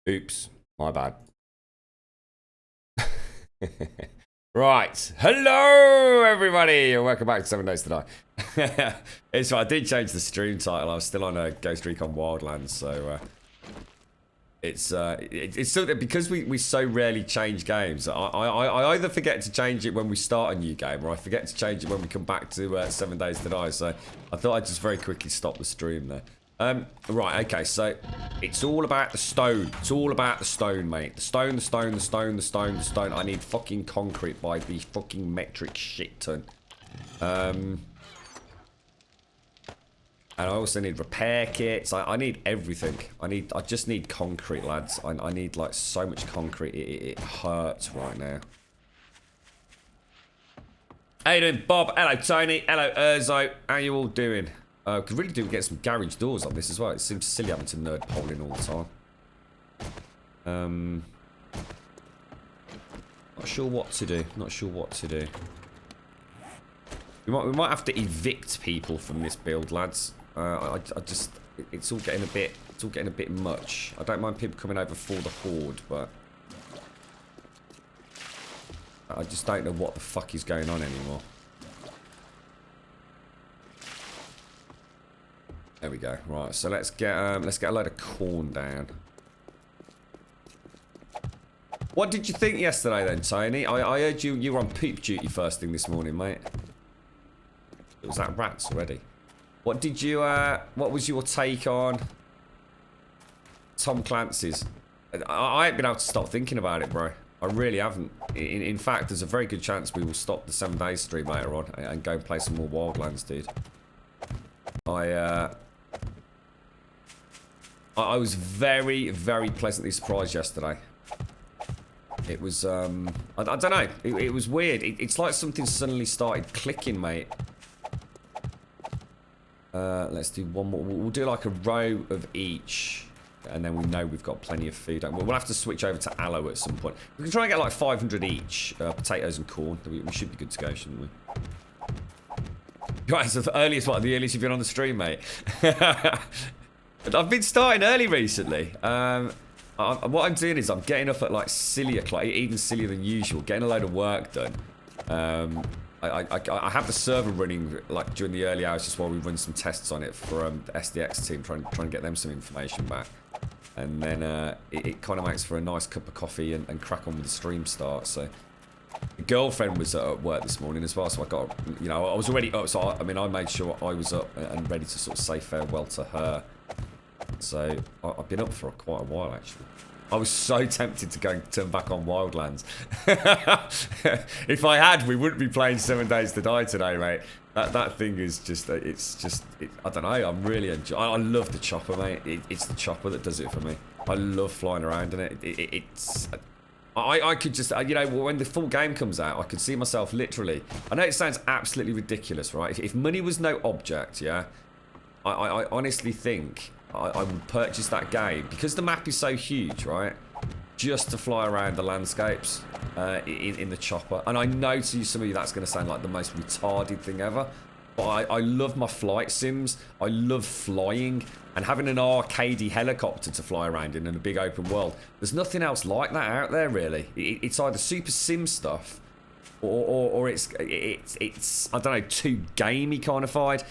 Oops, my bad. Right, hello everybody, and welcome back to 7 Days to Die. It's right, I did change the stream title. I was still on a Ghost Recon Wildlands, so it's something because we so rarely change games. I either forget to change it when we start a new game, or I forget to change it when we come back to 7 Days to Die. So I thought I'd just very quickly stop the stream there. Right, okay, so it's all about the stone. It's all about the stone, mate. The stone, the stone, the stone, the stone, the stone. I need fucking concrete by the fucking metric shit ton. And I also need repair kits. I need everything. I just need concrete, lads. I need like so much concrete. It hurts right now. How you doing, Bob? Hello, Tony. Hello, Urzo. How you all doing? Could really do get some garage doors on this as well. It seems silly having to nerd pole in all the time. Not sure what to do. Not sure what to do. We might have to evict people from this build, lads. I just it's all getting a bit much. I don't mind people coming over for the horde, but I just don't know what the fuck is going on anymore. There we go. Right, so let's get a load of corn down. What did you think yesterday then, Tony? I heard you were on poop duty first thing this morning, mate. It was that rats already. What did you what was your take on Tom Clancy's? I ain't been able to stop thinking about it, bro. I really haven't. In fact, there's a very good chance we will stop the 7 Days stream later on and go and play some more Wildlands, dude. I was very, very pleasantly surprised yesterday. It was, I don't know. It was weird. It's like something suddenly started clicking, mate. Let's do one more. We'll do like a row of each. And then we know we've got plenty of food. We'll have to switch over to aloe at some point. We can try and get like 500 each. Potatoes and corn. We should be good to go, shouldn't we? Right, so the earliest you've been on the stream, mate. I've been starting early recently. What I'm doing is I'm getting up at like sillier, like even sillier than usual, getting a load of work done. I have the server running like during the early hours just while we run some tests on it for the SDX team, trying to get them some information back. And then it kind of makes for a nice cup of coffee and crack on with the stream start. So the girlfriend was at work this morning as well, so I got, you know, I was already up, so I made sure I was up and ready to sort of say farewell to her. So I've been up for quite a while actually. I was so tempted to go and turn back on Wildlands. If I had, we wouldn't be playing 7 Days to Die today, mate. That thing is just, I don't know, I'm really enjoying. I love the chopper, mate. It's the chopper that does it for me. I love flying around in it. I could just, you know, when the full game comes out, I could see myself literally. I know it sounds absolutely ridiculous, right? If money was no object, yeah, I honestly think I would purchase that game because the map is so huge, right? Just to fly around the landscapes in the chopper. And I know to some of you that's going to sound like the most retarded thing ever. But I love my flight sims. I love flying. And having an arcadey helicopter to fly around in a big open world. There's nothing else like that out there, really. It's either super sim stuff or it's I don't know, too gamey kind-ified.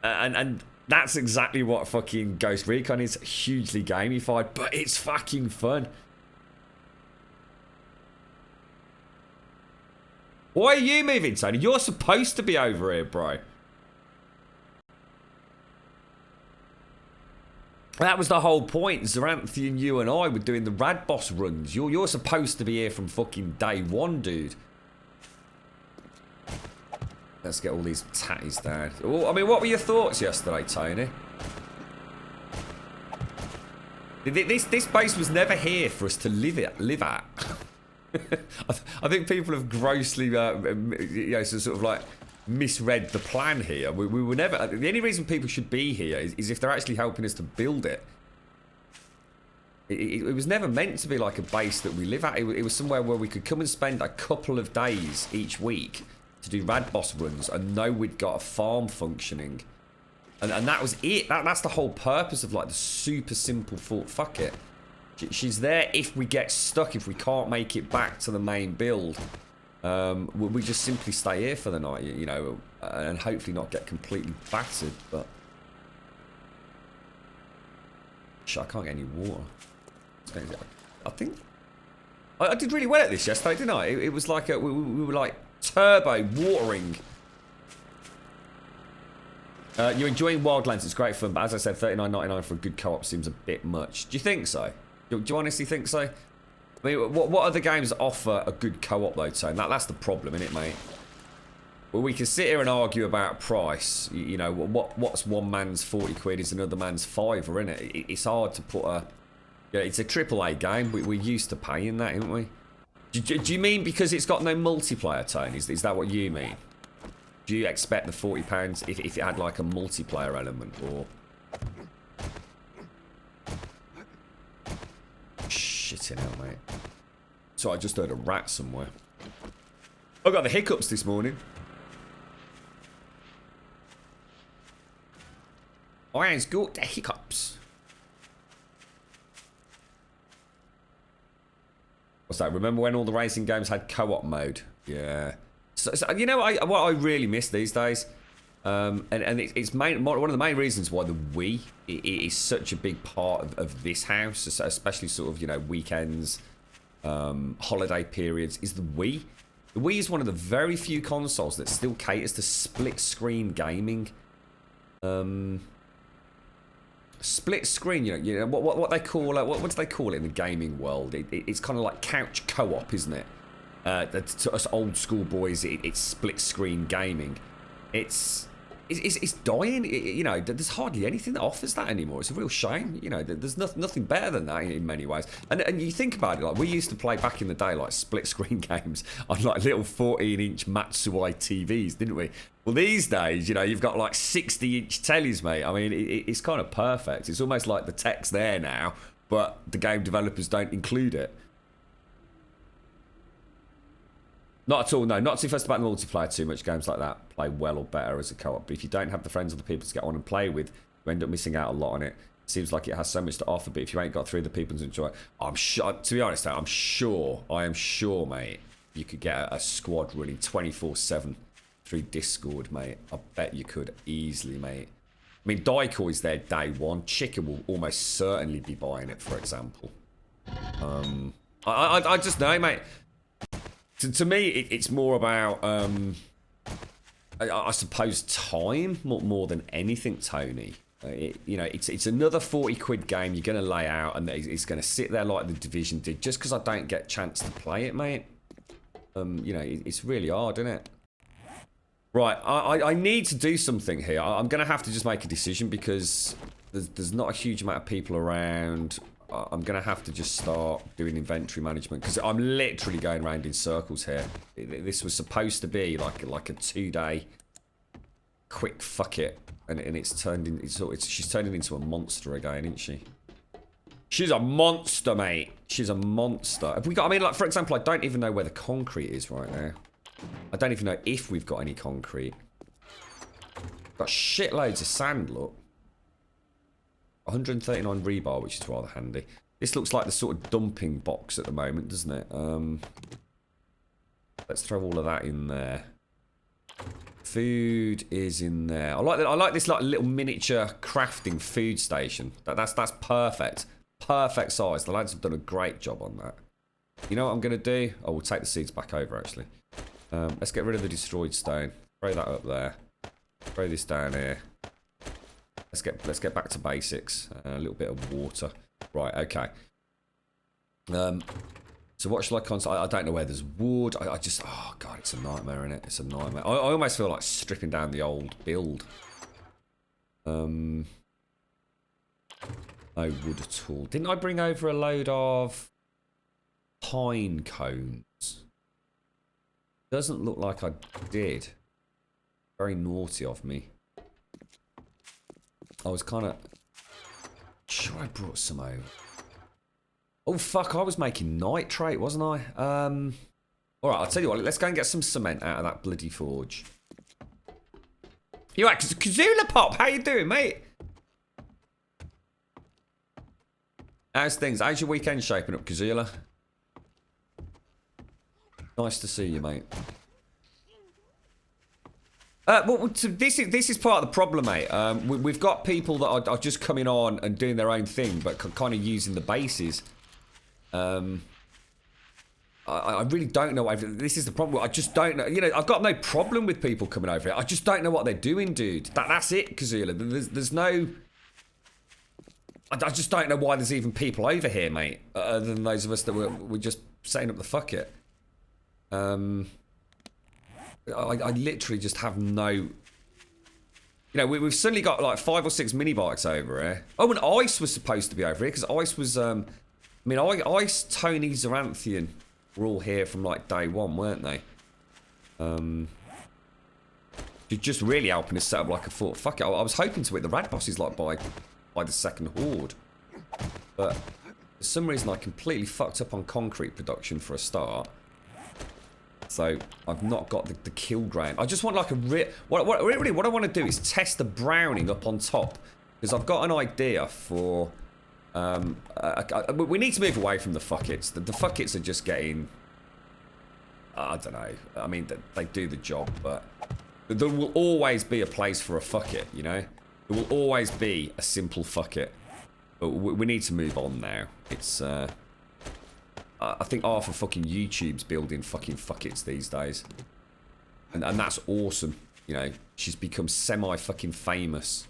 And that's exactly what fucking Ghost Recon is. Hugely gamified, but it's fucking fun. Why are you moving, Tony? You're supposed to be over here, bro. That was the whole point. Zaranthy and you and I were doing the Rad Boss runs. You're supposed to be here from fucking day one, dude. Let's get all these tatties down. Oh, I mean, what were your thoughts yesterday, Tony? This base was never here for us to live at. I think people have grossly, you know, sort of like misread the plan here. We were never. The only reason people should be here is if they're actually helping us to build it. It was never meant to be like a base that we live at. It was somewhere where we could come and spend a couple of days each week to do Rad Boss runs and know we'd got a farm functioning. And that was it. That's the whole purpose of like the super simple thought. Fuck it. She's there if we get stuck, if we can't make it back to the main build. We just simply stay here for the night, you know, and hopefully not get completely battered, but... Shit, I can't get any water. I think... I did really well at this yesterday, didn't I? It was like, we were like turbo watering. You're enjoying Wildlands, it's great fun, but as I said, $39.99 for a good co-op seems a bit much. Do you think so? Do you honestly think so? I mean, what other games offer a good co-op though, Tone? That's the problem, isn't it, mate? Well, we can sit here and argue about price. You know, what's one man's 40 quid is another man's £5, isn't it? It's hard to put a... Yeah, it's a AAA game. We're used to paying that, aren't we? Do you mean because it's got no multiplayer, Tone? Is that what you mean? Do you expect the £40 if it had like a multiplayer element, or... Shit in hell, mate. So I just heard a rat somewhere. I got the hiccups this morning. Iron's got the hiccups. What's that? Remember when all the racing games had co-op mode? Yeah. So you know what I really miss these days? And it's one of the main reasons why the Wii is such a big part of this house, especially sort of, you know, weekends, holiday periods, is the Wii. The Wii is one of the very few consoles that still caters to split-screen gaming. Split screen, you know what they call what do they call it in the gaming world? It's kind of like couch co-op, isn't it? To us old school boys, it's split screen gaming. It's dying. You know, there's hardly anything that offers that anymore. It's a real shame. You know, there's nothing better than that in many ways. And you think about it, like we used to play back in the day, like split screen games on like little 14-inch Matsuai TVs, didn't we? Well, these days, you know, you've got like 60-inch tellies, mate. I mean, it's kind of perfect. It's almost like the tech's there now, but the game developers don't include it. Not at all, no. Not too fussed about the multiplayer too much. Games like that play well or better as a co-op. But if you don't have the friends or the people to get on and play with, you end up missing out a lot on it. Seems like it has so much to offer, but if you ain't got three of the people to enjoy it, I'm sure, to be honest, I am sure, mate, you could get a squad running 24/7 through Discord, mate. I bet you could easily, mate. I mean, Daikou's there day one. Chicken will almost certainly be buying it, for example. I just know, mate. To me, it's more about, I suppose, time more than anything, Tony. You know, it's another 40 quid game you're going to lay out, and it's going to sit there like the Division did, just because I don't get a chance to play it, mate. You know, it's really hard, isn't it? Right, I need to do something here. I'm going to have to just make a decision because there's not a huge amount of people around. I'm going to have to just start doing inventory management because I'm literally going around in circles here. This was supposed to be like a 2-day quick fuck it, and it's turned in. She's turning into a monster again, isn't she? She's a monster, mate. She's a monster. Have we got? I mean, like for example, I don't even know where the concrete is right now. I don't even know if we've got any concrete. Got shitloads of sand. Look. 139 rebar, which is rather handy. This looks like the sort of dumping box at the moment, doesn't it? Let's throw all of that in there. Food is in there. I like this like little miniature crafting food station. That's perfect. Perfect size. The lads have done a great job on that. You know what I'm gonna do? Oh, we'll take the seeds back over actually. Let's get rid of the destroyed stone. Throw that up there. Throw this down here. Let's get back to basics. A little bit of water. Right, okay. So what shall I concentrate? I don't know where there's wood. I just, oh god, it's a nightmare, isn't it? It's a nightmare. I almost feel like stripping down the old build. No wood at all. Didn't I bring over a load of pine cones? Doesn't look like I did. Very naughty of me. I was kind of sure I brought some over. Oh fuck! I was making nitrate, wasn't I? All right, I'll tell you what. Let's go and get some cement out of that bloody forge. You right, Kazula Pop? How you doing, mate? How's things? How's your weekend shaping up, Kazula? Nice to see you, mate. Well, so this is part of the problem, mate. We've got people that are just coming on and doing their own thing, but kind of using the bases. I really don't know. This is the problem. I just don't know. You know, I've got no problem with people coming over here. I just don't know what they're doing, dude. That's it, Kazula. There's no... I just don't know why there's even people over here, mate. Other than those of us that we're just setting up the fuck it. I literally just have no... You know, we've suddenly got like 5 or 6 mini bikes over here. Oh, and Ice was supposed to be over here, because Ice was... I mean, Ice, Tony, Zaranthian were all here from like day one, weren't they? You're just really helping us set up like a fort. Fuck it, I was hoping to hit the rad bosses like by the second horde. But for some reason I completely fucked up on concrete production for a start. So I've not got the kill ground. I just want like a what I want to do is test the browning up on top, because I've got an idea for we need to move away from the fuckets. The fuckets are just getting, I don't know. I mean, they do the job, but there will always be a place for a fucket, you know? There will always be a simple fucket. But we need to move on now. It's I think half of fucking YouTube's building fucking fuckets these days. And that's awesome. You know, she's become semi-fucking famous.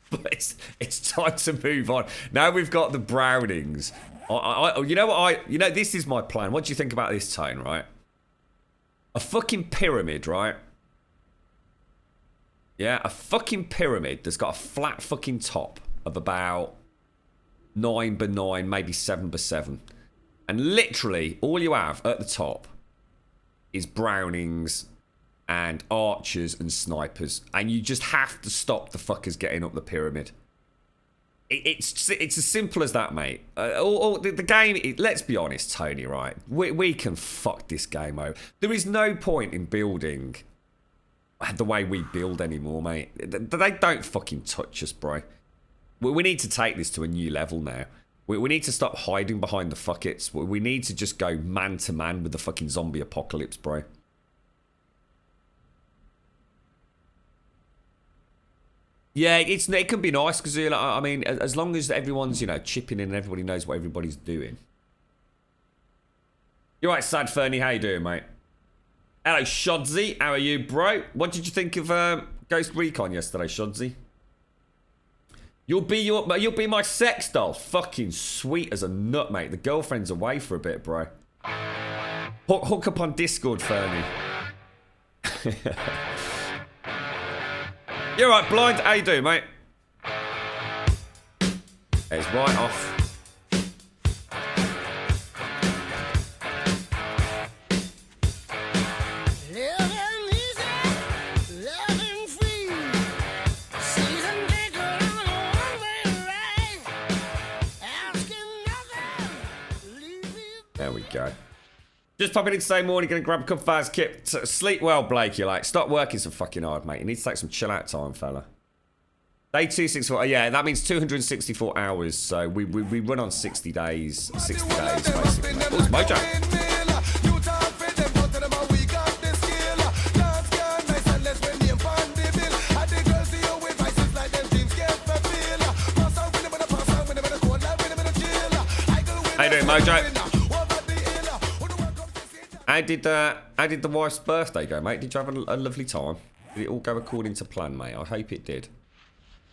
But it's time to move on. Now we've got the Brownings. You know what you know, this is my plan. What do you think about this, Tone, right? A fucking pyramid, right? Yeah, a fucking pyramid that's got a flat fucking top of about 9 by 9, maybe 7 by 7. And literally, all you have at the top is Brownings and archers and snipers. And you just have to stop the fuckers getting up the pyramid. It's as simple as that, mate. The game, let's be honest, Tony, right? We can fuck this game over. There is no point in building the way we build anymore, mate. They don't fucking touch us, bro. We need to take this to a new level now. We need to stop hiding behind the fuckets. We need to just go man to man with the fucking zombie apocalypse, bro. Yeah, it can be nice because I mean, as long as everyone's, you know, chipping in and everybody knows what everybody's doing. You're right, Sad Fernie. How you doing, mate? Hello, Shodzy. How are you, bro? What did you think of Ghost Recon yesterday, Shodzy? You'll be my sex doll. Fucking sweet as a nut, mate. The girlfriend's away for a bit, bro. Hook up on Discord, Fernie. You're right, Blind. How you doing, mate? It's right off. There we go. Just popping in to say morning, gonna grab a cup of fast kip. Sleep well, Blake, you're like. Stop working so fucking hard, mate. You need to take some chill out time, fella. Day 264, yeah, that means 264 hours. So we run on 60 days. 60 days, basically. Oh, it's Mojo. How you doing, Mojo? How did the wife's birthday go, mate? Did you have a lovely time? Did it all go according to plan, mate? I hope it did.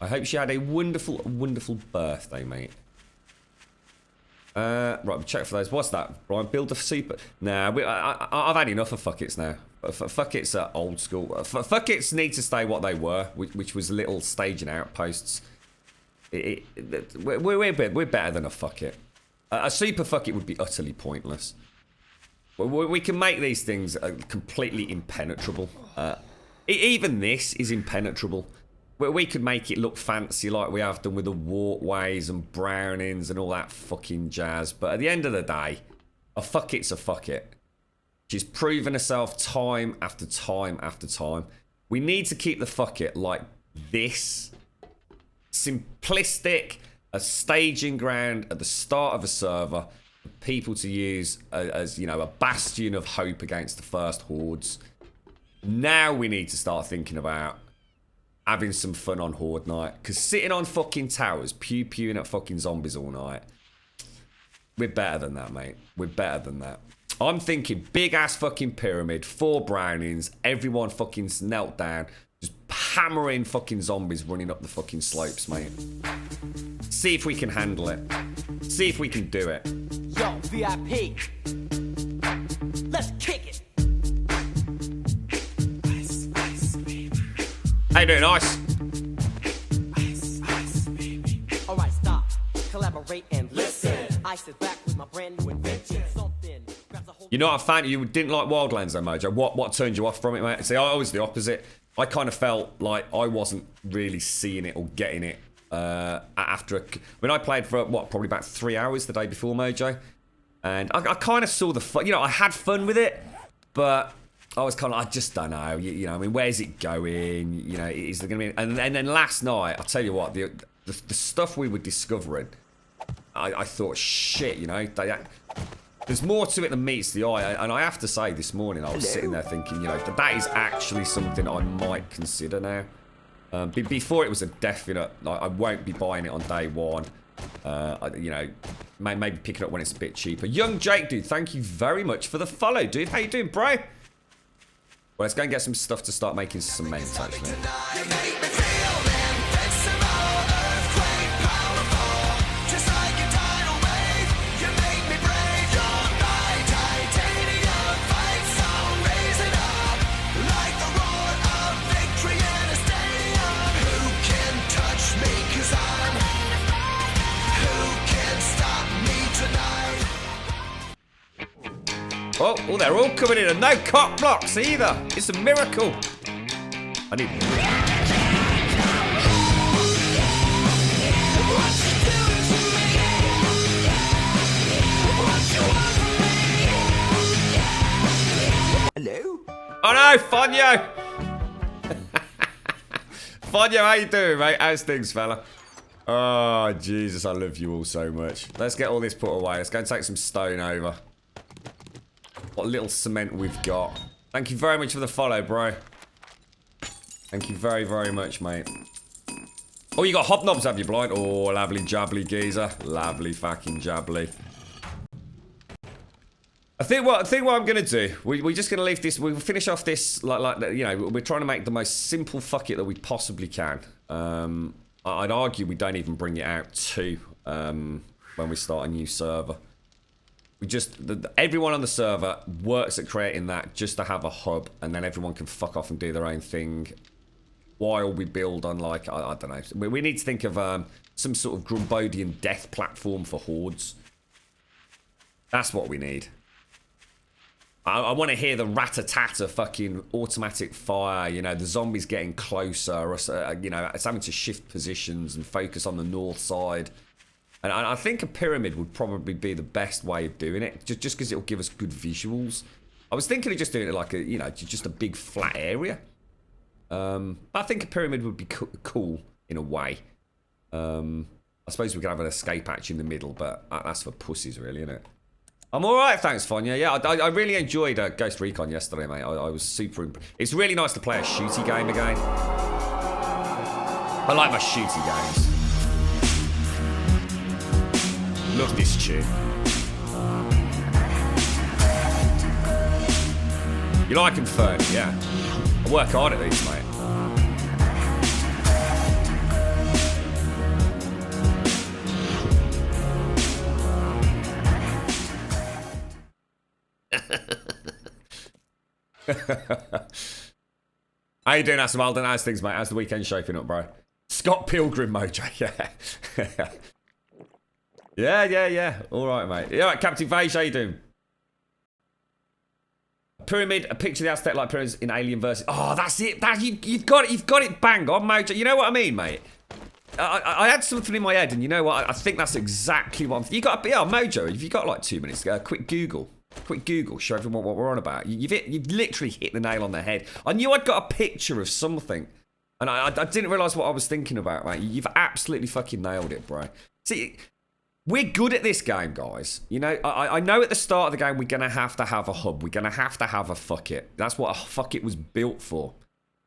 I hope she had a wonderful, wonderful birthday, mate. Right, we'll check for those. What's that, Brian? Build a super... Nah, I've had enough of fuckets now. Fuckets are old school. Fuckets need to stay what they were, which was little staging outposts. We're better than a fucket. A super fucket would be utterly pointless. We can make these things completely impenetrable. Even this is impenetrable. We could make it look fancy like we have done with the walkways and brownings and all that fucking jazz. But at the end of the day, a fucket's a fucket. She's proven herself time after time after time. We need to keep the fucket like this. Simplistic, a staging ground at the start of a server for people to use as, you know, a bastion of hope against the first hordes. Now we need to start thinking about having some fun on Horde night. Because sitting on fucking towers, pew-pewing at fucking zombies all night, we're better than that, mate. We're better than that. I'm thinking big-ass fucking pyramid, 4 Brownings, everyone fucking knelt down, just hammering fucking zombies running up the fucking slopes, mate. See if we can handle it. See if we can do it. Yo, VIP. Let's kick it. Ice, ice, baby. How you doing, Ice? Ice, ice, baby. All right, stop. Collaborate and listen. Ice is back with my brand new invention. Something grabs a hold. You're not a fan. You didn't like Wildlands, though, Mojo. What turned you off from it, mate? See, I was the opposite. I kind of felt like I wasn't really seeing it or getting it after. When I played for what, probably about 3 hours the day before, Mojo, and I kind of saw the fun. You know, I had fun with it, but I was kind of, I just don't know. You know, I mean, where's it going? You know, is there going to be? And then last night, I'll tell you what, the stuff we were discovering, I thought, shit, you know, there's more to it than meets the eye. And I have to say, this morning I was sitting there thinking, you know, that is actually something I might consider now. Before it was a definite, like, I won't be buying it on day one. You know, maybe pick it up when it's a bit cheaper. Young Jake, dude, thank you very much for the follow, dude. How you doing, bro? Well, let's go and get some stuff to start making cement, actually. Oh, they're all coming in and no cock blocks either. It's a miracle. I need... Hello? Oh no, Fonyo! Fonyo, how you doing, mate? How's things, fella? Oh, Jesus, I love you all so much. Let's get all this put away. Let's go and take some stone over. What little cement we've got. Thank you very much for the follow, bro. Thank you very, very much, mate. Oh, you got hobnobs, have you, blind? Oh, lovely jubbly geezer. Lovely fucking jubbly. I think what I'm gonna do, we're just gonna leave this. We'll finish off this like you know. We're trying to make the most simple fuck it that we possibly can. I'd argue we don't even bring it out to when we start a new server. We just, everyone on the server works at creating that just to have a hub, and then everyone can fuck off and do their own thing while we build on, like, I don't know. We need to think of some sort of Grumbodian death platform for hordes. That's what we need. I want to hear the rat-a-tat-a fucking automatic fire, you know, the zombies getting closer, or, you know, it's having to shift positions and focus on the north side. And I think a pyramid would probably be the best way of doing it, just because it'll give us good visuals. I was thinking of just doing it like a, you know, just a big flat area. But I think a pyramid would be cool in a way. I suppose we could have an escape hatch in the middle, but that's for pussies, really, isn't it? I'm all right, thanks, Fonya. Yeah, I really enjoyed Ghost Recon yesterday, mate. I was super impressed. It's really nice to play a shooty game again. I like my shooty games. Love this tune. You like them, Fern? Yeah. I work hard at these, mate. How you doing, Aston Alden? How's things, mate? How's the weekend shaping up, bro? Scott Pilgrim Mojo, yeah. Yeah. All right, mate. Yeah, right, Captain Vage, how you doing? Pyramid, a picture of the Aztec-like pyramids in Alien vs. Oh, that's it. You've got it bang on, Mojo. You know what I mean, mate? I had something in my head, and you know what? I think that's exactly what I'm... You got a... Yeah, Mojo, if you got like 2 minutes, quick Google, show everyone what we're on about. You've literally hit the nail on the head. I knew I'd got a picture of something, and I didn't realise what I was thinking about, mate. You've absolutely fucking nailed it, bro. See, we're good at this game, guys. You know, I know at the start of the game we're going to have a hub. We're going to have a fuck it. That's what a fuck it was built for.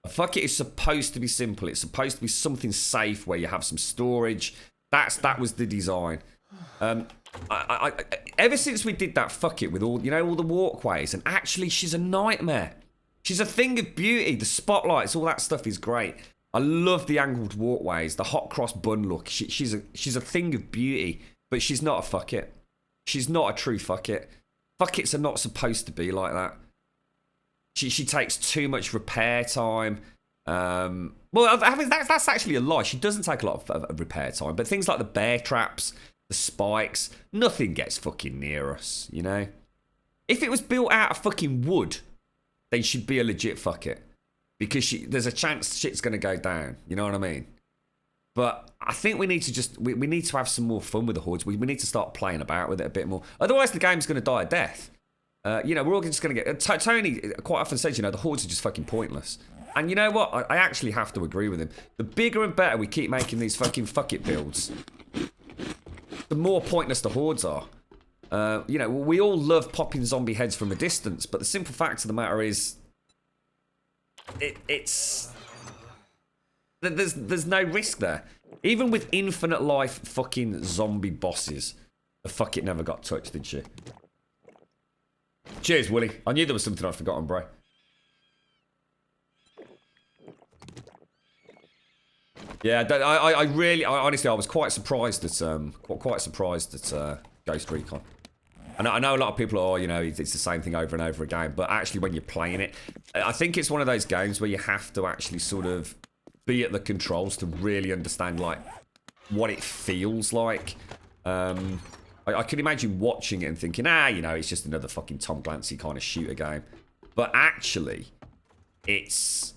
A fuck it is supposed to be simple. It's supposed to be something safe where you have some storage. That was the design. Ever since we did that fuck it with all, you know, all the walkways, and actually she's a nightmare. She's a thing of beauty. The spotlights, all that stuff is great. I love the angled walkways, the hot cross bun look. She's a thing of beauty, but she's not a fuck it. She's not a true fuck it. Fuck it's are not supposed to be like that. She takes too much repair time. Well, that's actually a lie. She doesn't take a lot of repair time, but things like the bear traps, the spikes, nothing gets fucking near us, you know? If it was built out of fucking wood, then she'd be a legit fuck it. Because there's a chance shit's going to go down, you know what I mean? But I think we need to we need to have some more fun with the hordes. We need to start playing about with it a bit more. Otherwise, the game's going to die a death. You know, we're all just going to get... Tony quite often says, you know, the hordes are just fucking pointless. And you know what? I actually have to agree with him. The bigger and better we keep making these fucking fuck it builds, the more pointless the hordes are. You know, we all love popping zombie heads from a distance, but the simple fact of the matter is, there's no risk there. Even with infinite life fucking zombie bosses, the fuck it never got touched, did she? Cheers, Willie. I knew there was something I'd forgotten, bro. Yeah, I really, honestly, I was quite surprised at Ghost Recon. I know a lot of people are, you know, it's the same thing over and over again, but actually when you're playing it, I think it's one of those games where you have to actually sort of be at the controls to really understand, like, what it feels like. I can imagine watching it and thinking, you know, it's just another fucking Tom Clancy kind of shooter game. But actually, it's...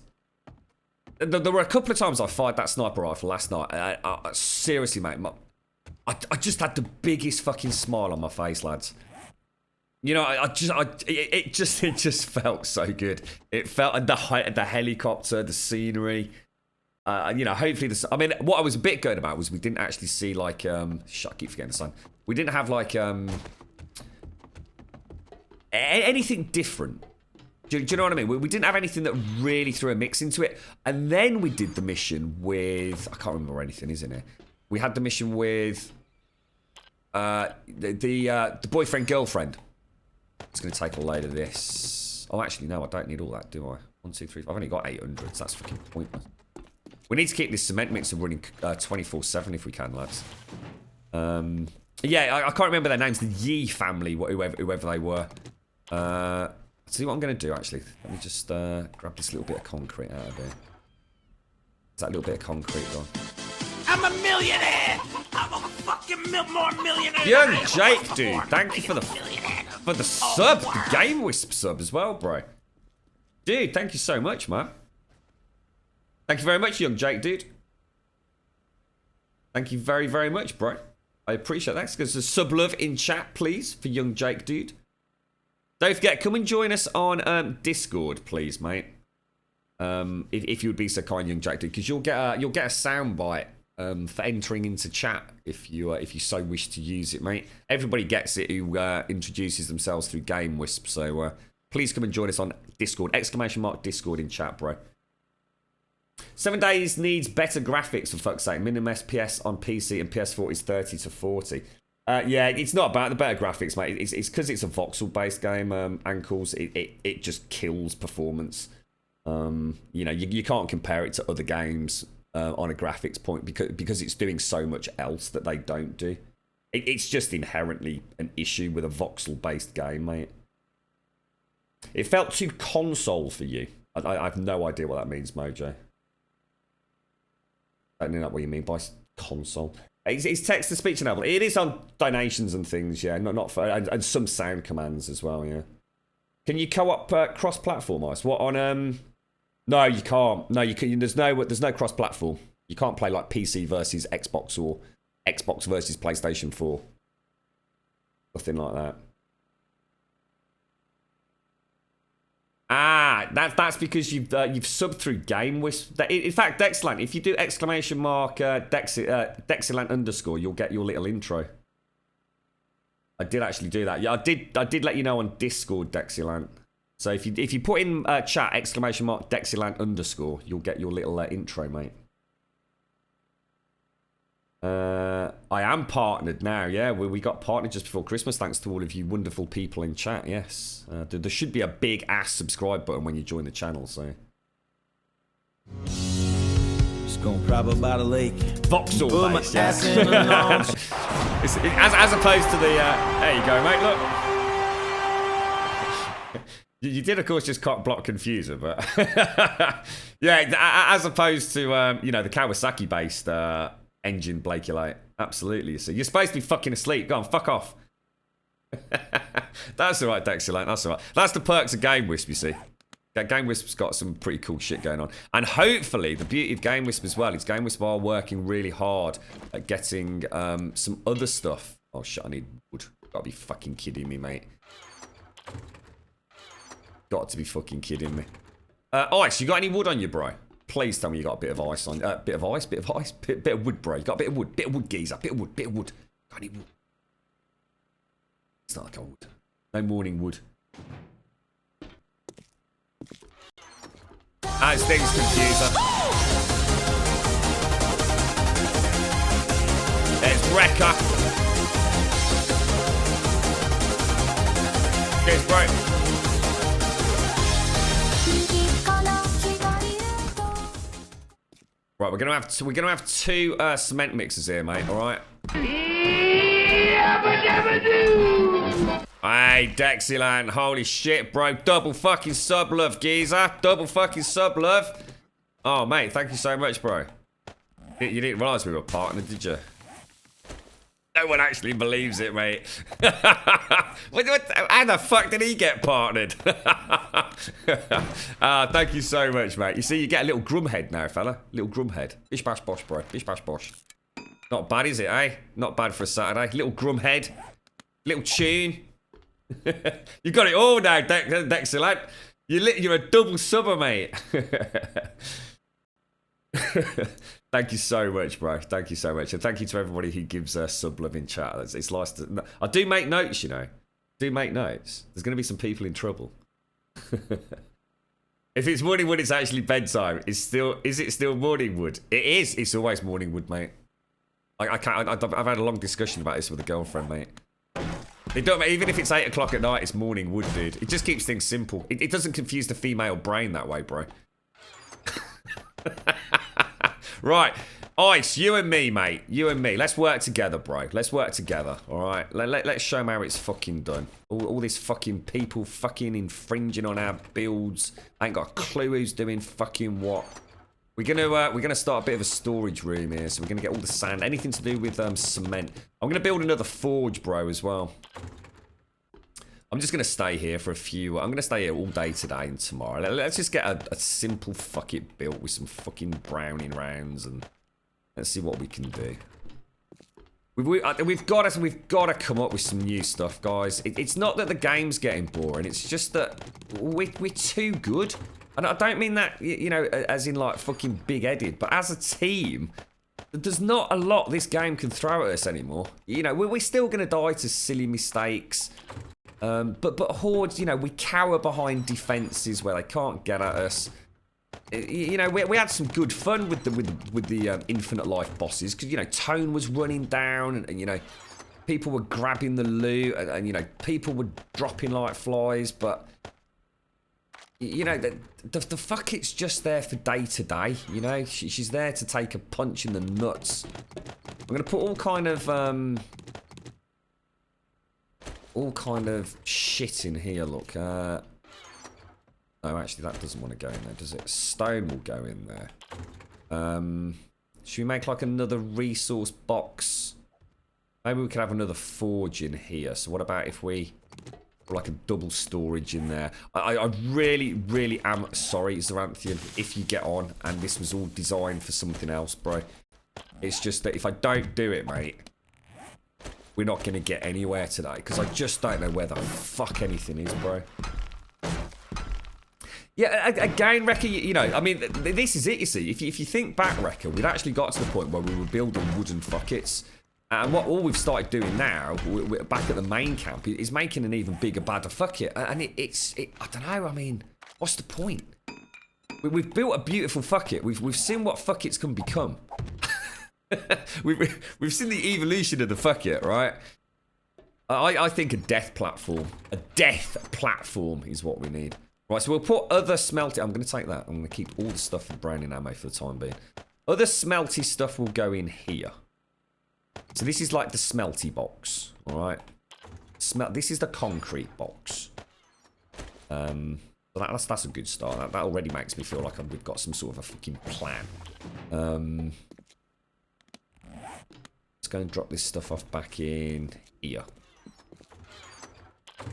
There were a couple of times I fired that sniper rifle last night. Seriously, mate, I just had the biggest fucking smile on my face, lads. You know, it just felt so good. It felt the helicopter, the scenery. You know, hopefully I mean, what I was a bit good about was we didn't actually see like shit, I keep forgetting the sun. We didn't have like anything different. Do you know what I mean? We didn't have anything that really threw a mix into it. And then we did the mission with... I can't remember anything, isn't it? We had the mission with the boyfriend-girlfriend. It's going to take a load of this. Oh, actually, no, I don't need all that, do I? 1, 2, 3... I've only got 800, so that's fucking pointless. We need to keep this cement mixer running 24/7 if we can, lads. Yeah, I can't remember their names. The Yee family, whoever they were. See what I'm going to do, actually. Let me just grab this little bit of concrete out of here. Is that little bit of concrete gone? I'm a millionaire! I'm a fucking more millionaire! Young Jake, dude. Thank you for the sub. The Game Wisp sub as well, bro. Dude, thank you so much, man. Thank you very much, young Jake, dude. Thank you very, very much, bro. I appreciate that. There's a sub love in chat, please, for young Jake, dude. Don't forget, come and join us on Discord, please, mate. If you would be so kind, young Jack, dude, because you'll get a soundbite for entering into chat if you so wish to use it, mate. Everybody gets it who introduces themselves through Game Wisp, so please come and join us on Discord. !Discord in chat, bro. 7 Days needs better graphics, for fuck's sake. Minimum FPS on PC and PS4 is 30 to 40. Yeah, it's not about the better graphics, mate. It's because it's a voxel-based game, Ankles. It just kills performance. You know, you can't compare it to other games on a graphics point because it's doing so much else that they don't do. It's just inherently an issue with a voxel-based game, mate. It felt too console for you. I have no idea what that means, Mojo. I don't know what you mean by console. It's text-to-speech enabled. It is on donations and things, yeah. Not for, and some sound commands as well, yeah. Can you co-op cross-platform, Ice? What on No, you can't. No, you can. There's no cross-platform. You can't play like PC versus Xbox or Xbox versus PlayStation 4. Nothing like that. That's because you've subbed through Game Wisp. In fact, Dexland, if you do exclamation mark Dexilant underscore, you'll get your little intro. I did actually do that. Yeah, I did let you know on Discord, Dexilant. So if you put in chat exclamation mark Dexilant underscore, you'll get your little intro, mate. I am partnered now, yeah. We got partnered just before Christmas, thanks to all of you wonderful people in chat, yes. There should be a big ass subscribe button when you join the channel, so. Just gonna prop up by the lake. Vauxhall Put my base, yeah. ass in the launch. as opposed to the, there you go, mate, look. You did, of course, just block confuser, but yeah, as opposed to, you know, the Kawasaki-based engine, Blake, you're like, absolutely, you see. You're supposed to be fucking asleep. Go on, fuck off. That's all right, Dexilane, that's all right. That's the perks of Game Wisp, you see. Game Wisp's got some pretty cool shit going on. And hopefully, the beauty of Game Wisp as well is Game Wisp are working really hard at getting some other stuff. Oh, shit, I need wood. Gotta be fucking kidding me, mate. Got to be fucking kidding me. Ice, you got any wood on you, bro? Please tell me you got a bit of ice on. Bit of ice, bit of wood, bro. You got a bit of wood, geezer. Bit of wood. Got any wood? It's not like a wood. No morning wood. As things confuser. There's Wrecker. Cheers, bro. Right, we're gonna have two cement mixers here, mate. All right. Hey, Dexiland, holy shit, bro! Double fucking sub love, geezer. Double fucking sub love. Oh, mate, thank you so much, bro. You didn't realise we were a partner, did you? No one actually believes it, mate. How the fuck did he get partnered? Thank you so much, mate. You see, you get a little grumhead now, fella. Little grumhead. Bish bash bosh, bro. Bish bash bosh. Not bad, is it, eh? Not bad for a Saturday. Little grumhead. Little tune. You got it all now, Dexter, lad. You're a double subber, mate. Thank you so much, bro. Thank you so much. And thank you to everybody who gives sub love in chat. It's nice to... I do make notes, you know. Do make notes. There's going to be some people in trouble. If it's morning wood, it's actually bedtime. Is it still morning wood? It is. It's always morning wood, mate. I've had a long discussion about this with a girlfriend, mate. Even if it's 8 o'clock at night, it's morning wood, dude. It just keeps things simple. It doesn't confuse the female brain that way, bro. Right, Ice, you and me, mate. You and me. Let's work together, bro. Let's work together, all right? Let's show them how it's fucking done. All this fucking people fucking infringing on our builds. I ain't got a clue who's doing fucking what. We're gonna start a bit of a storage room here, so we're gonna get all the sand, anything to do with cement. I'm gonna build another forge, bro, as well. I'm just gonna stay here for a few. I'm gonna stay here all day today and tomorrow. Let's just get a simple fuck it built with some fucking browning rounds, and let's see what we can do. We've got to come up with some new stuff, guys. It's not that the game's getting boring. It's just that we're too good. And I don't mean that, you know, as in like fucking big-headed, but as a team, there's not a lot this game can throw at us anymore. You know, we're still going to die to silly mistakes. But Hordes, you know, we cower behind defences where they can't get at us. You know, we had some good fun with the infinite life bosses because, you know, tone was running down and you know, people were grabbing the loot and you know, people were dropping like flies, but you know, the fuck it's just there for day to day, you know? She's there to take a punch in the nuts. I'm going to put all kind of shit in here, look. No, actually, that doesn't want to go in there, does it? Stone will go in there. Should we make like another resource box? Maybe we could have another forge in here. So what about if we put like a double storage in there? I really, really am sorry, Zaranthian, if you get on and this was all designed for something else, bro. It's just that if I don't do it, mate, we're not going to get anywhere today because I just don't know where the fuck anything is, bro. Yeah, again, Wrecker, you know, I mean, this is it, you see. If you think back, Wrecker, we'd actually got to the point where we were building wooden buckets. And all we've started doing now, we're back at the main camp, is making an even bigger, badder fucket. And I don't know, I mean, what's the point? We've built a beautiful fucket. We've seen what fuckets can become. we've seen the evolution of the fucket, right? I think a death platform is what we need. Right, so we'll put other smelty. I'm going to take that. I'm going to keep all the stuff for branding ammo for the time being. Other smelty stuff will go in here. So this is like the smelty box, all right? This is the concrete box. But that's a good start. That already makes me feel like we've got some sort of a fucking plan. Let's go and drop this stuff off back in here.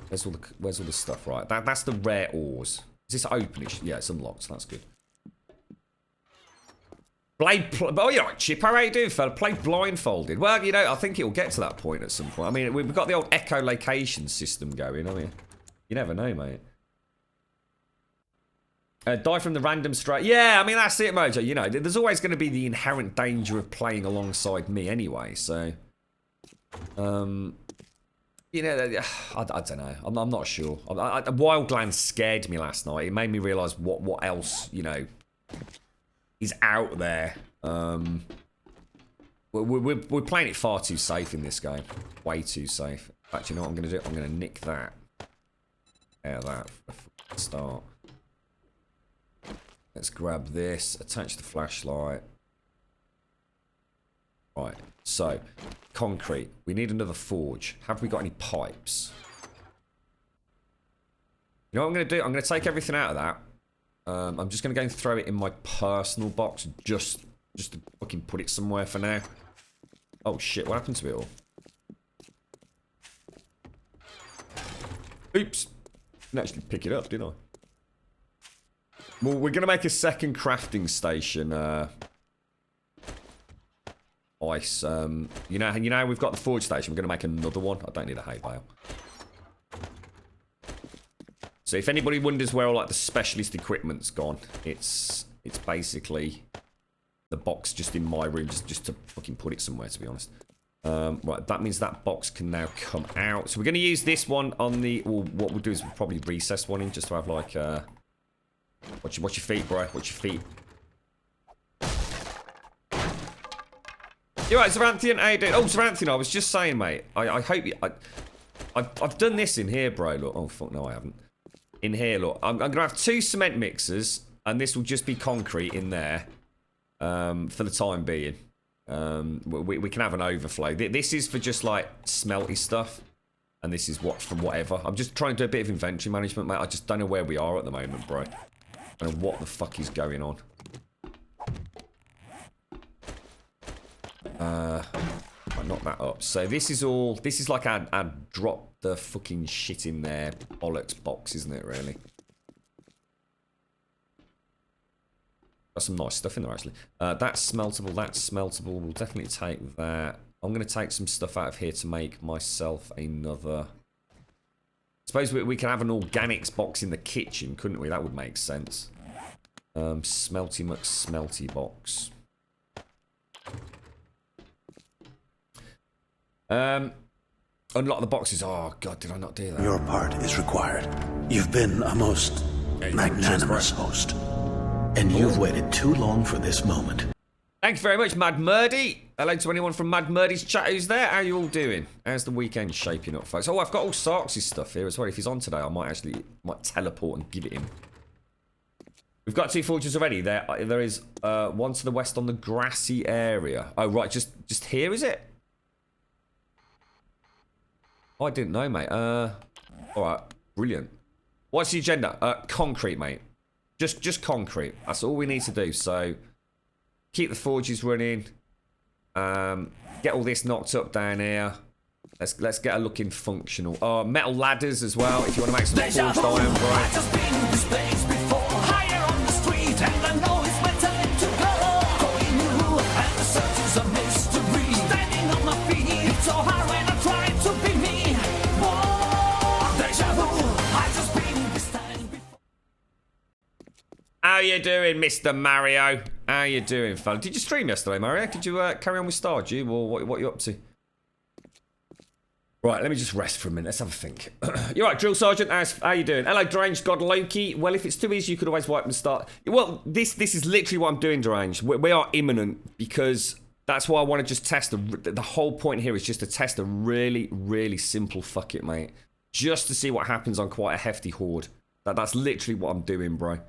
Where's all the stuff? Right, that's the rare ores. Is this open? Yeah, it's unlocked, so that's good. Oh, you're right, Chip. How are you doing, fella? Play blindfolded. Well, you know, I think it'll get to that point at some point. I mean, we've got the old echolocation system going. I mean, you never know, mate. Die from the random strike. Yeah, I mean, that's it, Mojo. You know, there's always going to be the inherent danger of playing alongside me anyway, so... You know, I don't know. I'm not sure. Wildlands scared me last night. It made me realise what else, you know, is out there. We're playing it far too safe in this game. Way too safe. Actually, you know what I'm going to do? I'm going to nick that. Out of that for a start. Let's grab this. Attach the flashlight. Right, so, concrete. We need another forge. Have we got any pipes? You know what I'm going to do? I'm going to take everything out of that. I'm just going to go and throw it in my personal box just to fucking put it somewhere for now. Oh shit, what happened to it all? Oops. Didn't actually pick it up, did I? Well, we're going to make a second crafting station, ice. You know we've got the forge station. We're going to make another one. I don't need a hay bale. So if anybody wonders where all like the specialist equipment's gone, it's basically the box just in my room, just to fucking put it somewhere, to be honest. Right, that means that box can now come out. So we're going to use this one on the... Well, what we'll do is we'll probably recess one in just to have like... Watch your feet, bro. Watch your feet. You're right, Zaranthian. How you doing? Oh, Zaranthian, I was just saying, mate. I hope you... I've done this in here, bro. Look. Oh, fuck, no, I haven't. In here, look. I'm going to have 2 cement mixers, and this will just be concrete in there for the time being. We can have an overflow. This is for just, like, smelty stuff, and this is from whatever. I'm just trying to do a bit of inventory management, mate. I just don't know where we are at the moment, bro. I don't know what the fuck is going on. I knock that up. So this is like I drop the fucking shit in there bollocks box, isn't it, really? Got some nice stuff in there, actually. That's smeltable, that's smeltable. We'll definitely take that. I'm going to take some stuff out of here to make myself another... Suppose we can have an organics box in the kitchen, couldn't we? That would make sense. Smelty McSmelty box. Unlock the boxes. Oh, God, did I not do that? Your part is required. You've been a most magnanimous host. And you've waited too long for this moment. Thank you very much, Mad Murdy. Hello to anyone from Mad Murdy's chat who's there. How are you all doing? How's the weekend shaping up, folks? Oh, I've got all Sarks' stuff here as well. If he's on today, I might teleport and give it him. We've got 2 forges already. There is one to the west on the grassy area. Oh, right, just here, is it? Oh, I didn't know, mate. Alright, brilliant. What's the agenda? Concrete, mate. Just concrete. That's all we need to do. So, keep the forges running. Get all this knocked up down here. Let's get a looking functional. Metal ladders as well, if you want to make some forged iron, right? you doing, Mr. Mario? How you doing, fella? Did you stream yesterday, Mario? Did you carry on with Stardew, or what you up to? Right, let me just rest for a minute. Let's have a think. You're right, Drill Sergeant. How you doing? Hello, Deranged God Loki. Well, if it's too easy, you could always wipe and start. Well, this is literally what I'm doing, Deranged. We are imminent because that's why I want to just test the whole point here is just to test a really, really simple fuck it, mate. Just to see what happens on quite a hefty horde. That's literally what I'm doing, bro.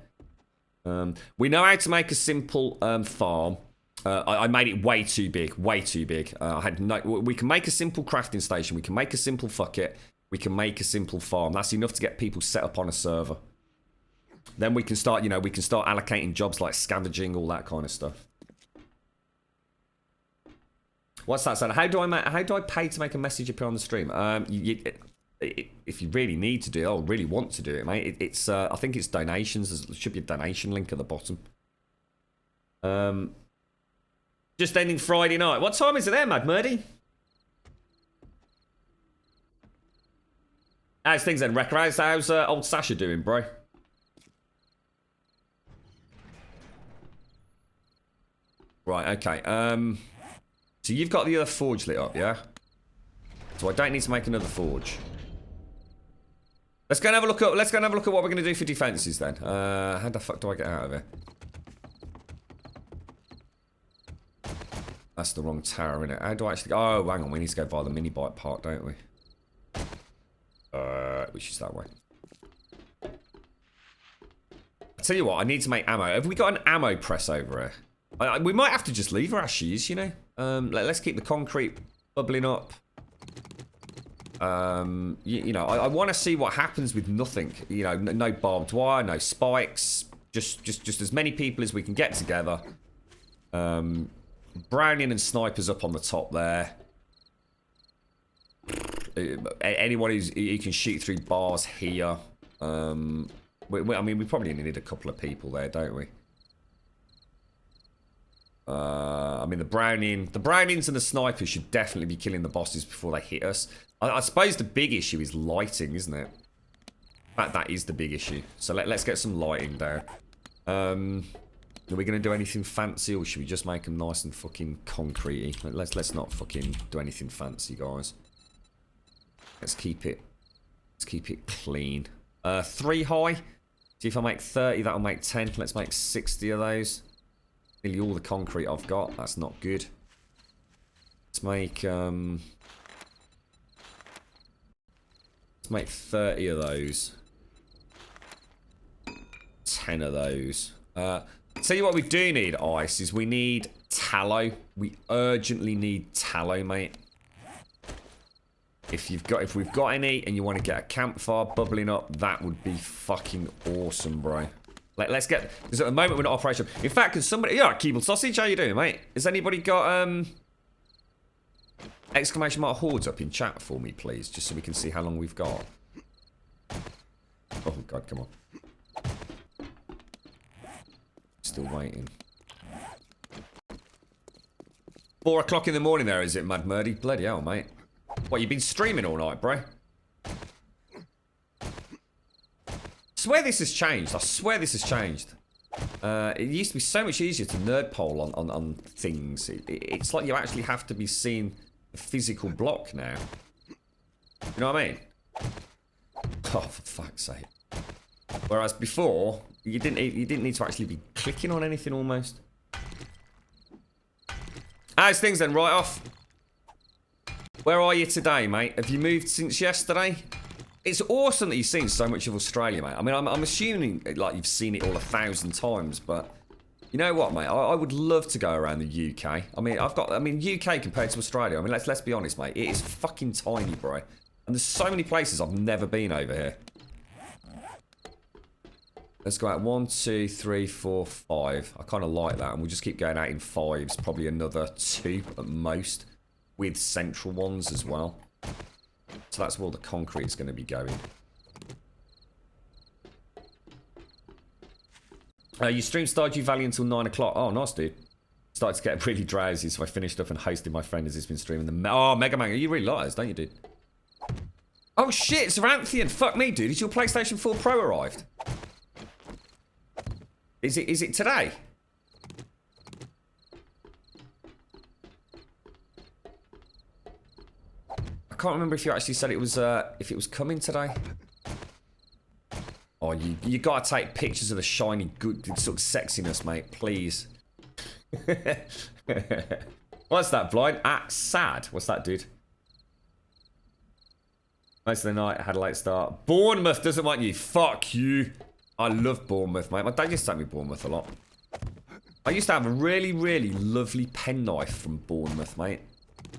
We know how to make a simple farm. I made it way too big, way too big. We can make a simple crafting station. We can make a simple fuck it. We can make a simple farm. That's enough to get people set up on a server. Then we can start, we can start allocating jobs like scavenging, all that kind of stuff. What's that, son? How do I pay to make a message appear on the stream? If you really need to do it, or really want to do it, mate, I think it's donations. There should be a donation link at the bottom. Just ending Friday night. What time is it there, Mad Murdy? How's things then, Wrecker? How's old Sasha doing, bro? Right, okay. So you've got the other forge lit up, yeah? So I don't need to make another forge. Let's go and have a look at what we're gonna do for defenses then. How the fuck do I get out of here? That's the wrong tower, innit? How do I actually... Oh, hang on. We need to go via the mini bike park, don't we? Which is that way. I tell you what, I need to make ammo. Have we got an ammo press over here? We might have to just leave her as she is, let's keep the concrete bubbling up. I want to see what happens with nothing. No barbed wire, no spikes. Just as many people as we can get together. Browning and snipers up on the top there. Anyone who can shoot through bars here. We probably need a couple of people there, don't we? The Brownings and the snipers should definitely be killing the bosses before they hit us. I suppose the big issue is lighting, isn't it? In fact, that is the big issue. So let's get some lighting down. Are we going to do anything fancy, or should we just make them nice and fucking concrete-y? Let's not fucking do anything fancy, guys. Let's keep it clean. 3 high. See if I make 30, that'll make 10. Let's make 60 of those. Nearly all the concrete I've got. That's not good. Let's make 30 of those. 10 of those. Tell you what we do need, Ice, is we need tallow. We urgently need tallow, mate. If we've got any and you want to get a campfire bubbling up, that would be fucking awesome, bro. Let's get, because at the moment we're not operational. In fact, can somebody, yeah, Keeble Sausage, how you doing, mate? Has anybody got exclamation mark hordes up in chat for me, please, just so we can see how long we've got? Oh god, come on. Still waiting. 4 o'clock in the morning there, is it, Mad Murdy? Bloody hell, mate. What, you've been streaming all night, bro? I swear this has changed. I swear this has changed. It used to be so much easier to nerd poll on things. It's like you actually have to be seeing a physical block now. You know what I mean? Oh, for fuck's sake. Whereas before, you didn't need to actually be clicking on anything almost. How's things then, right off? Where are you today, mate? Have you moved since yesterday? It's awesome that you've seen so much of Australia, mate. I mean, I'm assuming like you've seen it all 1,000 times, but you know what, mate? I would love to go around the UK. I mean, UK compared to Australia. I mean, let's be honest, mate. It is fucking tiny, bro. And there's so many places I've never been over here. Let's go out 1, 2, 3, 4, 5. I kind of like that, and we'll just keep going out in 5s. Probably another 2 at most, with central ones as well. So that's where all the concrete's going to be going. You streamed Stardew Valley until 9 o'clock. Oh, nice, dude. Started to get really drowsy, so I finished up and hosted my friend as he's been streaming the... Oh, Mega Man, you really like us, don't you, dude? Oh, shit, Zaranthian. Fuck me, dude. Is your PlayStation 4 Pro arrived? Is it today? I can't remember if you actually said it was if it was coming today. Oh, you gotta take pictures of the shiny, good sort of sexiness, mate. Please. What's that, blind? Sad. What's that, dude? Most of the night, I had a late start. Bournemouth doesn't want you. Fuck you. I love Bournemouth, mate. My dad used to take me Bournemouth a lot. I used to have a really, really lovely penknife from Bournemouth, mate. I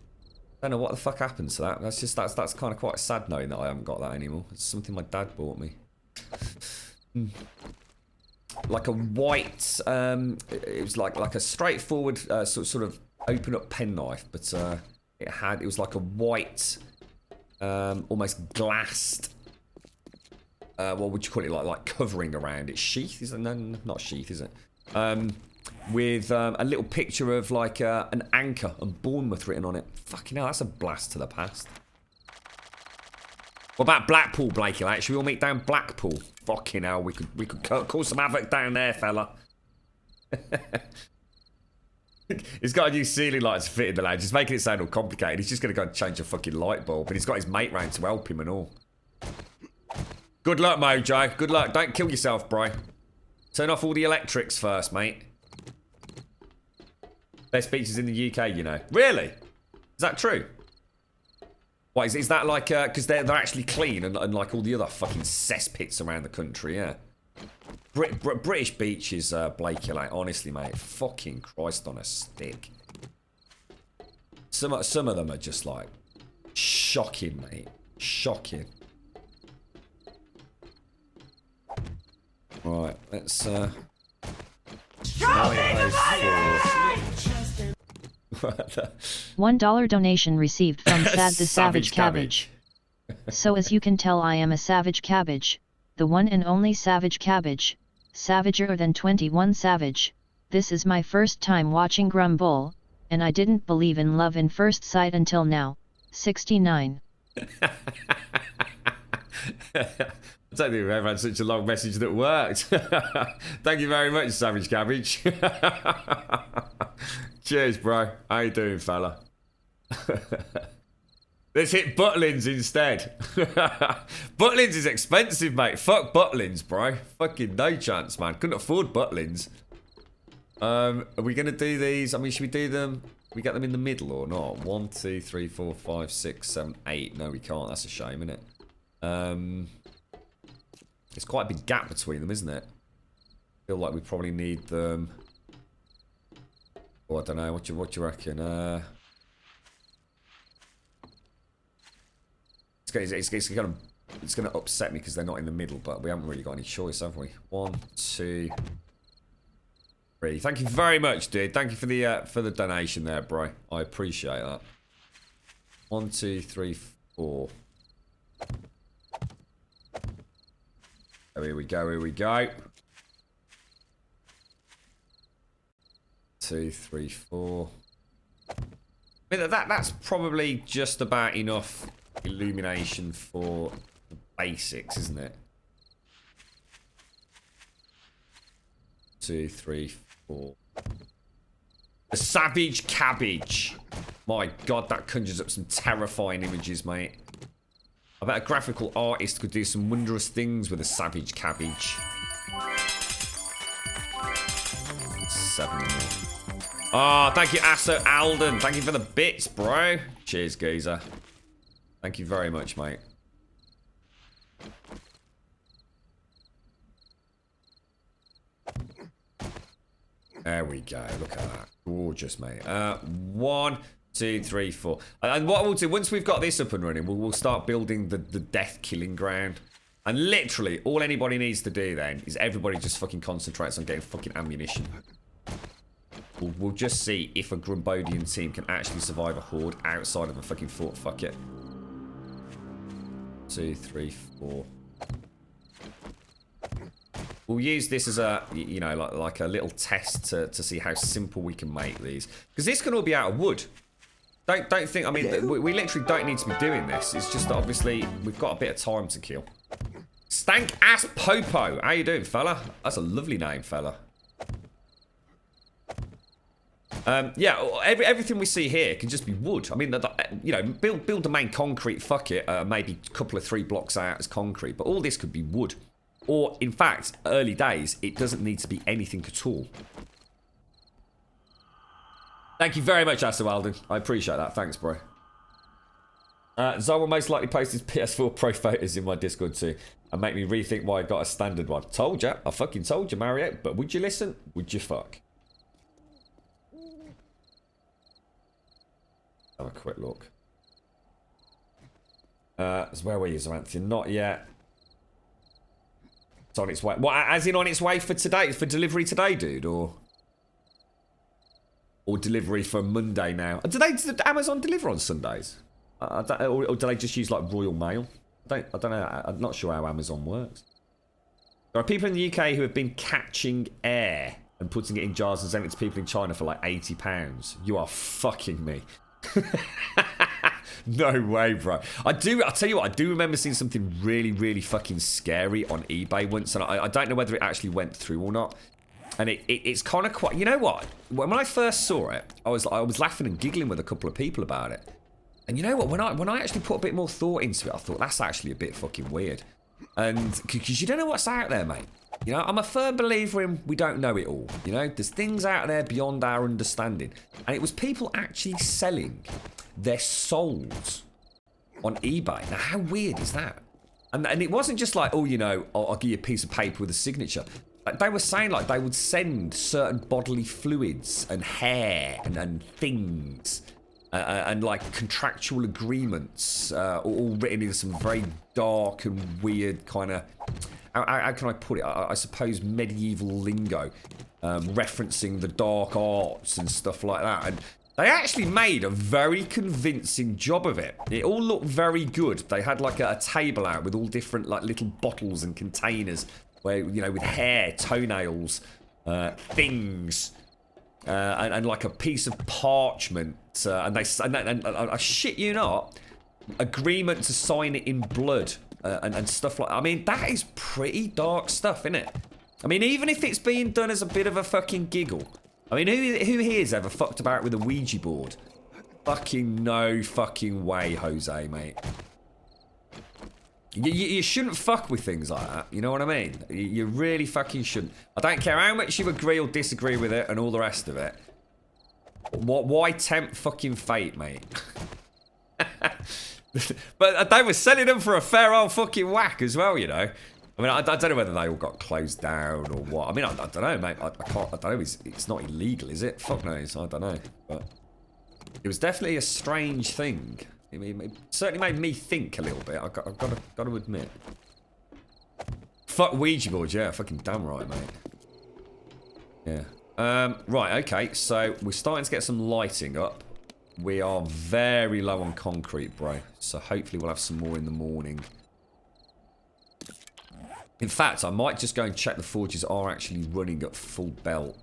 don't know what the fuck happened to that. That's kind of quite sad knowing that I haven't got that anymore. It's something my dad bought me. Like a white, it was like a straightforward sort of open up penknife, but it was like a white, almost glassed. What would you call it? Like covering around it. Sheath? Is it? No, not sheath, is it? With a little picture of like an anchor and Bournemouth written on it. Fucking hell, that's a blast to the past. What about Blackpool, Blakey? Like, should we all meet down Blackpool? Fucking hell, we could cause some havoc down there, fella. He's got a new ceiling light to fit in the lounge. He's making it sound all complicated. He's just going to go and change a fucking light bulb. But he's got his mate round to help him and all. Good luck, Mojo. Good luck. Don't kill yourself, bro. Turn off all the electrics first, mate. Best beaches in the UK, you know. Really? Is that true? What, is that like, because they're actually clean and like all the other fucking cesspits around the country, yeah. British beaches, Blakey, like, honestly, mate, fucking Christ on a stick. Some of them are just like, shocking, mate. Shocking. Right, let's, $1 donation received from Sad the Savage Cabbage. So as you can tell, I am a Savage Cabbage, the one and only Savage Cabbage, savager than 21 Savage. This is my first time watching Grumbul, and I didn't believe in love in first sight until now. 69. I don't think we've ever had such a long message that worked. Thank you very much, Savage Cabbage. Cheers, bro. How you doing, fella? Let's hit Butlins instead. Butlins is expensive, mate. Fuck Butlins, bro. Fucking no chance, man. Couldn't afford Butlins. Are we going to do these? I mean, should we do them? We get them in the middle or not? 1, 2, 3, 4, 5, 6, 7, 8. No, we can't. That's a shame, isn't it? It's quite a big gap between them, isn't it? I feel like we probably need them. Oh, I don't know. What you reckon? It's gonna upset me because they're not in the middle, but we haven't really got any choice, have we? 1, 2, 3. Thank you very much, dude. Thank you for the donation there, bro. I appreciate that. 1, 2, 3, 4. Oh, here we go. Here we go. 2, 3, 4. I mean, that's probably just about enough illumination for the basics, isn't it? 2, 3, 4. The Savage Cabbage. My God, that conjures up some terrifying images, mate. I bet a graphical artist could do some wondrous things with a Savage Cabbage. 7 more. Oh, thank you, Asso Alden. Thank you for the bits, bro. Cheers, geezer. Thank you very much, mate. There we go. Look at that. Gorgeous, mate. 1, 2, 3, 4. And what we'll do, once we've got this up and running, we'll start building the death killing ground. And literally, all anybody needs to do then is everybody just fucking concentrates on getting fucking ammunition. We'll just see if a Grumbodian team can actually survive a horde outside of a fucking fort. Fuck it. 2, 3, 4. We'll use this as a, you know, like a little test to see how simple we can make these. Because this can all be out of wood. Don't think, I mean, we literally don't need to be doing this. It's just that obviously we've got a bit of time to kill. Stank Ass Popo. How you doing, fella? That's a lovely name, fella. Yeah, everything we see here can just be wood. I mean, you know, build the main concrete, fuck it, maybe a couple of 3 blocks out as concrete, but all this could be wood. Or, in fact, early days, it doesn't need to be anything at all. Thank you very much, Astor Weldon. I appreciate that. Thanks, bro. Zoe will most likely post his PS4 Pro photos in my Discord too, and make me rethink why I got a standard one. Told ya. I fucking told you, Mario. But would you listen? Would you fuck? Have a quick look. So where were you, Zaranthia? Not yet. It's on its way. What, as in on its way for today? For delivery today, dude? Or delivery for Monday now? Do Amazon deliver on Sundays? Or do they just use like Royal Mail? I don't know. I'm not sure how Amazon works. There are people in the UK who have been catching air and putting it in jars and selling it to people in China for like £80. You are fucking me. No way, bro. I'll tell you what, I do remember seeing something really, really fucking scary on eBay once, and I don't know whether it actually went through or not. And it's kind of quite, you know what? When I first saw it, I was laughing and giggling with a couple of people about it. And you know what? When I actually put a bit more thought into it, I thought that's actually a bit fucking weird. And because you don't know what's out there, mate. You know, I'm a firm believer in we don't know it all. You know, there's things out there beyond our understanding. And it was people actually selling their souls on eBay. Now, how weird is that? And it wasn't just like, oh, you know, I'll give you a piece of paper with a signature. Like, they were saying like they would send certain bodily fluids and hair and things and like contractual agreements, all written in some very dark and weird kind of, how can I put it? I suppose medieval lingo, referencing the dark arts and stuff like that. And they actually made a very convincing job of it. It all looked very good. They had like a table out with all different like little bottles and containers where, you know, with hair, toenails, things, and like a piece of parchment. And I shit you not, agreement to sign it in blood and stuff like that. I mean, that is pretty dark stuff, isn't it? I mean, even if it's being done as a bit of a fucking giggle. I mean, who here's ever fucked about with a Ouija board? Fucking no fucking way, Jose, mate. You shouldn't fuck with things like that. You know what I mean? You really fucking shouldn't. I don't care how much you agree or disagree with it and all the rest of it. Why tempt fucking fate, mate? But they were selling them for a fair old fucking whack as well, you know. I mean, I don't know whether they all got closed down or what. I mean, I don't know, mate. I don't know. It's not illegal, is it? Fuck knows. I don't know. But it was definitely a strange thing. It certainly made me think a little bit. I've got to admit. Fuck Ouija boards, yeah. Fucking damn right, mate. Yeah. Right, okay. So we're starting to get some lighting up. We are very low on concrete, bro. So hopefully we'll have some more in the morning. In fact, I might just go and check the forges are actually running at full belt.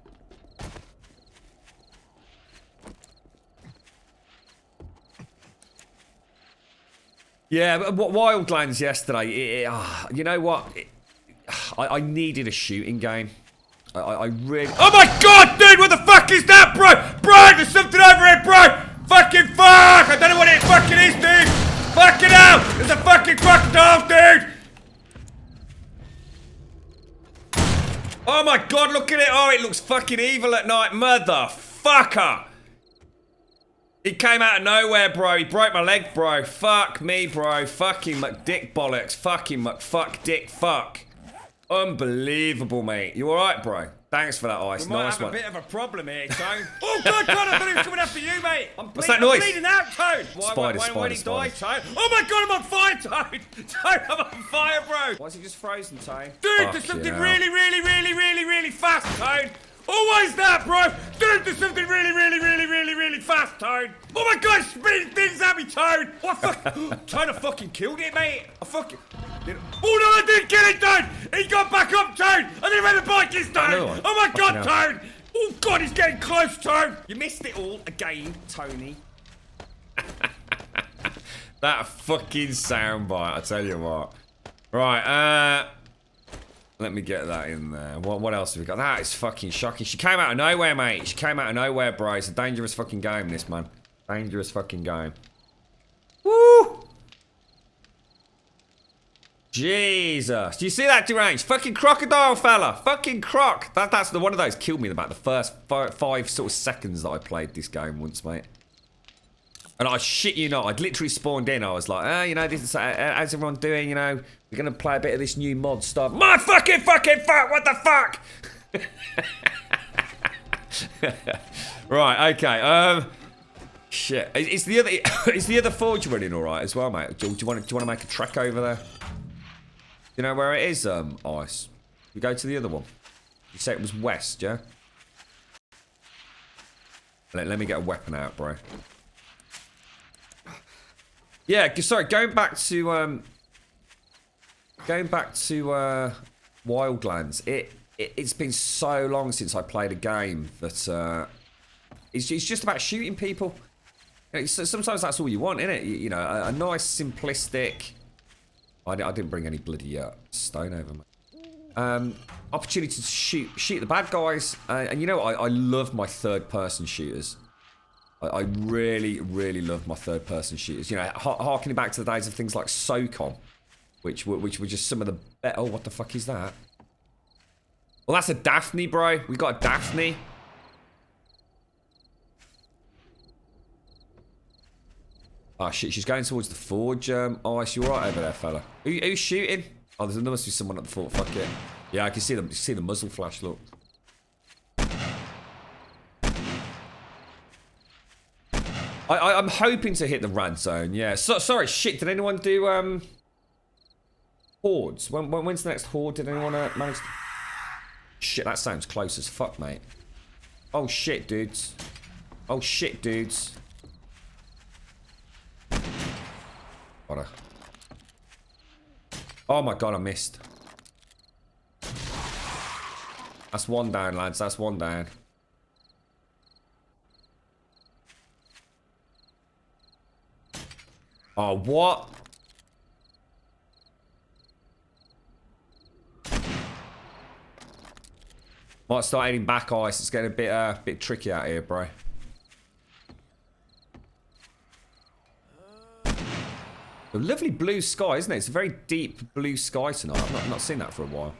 Yeah, but Wildlands yesterday, you know what? I needed a shooting game. I really... Oh my god, dude, what the fuck is that, bro? Bro, there's something over here, bro! Fucking fuck! I don't know what it fucking is, dude! Fucking hell! There's a fucking crocodile, dude! Oh my god, look at it! Oh, it looks fucking evil at night, motherfucker! He came out of nowhere, bro. He broke my leg, bro. Fuck me, bro. Fucking McDick bollocks. Fucking McFuck dick fuck. Unbelievable, mate. You alright, bro? Thanks for that ice. We might nice have one. a bit of a problem here, Tone. Oh god, God, I thought he was coming after you, mate. What's that noise? I'm bleeding out, Tone. Spider, Why did he die, spider. Tone? Oh my god, I'm on fire, Tone. Tone, I'm on fire, bro. Why is he just frozen, Tone? Dude, there's something really fast, Tone. Oh, what is that, bro? Dude, there's something really fast, Tone. Oh my god, spitting things at me, Tone. What fuck? Tone, I fucking killed it, mate. I fucking... Oh no, I didn't kill it, Tone. He got back up, Tone. I didn't know where the bike is, Tone. Oh my god, Tone. Oh god, he's getting close, Tone. You missed it all again, Tony. That fucking soundbite, I tell you what. Right, Let me get that in there. What else have we got? That is fucking shocking. She came out of nowhere, mate. She came out of nowhere, bro. It's a dangerous fucking game, this, man. Dangerous fucking game. Woo! Jesus. Do you see that, Deranged? Fucking crocodile, fella. Fucking croc. That's the one of those killed me in about the first five sort of seconds that I played this game once, mate. And I shit you not, I'd literally spawned in. I was like, you know, this is, how's everyone doing? You know, we're going to play a bit of this new mod stuff. My fuck, what the fuck? Right, okay. Shit. Is the other forge running all right as well, mate? Do you want to make a trek over there? You know where it is, Ice? You go to the other one. You say it was west, yeah? Let me get a weapon out, bro. Yeah, sorry, going back to Wildlands, it's been so long since I played a game that it's just about shooting people. Sometimes that's all you want, isn't it? You know, a nice simplistic. I didn't bring any bloody stone over, mate. Opportunity to shoot the bad guys, and you know what? I love my third-person shooters. I really, really love my third-person shooters. You know, harkening back to the days of things like SOCOM, which were just some of the better. Oh, what the fuck is that? Well, that's a Daphne, bro. We got a Daphne. Oh shit, she's going towards the forge. Oh, Ice, you alright over there, fella? Who's shooting? Oh, there must be someone at the fort. Fuck it. Yeah, I can see them. See the muzzle flash. Look. I'm hoping to hit the rad zone. Yeah. Sorry, shit. Did anyone do hordes? When's the next horde? Did anyone manage? Shit, that sounds close as fuck, mate. Oh shit, dudes. Oh shit, dudes. Oh my god, I missed. That's one down, lads. That's one down. Oh, what? Might start heading back, Ice. It's getting a bit tricky out here, bro. A lovely blue sky, isn't it? It's a very deep blue sky tonight. I've not seen that for a while.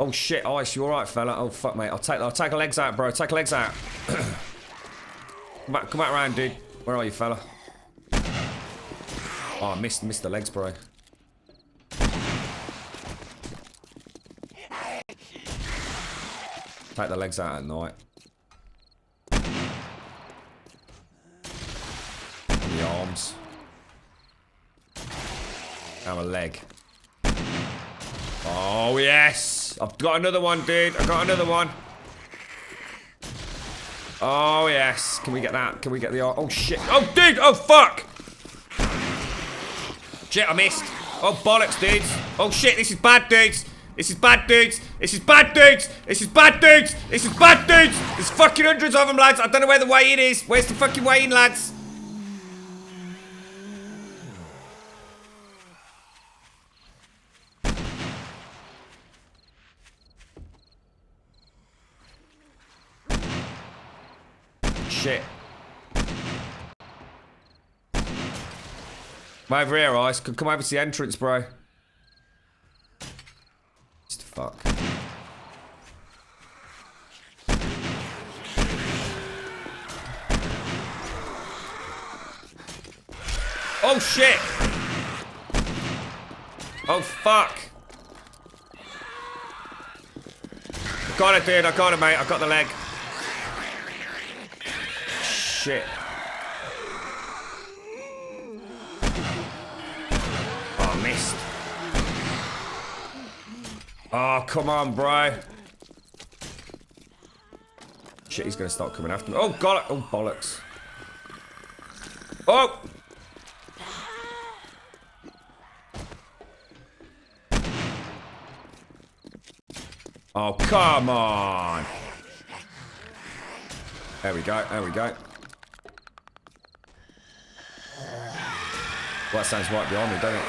Oh shit, Ice, you alright, fella? Oh fuck, mate. I'll take the legs out, bro. Take the legs out. Come back around, dude. Where are you, fella? Oh, I missed the legs, bro. Take the legs out at night. The arms. Now a leg. Oh yes! I've got another one, dude. I've got another one. Oh yes. Can we get that? Can we get the arm? Oh shit. Oh dude! Oh fuck! Shit, I missed. Oh bollocks, dudes. Oh shit, this is bad, dudes. This is bad, dudes. This is bad, dudes. This is bad, dudes. This is bad, dudes. There's fucking hundreds of them, lads. I don't know where the way in is. Where's the fucking way in, lads? Shit. Come over here, Ice. Come over to the entrance, bro. Just fuck. Oh shit! Oh fuck! Got it, dude. I got it, mate. I got the leg. Shit. Oh, I missed. Oh, come on, bro. Shit, he's gonna start coming after me. Oh, got it. Oh, bollocks. Oh! Oh, come on. There we go. There we go. Well, that sounds right behind me, doesn't it?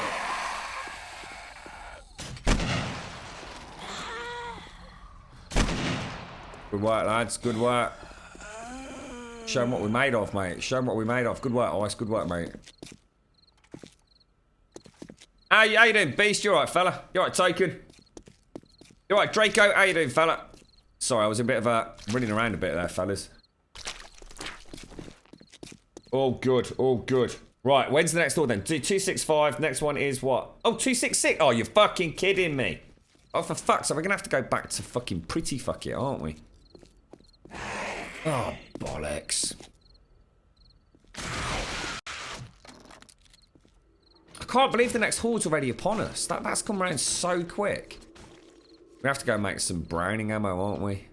Good work, lads. Good work. Show them what we're made of, mate. Show them what we're made of. Good work, Ice. Good work, mate. How you doing, Beast? You alright, fella? You alright, Token? You alright, Draco? How you doing, fella? Sorry, I was a bit of a... running around a bit there, fellas. All good, all good. Right, when's the next order then? 265, next one is what? Oh, 266. Oh, you're fucking kidding me. Oh, for fuck's sake, we're gonna have to go back to fucking pretty fuck it, aren't we? Oh, bollocks. I can't believe the next horde's already upon us. That's come around so quick. We have to go make some browning ammo, aren't we?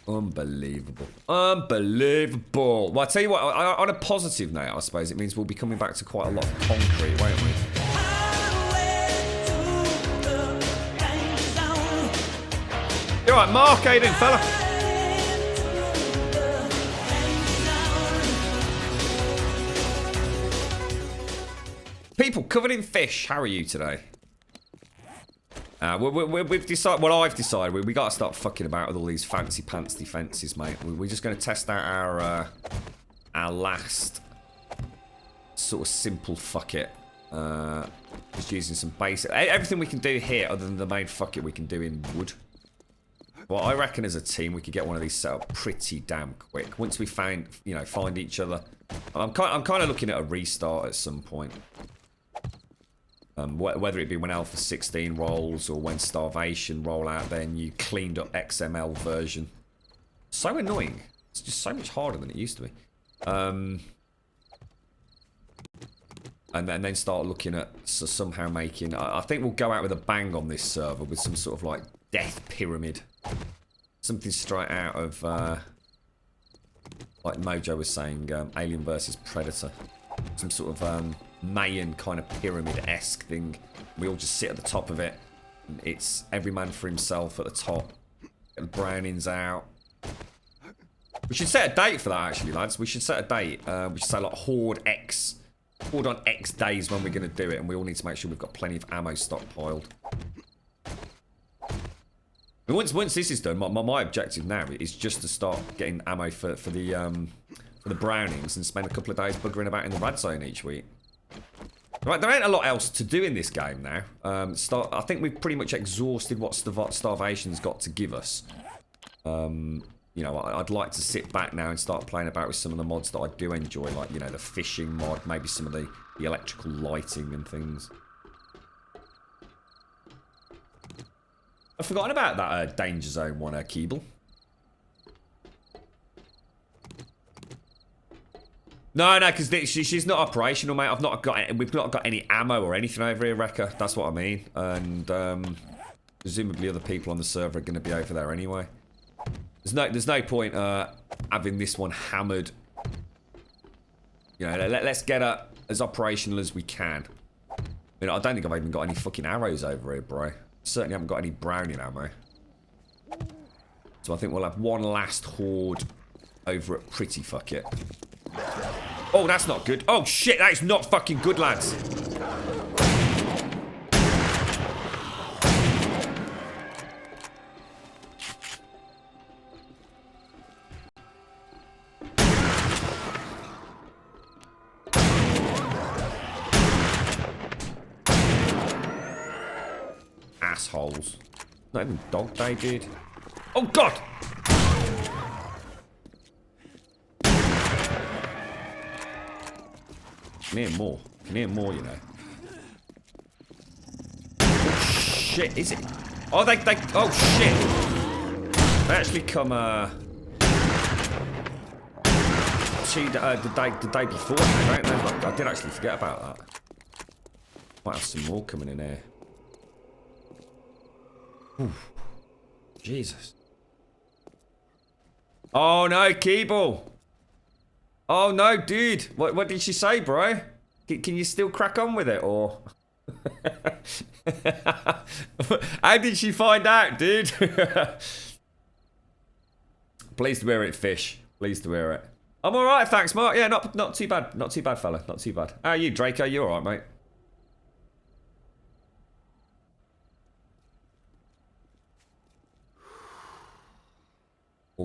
Unbelievable. Unbelievable. Well, I tell you what, on a positive note, I suppose, it means we'll be coming back to quite a lot of concrete, won't we? You alright, Mark? How you doing, fella? People covered in fish, how are you today? We've decided, well, I've decided, we got to start fucking about with all these fancy pants defences, mate. We're just going to test out our last sort of simple fuck it. Just using some basic, everything we can do here other than the main fuck it we can do in wood. Well, I reckon as a team we could get one of these set up pretty damn quick. Once we find each other. I'm kind of looking at a restart at some point. Whether it be when Alpha 16 rolls or when Starvation roll out their new cleaned up XML version. So annoying. It's just so much harder than it used to be. And then start looking at somehow making... I think we'll go out with a bang on this server with some sort of like death pyramid. Something straight out of... like Mojo was saying, Alien versus Predator. Some sort of... Mayan kind of pyramid-esque thing. We all just sit at the top of it. It's every man for himself at the top. Get the brownings out. We should set a date for that, actually, lads. We should set a date. We should say like Horde on X days when we're going to do it, and we all need to make sure we've got plenty of ammo stockpiled. And once this is done, my objective now is just to start getting ammo for the brownings and spend a couple of days buggering about in the red zone each week. Right, there ain't a lot else to do in this game now. I think we've pretty much exhausted what Starvation's got to give us. I'd like to sit back now and start playing about with some of the mods that I do enjoy, like, the fishing mod, maybe some of the electrical lighting and things. I've forgotten about that Danger Zone one, Keeble. No, because she's not operational, mate. We've not got any ammo or anything over here, Rekka. That's what I mean. And presumably other people on the server are going to be over there anyway. There's no point having this one hammered. Let's get her as operational as we can. I don't think I've even got any fucking arrows over here, bro. Certainly haven't got any browning ammo. So I think we'll have one last horde over at Pretty Fuck It. Oh, that's not good. Oh, shit, that is not fucking good, lads. Assholes. Not even dog day, dude. Oh, God! Can hear more. Can hear more, Oh, shit, is it? Oh, oh, shit. They actually come, the day before, don't they? I did actually forget about that. Might have some more coming in here. Oof. Jesus. Oh, no, Keeble. Oh no, dude! What did she say, bro? Can you still crack on with it, or? How did she find out, dude? Pleased to hear it, Fish. Pleased to hear it. I'm all right, thanks, Mark. Yeah, not too bad. Not too bad, fella. Not too bad. How are you, Draco? You all right, mate?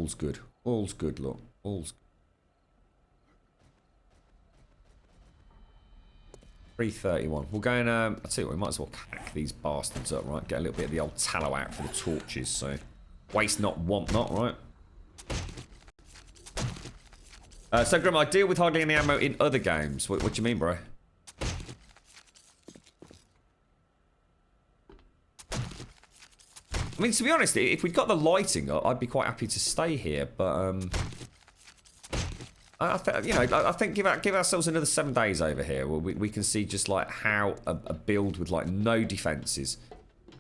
All's good. All's good, look. All's good. 331. We'll go and, I'll tell you what, we might as well hack these bastards up, right? Get a little bit of the old tallow out for the torches, so... Waste not, want not, right? So, Grim, I deal with hardly any ammo in other games. What do you mean, bro? I mean, to be honest, if we'd got the lighting up, I'd be quite happy to stay here, but, I think give ourselves another 7 days over here where we can see just, like, how a build with, like, no defences.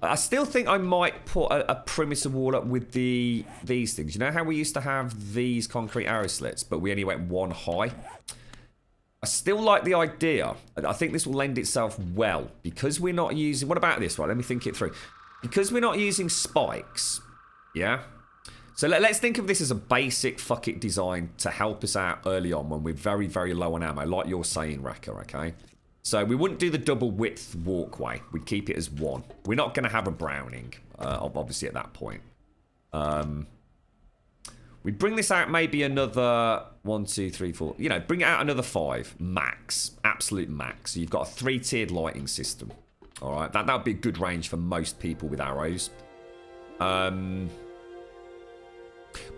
I still think I might put a perimeter wall up with these things. You know how we used to have these concrete arrow slits, but we only went 1 high? I still like the idea. I think this will lend itself well because we're not using... What about this? Right, let me think it through. Because we're not using spikes, yeah? So let's think of this as a basic fuck it design to help us out early on when we're very, very low on ammo, like you're saying, Wrecker, okay? So we wouldn't do the double width walkway. We'd keep it as 1. We're not going to have a Browning, obviously, at that point. We'd bring this out maybe another 1, 2, 3, 4. You know, bring it out another 5. Max. Absolute max. So you've got a 3-tiered lighting system. All right. That would be a good range for most people with arrows. But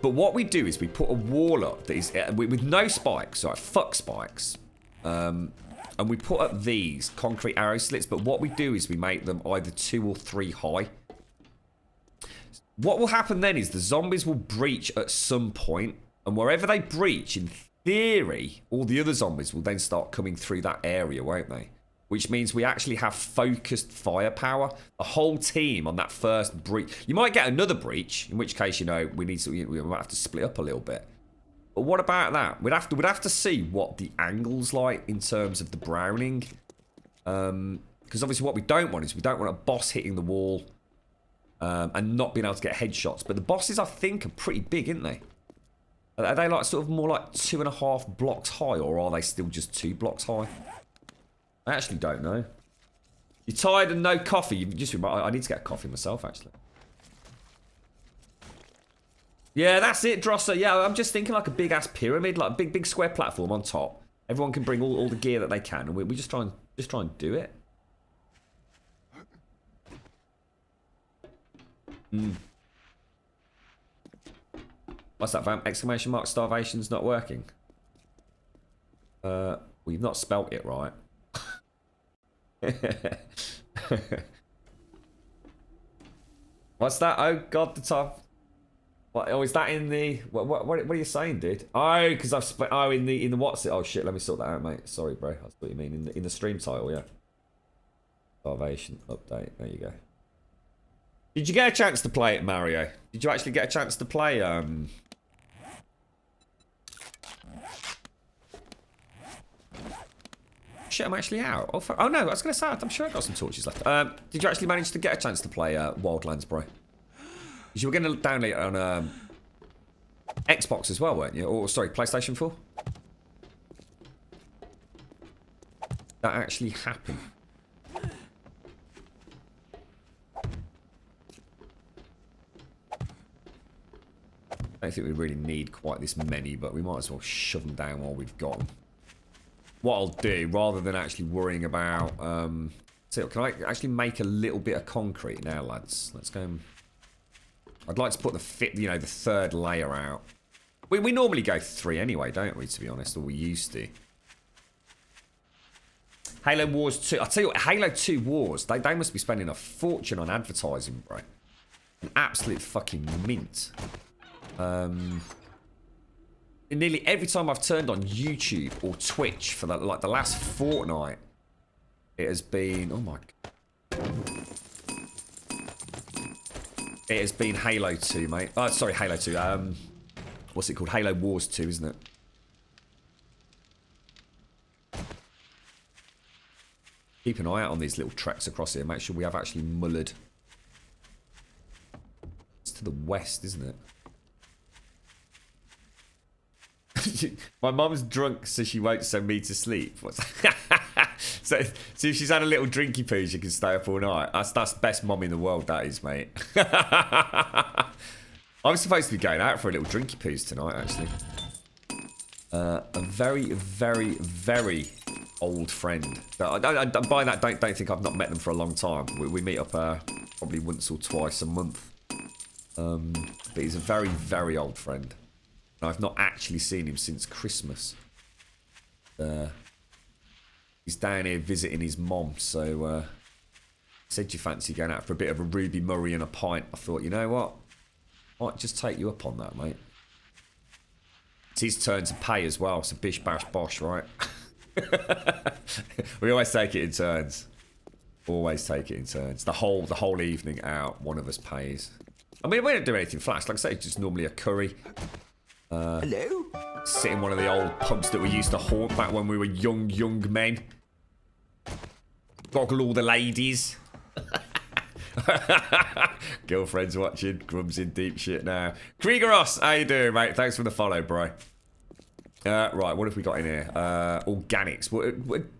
what we do is we put a wall up that is with no spikes. All right. Fuck spikes. And we put up these concrete arrow slits, but what we do is we make them either 2 or 3 high. What will happen then is the zombies will breach at some point, and wherever they breach, in theory, all the other zombies will then start coming through that area, won't they? Which means we actually have focused firepower. The whole team on that first breach. You might get another breach, in which case, you know, we might have to split up a little bit. But what about that? We'd have to see what the angle's like in terms of the Browning. Because obviously what we don't want is we don't want a boss hitting the wall and not being able to get headshots. But the bosses, I think, are pretty big, aren't they? Are they like sort of more like 2.5 blocks high, or are they still just 2 blocks high? I actually don't know. You're tired and no coffee. You just I need to get a coffee myself, actually. Yeah, that's it, Drosser. Yeah, I'm just thinking like a big-ass pyramid, like a big square platform on top. Everyone can bring all the gear that they can, and we just try and do it. What's that, Vamp? Exclamation mark, starvation's not working. Well, you've not spelt it right. What's that? Oh, God, the top. What, oh, is that in the... What are you saying, dude? Oh, because I've... Oh, in the what's it? Oh, shit, let me sort that out, mate. Sorry, bro. That's what you mean. In the stream title, yeah. Starvation update. There you go. Did you get a chance to play it, Mario? Did you actually get a chance to play, Shit, I'm actually out. Oh, no, I was going to say, I'm sure I got some torches left. Did you actually manage to get a chance to play Wildlands, bro? You were going to download it on Xbox as well, weren't you? Or, sorry, PlayStation 4? That actually happened. I don't think we really need quite this many, but we might as well shove them down while we've got them. What I'll do, rather than actually worrying about... so can I actually make a little bit of concrete now, lads? Let's go and... I'd like to put the third layer out. We normally go 3 anyway, don't we, to be honest? Or we used to. Halo Wars 2. I'll tell you what, Halo 2 Wars, they must be spending a fortune on advertising, bro. An absolute fucking mint. Nearly every time I've turned on YouTube or Twitch for the last fortnight, it has been... Oh my God. It has been Halo 2, mate. Oh, sorry, Halo 2. What's it called? Halo Wars 2, isn't it? Keep an eye out on these little tracks across here. Make sure we have actually mullered. It's to the west, isn't it? My mum's drunk, so she won't send me to sleep. So if she's had a little drinky poo, she can stay up all night. That's the best mum in the world, that is, mate. I'm supposed to be going out for a little drinky poos tonight, actually. A very, very, very old friend. By that, don't think I've not met them for a long time. We meet up probably once or twice a month. But he's a very, very old friend. And I've not actually seen him since Christmas. He's down here visiting his mom, so said you fancy going out for a bit of a Ruby Murray and a pint. I thought, you know what? I might just take you up on that, mate. It's his turn to pay as well, so bish bash bosh, right? We always take it in turns. Always take it in turns. The whole evening out, one of us pays. I mean, we don't do anything flash. Like I say, it's just normally a curry. Hello? Sit in one of the old pubs that we used to haunt back when we were young men. Goggle all the ladies. Girlfriend's watching. Grum's in deep shit now. Krieger Ross, how you doing, mate? Thanks for the follow, bro. Right, what have we got in here? Organics.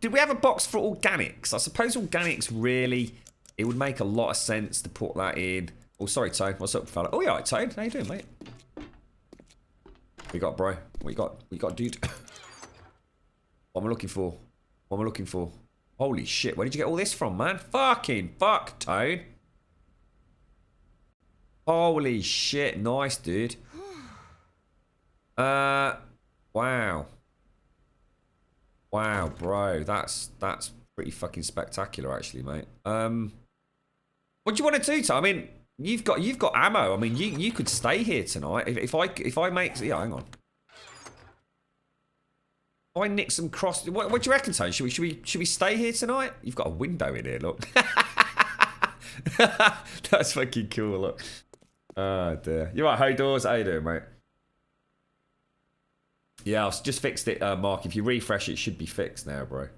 Did we have a box for organics? I suppose organics really... It would make a lot of sense to put that in. Oh, sorry, Tone. What's up, fella? Oh, yeah, right, Tone. How you doing, mate? What you got, bro? What you got, dude? What am I looking for? What am I looking for? Holy shit, where did you get all this from, man? Fucking fuck, Tone. Holy shit, nice, dude. Wow. Wow, bro. That's pretty fucking spectacular, actually, mate. What do you want to do, Tone? I mean, you've got ammo. I mean, you could stay here tonight. If I make... Yeah, hang on. If I nick some cross... What do you reckon, Tone? Should we stay here tonight? You've got a window in here, look. That's fucking cool, look. Oh, dear. You right, hey, Doors? How you doing, mate? Yeah, I've just fixed it, Mark. If you refresh it should be fixed now, bro.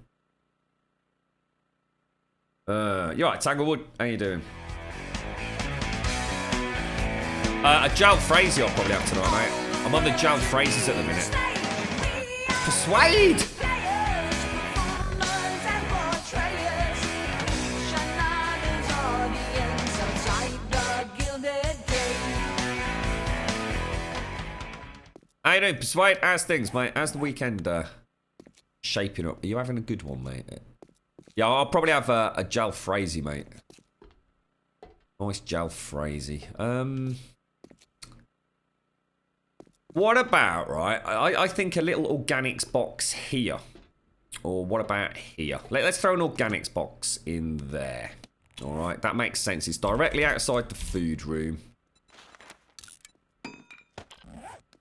You right, Tanglewood? How you doing? A Jal Frazee I'll probably have tonight, mate. I'm on the Jal Frazees at the minute. Persuade! How you doing, Persuade? How's things, mate? How's the weekend shaping up? Are you having a good one, mate? Yeah, I'll probably have a Jal Frazee, mate. Nice Jal Frazee. What about, right? I think a little organics box here. Or what about here? Let's throw an organics box in there. All right, that makes sense. It's directly outside the food room.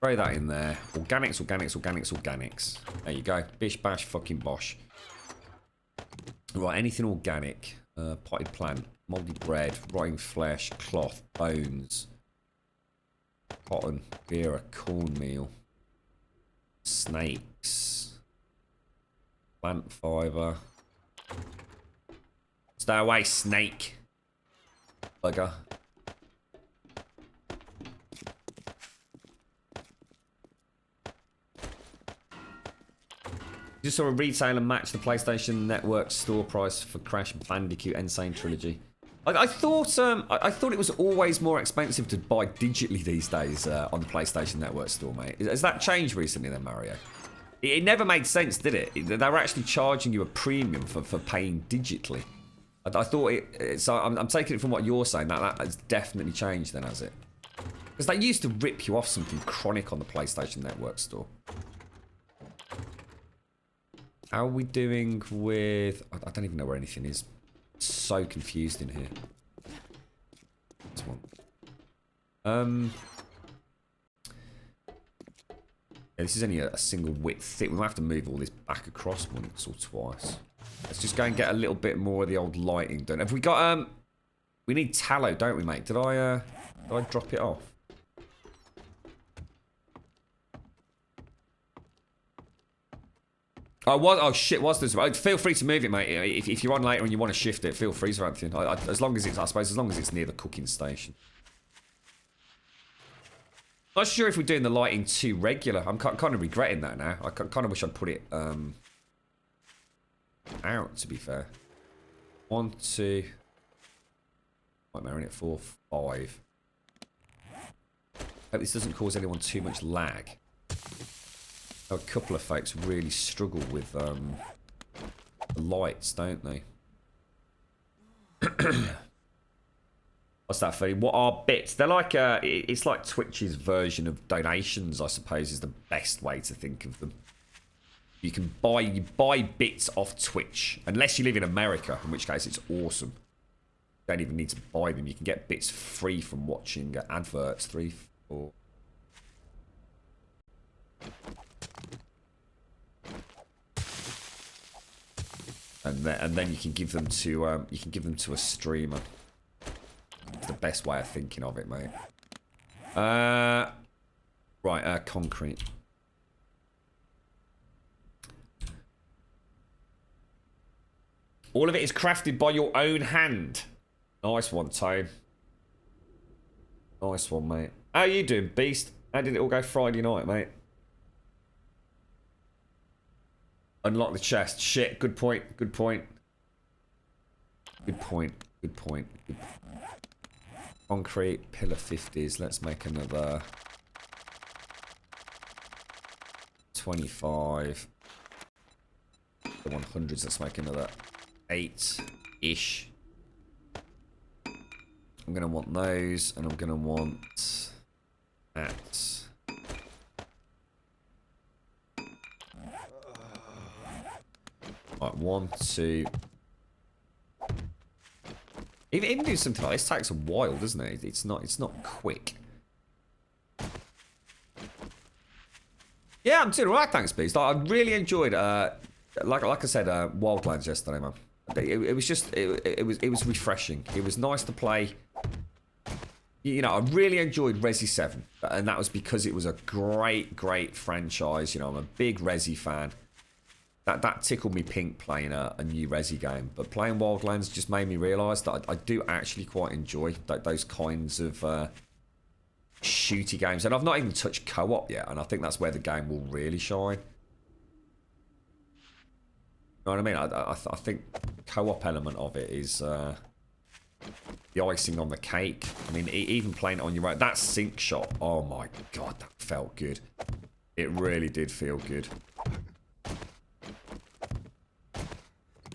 Throw that in there. Organics, organics, organics, organics. There you go. Bish, bash, fucking bosh. Right, anything organic. Potted plant, mouldy bread, rotting flesh, cloth, bones. Cotton, beer, cornmeal, snakes, plant fibre. Stay away, snake. Bugger. Just saw a retailer match the PlayStation Network store price for Crash Bandicoot Insane Trilogy. I thought it was always more expensive to buy digitally these days on the PlayStation Network store, mate. Has that changed recently then, Mario? It never made sense, did it? They were actually charging you a premium for paying digitally. I thought it... So I'm taking it from what you're saying. That has definitely changed then, has it? Because they used to rip you off something chronic on the PlayStation Network store. How are we doing with... I don't even know where anything is. So confused in here. This one. Yeah, this is only a single width thick. We might have to move all this back across once or twice. Let's just go and get a little bit more of the old lighting done. Have we got we need tallow, don't we, mate? Did I drop it off? Oh shit, was this? Feel free to move it, mate. If you're on later and you want to shift it, feel free to anything. As long as it's, I suppose, as long as it's near the cooking station. Not sure if we're doing the lighting too regular. I'm kind of regretting that now. I kind of wish I'd put it out, to be fair. 1, 2. What am I in it for? 5. Hope this doesn't cause anyone too much lag. A couple of folks really struggle with the lights, don't they? What's that, Freddie? What are bits? They're like it's like Twitch's version of donations, I suppose, is the best way to think of them. You can buy bits off Twitch, unless you live in America, in which case it's awesome. You don't even need to buy them. You can get bits free from watching adverts. 3, 4. And then you can give them to a streamer. It's the best way of thinking of it, mate. Right, concrete. All of it is crafted by your own hand. Nice one, Tone. Nice one, mate. How you doing, Beast? How did it all go Friday night, mate? Unlock the chest. Shit, good point, good point. Good point, good point. Good point. Concrete, pillar 50s. Let's make another 25. The 100s, let's make another 8-ish. I'm going to want those, and I'm going to want that. Right, 1, 2. Even doing something like this takes a while, doesn't it? It's not quick. Yeah, I'm doing alright, thanks, Beast. I really enjoyed like I said, Wildlands yesterday, man. It was just it was refreshing. It was nice to play. You know, I really enjoyed Resi 7, and that was because it was a great franchise. You know, I'm a big Resi fan. That tickled me pink playing a new Resi game, but playing Wildlands just made me realise that I do actually quite enjoy those kinds of shooty games. And I've not even touched co-op yet, and I think that's where the game will really shine. You know what I mean? I think co-op element of it is the icing on the cake. I mean, even playing it on your own, that sink shot, oh my god, that felt good. It really did feel good.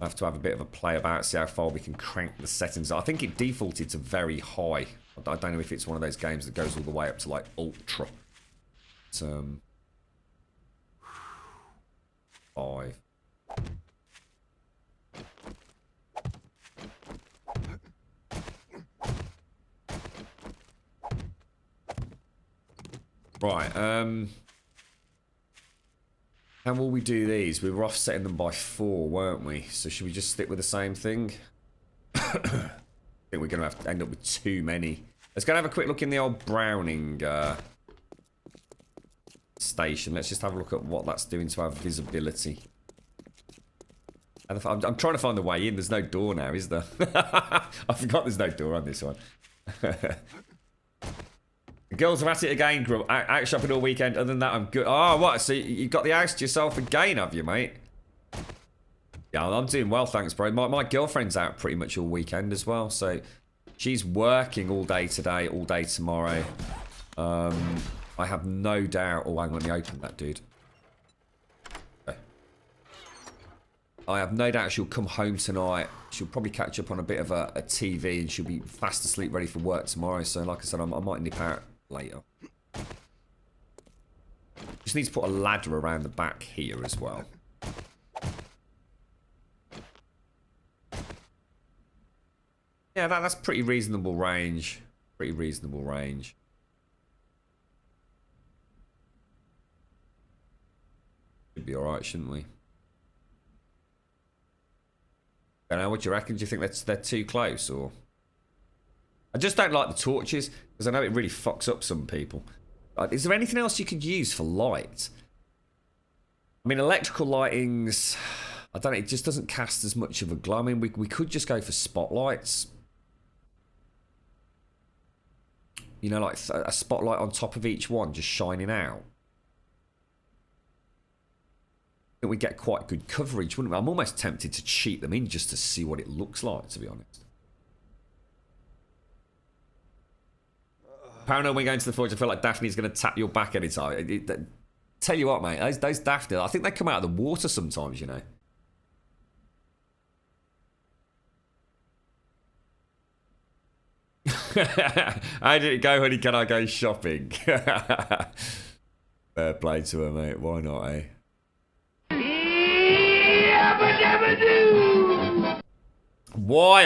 I have to have a bit of a play about, see how far we can crank the settings. I think it defaulted to very high. I don't know if it's one of those games that goes all the way up to like ultra. But, 5. Right, how will we do these? We were offsetting them by 4, weren't we? So should we just stick with the same thing? I think we're going to have to end up with too many. Let's go and have a quick look in the old Browning station. Let's just have a look at what that's doing to our visibility. And I'm trying to find the way in. There's no door now, is there? I forgot there's no door on this one. The girls are at it again, Grumbul. Out shopping all weekend. Other than that, I'm good. Oh, what? So you got the house to yourself again, have you, mate? Yeah, I'm doing well, thanks, bro. My girlfriend's out pretty much all weekend as well. So she's working all day today, all day tomorrow. I have no doubt... Oh, hang on, let me open that, dude. Okay. I have no doubt she'll come home tonight. She'll probably catch up on a bit of a TV, and she'll be fast asleep, ready for work tomorrow. So, like I said, I might nip out later. Just need to put a ladder around the back here as well. Yeah, that's pretty reasonable range. Pretty reasonable range. Should be alright, shouldn't we? I don't know, what do you reckon? Do you think they're too close, or...? I just don't like the torches, because I know it really fucks up some people. Is there anything else you could use for light? I mean, electrical lighting's... I don't know, it just doesn't cast as much of a glow. I mean, we could just go for spotlights. You know, like a spotlight on top of each one, just shining out. I think we get quite good coverage, wouldn't we? I'm almost tempted to cheat them in just to see what it looks like, to be honest. Paranoid when going to the forge. I feel like Daphne's going to tap your back anytime. Tell you what, mate. Those Daphne, I think they come out of the water sometimes, you know. How did it go, honey? Can I go shopping? Fair play to her, mate. Why not, eh? Why,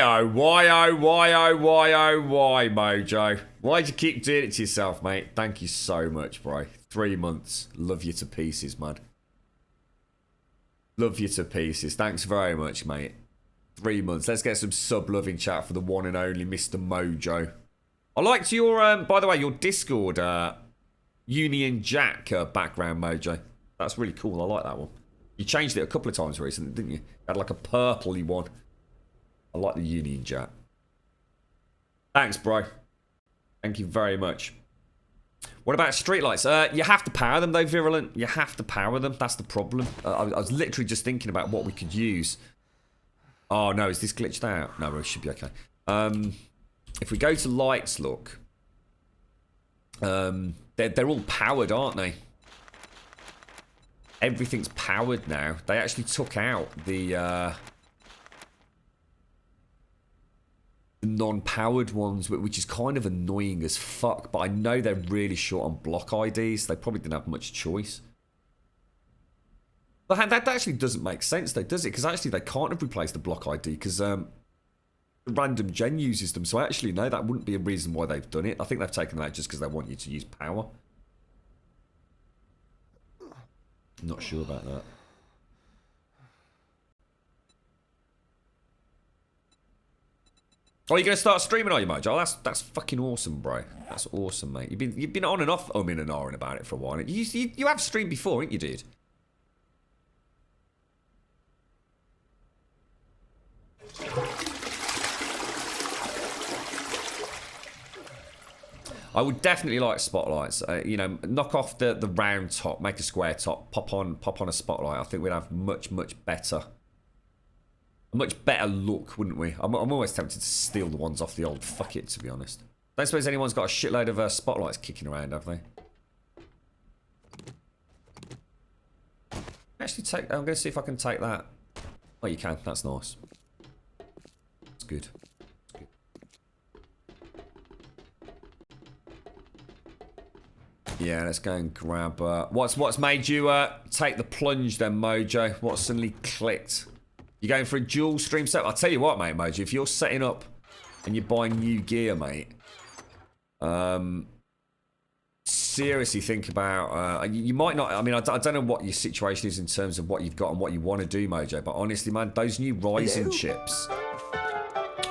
Mojo? Why'd you keep doing it to yourself, mate? Thank you so much, bro. 3 months. Love you to pieces, man. Love you to pieces. Thanks very much, mate. 3 months. Let's get some sub-loving chat for the one and only Mr. Mojo. I liked your, by the way, your Discord Union Jack background, Mojo. That's really cool. I like that one. You changed it a couple of times recently, didn't you? Had like a purpley one. I like the Union Jack. Thanks, bro. Thank you very much. What about streetlights? You have to power them, though, Virulent. You have to power them. That's the problem. I was literally just thinking about what we could use. Oh, no. Is this glitched out? No, it should be okay. If we go to lights, look. They're all powered, aren't they? Everything's powered now. They actually took out the non-powered ones, which is kind of annoying as fuck. But I know they're really short on block IDs. They probably didn't have much choice. But that actually doesn't make sense, though, does it? Because actually they can't have replaced the block ID because random gen uses them. So actually, no, that wouldn't be a reason why they've done it. I think they've taken that just because they want you to use power. I'm not sure about that. Oh, you're gonna start streaming, are you, Mojo? That's fucking awesome, bro. That's awesome, mate. You've been on and off umming and ahhing about it for a while. You have streamed before, ain't you, dude? I would definitely like spotlights. You know, knock off the round top, make a square top, pop on a spotlight. I think we'd have much better look, wouldn't we? I'm always tempted to steal the ones off the old fuck it, to be honest. Don't suppose anyone's got a shitload of spotlights kicking around, have they? Actually, I'm going to see if I can take that. Oh, you can. That's nice. That's good. Yeah, let's go and grab... What's made you take the plunge then, Mojo? What suddenly clicked? You going for a dual stream set? I'll tell you what, mate, Mojo. If you're setting up and you're buying new gear, mate, seriously think about... you might not... I mean, I don't know what your situation is in terms of what you've got and what you want to do, Mojo, but honestly, man, those new Ryzen chips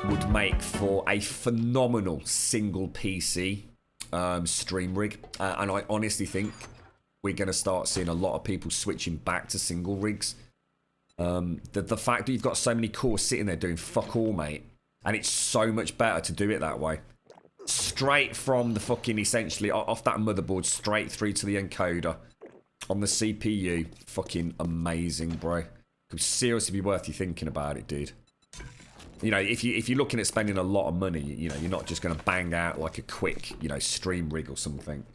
would make for a phenomenal single PC stream rig, and I honestly think we're going to start seeing a lot of people switching back to single rigs. The fact that you've got so many cores sitting there doing fuck all, mate, and it's so much better to do it that way. Straight from the fucking, essentially, off that motherboard, straight through to the encoder on the CPU. Fucking amazing, bro. Could seriously be worth you thinking about it, dude. You know, if you're looking at spending a lot of money, you know, you're not just going to bang out like a quick, you know, stream rig or something.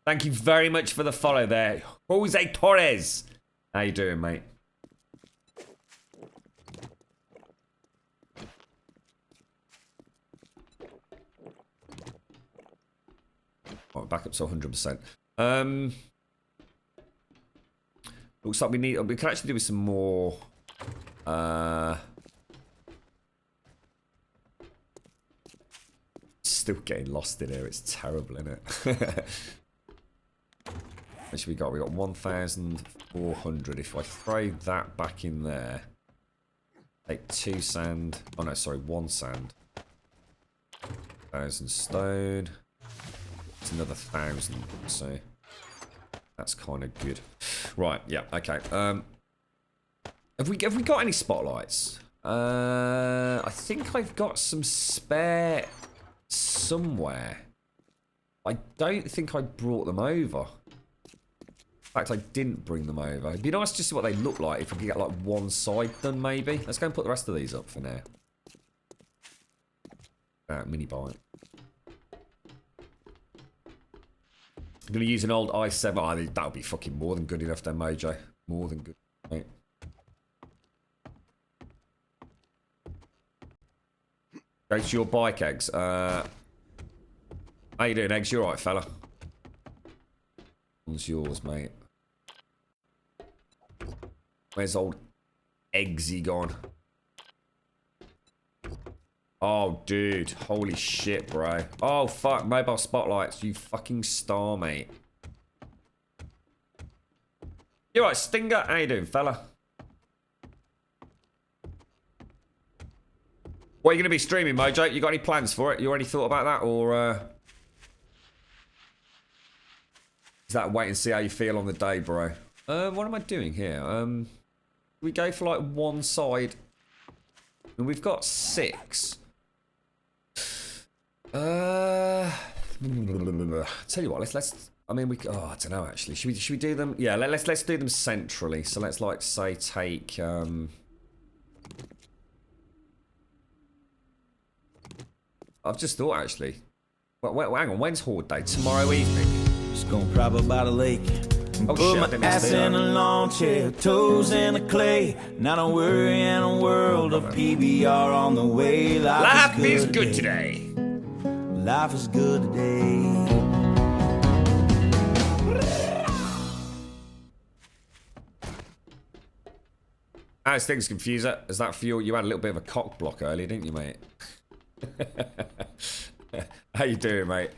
Thank you very much for the follow there, Jose Torres. How you doing, mate? Oh, back up to 100%. Looks like we can actually do with some more. Still getting lost in here. It's terrible, isn't it? What should we got? We got 1,400. If I throw that back in there, take 2 sand. Oh no, sorry, 1 sand. 1,000 stone. It's another 1,000. So that's kind of good. Right. Yeah. Okay. Have we got any spotlights? I think I've got some spare somewhere. I don't think I brought them over. In fact, I didn't bring them over. It'd be nice to see what they look like if we could get like one side done, maybe. Let's go and put the rest of these up for now. Mini bite. I'm going to use an old i7. Oh, that'll be fucking more than good enough then, Mojo. More than good. Right. Go to your bike, Eggs. How you doing, Eggs? You alright, fella? One's yours, mate. Where's old Eggsy gone? Oh, dude. Holy shit, bro. Oh, fuck. Mobile spotlights. You fucking star, mate. You alright, Stinger? How you doing, fella? What are you going to be streaming, Mojo? You got any plans for it? You already thought about that? Or, is that wait and see how you feel on the day, bro? What am I doing here? We go for, like, one side. And we've got 6. Tell you what, let's. I mean, we. Oh, I don't know. Actually, should we do them? Yeah, let's do them centrally. So let's like say take. I've just thought actually. Well, hang on. When's Horde Day? Tomorrow evening. Just gonna prop by the lake. Oh Put shit! I my didn't ass see in a that. lawn chair, toes in the clay. Not a worry in a world of PBR on the way. Life is good today. Life is good today. How's things, Confuser? Is that for you? You had a little bit of a cock block earlier, didn't you, mate? How you doing, mate?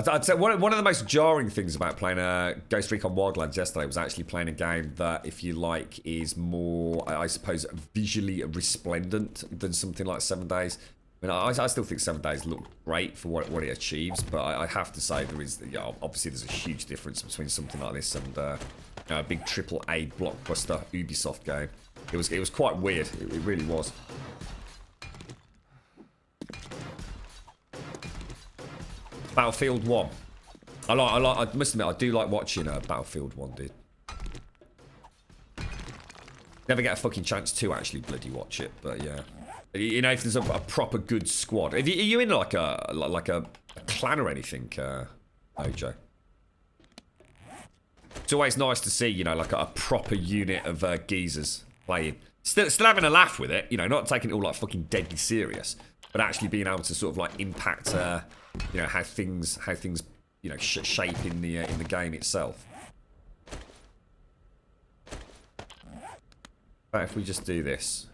I'd say one of the most jarring things about playing Ghost Recon Wildlands yesterday was actually playing a game that, if you like, is more, I suppose, visually resplendent than something like 7 Days. I mean, I still think 7 Days look great for what it achieves, but I have to say there is, obviously there's a huge difference between something like this and a big AAA blockbuster Ubisoft game. It was quite weird. It really was. Battlefield 1. I must admit, I do like watching Battlefield 1, dude. Never get a fucking chance to actually bloody watch it, but yeah. You know, if there's a proper good squad. Are you in like a clan or anything, Ojo? It's always nice to see, you know, like a proper unit of geezers playing. Still having a laugh with it, you know, not taking it all like fucking deadly serious, but actually being able to sort of like impact, you know, how things, you know, shape in the game itself. But if we just do this.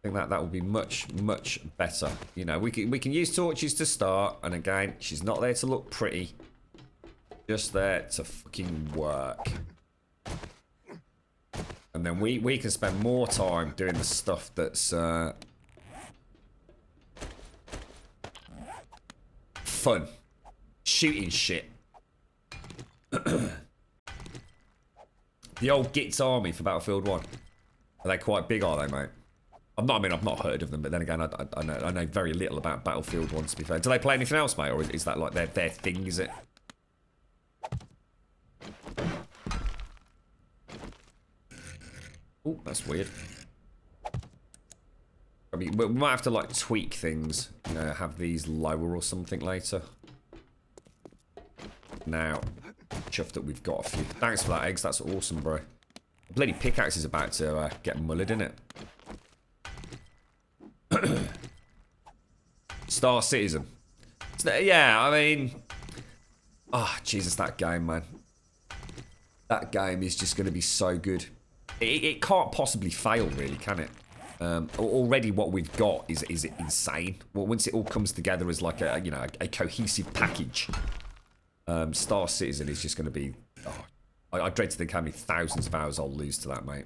I think that will be much better. You know, we can use torches to start, and again, she's not there to look pretty, just there to fucking work. And then we can spend more time doing the stuff that's fun, shooting shit. The old Gits Army for Battlefield 1. Are they quite big, are they, mate? I've not heard of them, but then again, I know very little about Battlefield 1, to be fair. Do they play anything else, mate, or is that like their thing, is it? Oh, that's weird. I mean, we might have to like tweak things, you know, have these lower or something later. Now, chuffed that we've got a few. Thanks for that, Eggs. That's awesome, bro. The bloody pickaxe is about to get mullered, innit? Star Citizen. Yeah, I mean... Oh, Jesus, that game, man. That game is just going to be so good. It can't possibly fail, really, can it? Already what we've got is insane. Well, once it all comes together as like a, you know, a cohesive package, Star Citizen is just going to be... Oh, I dread to think how many thousands of hours I'll lose to that, mate.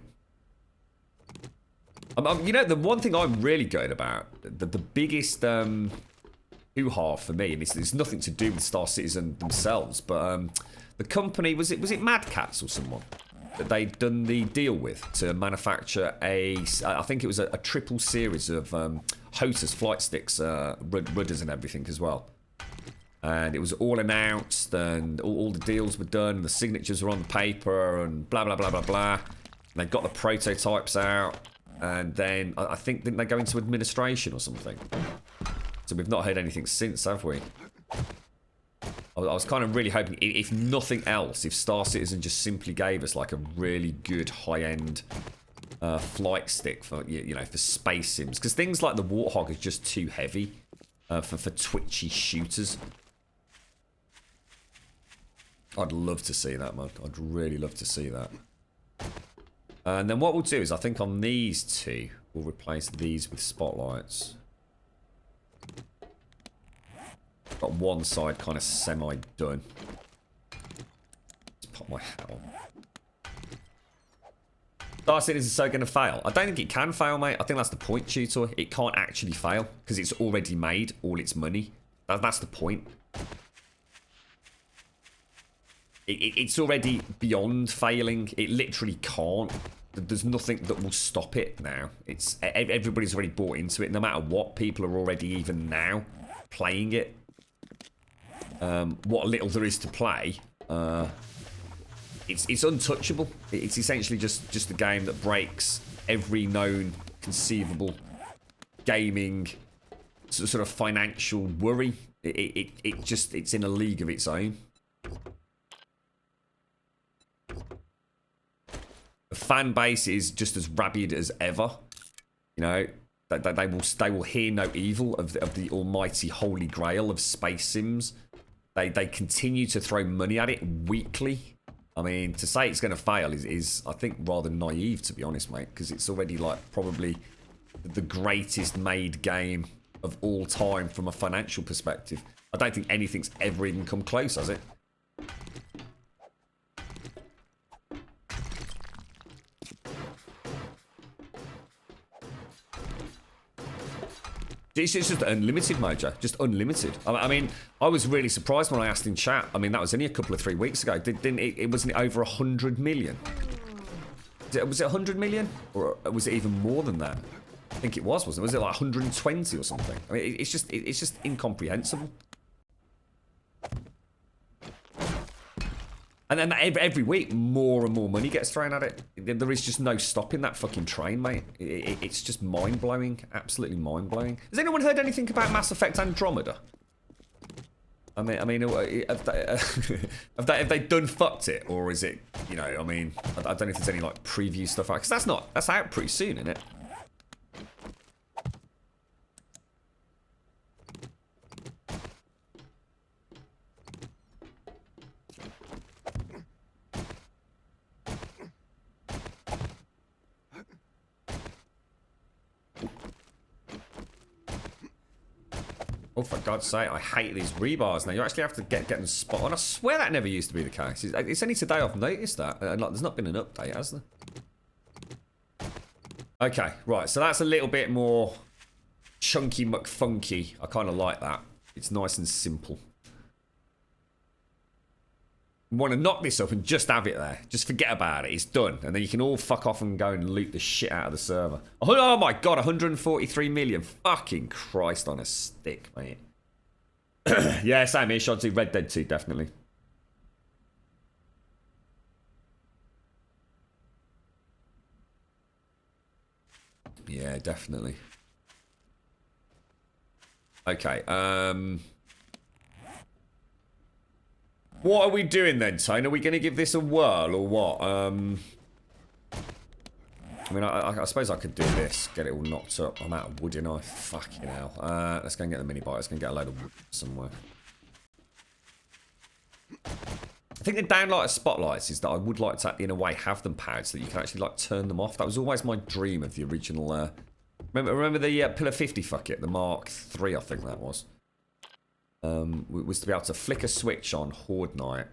You know, the one thing I'm really good about, the biggest hoo-ha for me, and it's nothing to do with Star Citizen themselves, but the company, was it Mad Cats or someone that they'd done the deal with to manufacture I think it was a triple series of HOTAS flight sticks, rudders and everything as well. And it was all announced, and all the deals were done, and the signatures were on the paper, and blah, blah, blah, blah, blah. And they got the prototypes out. And then I think they go into administration or something. So we've not heard anything since, have we? I was kind of really hoping, if nothing else, if Star Citizen just simply gave us like a really good high-end flight stick for for space sims, because things like the Warthog is just too heavy for twitchy shooters. I'd love to see that, man. I'd really love to see that. And then what we'll do is, I think on these two, we'll replace these with spotlights. Got one side kind of semi-done. Let's pop my hat on. Star Citizen is so going to fail. I don't think it can fail, mate. I think that's the point, Tutor. It can't actually fail, because it's already made all its money. That's the point. It's already beyond failing. It literally can't. There's nothing that will stop it now. Everybody's already bought into it. No matter what, people are already even now playing it. What little there is to play, it's untouchable. It's essentially just a game that breaks every known conceivable gaming sort of financial worry. It's in a league of its own. The fan base is just as rabid as ever. You know, they will hear no evil of the almighty holy grail of space sims. They continue to throw money at it weekly. I mean, to say it's going to fail is I think rather naive, to be honest, mate, because it's already like probably the greatest made game of all time from a financial perspective. I don't think anything's ever even come close, has it? It's just unlimited, Mojo. Just unlimited. I mean, I was really surprised when I asked in chat. I mean, that was only a couple of 3 weeks ago. It wasn't over 100 million. Was it 100 million? Or was it even more than that? I think it was, wasn't it? Was it like 120 or something? I mean, it's just incomprehensible. And then every week, more and more money gets thrown at it. There is just no stopping that fucking train, mate. It's just mind-blowing. Absolutely mind-blowing. Has anyone heard anything about Mass Effect Andromeda? I mean, have they done fucked it? Or is it, you know, I mean, I don't know if there's any, like, preview stuff out. Because that's out pretty soon, isn't it? Oh, for God's sake, I hate these rebars now. You actually have to get them spot on. I swear that never used to be the case. It's only today I've noticed that. And like, there's not been an update, has there? Okay, right. So that's a little bit more chunky McFunky. I kind of like that. It's nice and simple. You want to knock this up and just have it there. Just forget about it. It's done. And then you can all fuck off and go and loot the shit out of the server. Oh my God, 143 million. Fucking Christ on a stick, mate. Yeah, same here. Should do Red Dead 2, definitely. Yeah, definitely. Okay, what are we doing then, Tone? Are we going to give this a whirl or what? I mean, I suppose I could do this. Get it all knocked up. I'm out of wood, you know. Fucking hell. Let's go and get the mini bike. Let's go and get a load of wood somewhere. I think the downlight of spotlights is that I would like to, in a way, have them powered so that you can actually, like, turn them off. That was always my dream of the original, Remember the Pillar 50 fuck it? The Mark III, I think that was. Was to be able to flick a switch on Horde Night,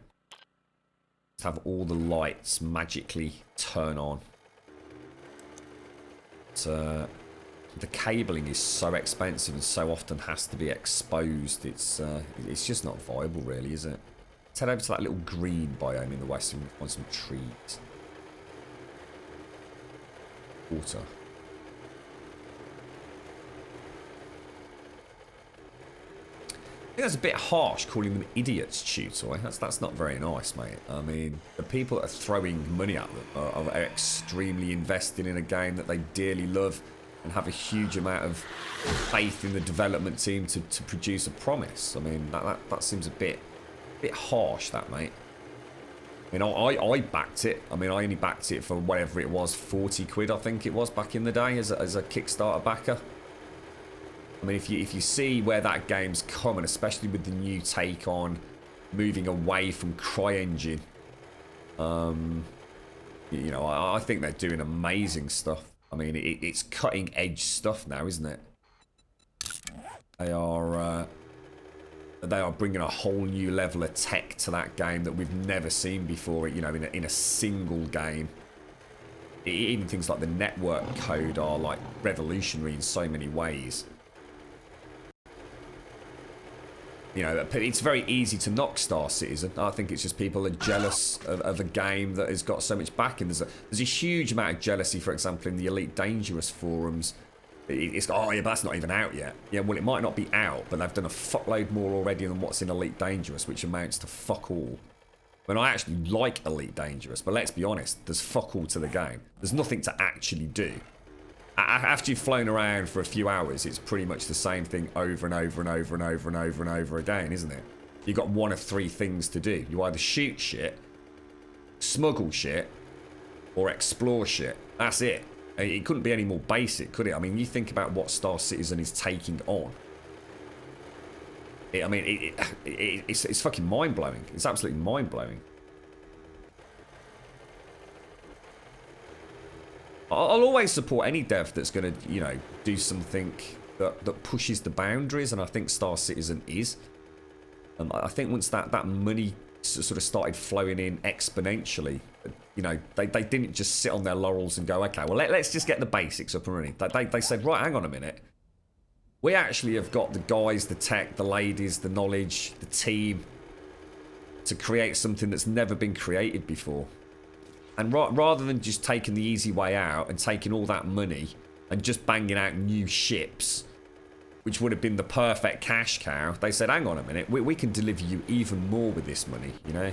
to have all the lights magically turn on. But, the cabling is so expensive and so often has to be exposed. It's just not viable, really, is it? Let's head over to that little green biome in the west and find some trees. Water. think that's a bit harsh calling them idiots, Tutoy. That's not very nice, mate. I mean, the people that are throwing money at them are extremely invested in a game that they dearly love and have a huge amount of faith in the development team to produce a promise. I mean, that seems a bit harsh, that, mate. I mean, I backed it. I mean, I only backed it for whatever it was, 40 quid, I think it was, back in the day as a Kickstarter backer. I mean, if you see where that game's come, and especially with the new take on moving away from CryEngine, you know, I think they're doing amazing stuff. I mean, it's cutting edge stuff now, isn't it? They are bringing a whole new level of tech to that game that we've never seen before. You know, in a single game. Even things like the network code are like revolutionary in so many ways. You know, it's very easy to knock Star Citizen. I think it's just people are jealous of a game that has got so much backing. There's a huge amount of jealousy, for example, in the Elite Dangerous forums. It's oh yeah, but that's not even out yet. Yeah, well, it might not be out, but they've done a fuckload more already than what's in Elite Dangerous, which amounts to fuck all. I mean, I actually like Elite Dangerous, but let's be honest, there's fuck all to the game. There's nothing to actually do. After you've flown around for a few hours, it's pretty much the same thing over and over and over and over and over and over again, isn't it? You've got one of three things to do. You either shoot shit, smuggle shit, or explore shit. That's it. It couldn't be any more basic, could it? I mean, you think about what Star Citizen is taking on. It's fucking mind-blowing. It's absolutely mind-blowing. I'll always support any dev that's going to, you know, do something that pushes the boundaries, and I think Star Citizen is. I think once that money sort of started flowing in exponentially, you know, they didn't just sit on their laurels and go, okay, well, let's just get the basics up and running. They said, right, hang on a minute. We actually have got the guys, the tech, the ladies, the knowledge, the team to create something that's never been created before. And rather than just taking the easy way out and taking all that money and just banging out new ships, which would have been the perfect cash cow, they said, hang on a minute, we can deliver you even more with this money, you know?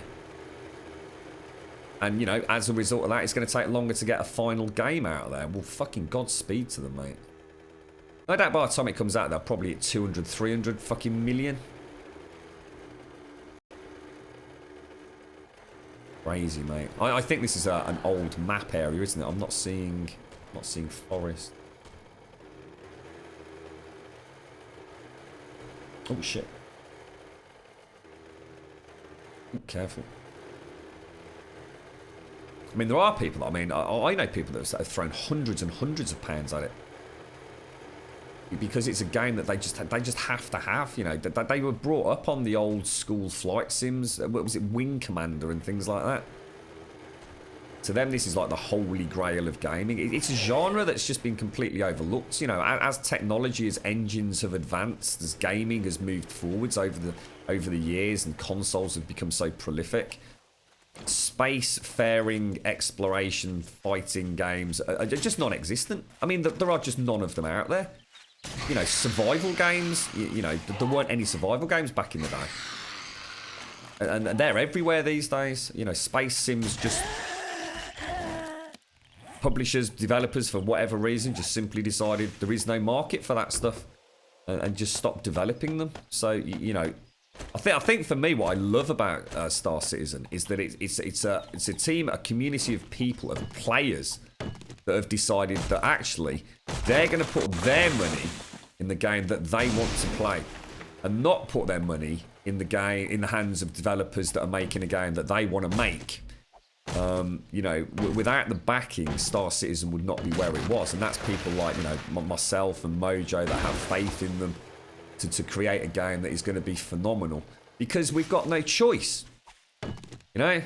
And, you know, as a result of that, it's going to take longer to get a final game out of there. Well, fucking Godspeed to them, mate. No doubt by the time it comes out, they're probably at 200, 300 fucking million. Crazy, mate. I think this is an old map area, isn't it? I'm not seeing forest. Oh shit! Ooh, careful. I mean, there are people. I mean, I know people that have thrown hundreds and hundreds of pounds at it because it's a game that they just have to have. You know, they were brought up on the old school flight sims. What was it, Wing Commander and things like that. To them, this is like the holy grail of gaming. It's a genre that's just been completely overlooked. You know, as technology, as engines have advanced, as gaming has moved forwards over the years, and consoles have become so prolific. Space-faring exploration fighting games are just non-existent. I mean, there are just none of them out there. You know, survival games, you know, there weren't any survival games back in the day. And they're everywhere these days. You know, space sims just... Publishers, developers, for whatever reason, just simply decided there is no market for that stuff and just stopped developing them. So, you know, I think for me, what I love about Star Citizen is that it's a team, a community of people, of players that have decided that actually they're going to put their money in the game that they want to play, and not put their money in the hands of developers that are making a game that they want to make. You know, without the backing, Star Citizen would not be where it was, and that's people like, you know, myself and Mojo that have faith in them to create a game that is going to be phenomenal, because we've got no choice. You know,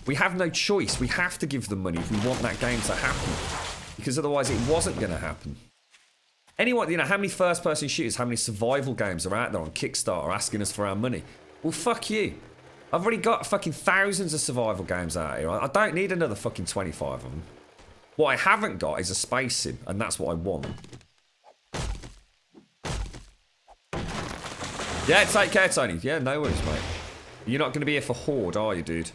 we have no choice. We have to give them money if we want that game to happen, because otherwise it wasn't going to happen. Anyone, you know, how many first-person shooters, how many survival games are out there on Kickstarter asking us for our money? Well, fuck you. I've already got fucking thousands of survival games out here. I don't need another fucking 25 of them. What I haven't got is a space sim, and that's what I want. Yeah, take care, Tony. Yeah, no worries, mate. You're not going to be here for Horde, are you, dude?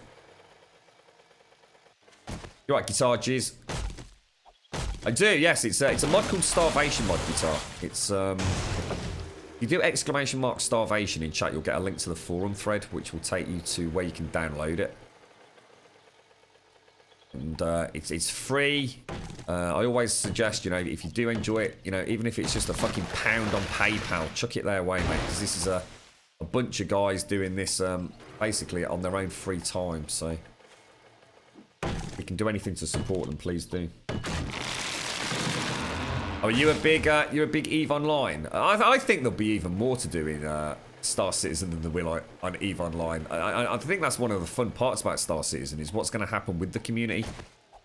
You right, Guitar Jizz? I do, yes. It's a mod called Starvation Mod Guitar. It's, you do ! Starvation in chat, you'll get a link to the forum thread, which will take you to where you can download it. And it's free. I always suggest, you know, if you do enjoy it, you know, even if it's just a fucking £1 on PayPal, chuck it their way, mate. Because this is a bunch of guys doing this basically on their own free time. So if you can do anything to support them, please do. Oh, are you a big EVE Online? I think there'll be even more to do in Star Citizen than there will on EVE Online. I think that's one of the fun parts about Star Citizen is what's going to happen with the community.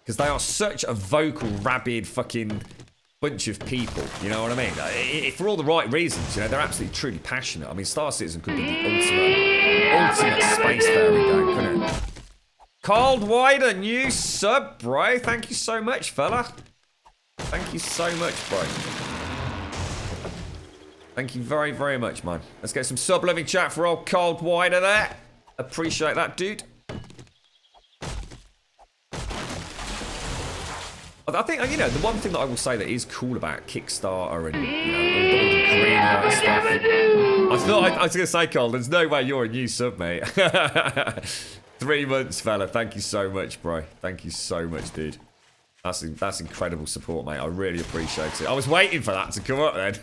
Because they are such a vocal, rabid fucking bunch of people, you know what I mean? For all the right reasons, you know, they're absolutely truly passionate. I mean, Star Citizen could be the ultimate spacefaring game, couldn't it? Cold Wider, new sub, bro. Thank you so much, fella. Thank you so much, bro. Thank you very, very much, man. Let's get some sub-loving chat for old Cold Wider there. Appreciate that, dude. I think, you know, the one thing that I will say that is cool about Kickstarter and, you know, all the green light stuff. I was going to say, Cole, there's no way you're a new sub, mate. 3 months, fella. Thank you so much, bro. Thank you so much, dude. That's incredible support, mate. I really appreciate it. I was waiting for that to come up then.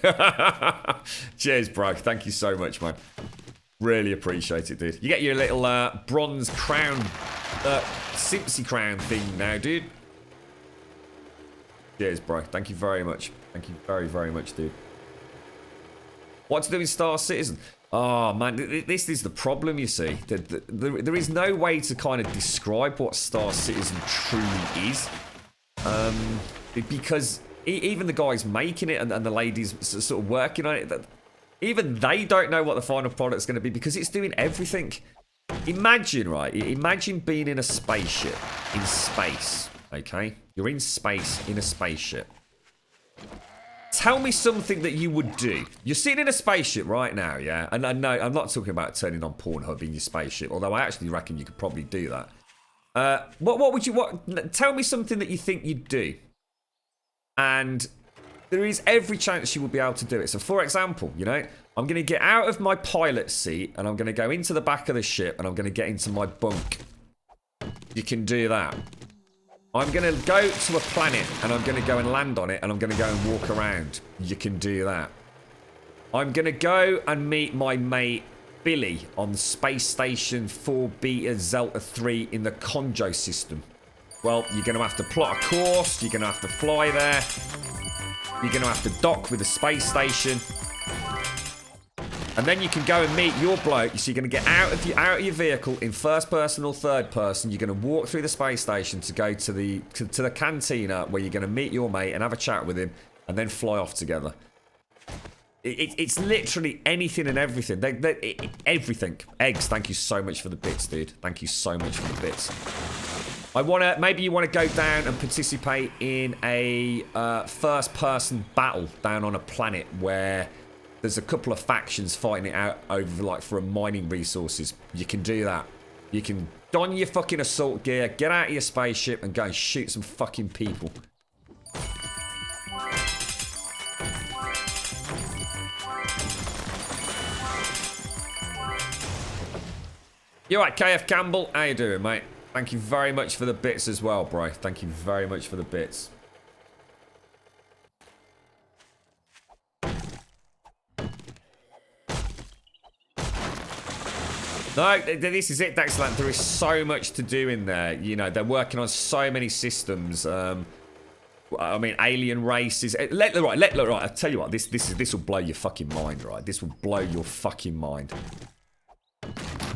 Cheers, bro. Thank you so much, man. Really appreciate it, dude. You get your little bronze crown, Simpsy crown thing now, dude. Cheers, bro. Thank you very much. Thank you very, very much, dude. What to do in Star Citizen? Oh, man, this is the problem, you see. There is no way to kind of describe what Star Citizen truly is. Because even the guys making it and the ladies sort of working on it, even they don't know what the final product's going to be because it's doing everything. Imagine, right? Imagine being in a spaceship in space, okay? You're in space in a spaceship. Tell me something that you would do. You're sitting in a spaceship right now, yeah? And no, I'm not talking about turning on Pornhub in your spaceship, although I actually reckon you could probably do that. What would you... Tell me something that you think you'd do. And there is every chance you will be able to do it. So, for example, you know, I'm going to get out of my pilot seat and I'm going to go into the back of the ship and I'm going to get into my bunk. You can do that. I'm going to go to a planet and I'm going to go and land on it and I'm going to go and walk around. You can do that. I'm going to go and meet my mate Billy on Space Station 4 Beta Zelta 3 in the Conjo system. Well, you're going to have to plot a course. You're going to have to fly there. You're going to have to dock with the space station. And then you can go and meet your bloke. So you're going to get out of your vehicle in first person or third person. You're going to walk through the space station to go to the cantina where you're going to meet your mate and have a chat with him and then fly off together. It's literally anything and everything. Everything. Eggs, thank you so much for the bits, dude. Thank you so much for the bits. Maybe you want to go down and participate in a first-person battle down on a planet where there's a couple of factions fighting it out over, like, for mining resources. You can do that. You can don your fucking assault gear, get out of your spaceship, and go and shoot some fucking people. You alright, KF Campbell? How you doing, mate? Thank you very much for the bits as well, bro. Thank you very much for the bits. No, this is it, Dexland. There is so much to do in there. You know, they're working on so many systems. I mean, alien races. Right, I'll tell you what, this will blow your fucking mind, right? This will blow your fucking mind.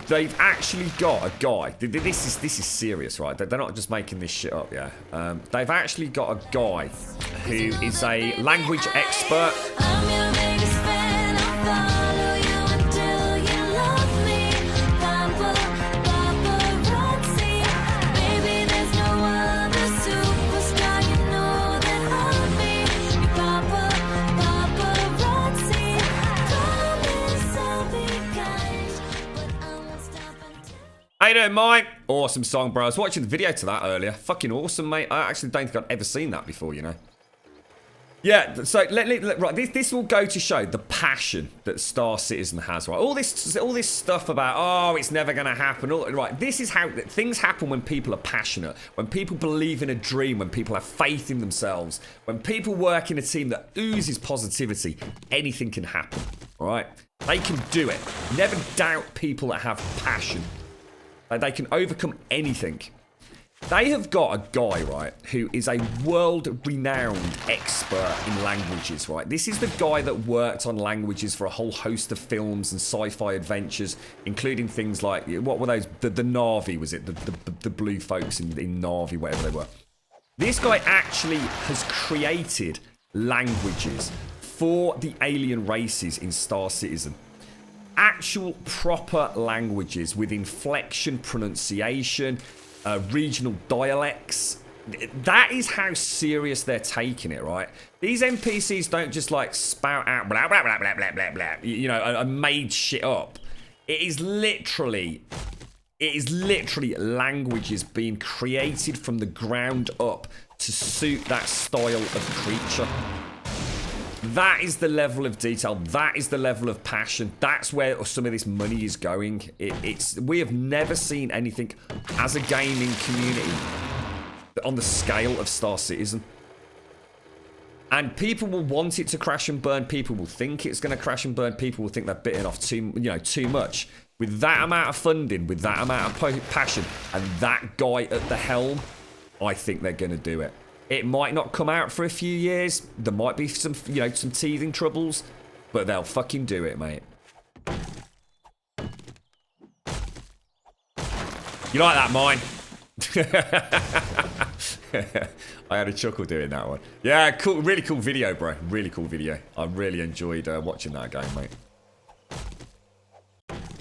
They've actually got a guy. This is serious, right? They're not just making this shit up, yeah. They've actually got a guy who is a language expert. I'm your biggest fan. I'll follow you until you love me. Paparazzi. Baby, there's no other superstar. You know that I'll be your paparazzi. Promise I'll be How you doing, Mike? Awesome song, bro. I was watching the video to that earlier. Fucking awesome, mate. I actually don't think I'd ever seen that before, you know. Yeah, so right, this will go to show the passion that Star Citizen has, right? All this stuff about, oh, it's never going to happen. Right, this is how things happen when people are passionate, when people believe in a dream, when people have faith in themselves, when people work in a team that oozes positivity. Anything can happen, all right? They can do it. Never doubt people that have passion. They can overcome anything. They have got a guy, right, who is a world-renowned expert in languages, right? This is the guy that worked on languages for a whole host of films and sci-fi adventures, including things like, what were those? The Na'vi, was it? The blue folks in Na'vi, whatever they were. This guy actually has created languages for the alien races in Star Citizen. Actual proper languages with inflection, pronunciation, regional dialects. That is how serious they're taking it, right? These NPCs don't just like spout out blah blah blah blah blah blah blah, you know, and made shit up. It is literally languages being created from the ground up to suit that style of creature. That is the level of detail. That is the level of passion. That's where some of this money is going. We have never seen anything as a gaming community on the scale of Star Citizen. And people will want it to crash and burn. People will think it's going to crash and burn. People will think they're bitten off too much. With that amount of funding, with that amount of passion, and that guy at the helm, I think they're going to do it. It might not come out for a few years. There might be some teething troubles, but they'll fucking do it, mate. You like that, mine? I had a chuckle doing that one. Yeah, cool, really cool video, bro. Really cool video. I really enjoyed watching that game, mate.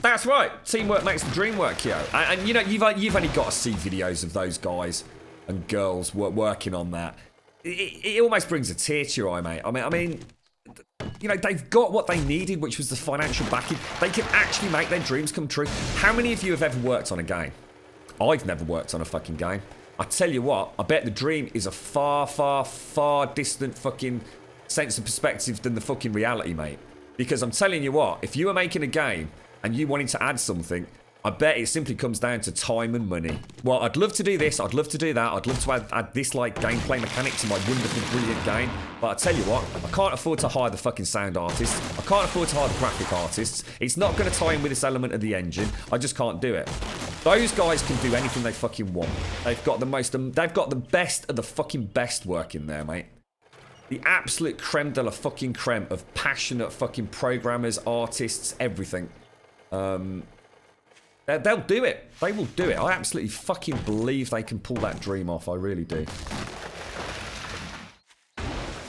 That's right. Teamwork makes the dream work, yo. And you know, you've only got to see videos of those guys and girls working on that. It almost brings a tear to your eye, mate. I mean, you know, they've got what they needed, which was the financial backing. They can actually make their dreams come true. How many of you have ever worked on a game? I've never worked on a fucking game. I tell you what, I bet the dream is a far, far, far distant fucking sense of perspective than the fucking reality, mate. Because I'm telling you what, if you were making a game and you wanted to add something, I bet it simply comes down to time and money. Well, I'd love to do this, I'd love to do that, I'd love to add this like gameplay mechanic to my wonderful, brilliant game. But I tell you what, I can't afford to hire the fucking sound artists. I can't afford to hire the graphic artists. It's not going to tie in with this element of the engine. I just can't do it. Those guys can do anything they fucking want. They've got the best of the fucking best work in there, mate. The absolute creme de la fucking creme of passionate fucking programmers, artists, everything. They'll do it. They will do it. I absolutely fucking believe they can pull that dream off. I really do.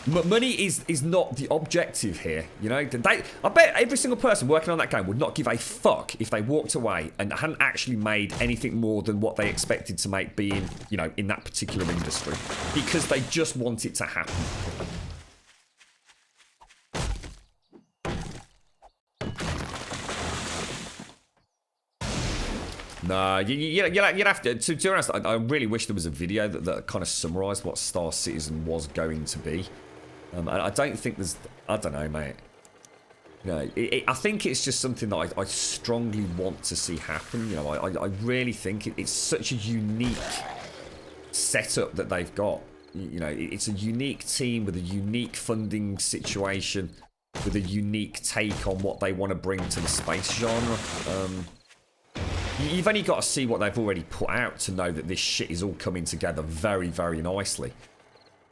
Money is not the objective here, you know. I bet every single person working on that game would not give a fuck if they walked away and hadn't actually made anything more than what they expected to make being, you know, in that particular industry. Because they just want it to happen. No, you'd have to be honest, I really wish there was a video that kind of summarised what Star Citizen was going to be. I don't think there's... I don't know, mate. No, I think it's just something that I strongly want to see happen. You know, I really think it's such a unique setup that they've got. You know, it's a unique team with a unique funding situation, with a unique take on what they want to bring to the space genre. You've only got to see what they've already put out to know that this shit is all coming together very, very nicely.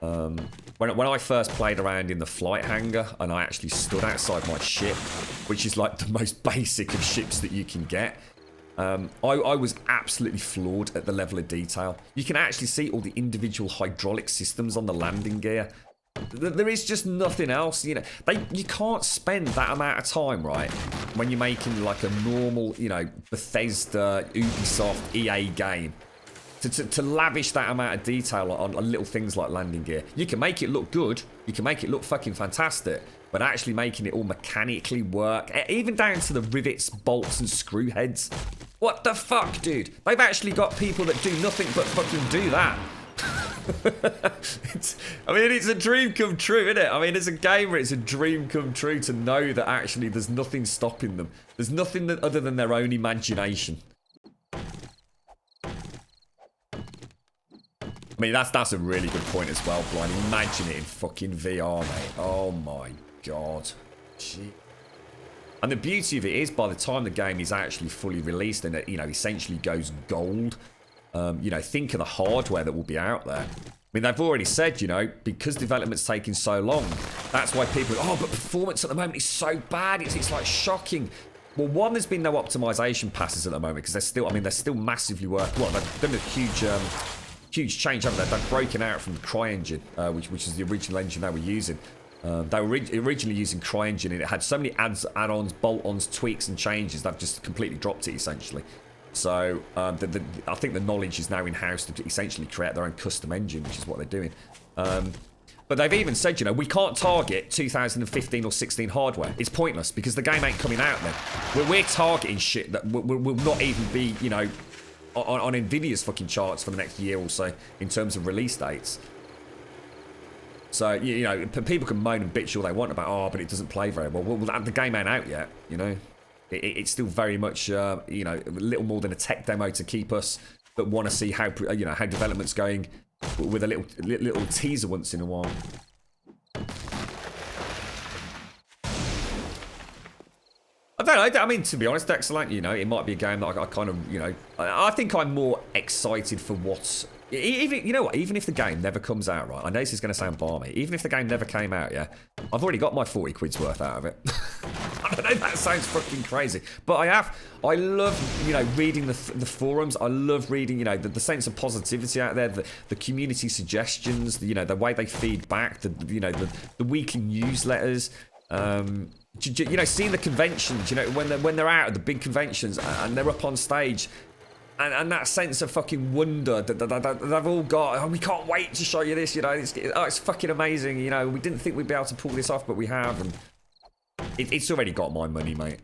When I first played around in the flight hangar and I actually stood outside my ship, which is like the most basic of ships that you can get, I was absolutely floored at the level of detail. You can actually see all the individual hydraulic systems on the landing gear. There is just nothing else, you know. You can't spend that amount of time, right, when you're making like a normal, you know, Bethesda, Ubisoft, EA game, to lavish that amount of detail on little things like landing gear. You can make it look good, you can make it look fucking fantastic, but actually making it all mechanically work, even down to the rivets, bolts, and screw heads, What the fuck, dude? They've actually got people that do nothing but fucking do that. It's a dream come true, isn't it? I mean, as a gamer, it's a dream come true to know that actually there's nothing stopping them. There's nothing that, other than their own imagination. I mean, that's a really good point as well, Blind. Imagine it in fucking VR, mate. Oh my god. Gee. And the beauty of it is, by the time the game is actually fully released and it, you know, essentially goes gold, you know, think of the hardware that will be out there. I mean, they've already said, you know, because development's taking so long, that's why people, oh, but performance at the moment is so bad. It's like shocking. Well, one, there's been no optimization passes at the moment because they're still massively working. Well, they've done a huge change, haven't they? They've broken out from the CryEngine, which is the original engine they were using. They were originally using CryEngine, and it had so many add-ons, bolt-ons, tweaks, and changes. They've just completely dropped it, essentially. So I think the knowledge is now in-house to essentially create their own custom engine, which is what they're doing. But they've even said, you know, we can't target 2015 or 16 hardware. It's pointless because the game ain't coming out then. We're targeting shit that will not even be, you know, on Nvidia's fucking charts for the next year or so in terms of release dates. So, you know, people can moan and bitch all they want about, oh, but it doesn't play very well. Well, the game ain't out yet, you know. It's still very much, you know, a little more than a tech demo to keep us that want to see how, you know, how development's going with a little teaser once in a while. I don't know. I mean, to be honest, Excellent, you know, it might be a game that I kind of, you know, I think I'm more excited for what's... Even, you know what, even if the game never comes out, right, I know this is going to sound balmy, even if the game never came out, yeah, I've already got my 40 quid's worth out of it. I don't know, that sounds fucking crazy, but I love, you know, reading the forums. I love reading, you know, the sense of positivity out there, the community suggestions, you know, the way they feed back, you know, the weekly newsletters, you know, seeing the conventions, you know, when they're out at the big conventions and they're up on stage. And that sense of fucking wonder that they've all got. Oh, we can't wait to show you this, you know. It's fucking amazing, you know. We didn't think we'd be able to pull this off, but we have. And it's already got my money, mate.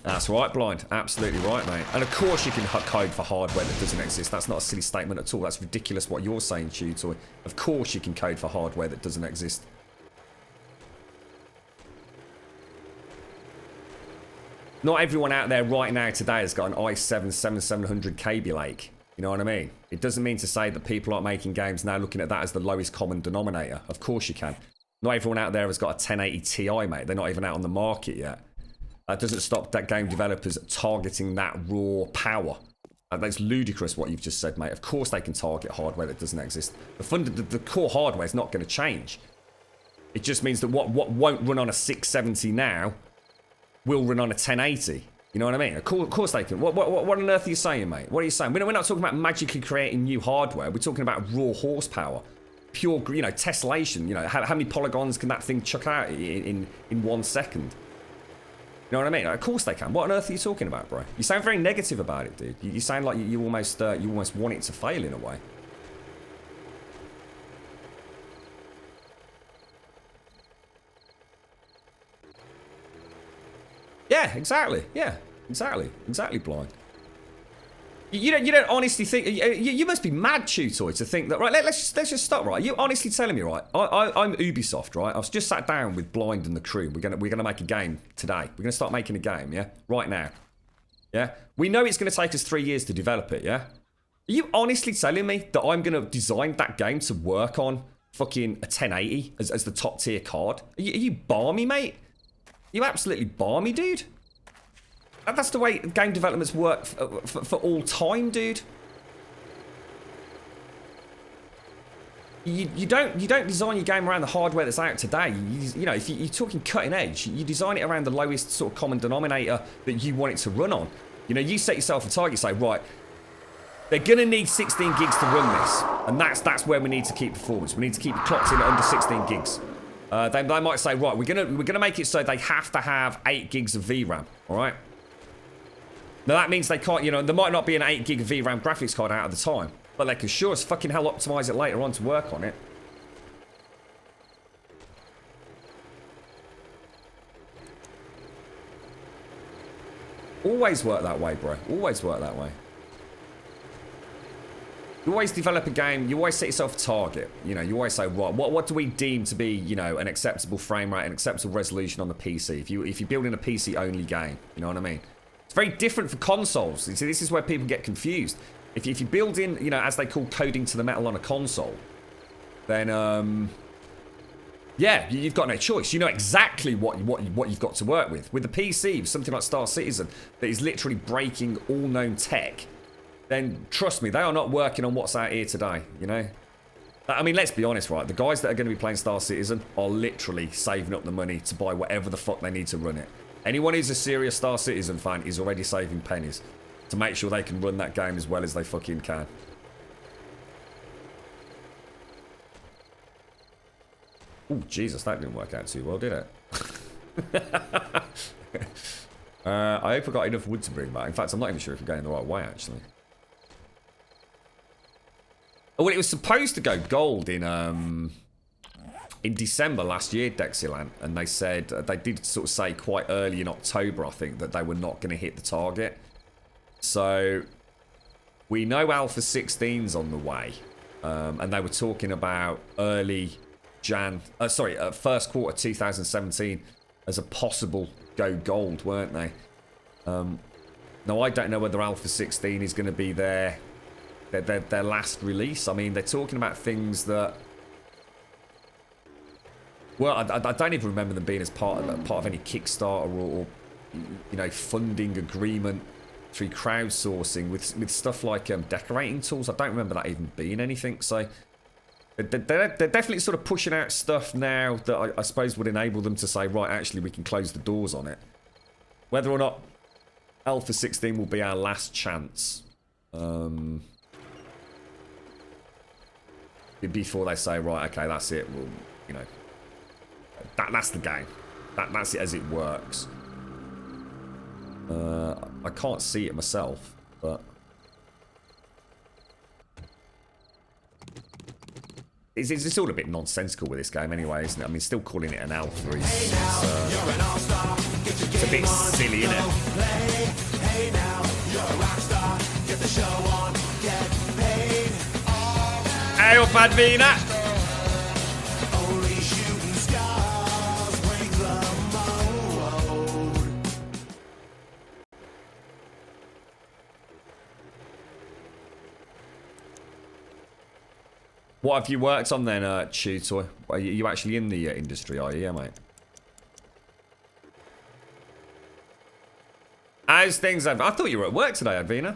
That's right, Blind. Absolutely right, mate. And of course you can code for hardware that doesn't exist. That's not a silly statement at all. That's ridiculous what you're saying, Tutor. Of course you can code for hardware that doesn't exist. Not everyone out there right now today has got an i7 7700 Kaby Lake. You know what I mean? It doesn't mean to say that people aren't making games now looking at that as the lowest common denominator. Of course you can. Not everyone out there has got a 1080 Ti, mate. They're not even out on the market yet. That doesn't stop that game developers targeting that raw power. That's ludicrous what you've just said, mate. Of course they can target hardware that doesn't exist. The core hardware is not going to change. It just means that what won't run on a 670 now will run on a 1080. You know what I mean? Of course they can. What on earth are you saying, mate? What are you saying? We're not talking about magically creating new hardware. We're talking about raw horsepower. Pure, you know, tessellation. You know, how many polygons can that thing chuck out in 1 second? You know what I mean? Of course they can. What on earth are you talking about, bro? You sound very negative about it, dude. You sound like you almost want it to fail in a way. Yeah, exactly. Yeah, exactly. Exactly, Blind. You don't honestly think... You must be mad, Tutoy, to think that... Right, let's just stop, right? You honestly telling me, right? I'm Ubisoft, right? I've just sat down with Blind and the crew. We're gonna make a game today. We're gonna start making a game, yeah? Right now. Yeah? We know it's gonna take us 3 years to develop it, yeah? Are you honestly telling me that I'm gonna design that game to work on fucking a 1080 as the top tier card? Are you balmy, mate? Are you absolutely balmy, dude? That's the way game developments work for all time, dude. You don't design your game around the hardware that's out today. You know, if you're talking cutting edge, you design it around the lowest sort of common denominator that you want it to run on. You know, you set yourself a target, say, right, they're gonna need 16 gigs to run this, and that's where we need to keep performance. We need to keep the clocks in at under 16 gigs. They might say, right, we're gonna make it so they have to have 8 gigs of VRAM. All right. Now that means they can't, you know, there might not be an 8 gig of VRAM graphics card out at the time, but they can sure as fucking hell optimize it later on to work on it. Always work that way, bro. Always work that way. You always develop a game, you always set yourself a target. You know, you always say, what do we deem to be, you know, an acceptable frame rate, an acceptable resolution on the PC? If you're building a PC-only game, you know what I mean? It's very different for consoles. You see, this is where people get confused. If you build in, you know, as they call coding to the metal on a console, then, yeah, you've got no choice. You know exactly what you've got to work with. With the PC, something like Star Citizen, that is literally breaking all known tech, then trust me, they are not working on what's out here today, you know? I mean, let's be honest, right? The guys that are going to be playing Star Citizen are literally saving up the money to buy whatever the fuck they need to run it. Anyone who's a serious Star Citizen fan is already saving pennies to make sure they can run that game as well as they fucking can. Oh, Jesus, that didn't work out too well, did it? I hope I got enough wood to bring back. In fact, I'm not even sure if we're going the right way, actually. Oh, well, it was supposed to go gold in December last year, Dexilant, and they said, they did sort of say quite early in October, I think, that they were not going to hit the target. So, we know Alpha 16's on the way, and they were talking about early first quarter 2017 as a possible go gold, weren't they? Now, I don't know whether Alpha 16 is going to be their last release. I mean, they're talking about things that... Well, I don't even remember them being as part of any Kickstarter or you know, funding agreement through crowdsourcing with stuff like decorating tools. I don't remember that even being anything. So they're definitely sort of pushing out stuff now that I suppose would enable them to say, right, actually, we can close the doors on it. Whether or not Alpha 16 will be our last chance. Before they say, right, okay, that's it. Well, you know, that's the game. That's it as it works. I can't see it myself, but it's all a bit nonsensical with this game anyway, isn't it? I mean, still calling it an alpha is it's a bit silly, isn't it? Hey now, you're a rock star. Get the show on, get paid. Hey up, Advina. Only shooting stars break the mold. What have you worked on then, Tutor? Are you actually in the industry, are you? Yeah, mate. How's things? I thought you were at work today, Advina.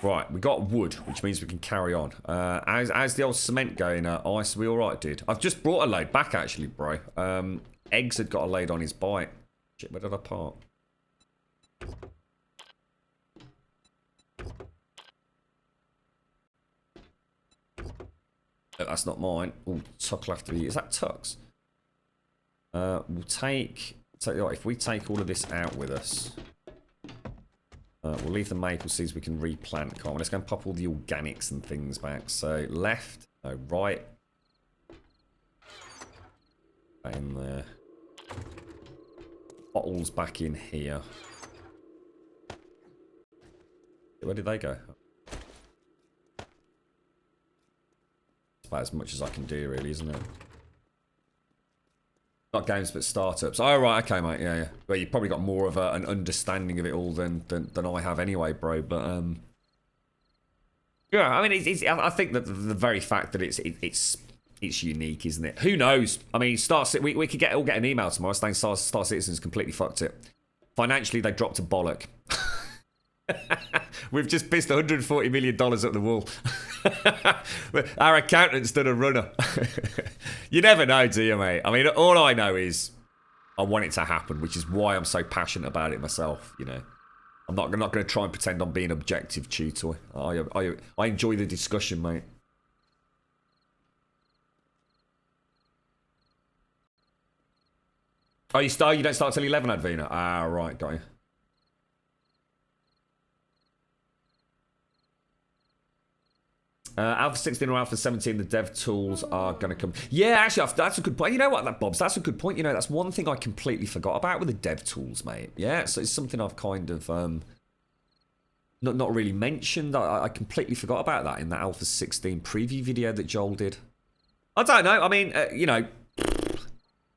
Right, we got wood, which means we can carry on. How's the old cement going? Ice, we all right, dude? I've just brought a load back, actually, bro. Eggs had got a load on his bike. Shit, where did I park? Oh, that's not mine. Oh, Tuck will have to be... Is that Tuck's? We'll take... So, if we take all of this out with us... we'll leave the maple seeds we can replant, can't we? Let's go and pop all the organics and things back. So, left. No, right. That in there. Bottles back in here. Where did they go? About as much as I can do, really, isn't it? Not games, but startups. Oh, right, okay, mate, yeah. Well, you've probably got more of an understanding of it all than I have anyway, bro, but, yeah, I mean, I think that the very fact that it's unique, isn't it? Who knows? I mean, we could all get an email tomorrow saying Star Citizen's completely fucked it. Financially, they dropped a bollock. We've just pissed $140 million up the wall. Our accountant's done a runner. You never know, do you, mate? I mean, all I know is I want it to happen, which is why I'm so passionate about it myself, you know. I'm not going to try and pretend I'm being objective, Tutor. I enjoy the discussion, mate. Oh, you don't start till 11, Advina? Ah, right, got you. Alpha 16 or Alpha 17, the dev tools are going to come. Yeah, actually, that's a good point. You know what, Bobs? That's a good point. You know, that's one thing I completely forgot about with the dev tools, mate. Yeah, so it's something I've kind of not really mentioned. I completely forgot about that in that Alpha 16 preview video that Joel did. I don't know. I mean, you know,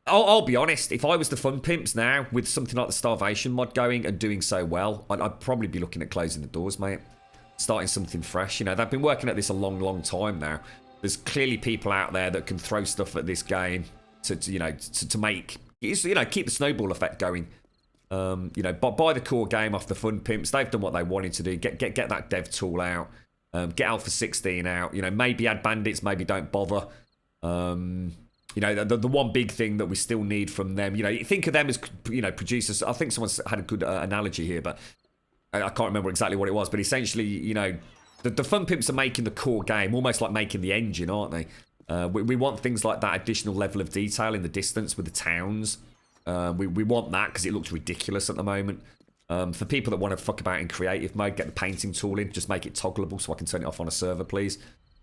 I'll be honest. If I was the Fun Pimps now with something like the Starvation mod going and doing so well, I'd probably be looking at closing the doors, mate. Starting something fresh. You know, they've been working at this a long time now. There's clearly people out there that can throw stuff at this game to make, you know, keep the snowball effect going. You know, buy the core game off the Fun Pimps. They've done what they wanted to do. Get that dev tool out. Get Alpha 16 out. You know, maybe add bandits. Maybe don't bother. You know, the one big thing that we still need from them. You know, you think of them as, you know, producers. I think someone's had a good analogy here, but I can't remember exactly what it was, but essentially, you know, the Fun Pimps are making the core game, almost like making the engine, aren't they? We want things like that additional level of detail in the distance with the towns. We want that because it looks ridiculous at the moment. For people that want to fuck about in creative mode, get the painting tool in, just make it toggleable so I can turn it off on a server, please.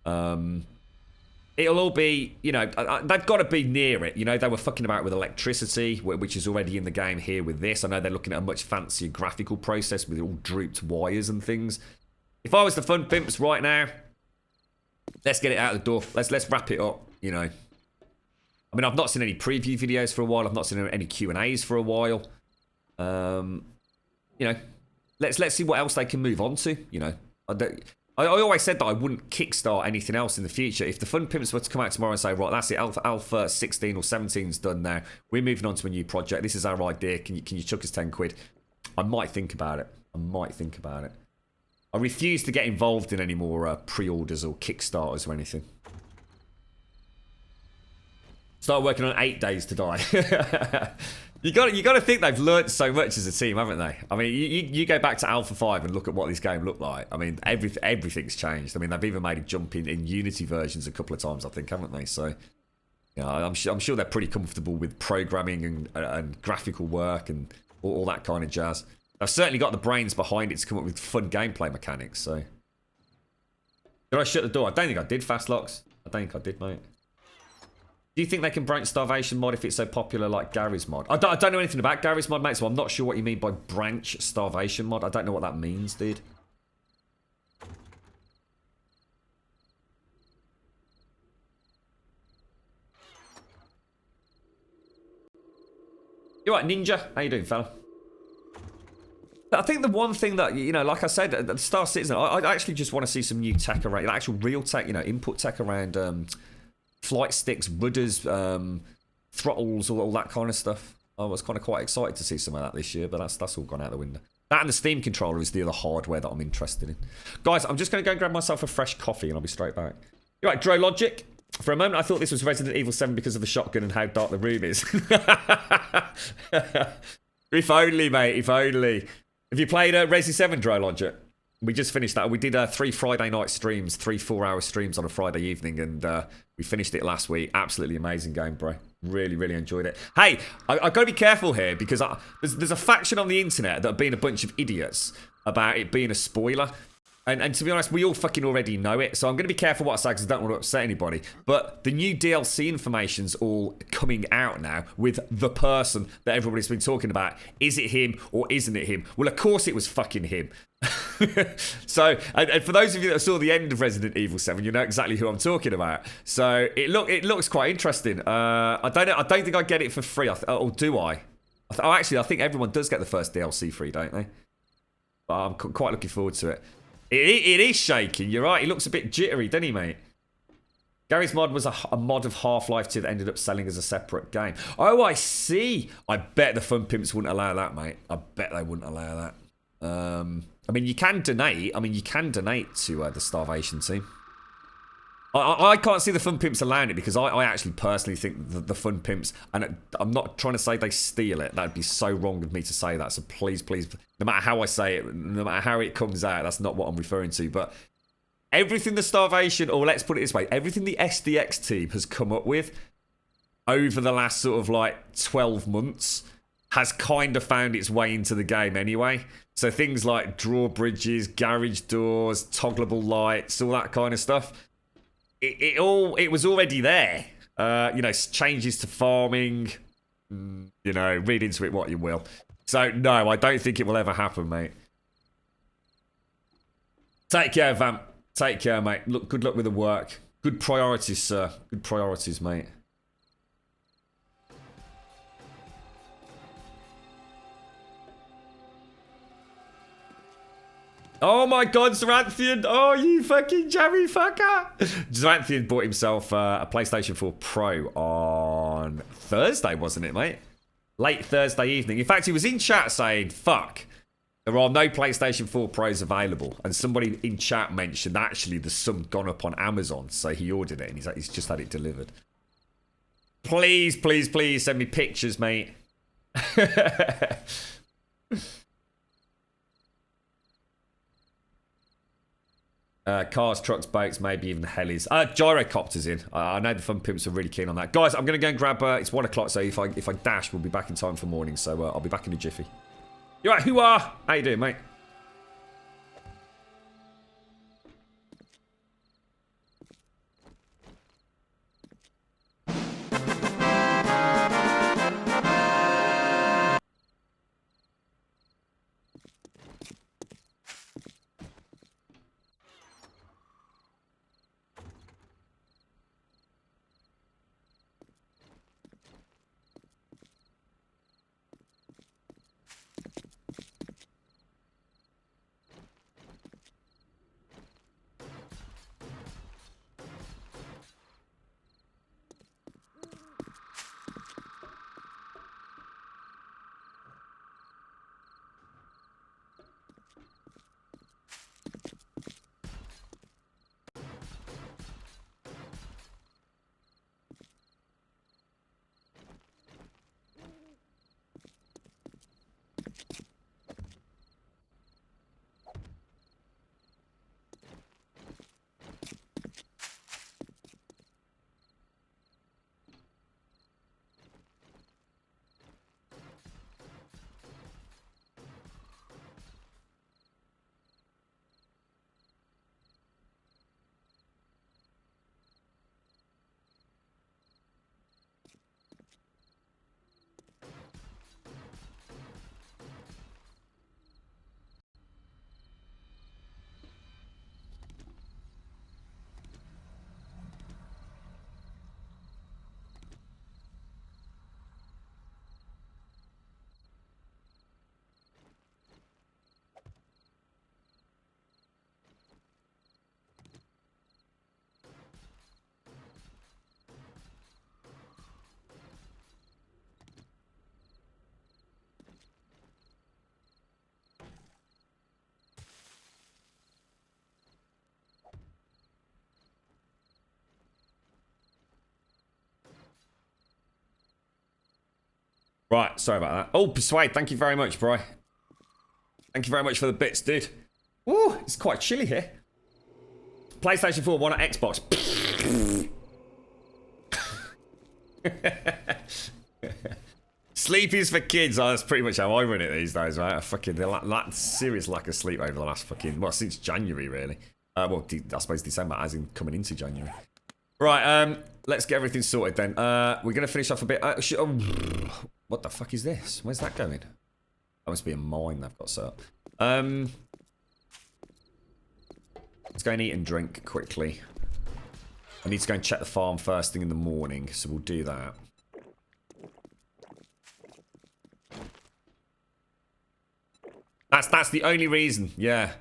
It'll all be, you know, they've got to be near it. You know, they were fucking about with electricity, which is already in the game here with this. I know they're looking at a much fancier graphical process with all drooped wires and things. If I was the Fun Pimps right now, let's get it out the door. Let's wrap it up, you know. I mean, I've not seen any preview videos for a while. I've not seen any Q&As for a while. You know, let's see what else they can move on to, you know. I always said that I wouldn't kickstart anything else in the future. If the Fun Pimps were to come out tomorrow and say, right, that's it, Alpha 16 or 17's done now. We're moving on to a new project. This is our idea. Can you chuck us 10 quid? I might think about it. I refuse to get involved in any more pre-orders or Kickstarters or anything. Start working on 8 Days to Die. You got to think they've learnt so much as a team, haven't they? I mean, you go back to Alpha 5 and look at what this game looked like. I mean, everything's changed. I mean, they've even made a jump in Unity versions a couple of times, I think, haven't they? So, you know, I'm sure they're pretty comfortable with programming and graphical work and all that kind of jazz. I've certainly got the brains behind it to come up with fun gameplay mechanics, so. Did I shut the door? I don't think I did, Fastlocks. I don't think I did, mate. Do you think they can branch Starvation Mod if it's so popular like Gary's Mod? I don't know anything about Gary's Mod, mate, so I'm not sure what you mean by branch Starvation Mod. I don't know what that means, dude. You right, Ninja? How you doing, fella? I think the one thing that, you know, like I said, at the Star Citizen, I actually just want to see some new tech around, actual real tech, you know, input tech around flight sticks, rudders, throttles, all that kind of stuff. I was kind of quite excited to see some of that this year, but that's all gone out the window. That and the Steam controller is the other hardware that I'm interested in. Guys, I'm just going to go and grab myself a fresh coffee and I'll be straight back. You're right, Dro Logic. For a moment, I thought this was Resident Evil 7 because of the shotgun and how dark the room is. If only, mate, if only. Have you played Resi 7, Dro Logic? We just finished that. We did 3 Friday night streams, 3 4-hour streams on a Friday evening, and we finished it last week. Absolutely amazing game, bro. Really enjoyed it. Hey, I've got to be careful here because there's a faction on the internet that have been a bunch of idiots about it being a spoiler. And to be honest, we all fucking already know it. So I'm going to be careful what I say because I don't want to upset anybody. But the new DLC information's all coming out now with the person that everybody's been talking about. Is it him or isn't it him? Well, of course it was fucking him. So, and for those of you that saw the end of Resident Evil 7, you know exactly who I'm talking about. So it looks quite interesting. I don't think I get it for free. Or do I? Actually, I think everyone does get the first DLC free, don't they? But I'm quite looking forward to it. It is shaking, you're right. He looks a bit jittery, doesn't he, mate? Gary's Mod was a mod of Half-Life 2 that ended up selling as a separate game. Oh, I see. I bet the Fun Pimps wouldn't allow that, mate. I bet they wouldn't allow that. I mean, you can donate. To the Starvation team. I can't see the Fun Pimps allowing it because I actually personally think the Fun Pimps, and I'm not trying to say they steal it. That'd be so wrong of me to say that. So please, no matter how I say it, no matter how it comes out, that's not what I'm referring to. But everything the Starvation, or let's put it this way, everything the SDX team has come up with, over the last sort of like 12 months has kind of found its way into the game anyway. So things like drawbridges, garage doors, toggleable lights, all that kind of stuff. It was already there. You know, changes to farming. You know, read into it what you will. So no, I don't think it will ever happen, mate. Take care, Vamp. Take care, mate. Look, good luck with the work. Good priorities, sir. Good priorities, mate. Oh my god, Zaranthian! Oh, you fucking jammy fucker! Zaranthian bought himself a PlayStation 4 Pro on Thursday, wasn't it, mate? Late Thursday evening. In fact, he was in chat saying, fuck, there are no PlayStation 4 Pros available. And somebody in chat mentioned, actually, there's some gone up on Amazon. So he ordered it and he's just had it delivered. Please, please, please send me pictures, mate. Cars, trucks, boats, maybe even helis. Gyrocopters in. I know the fun pimps are really keen on that. Guys, I'm going to go and grab... it's 1 o'clock, so if I dash, we'll be back in time for morning. So I'll be back in a jiffy. You right, hoo-ah! How you doing, mate? Right, sorry about that. Oh, Persuade, thank you very much, bro. Thank you very much for the bits, dude. Ooh, it's quite chilly here. PlayStation 4, one at Xbox. Sleep is for kids. Oh, that's pretty much how I run it these days, right? I fucking serious lack of sleep over the last fucking, well, since January, really. Well, I suppose December, as in coming into January. Right, let's get everything sorted then. We're going to finish off a bit. What the fuck is this? Where's that going? That must be a mine they've got set up. Let's go and eat and drink quickly. I need to go and check the farm first thing in the morning, so we'll do that. That's the only reason, yeah.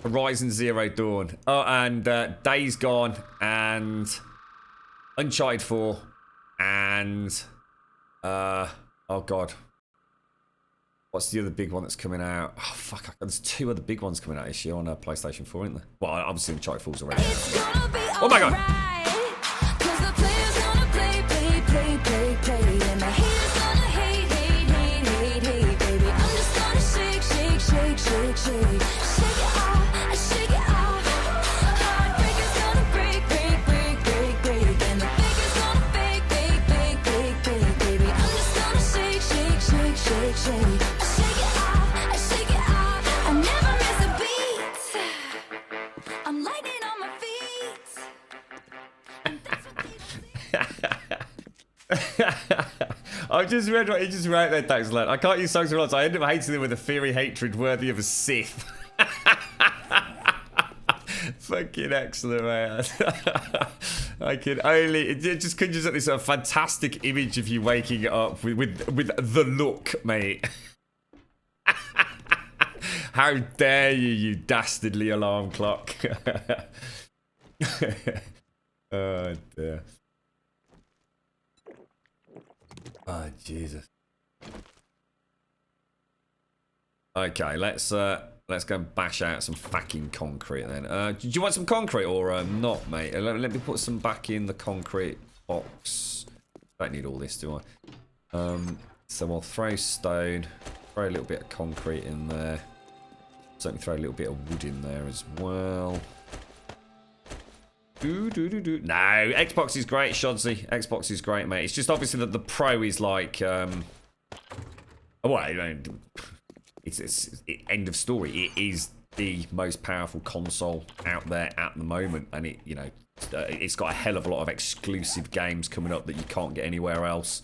Horizon Zero Dawn. Oh, and Days Gone, and Uncharted 4, and oh god, what's the other big one that's coming out? Oh fuck, there's 2 other big ones coming out this year on PlayStation 4, isn't there? Well, obviously Uncharted 4's already out. Oh my god! I've just read what he just wrote there, Daxland. I can't use songs for lots. I end up hating them with a fiery hatred worthy of a Sith. Fucking excellent, man. I can only... It just conjures up this sort of fantastic image of you waking up with the look, mate. How dare you, you dastardly alarm clock. Oh, dear. Oh, Jesus. Okay, let's go and bash out some fucking concrete then. Do you want some concrete or not, mate? Let me put some back in the concrete box. Don't need all this, do I? So I'll throw stone, throw a little bit of concrete in there. Certainly throw a little bit of wood in there as well. No, Xbox is great, Shodsy. Xbox is great, mate. It's just obviously that the Pro is like, well, you know, it's end of story. It is the most powerful console out there at the moment, and it, you know, it's got a hell of a lot of exclusive games coming up that you can't get anywhere else.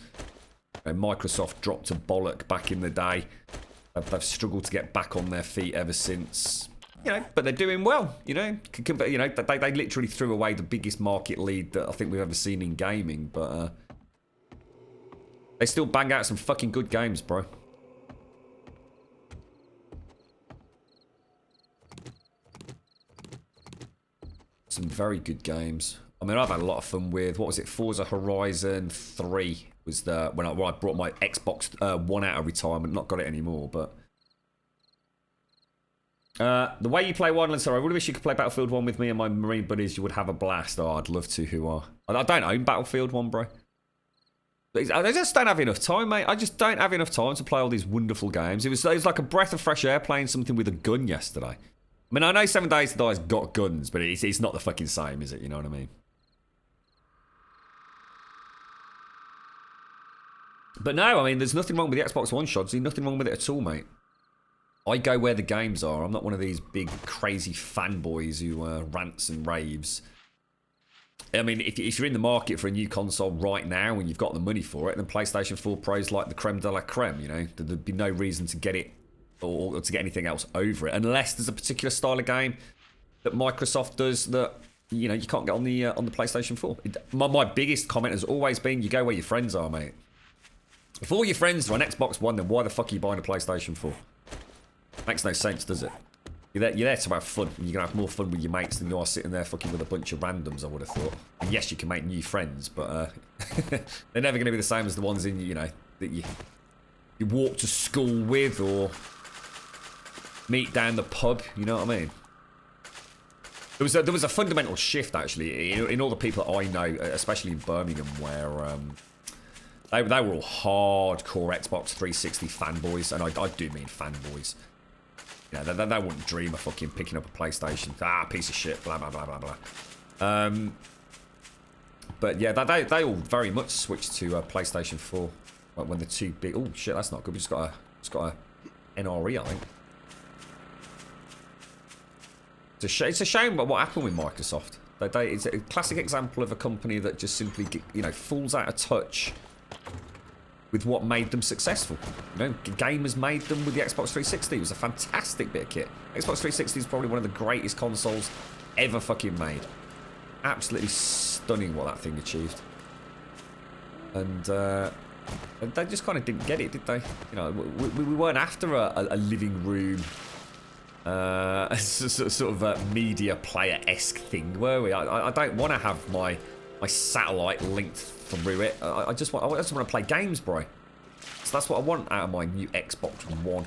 And Microsoft dropped a bollock back in the day. They've struggled to get back on their feet ever since. You know, but they're doing well, you know. You know, they literally threw away the biggest market lead that I think we've ever seen in gaming, but they still bang out some fucking good games, bro. Some very good games. I mean, I've had a lot of fun with, what was it, Forza Horizon 3 was the when I brought my Xbox One out of retirement. Not got it anymore, but the way you play Wildlands, sorry, I really wish you could play Battlefield 1 with me and my Marine buddies. You would have a blast. Oh, I'd love to. Who are? I don't own Battlefield 1, bro. I just don't have enough time, mate. I just don't have enough time to play all these wonderful games. It was like a breath of fresh air playing something with a gun yesterday. I mean, I know 7 Days to Die's got guns, but it's not the fucking same, is it? You know what I mean? But no, I mean, there's nothing wrong with the Xbox One, Shodsy. Nothing wrong with it at all, mate. I go where the games are. I'm not one of these big, crazy fanboys who rants and raves. I mean, if you're in the market for a new console right now and you've got the money for it, then PlayStation 4 Pro's like the creme de la creme, you know? There'd be no reason to get it or to get anything else over it, unless there's a particular style of game that Microsoft does that, you know, you can't get on the PlayStation 4. My biggest comment has always been, you go where your friends are, mate. If all your friends are on Xbox One, then why the fuck are you buying a PlayStation 4? Makes no sense, does it? You're there to have fun. You're going to have more fun with your mates than you are sitting there fucking with a bunch of randoms, I would have thought. And yes, you can make new friends, but they're never going to be the same as the ones in, you know, that you walk to school with or meet down the pub, you know what I mean? There was a fundamental shift, actually, in all the people that I know, especially in Birmingham, where they were all hardcore Xbox 360 fanboys, and I do mean fanboys. You know, they wouldn't dream of fucking picking up a PlayStation. Piece of shit, blah, blah, blah, blah, blah. But yeah, they all very much switched to PlayStation 4 when the two big... Oh, shit, that's not good. We just got a NRE, I think. It's a shame what happened with Microsoft. It's a classic example of a company that just simply, you know, falls out of touch with what made them successful. You know, gamers made them with the Xbox 360. It was a fantastic bit of kit. Xbox 360 is probably one of the greatest consoles ever fucking made. Absolutely stunning what that thing achieved. And they just kind of didn't get it, did they? You know, we weren't after a living room, sort of a media player-esque thing, were we? I don't want to have my satellite linked through it. I just want to play games, bro. So that's what I want out of my new Xbox One.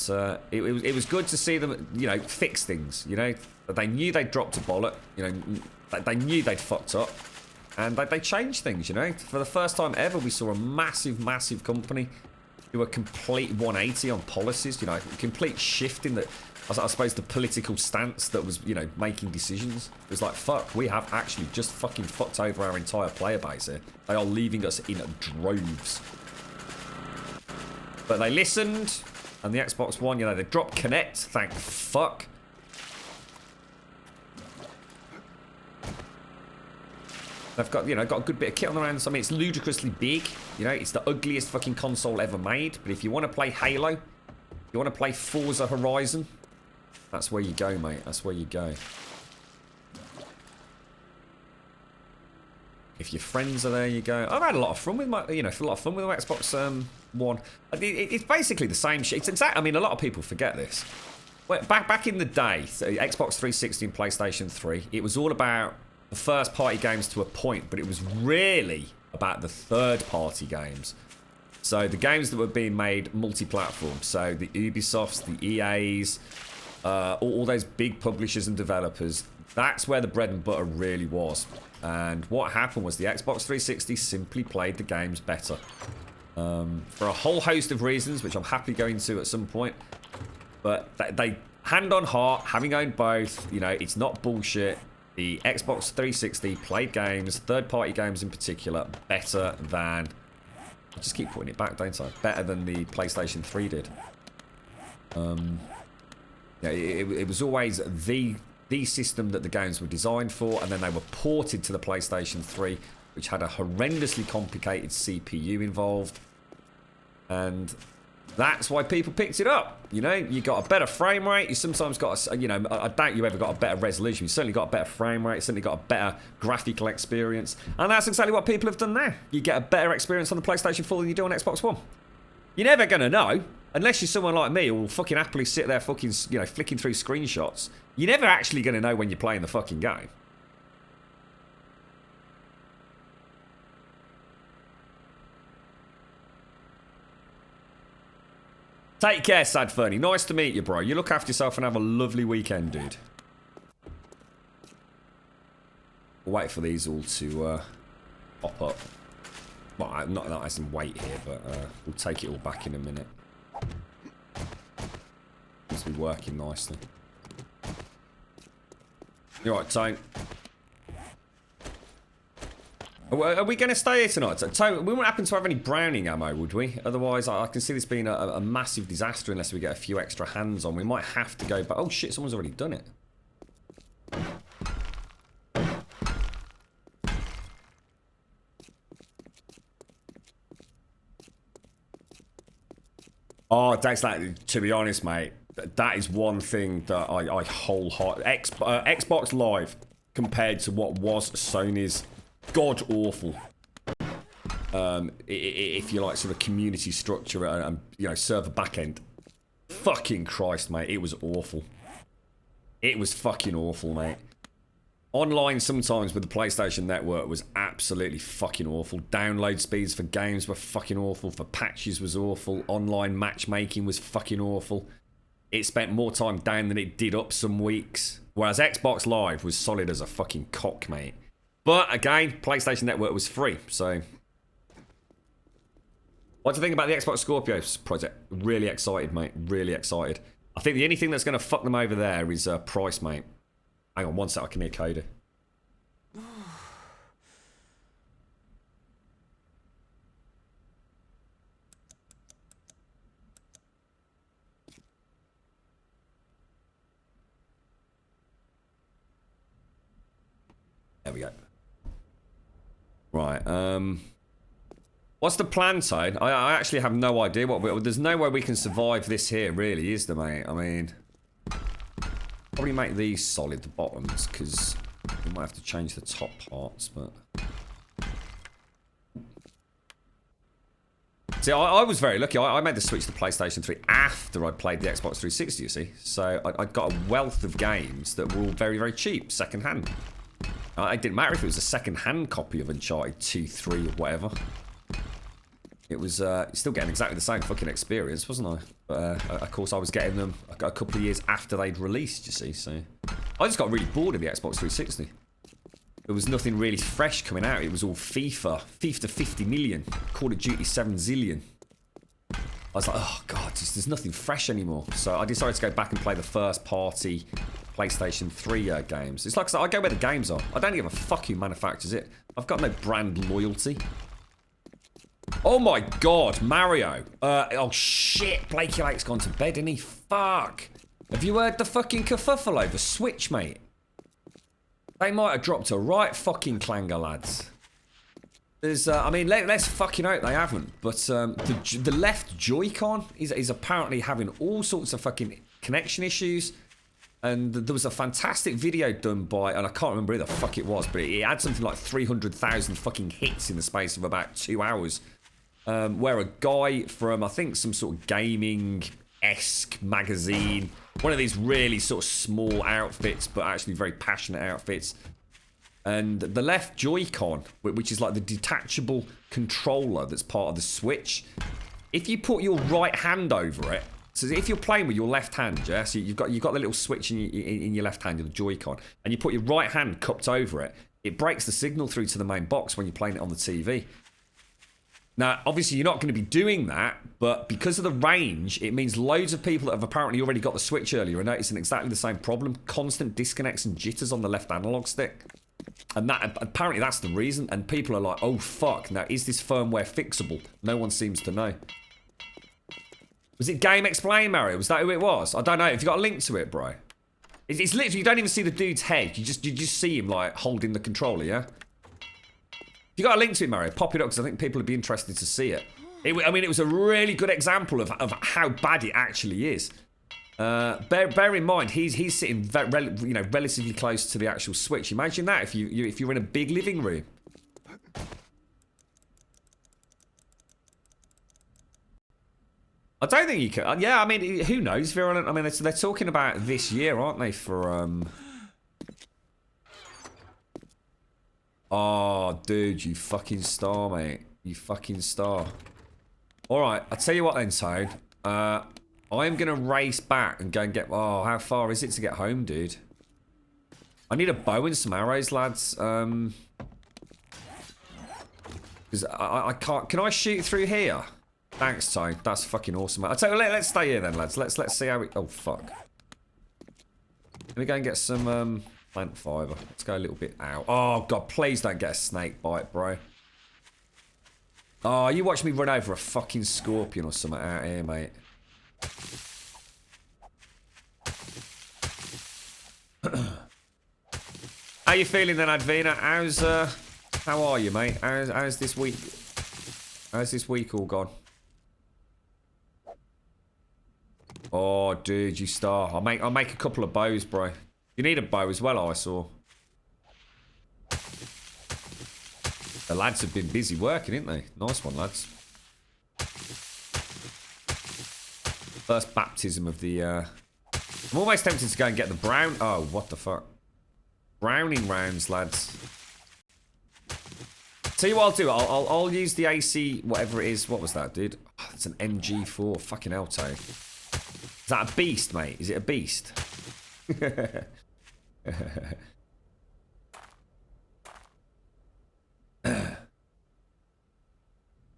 But it was good to see them, you know, fix things. You know, they knew they'd dropped a bollock. You know, they knew they'd fucked up, and they changed things. You know, for the first time ever, we saw a massive company do a complete 180 on policies. You know, a complete shift in the, I suppose, the political stance that was, you know, making decisions. It was like, fuck, we have actually just fucking fucked over our entire player base here. They are leaving us in droves. But they listened, and the Xbox One, you know, they dropped Kinect, thank fuck. They've got, you know, got a good bit of kit on their hands. I mean, it's ludicrously big. You know, it's the ugliest fucking console ever made. But if you want to play Halo, you want to play Forza Horizon, that's where you go, mate. That's where you go. If your friends are there, you go. I've had a lot of fun with my, you know, a lot of fun with my Xbox One. It's basically the same shit. It's exact. I mean, a lot of people forget this. Well, back in the day, so Xbox 360 and PlayStation 3, it was all about the first-party games to a point, but it was really about the third-party games. So the games that were being made multi-platform, so the Ubisofts, the EAs, all those big publishers and developers, that's where the bread and butter really was. And what happened was the Xbox 360 simply played the games better. For a whole host of reasons, which I'm happy going to at some point. But they, hand on heart, having owned both, you know, it's not bullshit. The Xbox 360 played games, third-party games in particular, better than... I just keep putting it back, don't I? Better than the PlayStation 3 did. Yeah, it was always the system that the games were designed for, and then they were ported to the PlayStation 3, which had a horrendously complicated CPU involved. And that's why people picked it up. You know, you got a better frame rate. You sometimes got a, you know, I doubt you ever got a better resolution. You certainly got a better frame rate. You certainly got a better graphical experience. And that's exactly what people have done now. You get a better experience on the PlayStation 4 than you do on Xbox One. You're never going to know, unless you're someone like me who will fucking happily sit there fucking, you know, flicking through screenshots. You're never actually going to know when you're playing the fucking game. Take care, Sad Fernie. Nice to meet you, bro. You look after yourself and have a lovely weekend, dude. We'll wait for these all to pop up. Well, not as in wait here, but we'll take it all back in a minute. Seems to be working nicely. You're right, Tone. Are we going to stay here tonight? Tone, we wouldn't happen to have any Browning ammo, would we? Otherwise, I can see this being a massive disaster unless we get a few extra hands on. We might have to go back. Oh shit, someone's already done it. Oh, that's like, to be honest, mate, that is one thing that I wholeheartedly... Xbox Live compared to what was Sony's god-awful. If you like, sort of community structure and, you know, server backend. Fucking Christ, mate, it was awful. It was fucking awful, mate. Online sometimes with the PlayStation Network was absolutely fucking awful. Download speeds for games were fucking awful. For patches was awful. Online matchmaking was fucking awful. It spent more time down than it did up some weeks. Whereas Xbox Live was solid as a fucking cock, mate. But again, PlayStation Network was free, so... What do you think about the Xbox Scorpio project? Really excited, mate. Really excited. I think the only thing that's going to fuck them over there is price, mate. Hang on one sec, I can hear Coda. There we go. Right, what's the plan, Tone? I actually have no idea what there's no way we can survive this here, really, is there, mate? I mean... Probably make these solid, the bottoms, because we might have to change the top parts, but... See, I was very lucky. I made the switch to PlayStation 3 after I played the Xbox 360, you see. So I got a wealth of games that were all very, very cheap, second-hand. It didn't matter if it was a second-hand copy of Uncharted 2, 3, or whatever. It was still getting exactly the same fucking experience, wasn't I? But of course, I was getting them a couple of years after they'd released, you see. So I just got really bored of the Xbox 360. There was nothing really fresh coming out. It was all FIFA 50 million, Call of Duty 7 zillion. I was like, oh god, there's nothing fresh anymore. So I decided to go back and play the first-party PlayStation 3 games. It's like I go where the games are. I don't give a fuck who manufactures it. I've got no brand loyalty. Oh my god, Mario. Oh shit, Blakey Lake's gone to bed, isn't he? Fuck. Have you heard the fucking kerfuffle over Switch, mate? They might have dropped a right fucking clanger, lads. There's, I mean, let's fucking hope they haven't. But the left Joy-Con is apparently having all sorts of fucking connection issues. And there was a fantastic video done by, and I can't remember who the fuck it was, but it had something like 300,000 fucking hits in the space of about 2 hours. Where a guy from, I think, some sort of gaming-esque magazine, one of these really sort of small outfits, but actually very passionate outfits. And the left Joy-Con, which is like the detachable controller that's part of the Switch, if you put your right hand over it, so if you're playing with your left hand, yeah, so you've got the little switch in your left hand, the Joy-Con, and you put your right hand cupped over it, it breaks the signal through to the main box when you're playing it on the TV. Now, obviously, you're not going to be doing that, but because of the range, it means loads of people that have apparently already got the Switch earlier are noticing exactly the same problem: constant disconnects and jitters on the left analog stick. And that apparently that's the reason, and people are like, oh fuck, now is this firmware fixable? No one seems to know. Was it Game Explain, Mario? Was that who it was? I don't know. If you got a link to it, bro. It's literally, you don't even see the dude's head. You just see him like holding the controller, yeah? If you got a link to it, Mario, pop it up, because I think people would be interested to see it. I mean, it was a really good example of how bad it actually is. Bear in mind, he's sitting relatively close to the actual Switch. Imagine that if you're in a big living room. I don't think you can. Yeah, I mean, who knows, Virulent? I mean, they're talking about this year, aren't they? For Oh, dude, you fucking star, mate. You fucking star. All right, I'll tell you what then, Tone. I'm gonna race back and go and get. Oh, how far is it to get home, dude? I need a bow and some arrows, lads. Because I can't. Can I shoot through here? Thanks, Tone. That's fucking awesome. I'll tell you, let's stay here then, lads. Let's see how we. Oh fuck. Let me go and get some plant fiber. Let's go a little bit out. Oh god, please don't get a snake bite, bro. Oh, you watch me run over a fucking scorpion or something out here, mate. How you feeling then, Advina? How are you, mate? How's this week? How's this week all gone? Oh, dude, you star. I'll make a couple of bows, bro. You need a bow as well, I saw. The lads have been busy working, haven't they? Nice one, lads. First baptism of the, I'm almost tempted to go and get the brown... Oh, what the fuck? Browning rounds, lads. Tell you what I'll do. I'll use the AC, whatever it is. What was that, dude? Oh, it's an MG4. Fucking hell, Toe. Is that a beast, mate? Is it a beast?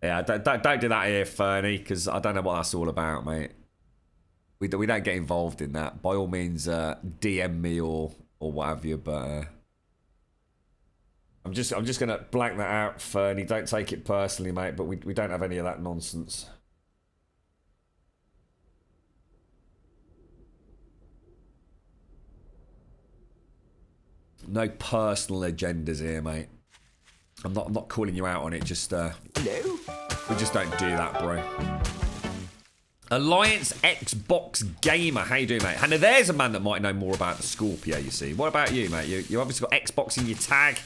Yeah, don't do that here, Fernie, because I don't know what that's all about, mate. We don't get involved in that. By all means, DM me or what have you, but I'm just gonna blank that out, Fernie. Don't take it personally, mate. But we don't have any of that nonsense. No personal agendas here, mate. I'm not calling you out on it. Just hello. We just don't do that, bro. Alliance Xbox Gamer, how you doing, mate? And there's a man that might know more about the Scorpio, you see. What about you, mate? You obviously got Xbox in your tag.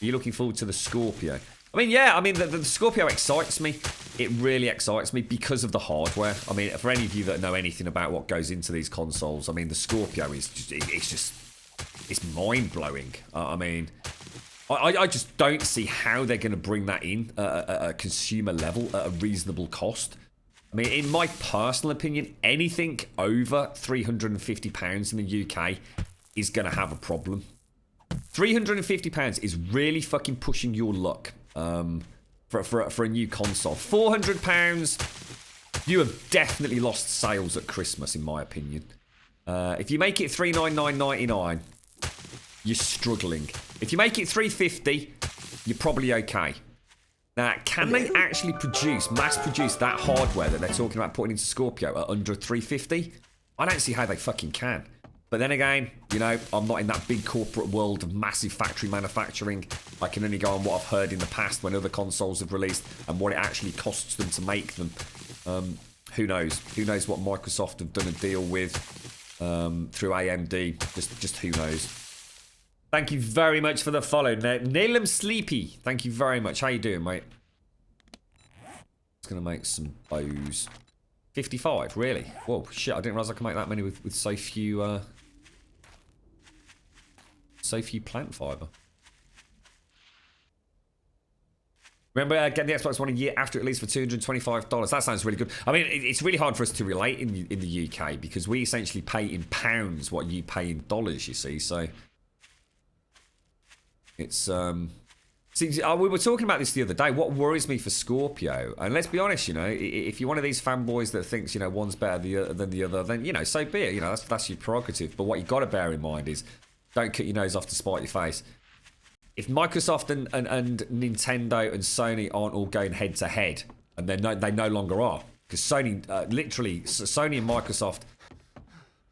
Are you looking forward to the Scorpio? I mean, yeah, I mean, the Scorpio excites me. It really excites me because of the hardware. I mean, for any of you that know anything about what goes into these consoles, I mean, the Scorpio is just, it's mind-blowing. I mean, I just don't see how they're going to bring that in at a consumer level at a reasonable cost. I mean, in my personal opinion, anything over £350 in the UK is going to have a problem. £350 is really fucking pushing your luck for a new console. £400, you have definitely lost sales at Christmas, in my opinion. If you make it $399.99, you're struggling. If you make it $350, you're probably okay. Now, can they actually mass produce that hardware that they're talking about putting into Scorpio at under $350? I don't see how they fucking can. But then again, you know, I'm not in that big corporate world of massive factory manufacturing. I can only go on what I've heard in the past when other consoles have released and what it actually costs them to make them. Who knows? Who knows what Microsoft have done a deal with through AMD? Just who knows? Thank you very much for the follow, Neilem Sleepy. Thank you very much. How you doing, mate? Just gonna make some bows. 55, really? Whoa, shit! I didn't realize I could make that many with so few plant fiber. Remember getting the Xbox One a year after it released for $225? That sounds really good. I mean, it's really hard for us to relate in the UK because we essentially pay in pounds what you pay in dollars, you see. So it's see, we were talking about this the other day. What worries me for Scorpio, and let's be honest, you know, if you're one of these fanboys that thinks, you know, one's better than the other, then, you know, so be it. You know, that's your prerogative. But what you've got to bear in mind is, don't cut your nose off to spite your face. If Microsoft and Nintendo and Sony aren't all going head to head, and they no longer are, because Sony, literally, Sony and Microsoft,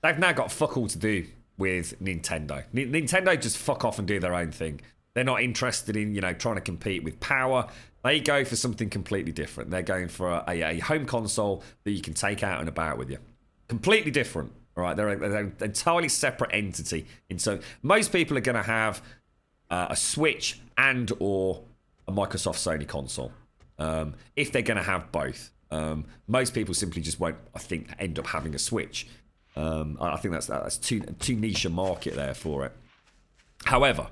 they've now got fuck all to do with Nintendo. Nintendo just fuck off and do their own thing. They're not interested in, you know, trying to compete with power. They go for something completely different. They're going for a home console that you can take out and about with you. Completely different. All right, they're an entirely separate entity. So most people are going to have a Switch and or a Microsoft Sony console. If they're going to have both. Most people simply just won't, I think, end up having a Switch. I think that's too niche a market there for it. However,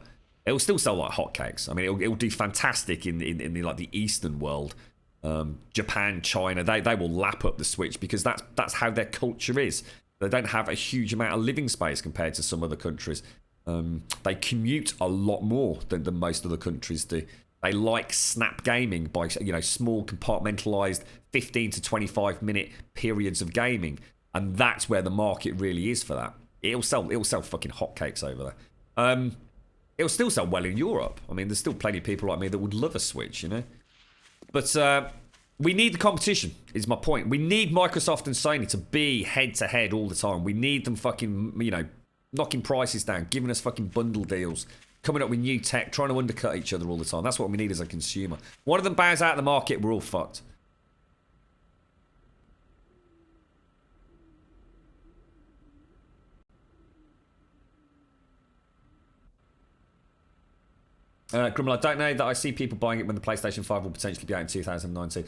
it'll still sell like hotcakes. I mean, it'll do fantastic in the like the Eastern world. Japan, China, they will lap up the Switch because that's how their culture is. They don't have a huge amount of living space compared to some other countries. They commute a lot more than most other countries do. They like snap gaming by, you know, small compartmentalized 15 to 25 minute periods of gaming, and that's where the market really is for that. It'll sell fucking hotcakes over there. It'll still sell well in Europe. I mean, there's still plenty of people like me that would love a Switch, you know. But we need the competition, is my point. We need Microsoft and Sony to be head-to-head all the time. We need them fucking, you know, knocking prices down, giving us fucking bundle deals, coming up with new tech, trying to undercut each other all the time. That's what we need as a consumer. One of them bows out of the market, we're all fucked. Grumbul, I don't know that I see people buying it when the PlayStation 5 will potentially be out in 2019.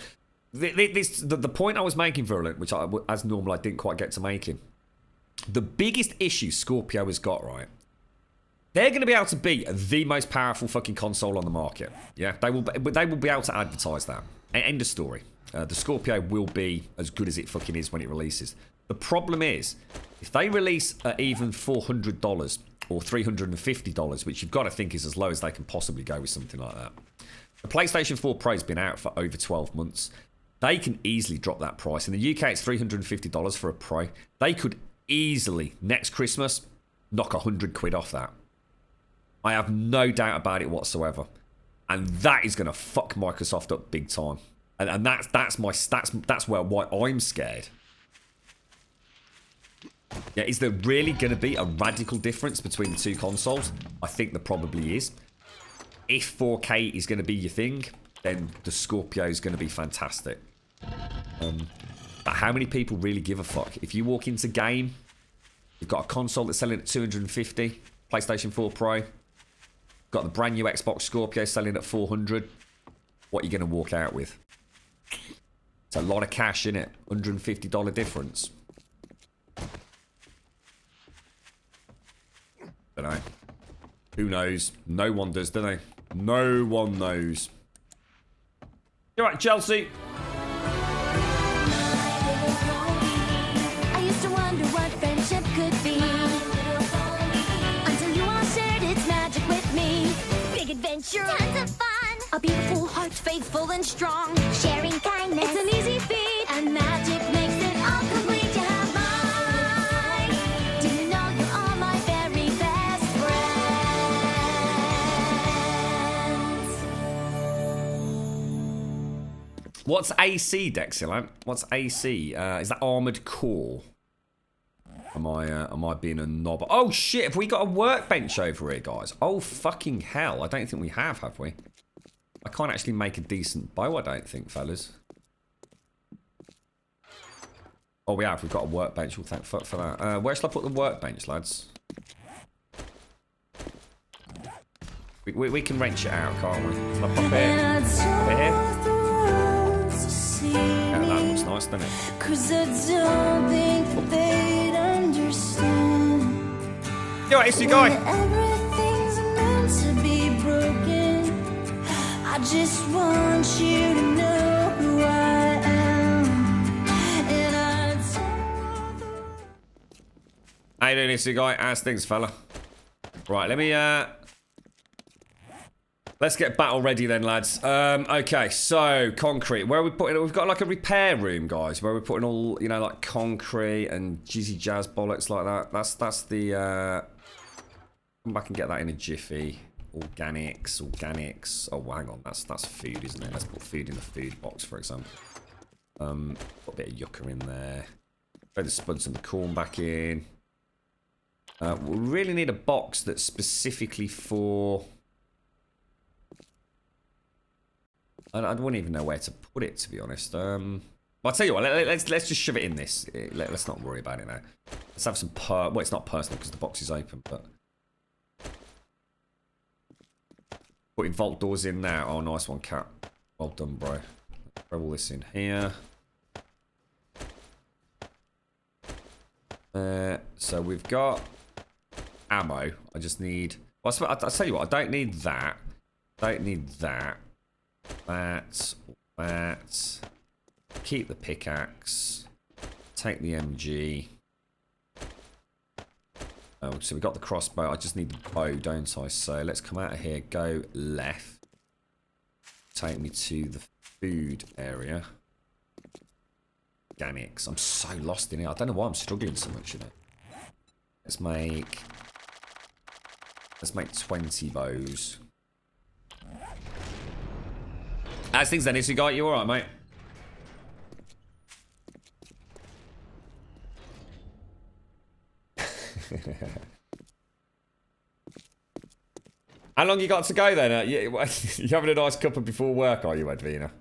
The point I was making, Virulent, which as normal I didn't quite get to making, the biggest issue Scorpio has got, right, they're going to be able to beat the most powerful fucking console on the market. Yeah, they will be able to advertise that. End of story. The Scorpio will be as good as it fucking is when it releases. The problem is, if they release at even $400 or $350, which you've got to think is as low as they can possibly go with something like that. The PlayStation 4 Pro's been out for over 12 months. They can easily drop that price. In the UK, it's $350 for a Pro. They could easily, next Christmas, knock £100 off that. I have no doubt about it whatsoever. And that is going to fuck Microsoft up big time. And that's why I'm scared. Yeah, is there really going to be a radical difference between the two consoles? I think there probably is. If 4K is going to be your thing, then the Scorpio is going to be fantastic. But how many people really give a fuck? If you walk into game, you've got a console that's selling at $250, PlayStation 4 Pro, got the brand new Xbox Scorpio selling at $400, what are you going to walk out with? It's a lot of cash, innit? $150 difference. Don't know. Who knows? No one does, do they? No one knows. You're right, Chelsea. I used to wonder what friendship could be until you all shared its magic with me. Big adventure, tons of fun, a beautiful heart, faithful and strong, sharing kindness. It's an easy feat, and magic makes it all complete. You have mine. Do you know you're all my very best friends? What's AC, Dexilant? What's AC? Is that Armored Core? Am I being a knob? Oh shit, have we got a workbench over here, guys? Oh fucking hell. I don't think we have we? I can't actually make a decent bow, I don't think, fellas. Oh, we have. We've got a workbench. Well, thank fuck for that. Where shall I put the workbench, lads? We can wrench it out, can't we? Shall I pop it here? Yeah, that looks nice, doesn't it? Cause I don't think they'd understand. Yo, it's your guy. Everything's meant to be broken. I just want you to know who I am. And I tell the... How you doing, it's your guy? How's things, fella? Right, let me, let's get battle ready then, lads. Okay, so concrete. Where are we putting it? We've got like a repair room, guys, where we're putting all, you know, like concrete and jizzy jazz bollocks like that. That's the, come back and get that in a jiffy. Organics. Oh, hang on, that's food, isn't it? Let's put food in the food box, for example. Put a bit of yucca in there. Throw the spuds and the corn back in. We really need a box that's specifically for... I wouldn't even know where to put it, to be honest. Well, I'll tell you what, let's just shove it in this. Let's not worry about it now. Let's have some well, it's not personal because the box is open, but... Putting vault doors in now. Oh, nice one, Cat. Well done, bro. Throw all this in here. So we've got ammo. I just need... Well, I'll tell you what, I don't need that. Don't need that. That. Keep the pickaxe. Take the MG. Oh, so we got the crossbow. I just need the bow, don't I? So let's come out of here. Go left. Take me to the food area. Organics. I'm so lost in here. I don't know why I'm struggling so much in it. Let's make 20 bows. As things then, is you got you alright, mate? How long you got to go then? You having a nice cuppa before work, are you, Edwina?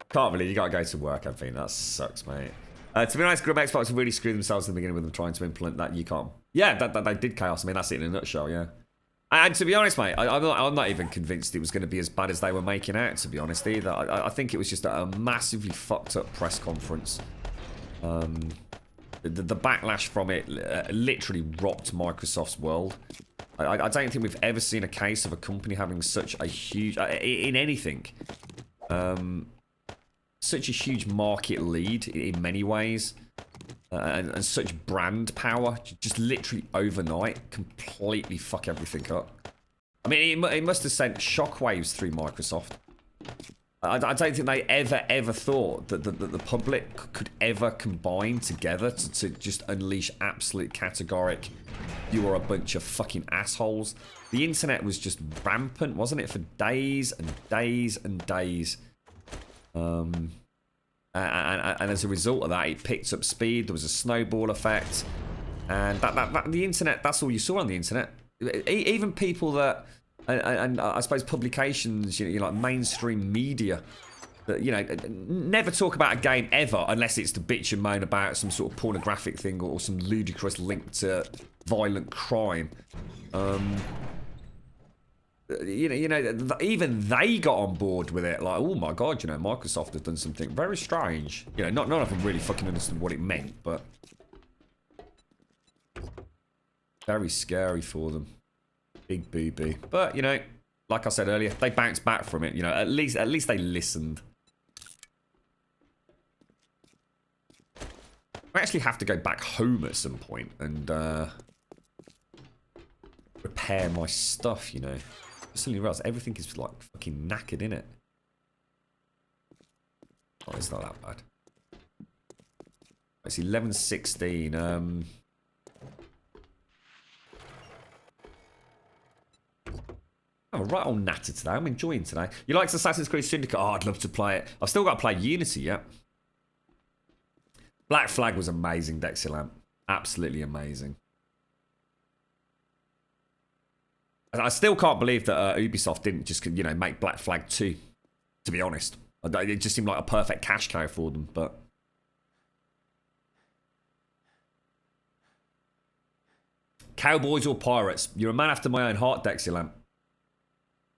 Can't believe you gotta go to work, Edwina. That sucks, mate. To be honest, Xbox have really screwed themselves in the beginning with them trying to implement that you can't. Yeah, that they did chaos. I mean, that's it in a nutshell, yeah. And to be honest, mate, I'm not even convinced it was going to be as bad as they were making out, to be honest, either. I think it was just a massively fucked up press conference. The backlash from it literally rocked Microsoft's world. I don't think we've ever seen a case of a company having such a huge... in anything. Such a huge market lead in many ways. And such brand power, just literally overnight, completely fuck everything up. I mean, it must have sent shockwaves through Microsoft. I don't think they ever thought that the public could ever combine together to just unleash absolute categoric, you are a bunch of fucking assholes. The internet was just rampant, wasn't it, for days and days and days. And as a result of that, it picked up speed. There was a snowball effect, and that the internet. That's all you saw on the internet. Even people that, and I suppose publications, you know, like mainstream media, that never talk about a game ever unless it's to bitch and moan about some sort of pornographic thing or some ludicrous link to violent crime. Even they got on board with it. Like, oh my god, Microsoft has done something very strange. None of them really fucking understood what it meant, but very scary for them. Big boo-boo. But like I said earlier, they bounced back from it. At least they listened. I actually have to go back home at some point and repair my stuff. I suddenly realised everything is like fucking knackered, innit? Oh, it's not that bad. It's 11:16. I'm a right old natter today. I'm enjoying today. You like Assassin's Creed Syndicate? Oh, I'd love to play it. I've still got to play Unity yet. Black Flag was amazing, Dexilamp. Absolutely amazing. I still can't believe that Ubisoft didn't just, you know, make Black Flag 2, to be honest. It just seemed like a perfect cash cow for them, but... Cowboys or pirates? You're a man after my own heart, Dexilamp.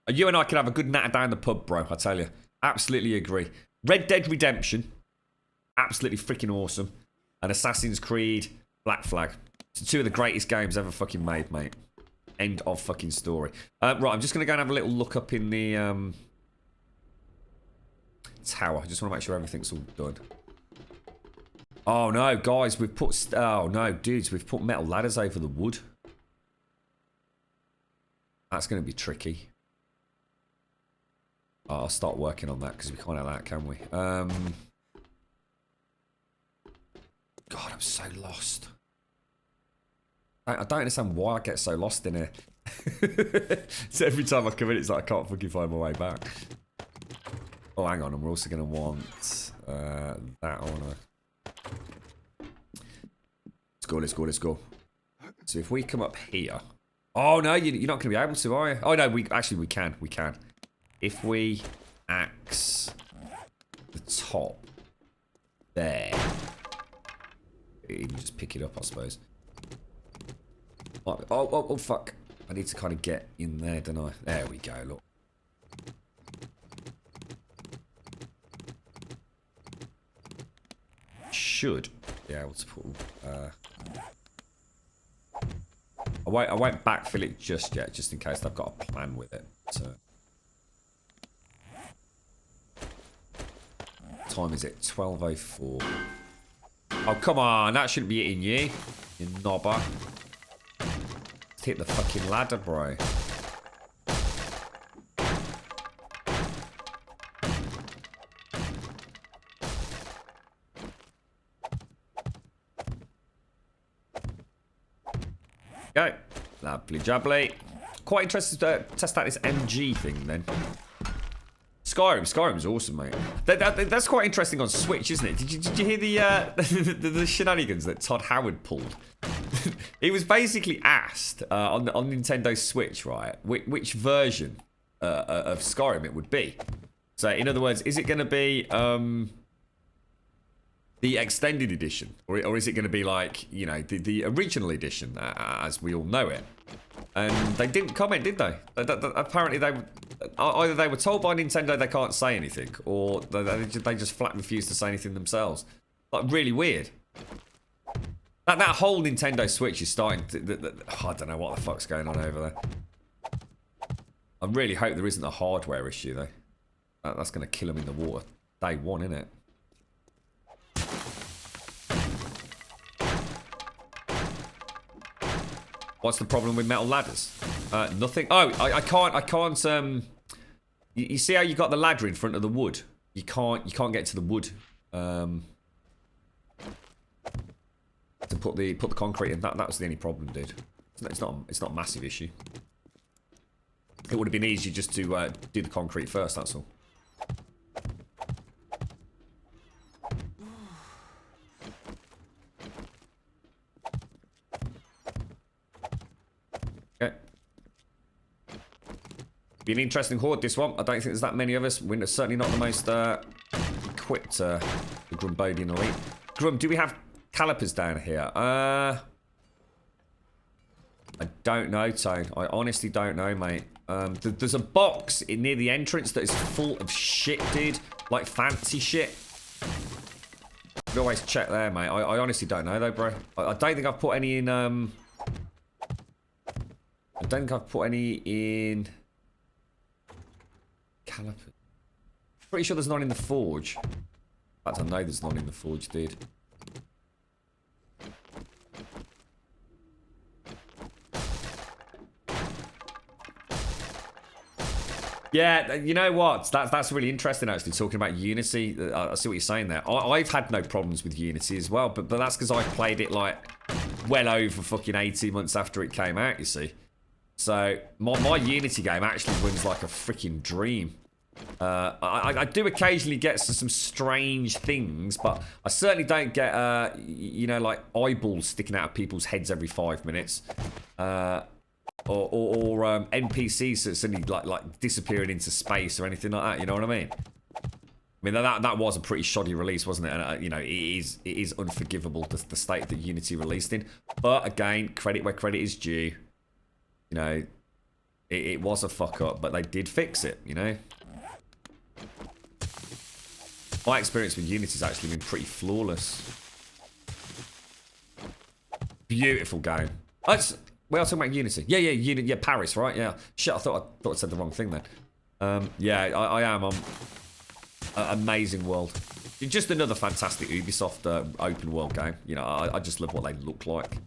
You and I could have a good natter down the pub, bro, I tell you. Absolutely agree. Red Dead Redemption. Absolutely freaking awesome. And Assassin's Creed Black Flag. It's two of the greatest games ever fucking made, mate. End of fucking story. Right, I'm just going to go and have a little look up in the tower. I just want to make sure everything's all done. Oh, no, guys. We've put... Oh, no, dudes. We've put metal ladders over the wood. That's going to be tricky. Oh, I'll start working on that because we can't have that, can we? God, I'm so lost. I don't understand why I get so lost in here. So every time I come in, it's like I can't fucking find my way back. Oh, hang on. And we're also going to want that on a... Let's go. So if we come up here... Oh, no, you're not going to be able to, are you? Oh, no, we can. If we axe the top there... You can just pick it up, I suppose. Oh, fuck. I need to kind of get in there, don't I? There we go, look. Should be able to put... I won't backfill it just yet, just in case I've got a plan with it. So... What time is it? 12:04. Oh, come on. That shouldn't be hitting you. You knobber. Let's hit the fucking ladder, bro. Go. Lovely jubbly. Quite interested to test out this MG thing, then. Skyrim's awesome, mate. That's quite interesting on Switch, isn't it? Did you hear the shenanigans that Todd Howard pulled? He was basically asked on Nintendo Switch, right, which version of Skyrim it would be. So, in other words, is it going to be the extended edition, or is it going to be like, you know, the original edition as we all know it? And they didn't comment, did they? Apparently, either they were told by Nintendo they can't say anything, or they just flat refused to say anything themselves. Like, really weird. That whole Nintendo Switch is starting to... I don't know what the fuck's going on over there. I really hope there isn't a hardware issue, though. That's going to kill them in the water. Day one, innit? What's the problem with metal ladders? Nothing. Oh, I can't. You see how you got the ladder in front of the wood? You can't get to the wood. To put the concrete in. That was the only problem, dude. It's not a massive issue. It would have been easier just to do the concrete first. That's all. Be an interesting horde, this one. I don't think there's that many of us. We're certainly not the most equipped, the Grumbodian elite. Grum, do we have calipers down here? I don't know, Tone. I honestly don't know, mate. There's a box near the entrance that is full of shit, dude. Like fancy shit. You always check there, mate. I honestly don't know, though, bro. I don't think I've put any in... I don't think I've put any in... Caliper. Pretty sure there's none in the forge. In fact, I know there's none in the forge, dude. Yeah, you know what? That's really interesting, actually, talking about Unity. I see what you're saying there. I've had no problems with Unity as well, but that's because I played it, like, well over fucking 18 months after it came out, you see. So my Unity game actually runs like a freaking dream. I do occasionally get some strange things, but I certainly don't get, you know, like eyeballs sticking out of people's heads every 5 minutes. Or NPCs suddenly like disappearing into space or anything like that. You know what I mean? I mean that was a pretty shoddy release, wasn't it? And you know, it is unforgivable, the state that Unity released in. But again, credit where credit is due. You know, it was a fuck up, but they did fix it. You know, my experience with Unity's actually been pretty flawless. Beautiful game. We are talking about Unity. Yeah, Paris, right? Yeah. Shit, I thought I said the wrong thing then. Yeah, I am. Amazing world. Just another fantastic Ubisoft open world game. You know, I just love what they look like.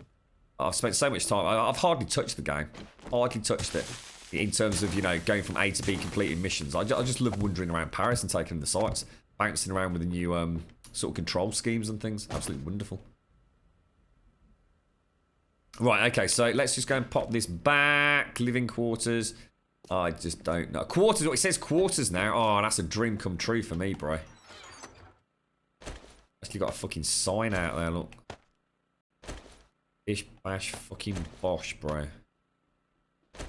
I've spent so much time. I've hardly touched the game. Hardly touched it. In terms of, you know, going from A to B, completing missions. I just love wandering around Paris and taking the sights. Bouncing around with the new sort of control schemes and things. Absolutely wonderful. Right, okay, so let's just go and pop this back. Living quarters. I just don't know. Quarters, it says quarters now. Oh, that's a dream come true for me, bro. Actually got a fucking sign out there, look. Bish, bash, fucking bosh, bro. I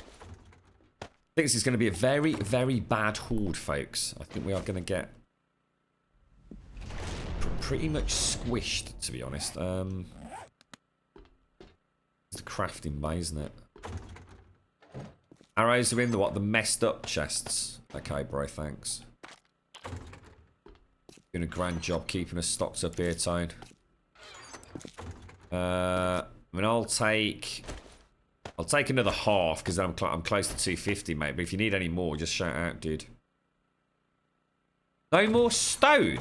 think this is going to be a very, very bad horde, folks. I think we are going to get pretty much squished, to be honest. It's the crafting bay, isn't it? Arrows are in the what? The messed up chests. Okay, bro, thanks. Doing a grand job keeping us stocked up here, Tone. I mean, I'll take another half because then I'm close to 250, mate. But if you need any more, just shout out, dude. No more stone.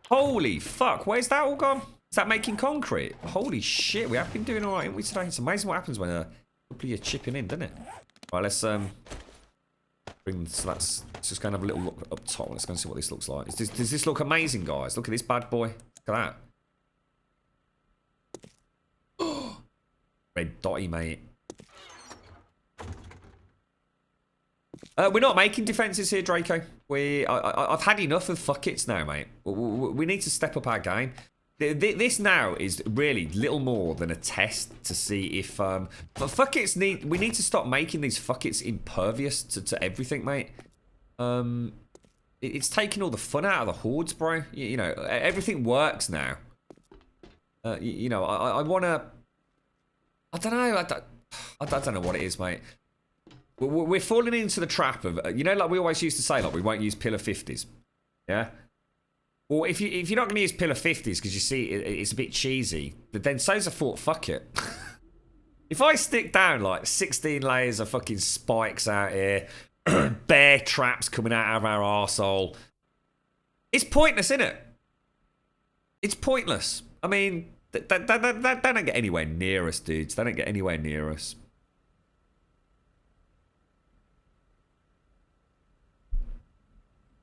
Holy fuck! Where's that all gone? Is that making concrete? Holy shit! We have been doing all right, haven't we, today? It's amazing what happens when a couple of you chipping in, doesn't it? All right, let's bring. So let's just go and have a little look up top. Let's go and see what this looks like. Does this look amazing, guys? Look at this bad boy. Look at that. Red dotty, mate. We're not making defences here, Draco. I've had enough of fuck-its now, mate. We need to step up our game. This now is really little more than a test to see if fuck-its we need to stop making these fuck-its impervious to everything, mate. It's taking all the fun out of the hordes, bro. You know, everything works now. You know, I want to. I don't know. I don't know what it is, mate. We're falling into the trap of, you know, like we always used to say, like we won't use pillar 50s. Yeah. Well, if you're not going to use pillar 50s because you see it's a bit cheesy, but then so's a thought. Fuck it. If I stick down like 16 layers of fucking spikes out here, bear traps coming out of our arsehole, it's pointless, isn't it? It's pointless. I mean, they don't get anywhere near us, dudes. They don't get anywhere near us.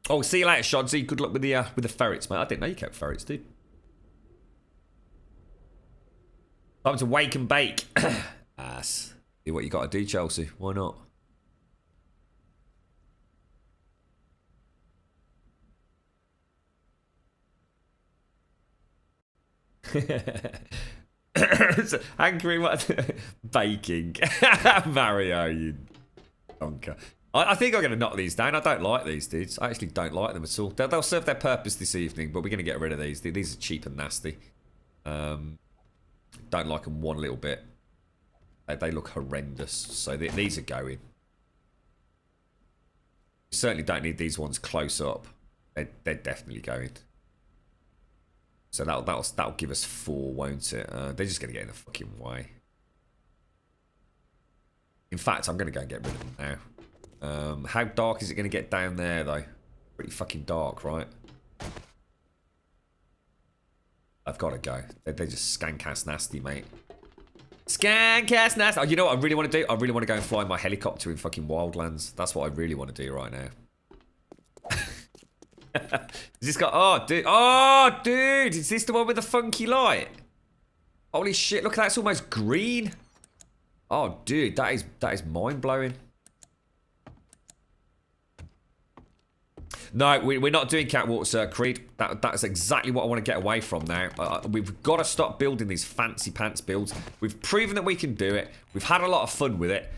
Oh, see you later, Shodsy. Good luck with the ferrets, mate. I didn't know you kept ferrets, dude. Time to wake and bake. Ass. Do what you got to do, Chelsea. Why not? Hankering what? Baking. Mario, you donker. I think I'm going to knock these down. I don't like these, dudes. I actually don't like them at all. They'll serve their purpose this evening, but we're going to get rid of these. These are cheap and nasty. Don't like them one little bit. They look horrendous. So these are going. You certainly don't need these ones close up. They're definitely going. So that'll give us 4, won't it? They're just going to get in the fucking way. In fact, I'm going to go and get rid of them now. How dark is it going to get down there, though? Pretty fucking dark, right? I've got to go. They're just skank-ass nasty, mate. Skank-ass nasty. Oh, you know what I really want to do? I really want to go and fly my helicopter in fucking Wildlands. That's what I really want to do right now. Has this got... Oh, dude. Oh, dude. Is this the one with the funky light? Holy shit. Look at that. It's almost green. Oh, dude, that is mind-blowing. No, we're not doing catwalks, Creed. That's exactly what I want to get away from now. We've got to stop building these fancy pants builds. We've proven that we can do it. We've had a lot of fun with it.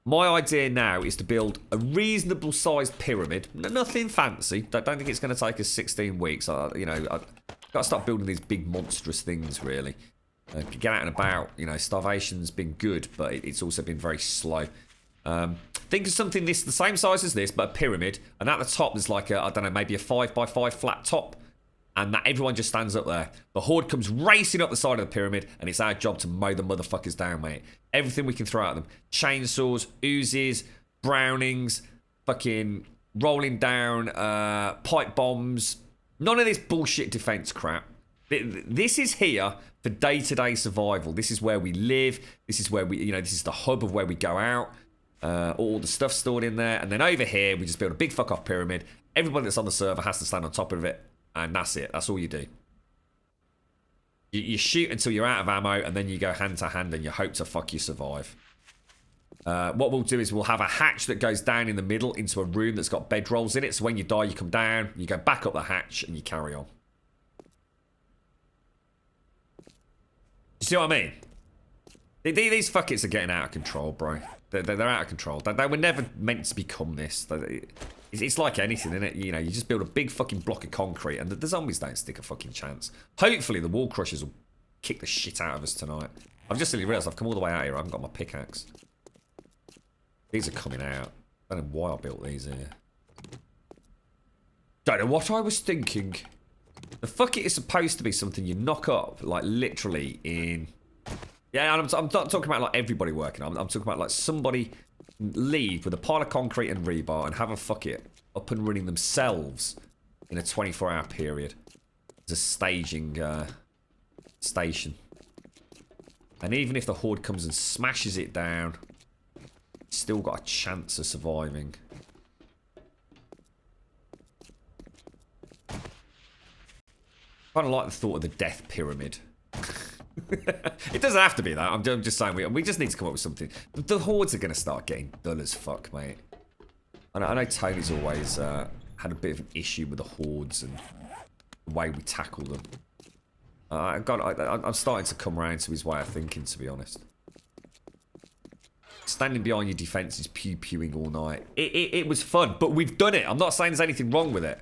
My idea now is to build a reasonable sized pyramid. Nothing fancy. I don't think it's going to take us 16 weeks. You know, I've got to start building these big monstrous things, really. Get out and about. You know, starvation's been good, but it's also been very slow. Think of something the same size as this, but a pyramid. And at the top, there's like I don't know, maybe a 5x5 flat top. And that everyone just stands up there. The horde comes racing up the side of the pyramid, and it's our job to mow the motherfuckers down, mate. Everything we can throw at them. Chainsaws, Uzis, Brownings, fucking rolling down, pipe bombs. None of this bullshit defense crap. This is here for day-to-day survival. This is where we live. This is where this is the hub of where we go out. All the stuff stored in there. And then over here, we just build a big fuck-off pyramid. Everybody that's on the server has to stand on top of it. And that's it. That's all you do. You shoot until you're out of ammo, and then you go hand to hand, and you hope to fuck you survive. What we'll do is we'll have a hatch that goes down in the middle into a room that's got bedrolls in it. So when you die, you come down, you go back up the hatch, and you carry on. You see what I mean? These fuckets are getting out of control, bro. They're out of control. They were never meant to become this. It's like anything, isn't it? You know, you just build a big fucking block of concrete and the zombies don't stick a fucking chance. Hopefully the wall crushers will kick the shit out of us tonight. I've just suddenly realised I've come all the way out here. I haven't got my pickaxe. These are coming out. I don't know why I built these here. Don't know what I was thinking. The fucket is supposed to be something you knock up, like literally in... Yeah, and I'm not talking about like everybody working. I'm talking about like somebody leave with a pile of concrete and rebar and have a fucket up and running themselves in a 24-hour period. It's a staging station. And even if the horde comes and smashes it down, it's still got a chance of surviving. I kind of like the thought of the death pyramid. It doesn't have to be that. I'm just saying we just need to come up with something. The hordes are going to start getting dull as fuck, mate. I know Tony's always had a bit of an issue with the hordes and the way we tackle them. I'm starting to come around to his way of thinking, to be honest. Standing behind your defences, pew-pewing all night. It was fun, but we've done it. I'm not saying there's anything wrong with it.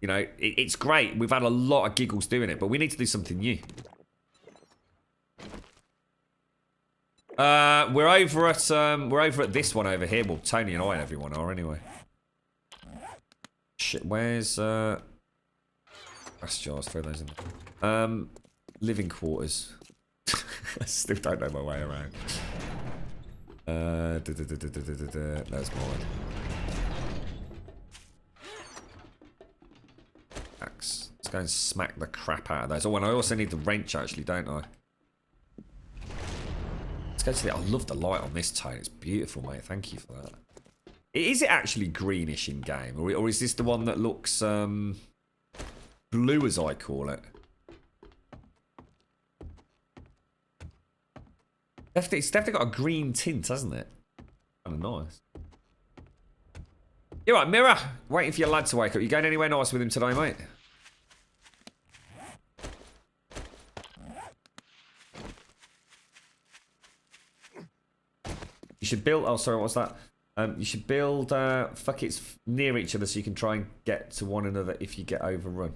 You know, it's great. We've had a lot of giggles doing it, but we need to do something new. We're over at this one over here. Well, Tony and I and everyone are anyway. Shit, where's grass jars? Throw those in there. Living quarters. I still don't know my way around. That's mine. Axe. Let's go and smack the crap out of those. Oh, and I also need the wrench actually, don't I? Let's go to I love the light on this tone. It's beautiful, mate. Thank you for that. Is it actually greenish in game, or is this the one that looks blue, as I call it? It's definitely got a green tint, hasn't it? Kind of nice. You're right, Mirror. Waiting for your lad to wake up. You going anywhere nice with him today, mate? You should build... Oh, sorry, what's that? You should build fuckets near each other so you can try and get to one another if you get overrun.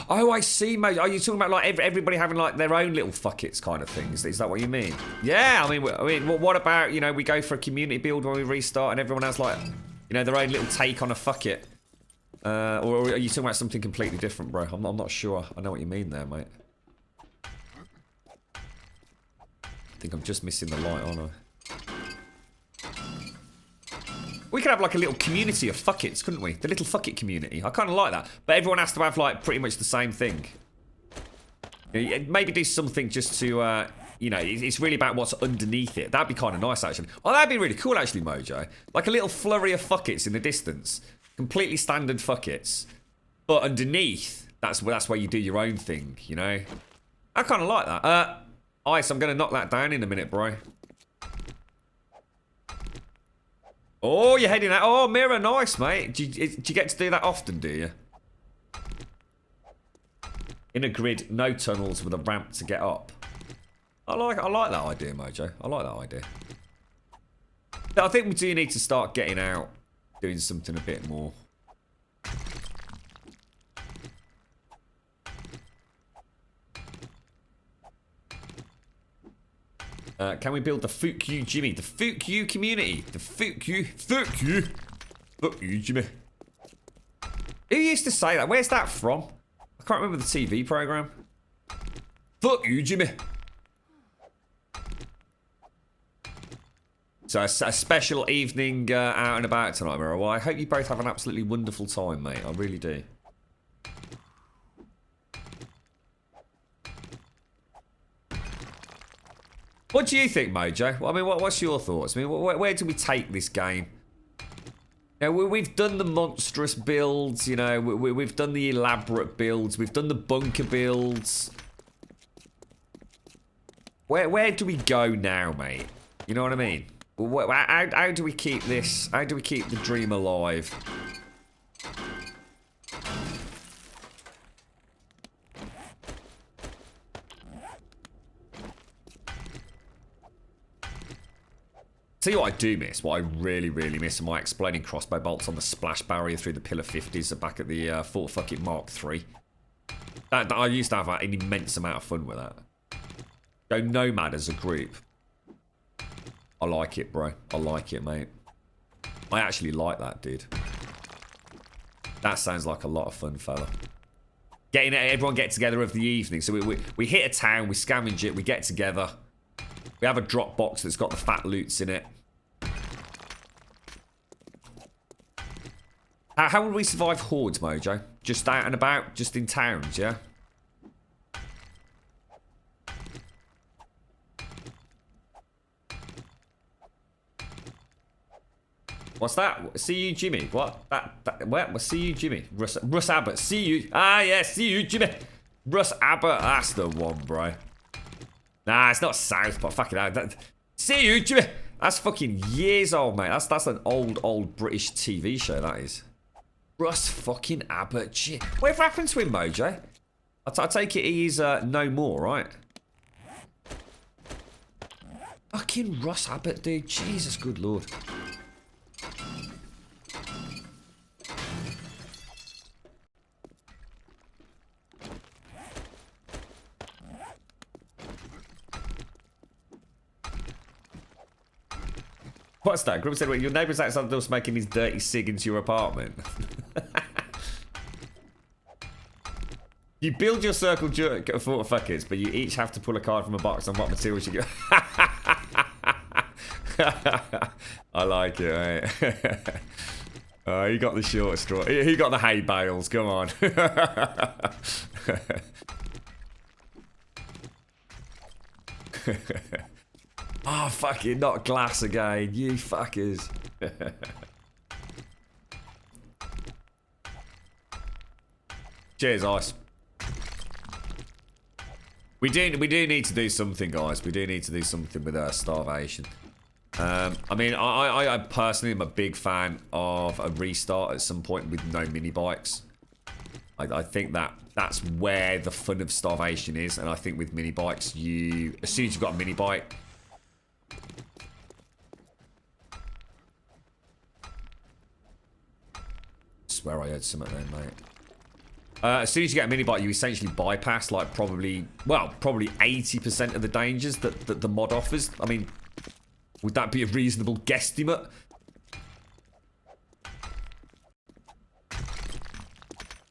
Oh, I see, mate. Are you talking about like everybody having like their own little fuckets kind of things? Is that what you mean? Yeah, I mean, what about, you know, we go for a community build when we restart and everyone has like, you know, their own little take on a fucket? Or are you talking about something completely different, bro? I'm not sure. I know what you mean there, mate. I think I'm just missing the light, aren't I? We could have like a little community of fuckets, couldn't we? The little fucket community. I kind of like that. But everyone has to have like pretty much the same thing. Maybe do something just to, you know, it's really about what's underneath it. That'd be kind of nice, actually. Oh, that'd be really cool, actually, Mojo. Like a little flurry of fuckets in the distance. Completely standard fuckets. But underneath, that's where you do your own thing, you know? I kind of like that. Ice, I'm going to knock that down in a minute, bro. Oh, you're heading out. Oh, Mirror, nice, mate. Do you get to do that often, do you? In a grid, no tunnels with a ramp to get up. I like that idea, Mojo. I like that idea. I think we do need to start getting out, doing something a bit more. Can we build the Fuck You Jimmy? The Fuck You community. The Fuck You. Jimmy. Who used to say that? Where's that from? I can't remember the TV program. Fuck you, Jimmy. So a special evening out and about tonight, Mirror. Well, I hope you both have an absolutely wonderful time, mate. I really do. What do you think, Mojo? Well, I mean, what's your thoughts? I mean, where do we take this game? You know, we've done the monstrous builds, you know, we've done the elaborate builds, we've done the bunker builds. Where do we go now, mate? You know what I mean? How do we keep this? How do we keep the dream alive? Tell you what I do miss, what I really, really miss are my exploding crossbow bolts on the splash barrier through the Pillar 50s back at the Fort Fuck It Mark III. I used to have an immense amount of fun with that. Go Nomad as a group. I like it, bro. I like it, mate. I actually like that, dude. That sounds like a lot of fun, fella. Everyone get together of the evening. So we hit a town, we scavenge it, we get together. We have a drop box that's got the fat loots in it. How would we survive hordes, Mojo? Just out and about? Just in towns, yeah? What's that? See you, Jimmy. What? What? See you, Jimmy. Russ Abbott. See you. Ah, yeah. See you, Jimmy. Russ Abbott. That's the one, bro. Nah, it's not South, but fucking hell. See you, Jimmy. That's fucking years old, mate. That's an old British TV show, that is. Russ fucking Abbott. Gee. Whatever happened to him, Mojo? I take it he's no more, right? Fucking Russ Abbott, dude. Jesus, good lord. What's that? Grumbul said, well, your neighbour's outside the door smoking his dirty cig into your apartment. You build your circle for fuckers, but you each have to pull a card from a box on what materials you get. I like it, mate. Oh, he got the short straw. He got the hay bales. Come on. Oh, fucking not glass again, you fuckers. Cheers, Ice. We do need to do something, guys. We do need to do something with Starvation. I mean, I personally am a big fan of a restart at some point with no mini bikes. I think that's where the fun of Starvation is, and I think with mini bikes, as soon as you've got a mini bike. Swear I heard something there, mate. As soon as you get a mini bike, you essentially bypass like probably 80% of the dangers that the mod offers. I mean, would that be a reasonable guesstimate?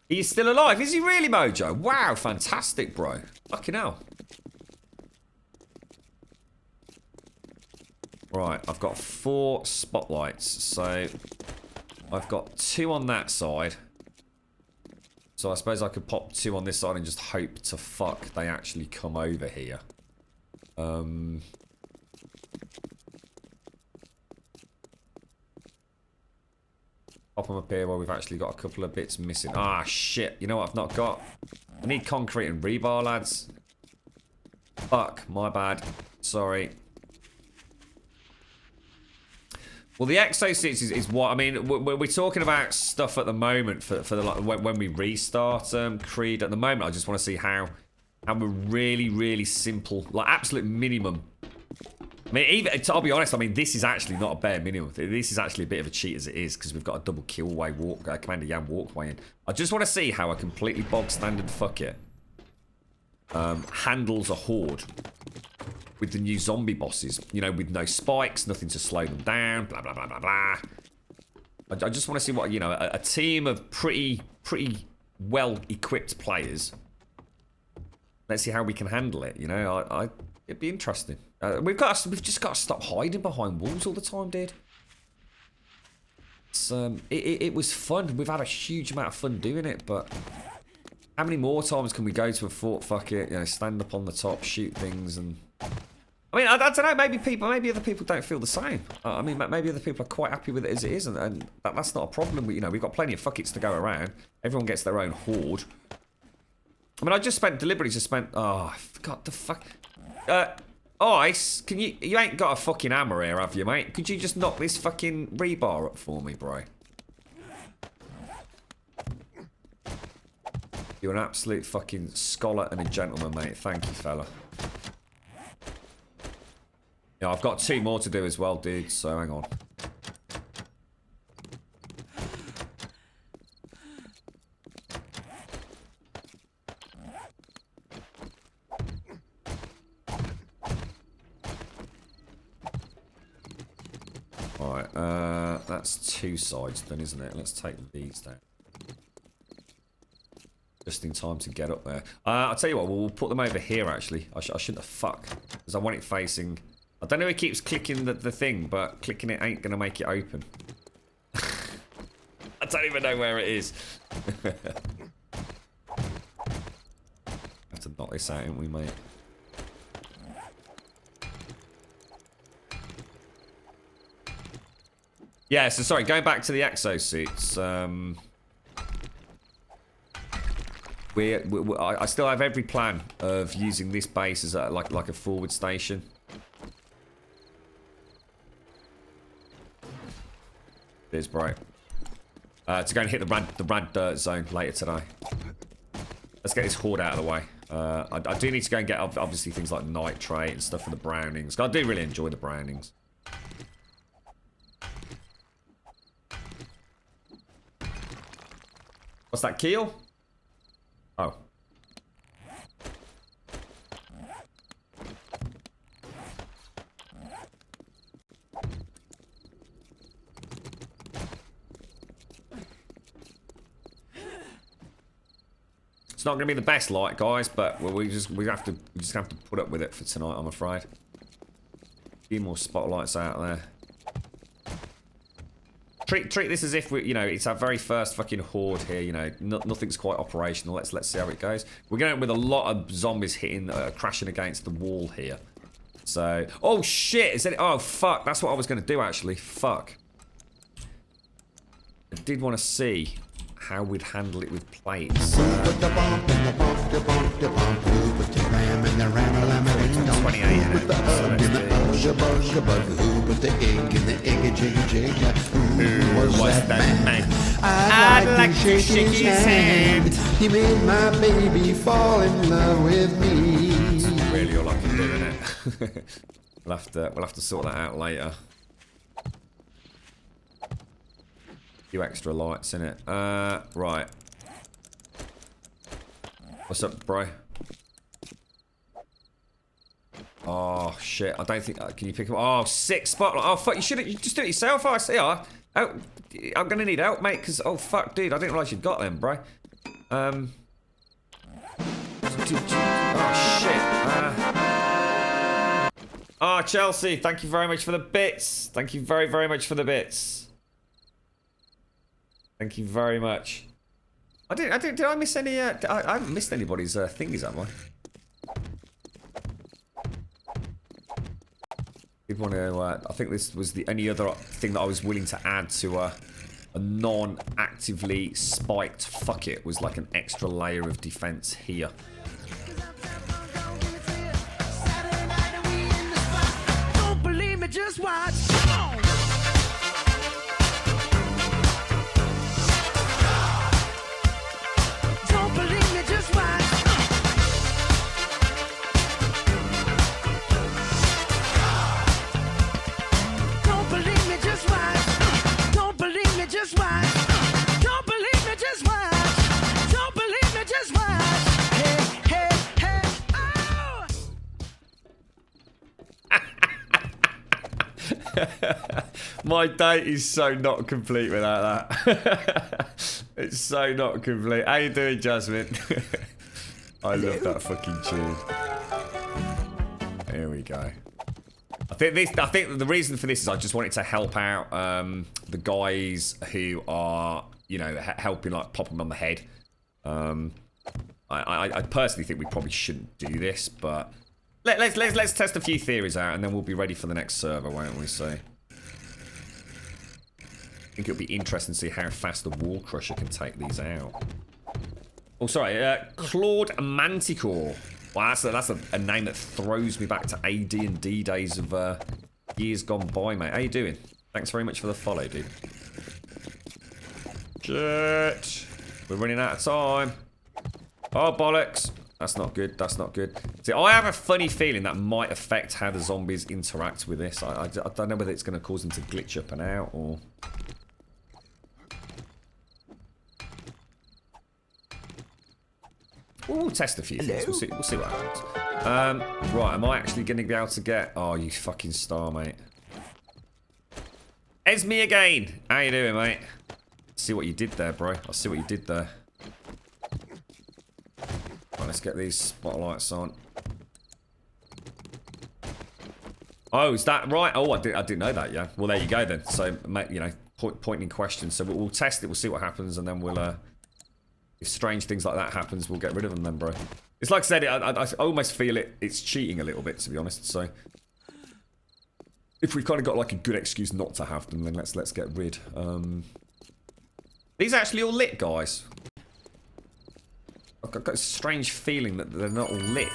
He's still alive. Is he really, Mojo? Wow, fantastic, bro. Fucking hell. Right, I've got 4 spotlights, so I've got 2 on that side. So I suppose I could pop 2 on this side and just hope to fuck they actually come over here. Pop them up here while we've actually got a couple of bits missing. Ah, shit. You know what I've not got? I need concrete and rebar, lads. Fuck, my bad. Sorry. Well, the exosuits is what I mean. We're talking about stuff at the moment for the like when we restart Creed. At the moment, I just want to see how a really simple, like absolute minimum. I mean, even I'll be honest. I mean, this is actually not a bare minimum. This is actually a bit of a cheat as it is because we've got a double killway walk, Commander Yan walkway in. I just want to see how a completely bog standard fuck it handles a horde. With the new zombie bosses, you know, with no spikes, nothing to slow them down, blah, blah, blah, blah, blah. I just want to see what, you know, a team of pretty well-equipped players. Let's see how we can handle it, you know. It'd be interesting. We've just got to stop hiding behind walls all the time, dude. It's, it was fun. We've had a huge amount of fun doing it, but how many more times can we go to a fort, fuck it, you know, stand up on the top, shoot things, and... I mean, I don't know, maybe other people don't feel the same. I mean, maybe other people are quite happy with it as it is, and that's not a problem. You know, we've got plenty of fuck-its to go around. Everyone gets their own horde. I mean, I deliberately just spent, oh, I forgot the fuck. Ice, you ain't got a fucking hammer here, have you, mate? Could you just knock this fucking rebar up for me, bro? You're an absolute fucking scholar and a gentleman, mate. Thank you, fella. Yeah, I've got 2 more to do as well, dude, so hang on. Alright, that's 2 sides then, isn't it? Let's take these down. Just in time to get up there. I'll tell you what, we'll put them over here, actually. I shouldn't have fuck, because I want it facing... I don't know who keeps clicking the thing, but clicking it ain't going to make it open. I don't even know where it is. Have to knock this out, ain't we, mate? Yeah, so sorry, going back to the exosuits. I still have every plan of using this base as like a forward station. Cheers, bro. To go and hit the rad dirt zone later today. Let's get this horde out of the way. I do need to go and get obviously things like nitrate and stuff for the Brownings. I do really enjoy the Brownings. What's that, keel? Oh. It's not going to be the best light, guys, but we just have to put up with it for tonight, I'm afraid. A few more spotlights out there. Treat this as if you know, it's our very first fucking horde here. You know, nothing's quite operational. Let's see how it goes. We're going with a lot of zombies hitting, crashing against the wall here. So, oh shit! Is that? Oh fuck! That's what I was going to do actually. Fuck. I did want to see how we'd handle it with plates. 28 in it. Who was that man? I'd like to shake his hand. He made my baby fall in love with me. That's really all I can do, innit? We'll have to sort that out later. Few extra lights in it. Right. What's up, bro? Oh shit! I don't think. Can you pick up? Oh, 6 spotlight. Oh fuck! You just do it yourself. I see. Oh, I'm gonna need help, mate. Cause oh fuck, dude, I didn't realize you'd got them, bro. Oh shit. Oh, Chelsea, thank you very much for the bits. Thank you very, very much for the bits. Thank you very much. Did I miss any? I haven't missed anybody's thingies, have I? Did want to? I think this was the only other thing that I was willing to add to a non-actively spiked fuck it was like an extra layer of defense here. My date is so not complete without that. It's so not complete. How you doing, Jasmine? I love that fucking tune. Here we go. I think the reason for this is I just wanted to help out the guys who are, you know, helping like pop them on the head. I personally think we probably shouldn't do this, but let's test a few theories out, and then we'll be ready for the next server, won't we? So I think it'll be interesting to see how fast the Wall Crusher can take these out. Oh, sorry, Claude Manticore. Wow, that's a name that throws me back to AD&D days of years gone by, mate. How you doing? Thanks very much for the follow, dude. Shit. We're running out of time. Oh, bollocks. That's not good. That's not good. See, I have a funny feeling that might affect how the zombies interact with this. I don't know whether it's going to cause them to glitch up and out or... We'll test a few things. We'll see what happens. Right, am I actually going to be able to get... Oh, you fucking star, mate. It's me again. How you doing, mate? See what you did there, bro. I see what you did there. Right, let's get these spotlights on. Oh, is that right? Oh, I didn't know that, yeah. Well, there you go, then. So, you know, point in question. So we'll test it. We'll see what happens, and then we'll... If strange things like that happens, we'll get rid of them then, bro. It's like I said, I almost feel it's cheating a little bit, to be honest. So, if we've kind of got like a good excuse not to have them, then let's get rid. These are actually all lit, guys. I've got a strange feeling that they're not all lit.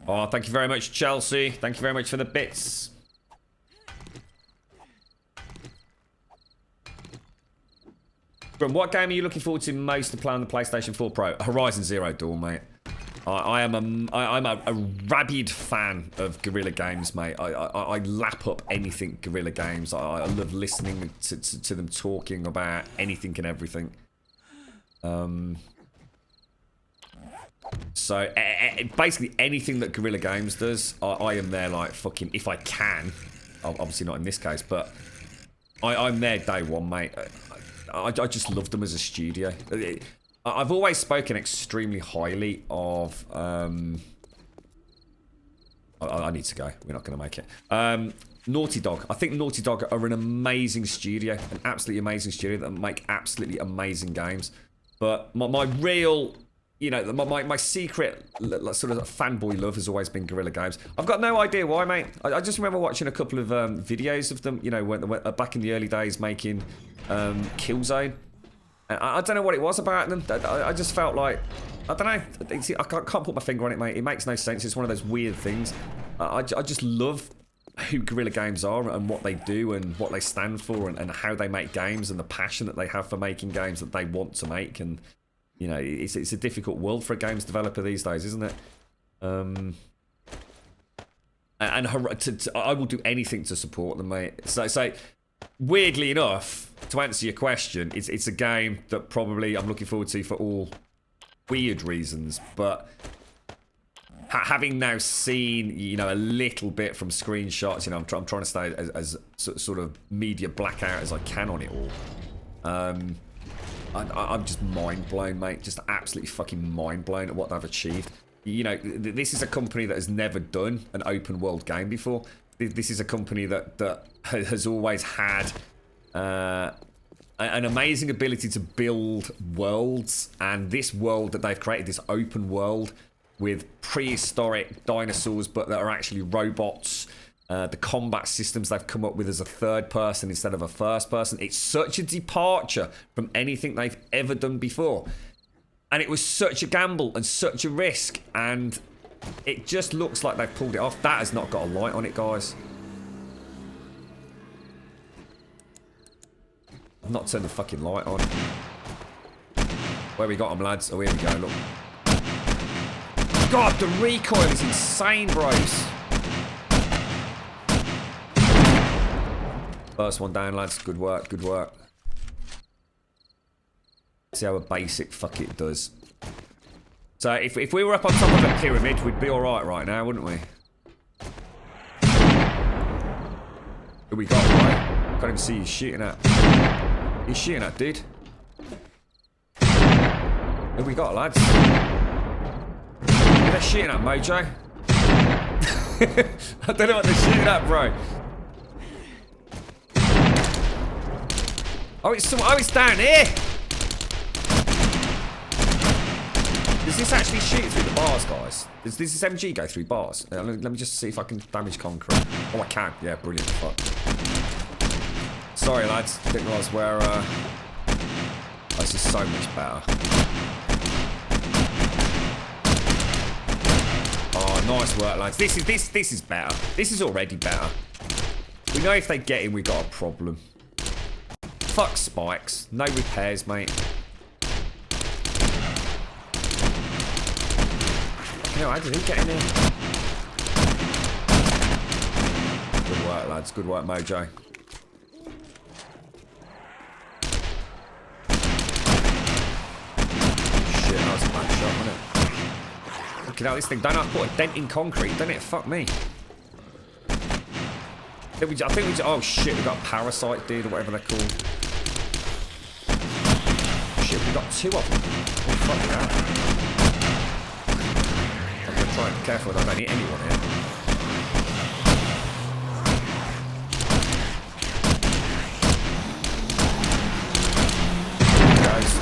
Oh, thank you very much, Chelsea. Thank you very much for the bits. What game are you looking forward to most to play on the PlayStation 4 Pro? Horizon Zero Dawn, mate. I'm a rabid fan of Guerrilla Games, mate. I lap up anything Guerrilla Games. I love listening to them talking about anything and everything. So basically anything that Guerrilla Games does, I am there like fucking if I can. Obviously not in this case, but I'm there day one, mate. I just love them as a studio. I've always spoken extremely highly of... I need to go. We're not going to make it. Naughty Dog. I think Naughty Dog are an amazing studio. An absolutely amazing studio that make absolutely amazing games. But my real... You know, my secret sort of fanboy love has always been Guerrilla Games. I've got no idea why, mate. I just remember watching a couple of videos of them, you know, when back in the early days making Killzone. And I don't know what it was about them. I just felt like, I don't know. I can't put my finger on it, mate. It makes no sense. It's one of those weird things. I just love who Guerrilla Games are and what they do and what they stand for and how they make games and the passion that they have for making games that they want to make. And you know, it's a difficult world for a games developer these days, isn't it? And I will do anything to support them, mate. So weirdly enough, to answer your question, it's a game that probably I'm looking forward to for all weird reasons. But having now seen, you know, a little bit from screenshots, you know, I'm trying to stay as sort of media blackout as I can on it all. I'm just mind blown, mate. Just absolutely fucking mind blown at what they've achieved. You know, this is a company that has never done an open world game before. This is a company that has always had an amazing ability to build worlds. And this world that they've created, this open world with prehistoric dinosaurs, but that are actually robots. The combat systems they've come up with as a third person instead of a first person. It's such a departure from anything they've ever done before. And it was such a gamble and such a risk. And it just looks like they've pulled it off. That has not got a light on it, guys. I've not turned the fucking light on. Where we got them, lads? Oh, here we go, look. God, the recoil is insane, bros. First one down, lads. Good work, good work. See how a basic fuck it does. So if we were up on top of a pyramid, we'd be alright right now, wouldn't we? Who we got, right? Can't even see you shooting at. He's shooting at, dude. Who we got, lads? Who they're shooting at, Mojo? I don't know what they're shooting at, bro. Oh, it's down here. Does this actually shoot through the bars, guys? Does this MG go through bars? Let me just see if I can damage concrete. Oh, I can. Yeah, brilliant. Fuck. Sorry, lads. Didn't realise where. This is so much better. Oh, nice work, lads. This is better. This is already better. We know if they get in, we got a problem. Fuck spikes. No repairs, mate. No, how did he get in here? Good work, lads. Good work, Mojo. Shit, that was a bad shot, wasn't it? Looking at this thing. Don't have to put a dent in concrete, don't it? Fuck me. I think we just, oh shit, we got a parasite, dude, or whatever they're called. Shit, we got 2 of them. Oh, fuck that. I'm gonna try and be careful that I don't hit anyone here. There he goes.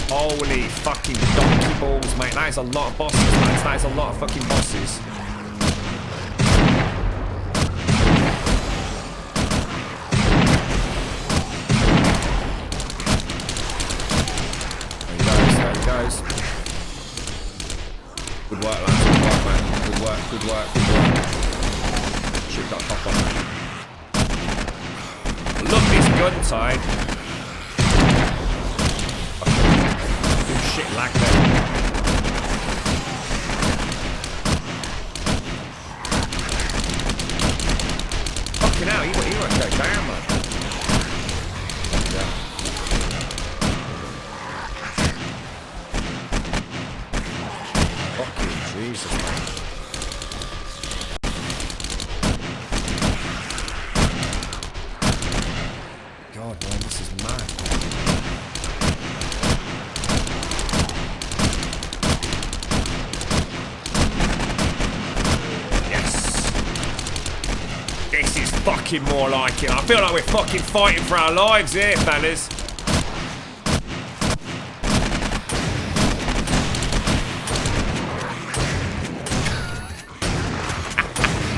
Holy fucking donkey balls, mate. That is a lot of bosses, lads. That is a lot of fucking bosses. Good work, lads. Good work, man. Good work, good work, good work. Shit, got a pop on. Look, this gun tied. Oh, shit, lag there. Fucking hell, he won't go down, man. Yeah. Jesus, man. God, man, this is mad. Yes. This is fucking more like it. I feel like we're fucking fighting for our lives here, fellas.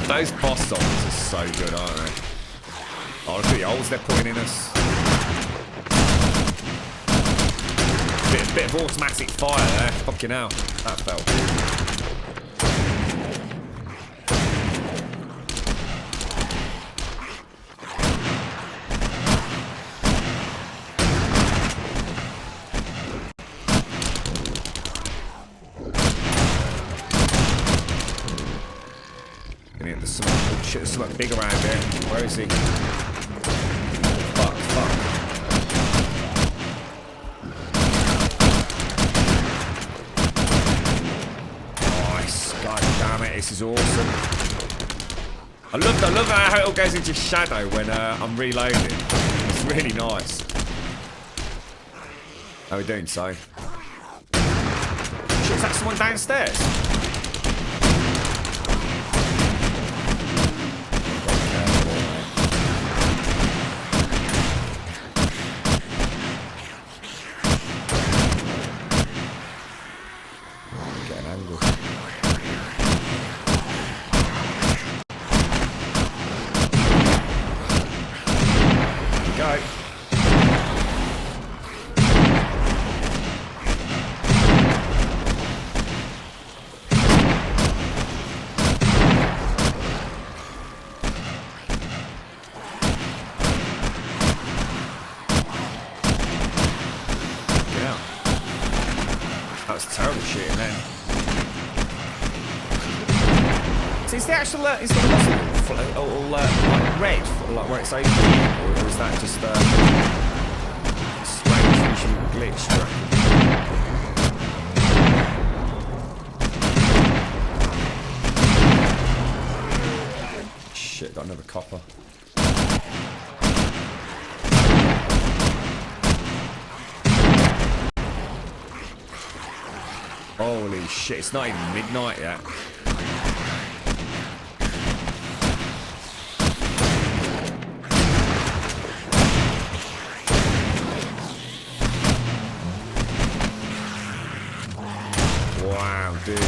Those boss songs are so good, aren't they? Oh, look at the holes they're putting in us. Bit of automatic fire there. Fucking hell. That felt good. There's something big around here. Where is he? Fuck. Nice. God damn it, this is awesome. I love how it all goes into shadow when I'm reloading. It's really nice. How are we doing, so? Shit, is that someone downstairs? Is the actual, is the muzzle all like red, like where it's open, or is that just a strange visual glitch? Holy shit, it's not even midnight yet. Wow, dude.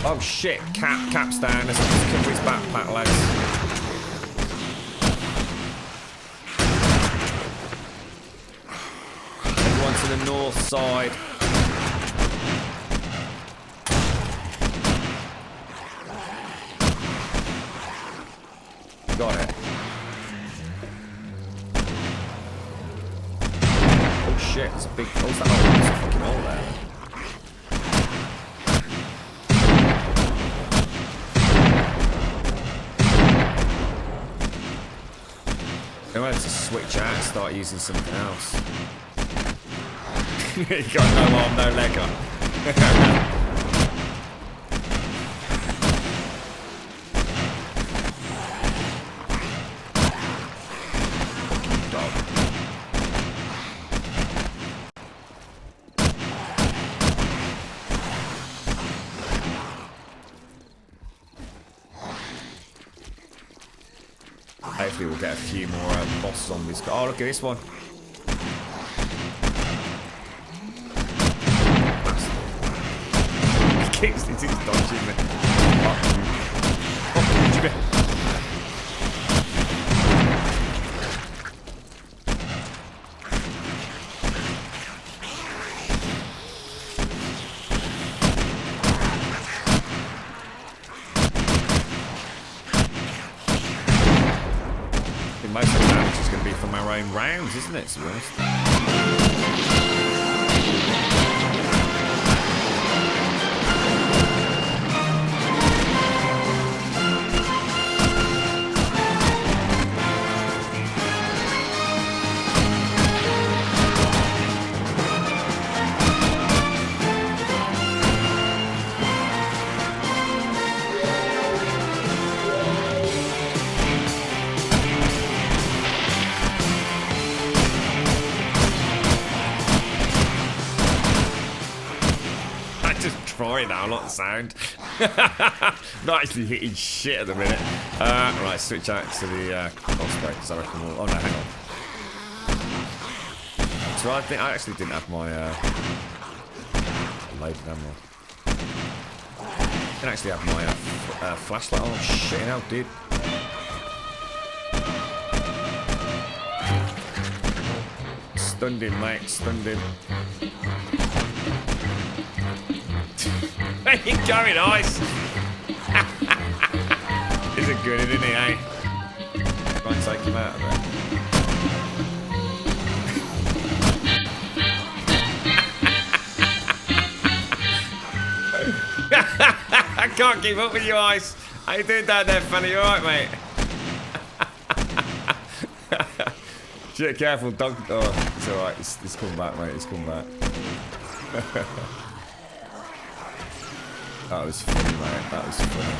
Oh shit, Cap's down. Let's cover his backpack, lads. Everyone to the north side. Got it. Oh shit, there's a big... Oh, there's a fucking hole there. I'm going to have to switch out and start using something else. You got no arm, no leg up. Dog. Hopefully we'll get a few more boss zombies. Oh, look at this one. He kicks it, he's dodging it. Oh, Jimmy. Most of the damage is going to be from our own rounds, isn't it, to be honest? Trying now, not the sound. Not actually hitting shit at the minute. Right, switch out to the crossbow because I reckon we'll... Oh no, hang on. So I think I actually didn't have my loaded ammo. I didn't actually have my flashlight. Oh shit, hell, dude. Stunned him, mate. Stunned him. Where you going, Ice? He's a good, isn't he, eh? Try and take him out of there. I can't keep up with you, Ice. How you doing down there, Fanny? You alright, mate? Shit, careful, dog. Oh, it's alright. It's coming back, mate. It's coming back. That was funny, mate. That was funny.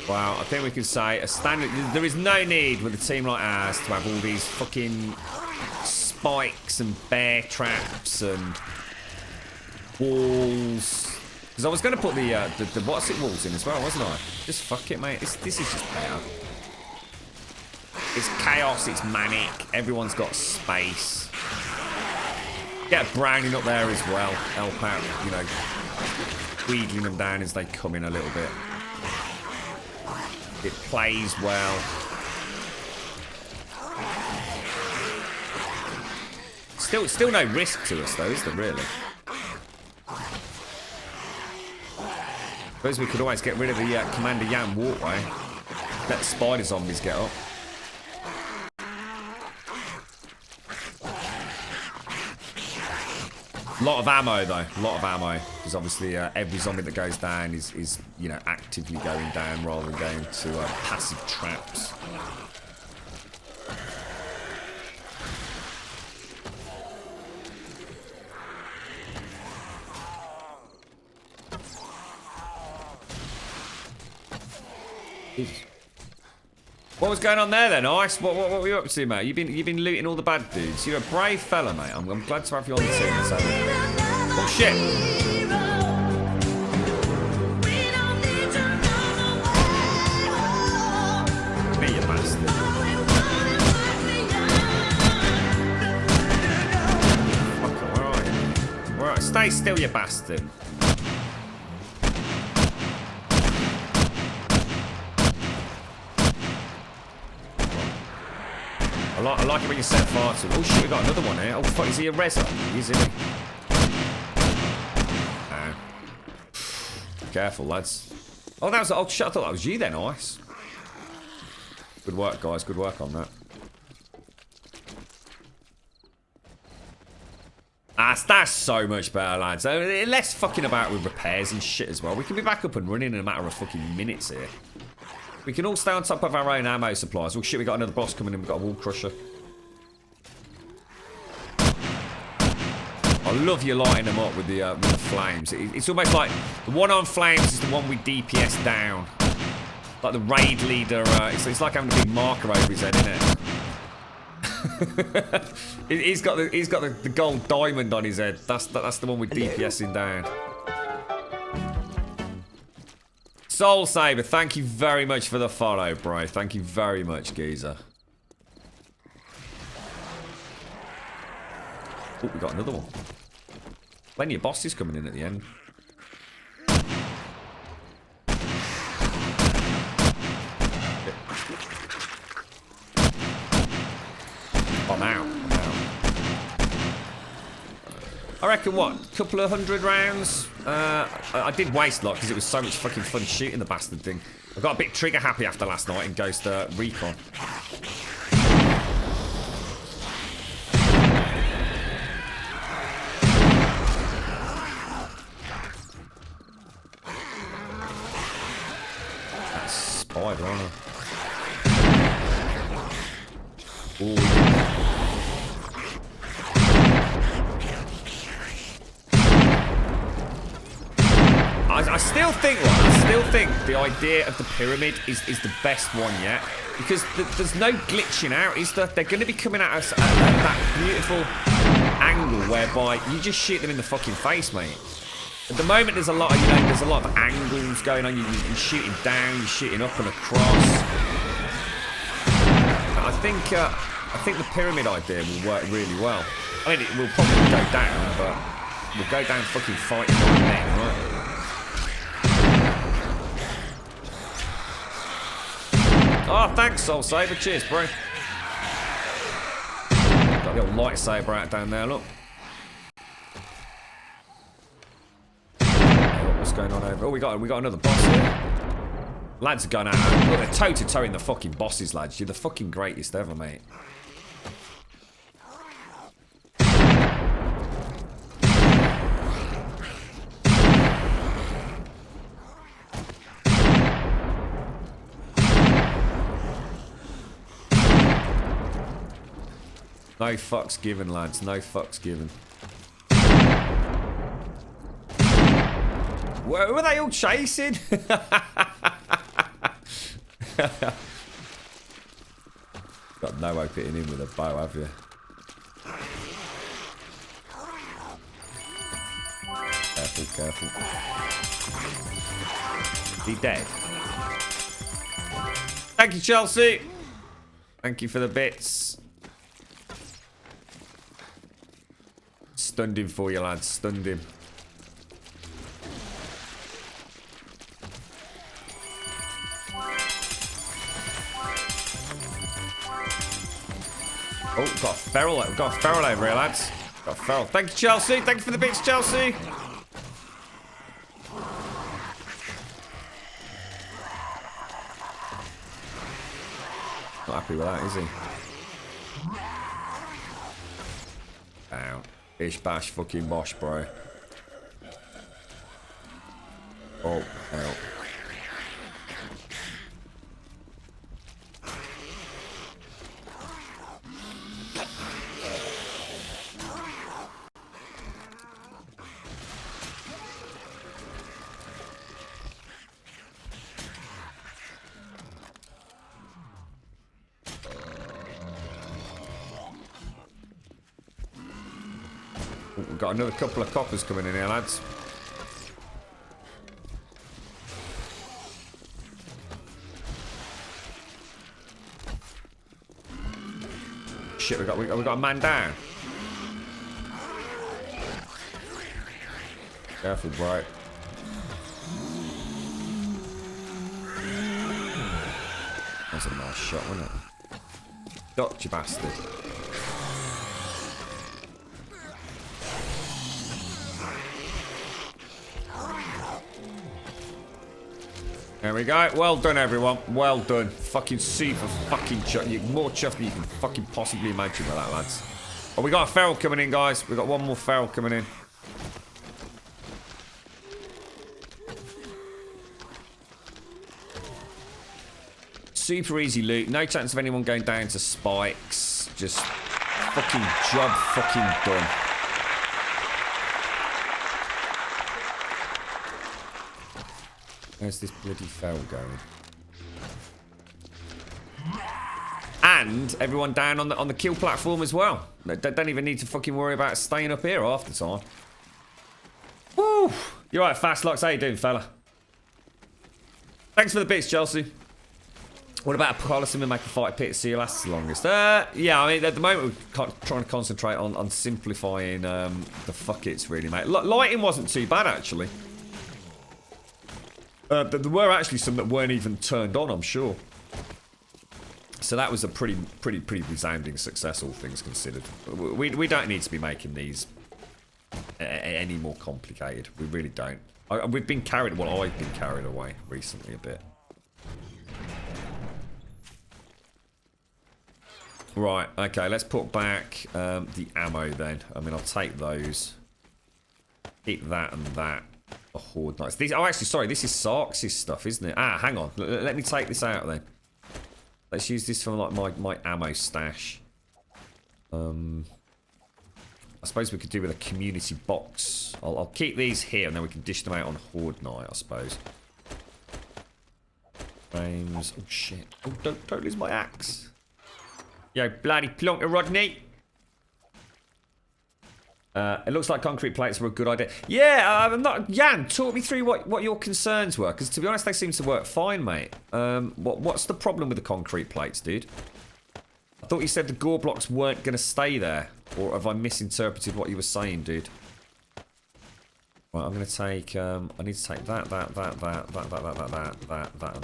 Wow, I think we can say a standard. There is no need with a team like ours to have all these fucking spikes and bear traps and walls. Because I was going to put the what's it walls in as well, wasn't I? Just fuck it, mate. This is just better. It's chaos. It's manic. Everyone's got space. Get Browning up there as well. Help out, you know, wheedling them down as they come in a little bit. It plays well. Still no risk to us though, is there really? Suppose we could always get rid of the Commander Yam walkway. Let the spider zombies get up. Lot of ammo though, lot of ammo. Because obviously every zombie that goes down is you know, actively going down rather than going to passive traps. Jesus. What was going on there then, Ice? What were you up to, mate? You've been looting all the bad dudes. You're a brave fella, mate. I'm glad to have you on the team. So. Oh shit! Me, you bastard. Fucker, where are you? Where are you? Stay still, you bastard. I like it when you set fire to it. Oh shit, we got another one here. Oh fuck, is he a reser? He's in it. Nah. Careful, lads. Oh, that was. Oh shit, I thought that was you then, Ice. Good work, guys. Good work on that. That's so much better, lads. Less fucking about with repairs and shit as well. We can be back up and running in a matter of fucking minutes here. We can all stay on top of our own ammo supplies. Oh shit, we got another boss coming in. We've got a wall crusher. I love you lighting them up with the flames. It's almost like the one on flames is the one we DPS down. Like the raid leader. It's like having a big marker over his head, isn't it? he's got the gold diamond on his head. That's the one we're DPSing down. Soul Saber, thank you very much for the follow, bro. Thank you very much, geezer. Oh, we got another one. Plenty of bosses coming in at the end. I'm out. I reckon, what, a couple of 100 rounds? I did waste a lot because it was so much fucking fun shooting the bastard thing. I got a bit trigger happy after last night in Ghost Recon. That's spider, aren't I? Ooh. I still think the idea of the pyramid is the best one yet, because there's no glitching out. Is that they're going to be coming at us at that beautiful angle whereby you just shoot them in the fucking face, mate. At the moment, there's a lot of there's a lot of angles going on. You're shooting down, you're shooting up and across. I think the pyramid idea will work really well. I mean, it will probably go down, but we'll go down fucking fighting right then, right? Oh, thanks, Soul Saber. Cheers, bro. Got a little lightsaber out down there, look. What's going on over? Oh, we got another boss here. Lads are going out. Look, they're toe-to-toeing the fucking bosses, lads. You're the fucking greatest ever, mate. No fucks given, lads. No fucks given. Where were they all chasing? Got no hope hitting him with a bow, have you? Careful, careful. Is he dead? Thank you, Chelsea. Thank you for the bits. Stunned him for you, lads. Stunned him. Oh, got a feral. We've got a feral over here, lads. Got a feral. Thank you, Chelsea. Thank you for the bits, Chelsea. Not happy with that, is he? Ow. Bish bash fucking bosh, bro. Oh, hell. We've got another couple of coppers coming in here, lads. Shit, we got a man down. Careful, bro. That's a nice shot, wasn't it? Ducked, you bastard. There we go. Well done, everyone. Well done. Fucking super fucking chuff. More chuff than you can fucking possibly imagine with that, lads. Oh, we got a feral coming in, guys. We got one more feral coming in. Super easy loot. No chance of anyone going down to spikes. Just fucking job fucking done. Where's this bloody feral going? And everyone down on the kill platform as well. They don't even need to fucking worry about staying up here half the time. Woo! You're right, Fastlocks. How you doing, fella? Thanks for the bits, Chelsea. What about a Coliseum and make a fight pit to see who lasts the longest? Yeah, I mean, at the moment we're trying to concentrate on simplifying the fuck it's really, mate. Lighting wasn't too bad, actually. But there were actually some that weren't even turned on, I'm sure. So that was a pretty resounding success, all things considered. We don't need to be making these any more complicated. We really don't. We've been carried, well, I've been carried away recently a bit. Right, okay, let's put back the ammo then. I mean, I'll take those. Hit that and that. A horde knights. These, oh, actually, sorry, this is Sarks' stuff, isn't it? Ah, hang on. Let me take this out then. Let's use this for like my ammo stash. I suppose we could do with a community box. I'll keep these here and then we can dish them out on horde night, I suppose. Frames. Oh shit. Oh, don't lose my axe. Yo, bloody plonker, Rodney. It looks like concrete plates were a good idea. Yeah, I'm not. Jan, talk me through what your concerns were, because to be honest, they seem to work fine, mate. What's the problem with the concrete plates, dude? I thought you said the gore blocks weren't going to stay there, or have I misinterpreted what you were saying, dude? Right, I'm going to take. I need to take that, and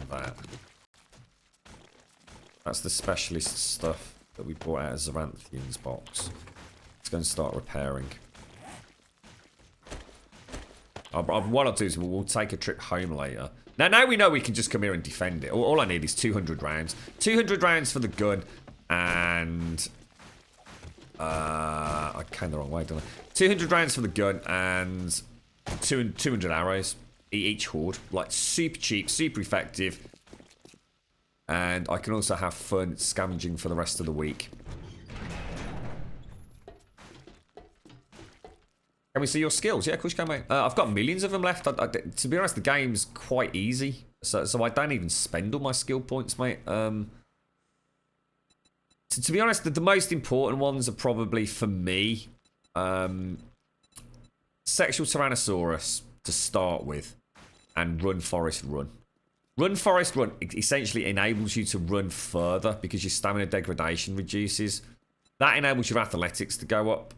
that. That's the specialist stuff that we brought out of Zaranthian's box. Let's go and start repairing. What I'll do is we'll take a trip home later. Now we know we can just come here and defend it. All I need is 200 rounds. 200 rounds for the gun, and I came the wrong way, didn't I? 200 rounds for the gun and 200 arrows each horde. Like super cheap, super effective, and I can also have fun scavenging for the rest of the week. Can we see your skills? Yeah, of course you can, mate. I've got millions of them left. To be honest, the game's quite easy. So I don't even spend all my skill points, mate. To be honest, the most important ones are probably, for me, Sexual Tyrannosaurus to start with, and Run Forest Run. Run Forest Run essentially enables you to run further because your stamina degradation reduces. That enables your athletics to go up.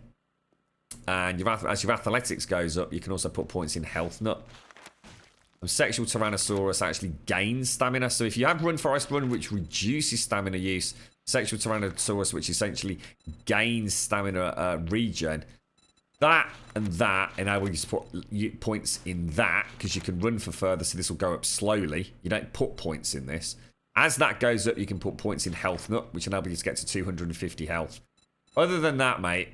And as your athletics goes up, you can also put points in Health Nut. And Sexual Tyrannosaurus actually gains stamina. So if you have Run Forest Run, which reduces stamina use, Sexual Tyrannosaurus, which essentially gains stamina regen, that and that enable you to put points in that, because you can run for further, so this will go up slowly. You don't put points in this. As that goes up, you can put points in Health Nut, which enables you to get to 250 health. Other than that, mate,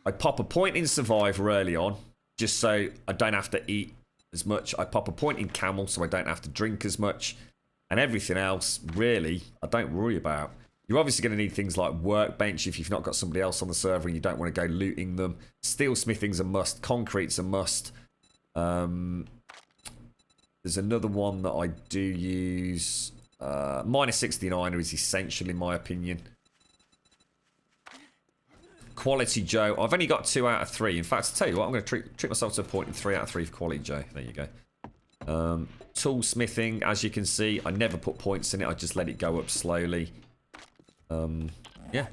I pop a point in Survivor early on, just so I don't have to eat as much. I pop a point in Camel, so I don't have to drink as much. And everything else, really, I don't worry about. You're obviously going to need things like Workbench if you've not got somebody else on the server and you don't want to go looting them. Steelsmithing's a must. Concrete's a must. There's another one that I do use. Minus 69er is essential in my opinion. Quality Joe. I've only got 2 out of 3. In fact, I'll tell you what, I'm going to treat myself to a point in 3 out of 3 for Quality Joe. There you go. Toolsmithing, as you can see, I never put points in it. I just let it go up slowly. Yeah.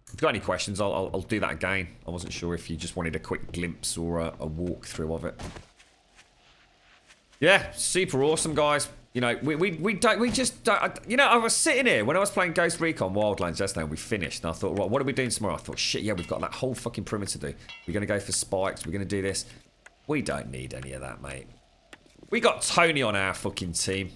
If you've got any questions, I'll do that again. I wasn't sure if you just wanted a quick glimpse or a walkthrough of it. Yeah, super awesome, guys. You know, we just don't, you know, I was sitting here when I was playing Ghost Recon Wildlands yesterday and we finished. And I thought, right, what are we doing tomorrow? I thought, shit, yeah, we've got that whole fucking perimeter to do. We're going to go for spikes. We're going to do this. We don't need any of that, mate. We got Tony on our fucking team.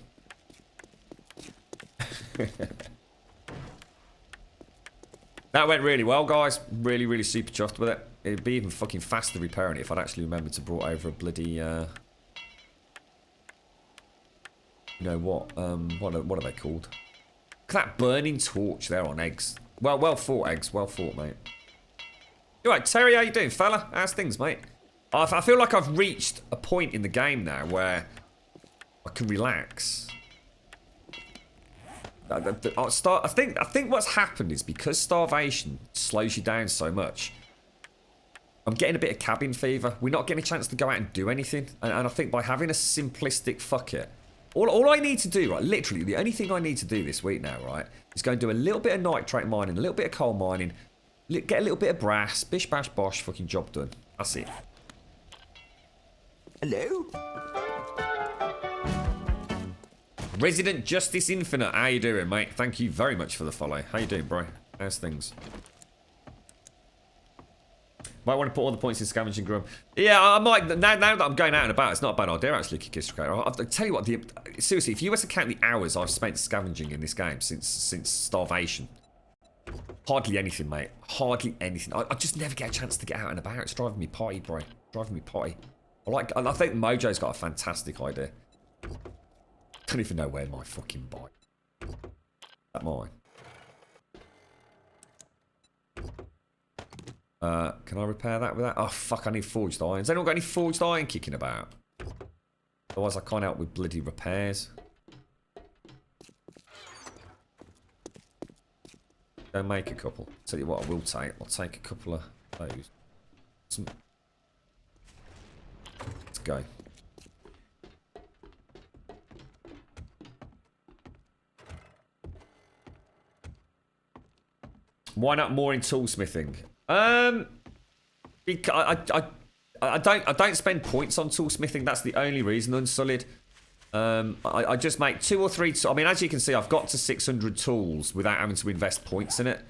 That went really well, guys. Really, really super chuffed with it. It'd be even fucking faster repairing it if I'd actually remembered to brought over a bloody, you know what? What are they called? Look at that burning torch there on eggs. Well fought, eggs. Well fought, mate. You alright, Terry? How you doing, fella? How's things, mate? I feel like I've reached a point in the game now where I can relax. I think what's happened is because Starvation slows you down so much, I'm getting a bit of cabin fever. We're not getting a chance to go out and do anything. And I think by having a simplistic fuck it, all I need to do, right, literally, the only thing I need to do this week now, right, is go and do a little bit of nitrate mining, a little bit of coal mining, get a little bit of brass, bish bash bosh, fucking job done. That's it. Hello? Resident Justice Infinite, how you doing, mate? Thank you very much for the follow. How you doing, bro? How's things? Might want to put all the points in scavenging grum. Yeah, I might. Now that I'm going out and about, it's not a bad idea, actually, Kikistrator. I'll tell you what, seriously, if you were to count the hours I've spent scavenging in this game since Starvation, hardly anything, mate. Hardly anything. I just never get a chance to get out and about. It's driving me potty, bro. Driving me potty. I think Mojo's got a fantastic idea. I don't even know where my fucking bike. Is that mine? Can I repair that with that? Oh, fuck, I need forged iron. Has anyone got any forged iron kicking about? Otherwise, I can't help with bloody repairs. Go make a couple. Tell you what I will take. I'll take a couple of those. Let's go. Why not more in toolsmithing? I don't spend points on toolsmithing. That's the only reason. Unsullied. I just make 2 or 3. I mean, as you can see, I've got to 600 tools without having to invest points in it.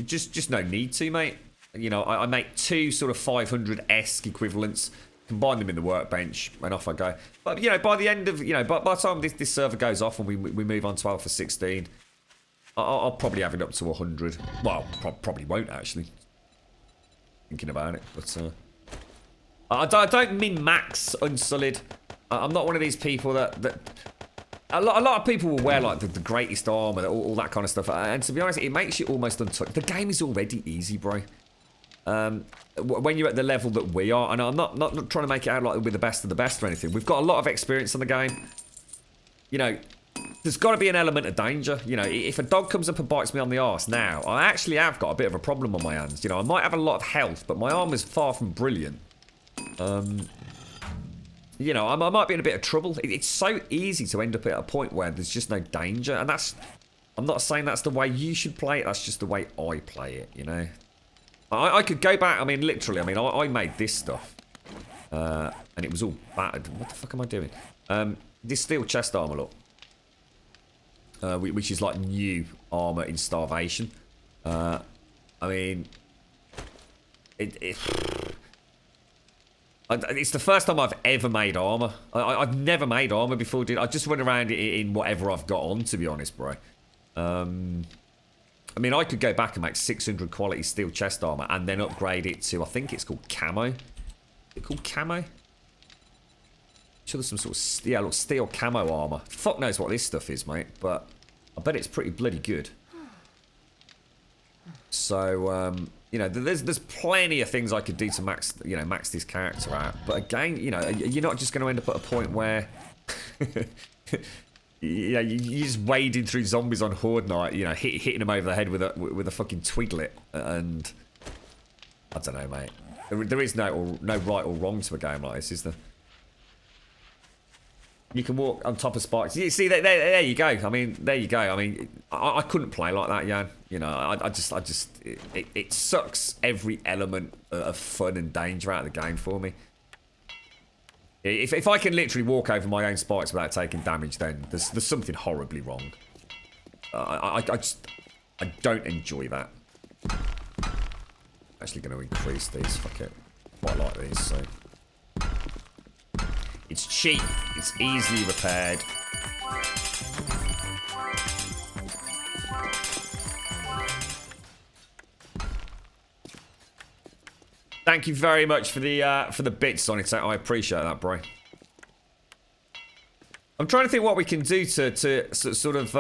Just no need to, mate. You know, I make 2 sort of 500-esque equivalents, combine them in the workbench, and off I go. But you know, by the end of by the time this server goes off and we move on 12 for 16. I'll probably have it up to 100. Well, probably won't actually. Thinking about it, but I don't min-max Unsullied. I'm not one of these people that a lot of people will wear like the greatest armor, all that kind of stuff. And to be honest, it makes you almost untouched. The game is already easy, bro. When you're at the level that we are, and I'm not trying to make it out like we're the best of the best or anything. We've got a lot of experience on the game. You know. There's got to be an element of danger. You know, if a dog comes up and bites me on the arse now, I actually have got a bit of a problem on my hands. You know, I might have a lot of health, but my armor's far from brilliant. You know, I might be in a bit of trouble. It's so easy to end up at a point where there's just no danger. And that's... I'm not saying that's the way you should play it. That's just the way I play it, you know. I could go back... I mean, literally, I made this stuff. And it was all battered. What the fuck am I doing? This steel chest armor, look. Which is like new armor in Starvation. I mean, It's the first time I've ever made armor. I've never made armor before, dude. I just run around in whatever I've got on, to be honest, bro. I mean, I could go back and make 600 quality steel chest armor and then upgrade it to, I think it's called camo. Is it called camo? Sure, there's some sort of, yeah, look, steel camo armor. Fuck knows what this stuff is, mate, but I bet it's pretty bloody good. So, you know, there's plenty of things I could do to max, you know, max this character out. But again, you know, you're not just going to end up at a point where, you know, you're just wading through zombies on Horde Night, you know, hitting them over the head with a fucking twiglet, and I don't know, mate. There is no right or wrong to a game like this, is there? You can walk on top of spikes. You see, there you go. I mean, there you go. I mean, I couldn't play like that, Jan. You know, it sucks every element of fun and danger out of the game for me. If I can literally walk over my own spikes without taking damage, then there's something horribly wrong. I don't enjoy that. Actually going to increase these. Fuck it. Quite like these, so. It's cheap. It's easily repaired. Thank you very much for the bits on it. I appreciate that, bro. I'm trying to think what we can do to sort of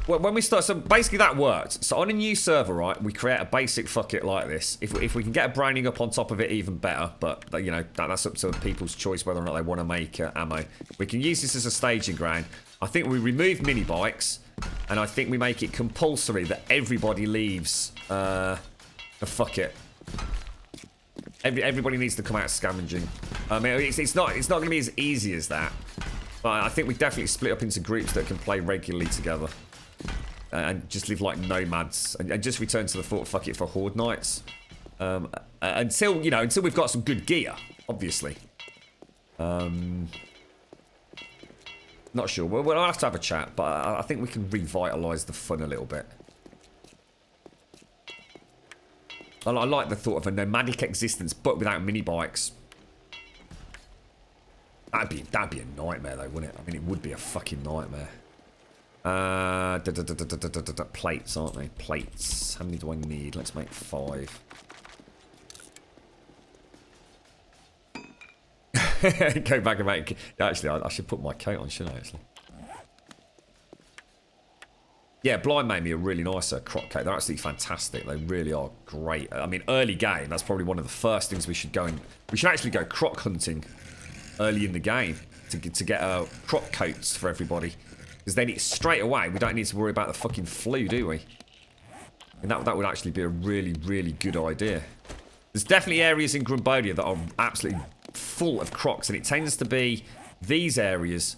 when we start. So basically that worked. So on a new server, right, we create a basic fuck it like this. If we can get a branding up on top of it, even better. But you know, that's up to people's choice whether or not they want to make ammo. We can use this as a staging ground. I think we remove mini bikes, and I think we make it compulsory that everybody leaves the fuck it. Everybody needs to come out scavenging. I mean, it's not going to be as easy as that. But I think we definitely split up into groups that can play regularly together. And just live like nomads. And just return to the thought, fuck it, for Horde Nights. Until we've got some good gear, obviously. Not sure. We'll have to have a chat, but I think we can revitalise the fun a little bit. I like the thought of a nomadic existence, but without mini bikes. That'd be a nightmare, though, wouldn't it? I mean, it would be a fucking nightmare. Plates, aren't they? Plates. How many do I need? Let's make 5. Go back and make. Actually, I should put my coat on, shouldn't I? Actually. Yeah, Blind made me a really nice croc coat. They're absolutely fantastic. They really are great. I mean, early game. That's probably one of the first things we should go and we should actually go croc hunting early in the game to get croc coats for everybody. Because then it's straight away. We don't need to worry about the fucking flu, do we? And that would actually be a really, really good idea. There's definitely areas in Grumbolia that are absolutely full of crocs, and it tends to be these areas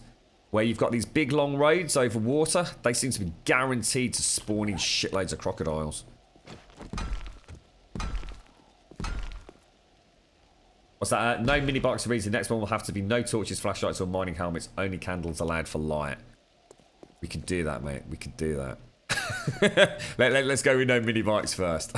where you've got these big long roads over water. They seem to be guaranteed to spawn in shitloads of crocodiles. What's that? No mini box reads. The next one will have to be no torches, flashlights, or mining helmets. Only candles allowed for light. We could do that, mate. We could do that. Let's go with no mini bikes first.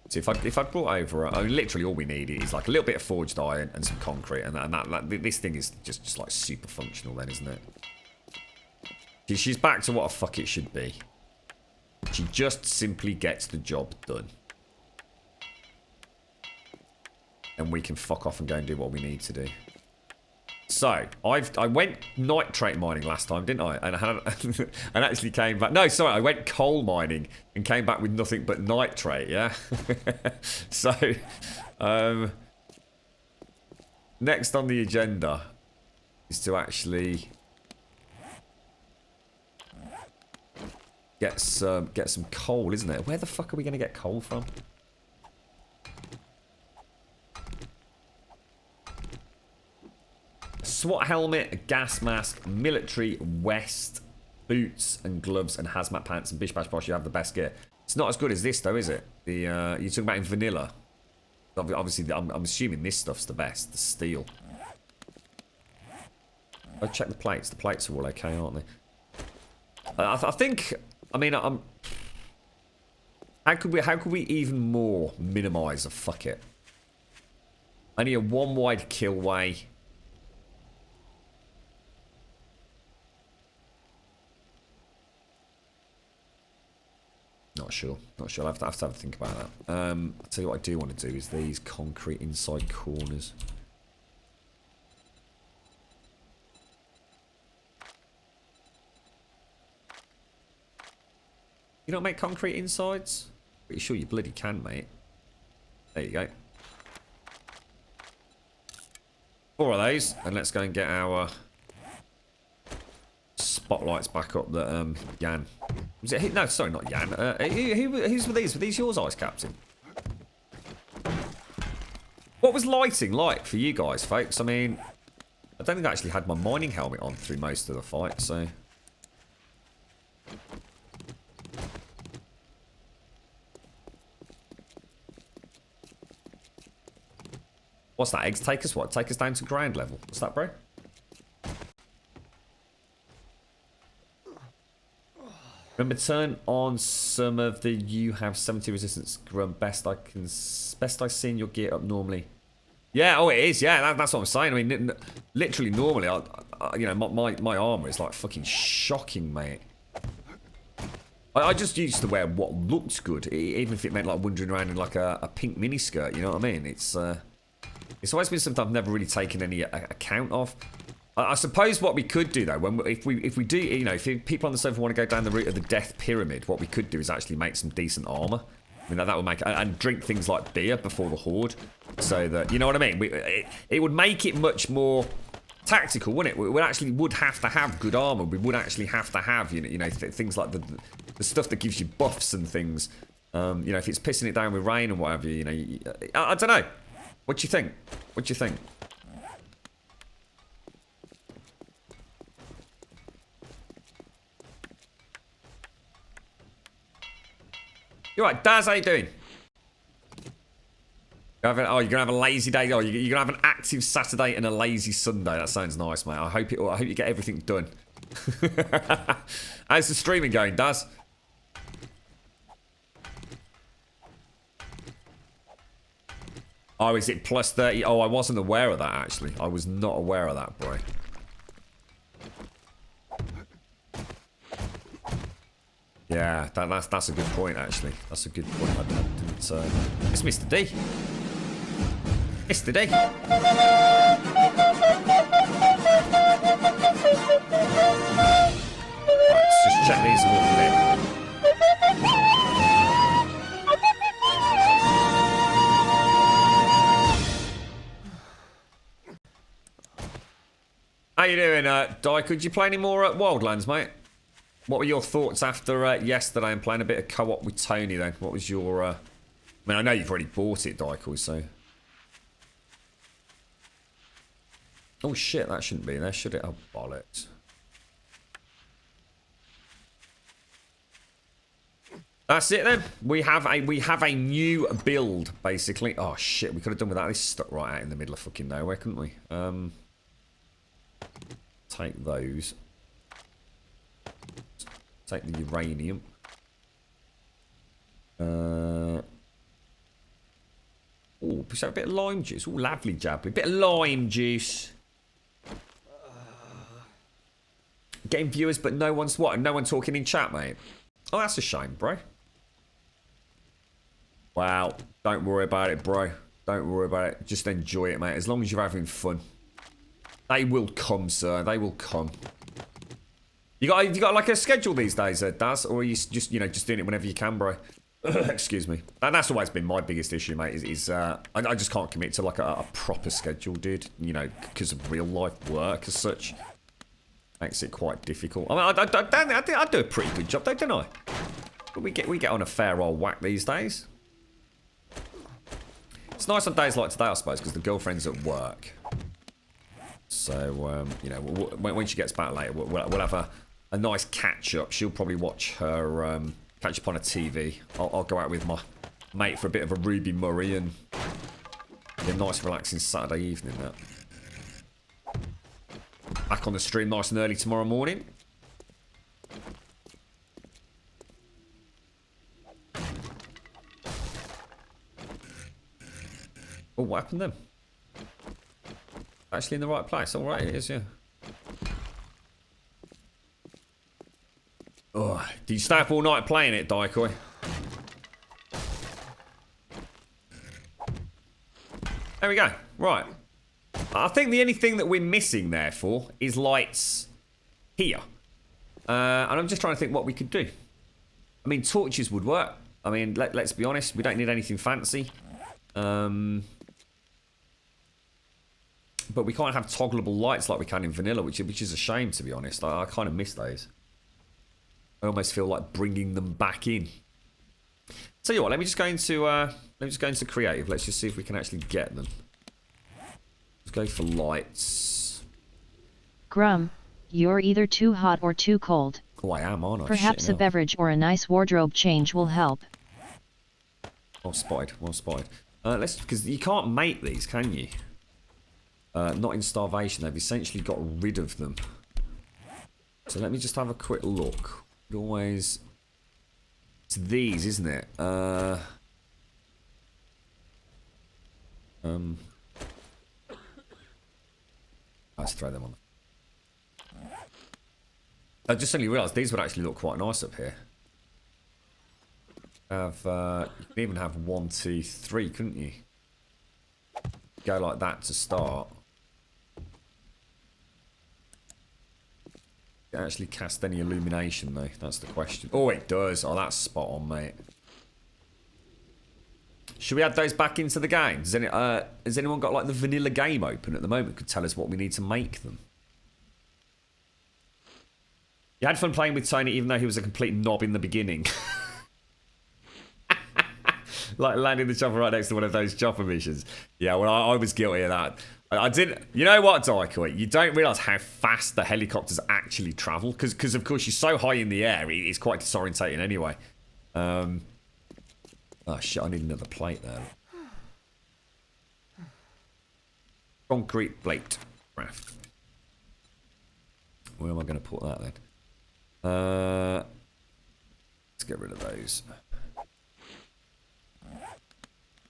So if I brought over, literally all we need is like a little bit of forged iron and some concrete, and this thing is just like super functional, then, isn't it? She's back to what a fuck it should be. She just simply gets the job done. And we can fuck off and go and do what we need to do. So, I went nitrate mining last time, didn't I? And actually came back... No, sorry, I went coal mining and came back with nothing but nitrate, yeah? So, next on the agenda is to actually get some coal, isn't it? Where the fuck are we going to get coal from? SWAT helmet, a gas mask, military vest, boots and gloves and hazmat pants and bish bash bosh. You have the best gear. It's not as good as this though, is it? You're talking about in vanilla. Obviously, I'm assuming this stuff's the best. The steel. I check the plates. The plates are all okay, aren't they? I think. I mean, I'm. How could we even more minimise a fuck it? Only a one wide kill way. Not sure. Not sure. I'll have to have a think about that. I'll tell you what I do want to do is these concrete inside corners. You don't make concrete insides? Pretty sure you bloody can, mate. There you go. 4 of those, and let's go and get our spotlights back up that Jan. Was it? No, sorry, not Jan. Who's with these? Were these yours, Ice Captain? What was lighting like for you guys, folks? I mean, I don't think I actually had my mining helmet on through most of the fight, so. What's that? Eggs take us what? Take us down to ground level. What's that, bro? Remember, turn on some of the you have 70 resistance Grum. Best I seen your gear up normally. Yeah, oh it is. Yeah, that's what I'm saying. I mean, literally normally, you know, my armor is like fucking shocking, mate. I just used to wear what looked good, even if it meant like wandering around in like a pink miniskirt. You know what I mean? It's always been something I've never really taken any account of. I suppose what we could do though, if we do, you know, if people on the server want to go down the route of the death pyramid, what we could do is actually make some decent armor. I mean, that would make, and drink things like beer before the horde, so that, you know what I mean. It would make it much more tactical, wouldn't it? We would have to have good armor. We would actually have to have, you know, things like the stuff that gives you buffs and things. You know, if it's pissing it down with rain and whatever, you know, I don't know. What do you think? What do you think? You're right, Daz, how you doing? You're gonna have a lazy day. Oh, you're gonna have an active Saturday and a lazy Sunday. That sounds nice, mate. I hope you get everything done. How's the streaming going, Daz? Oh, is it plus 30? Oh, I wasn't aware of that, actually. I was not aware of that, bro. Yeah, that's a good point, actually. That's a good point. I didn't, it's Mr. D. Mr. D. Right, let's just check these a little bit. How you doing, Di? Could you play any more at Wildlands, mate? What were your thoughts after yesterday and playing a bit of co-op with Tony then? What was your... I mean, I know you've already bought it, Dykel, so... Oh shit, that shouldn't be in there, should it? Oh, bollocks. That's it then. We have a new build, basically. Oh shit, we could have done without this stuck right out in the middle of fucking nowhere, couldn't we? Take those. Take the uranium. Oh, push out a bit of lime juice. Oh, lovely jabbly. Bit of lime juice. Getting viewers, but no one's what? No one talking in chat, mate. Oh, that's a shame, bro. Wow. Don't worry about it, bro. Don't worry about it. Just enjoy it, mate. As long as you're having fun. They will come, sir. They will come. You got like a schedule these days, Daz, or are you just doing it whenever you can, bro? Excuse me. And that's always been my biggest issue, mate. I just can't commit to like a proper schedule, dude. You know, because of real life work as such, makes it quite difficult. I mean, I do a pretty good job, don't I? But we get on a fair old whack these days. It's nice on days like today, I suppose, because the girlfriend's at work. So you know, when she gets back later, we'll have a nice catch up. She'll probably watch her catch up on a TV. I'll go out with my mate for a bit of a Ruby Murray and a nice relaxing Saturday evening. That back on the stream nice and early tomorrow morning. Oh, what happened then? Actually in the right place. All right, it is, yeah. Oh, did you stay up all night playing it, Daikoi? There we go. Right. I think the only thing that we're missing, therefore, is lights here. And I'm just trying to think what we could do. I mean, torches would work. I mean, let's be honest. We don't need anything fancy. But we can't have toggleable lights like we can in vanilla, which is a shame, to be honest. I kind of miss those. I almost feel like bringing them back in. Tell you what, let me just go into creative. Let's just see if we can actually get them. Let's go for lights. Grum, you're either too hot or too cold. Oh, I am, aren't I? Perhaps a beverage or a nice wardrobe change will help. Well spotted, well spotted. Because you can't make these, can you? Not in Starvation. They've essentially got rid of them. So let me just have a quick look. Always, it's these, isn't it? Let's throw them on. I just suddenly realised these would actually look quite nice up here. You can even have 1, 2, 3, couldn't you? Go like that to start. It actually cast any illumination though, that's the question. Oh, it does. Oh, that's spot on, mate. Should we add those back into the game? Has anyone got like the vanilla game open at the moment? Could tell us what we need to make them. You had fun playing with Tony even though he was a complete knob in the beginning. Like landing the chopper right next to one of those chopper missions. Yeah, well, I was guilty of that. I didn't. You know what, Daikoi? You don't realise how fast the helicopters actually travel. Because, of course, you're so high in the air, it's quite disorientating anyway. Oh, shit, I need another plate there. Concrete plate. Craft. Where am I going to put that then? Let's get rid of those.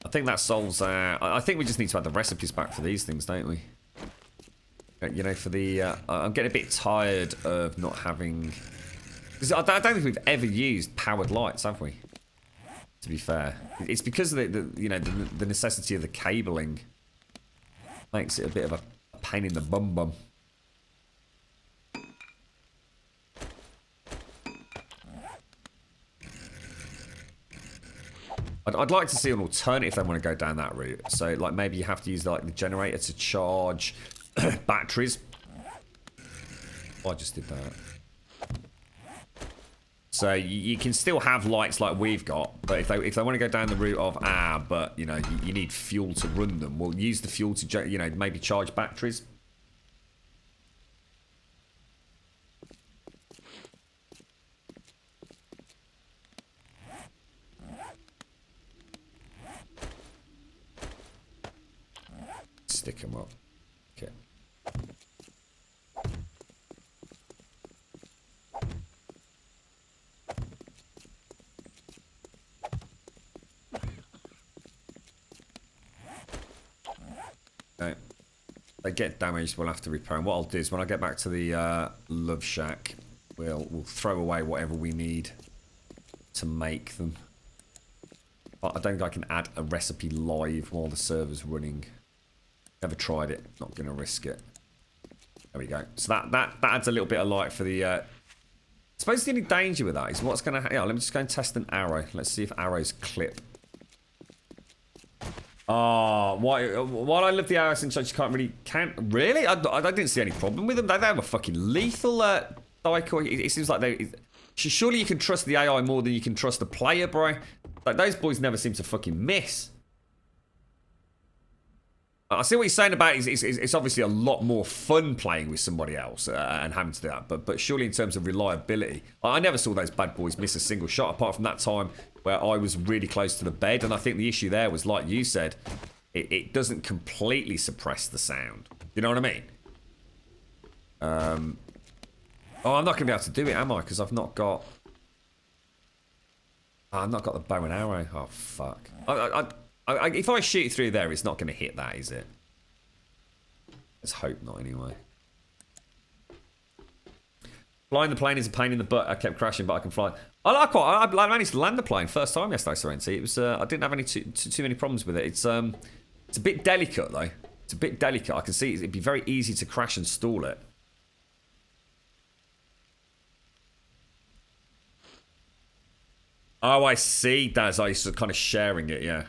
I think that solves I think we just need to add the recipes back for these things, don't we? You know, for the... I'm getting a bit tired of not having... Because I don't think we've ever used powered lights, have we? To be fair. It's because of the necessity of the cabling. Makes it a bit of a pain in the bum. I'd like to see an alternative if they want to go down that route. So, like, maybe you have to use like the generator to charge batteries. Oh, I just did that. So you can still have lights like we've got, but if they want to go down the route of but you know you need fuel to run them, we'll use the fuel to maybe charge batteries. Stick them up. Okay. Okay. They get damaged, we'll have to repair them. What I'll do is when I get back to the Love Shack, we'll throw away whatever we need to make them. But I don't think I can add a recipe live while the server's running. Never tried it, not gonna risk it. There we go. So that adds a little bit of light for the I suppose the only danger with that is what's gonna let me just go and test an arrow. Let's see if arrows clip. Oh, while I love the arrows since you can't really? I didn't see any problem with them. They were fucking lethal, Daikoi. It seems like surely you can trust the AI more than you can trust the player, bro. Like those boys never seem to fucking miss. I see what you're saying about it's obviously a lot more fun playing with somebody else and having to do that, but surely in terms of reliability, I never saw those bad boys miss a single shot apart from that time where I was really close to the bed, and I think the issue there was, like you said, it doesn't completely suppress the sound. You know what I mean? Oh, I'm not going to be able to do it, am I? Because I've not got... I've not got the bow and arrow. Oh, fuck. If I shoot through there, it's not going to hit that, is it? Let's hope not, anyway. Flying the plane is a pain in the butt. I kept crashing, but I can fly. I managed to land the plane first time yesterday, Serenity. It was I didn't have any too many problems with it. It's a bit delicate though. It's a bit delicate. I can see it'd be very easy to crash and stall it. Oh, I see. That's I used to kind of sharing it, yeah.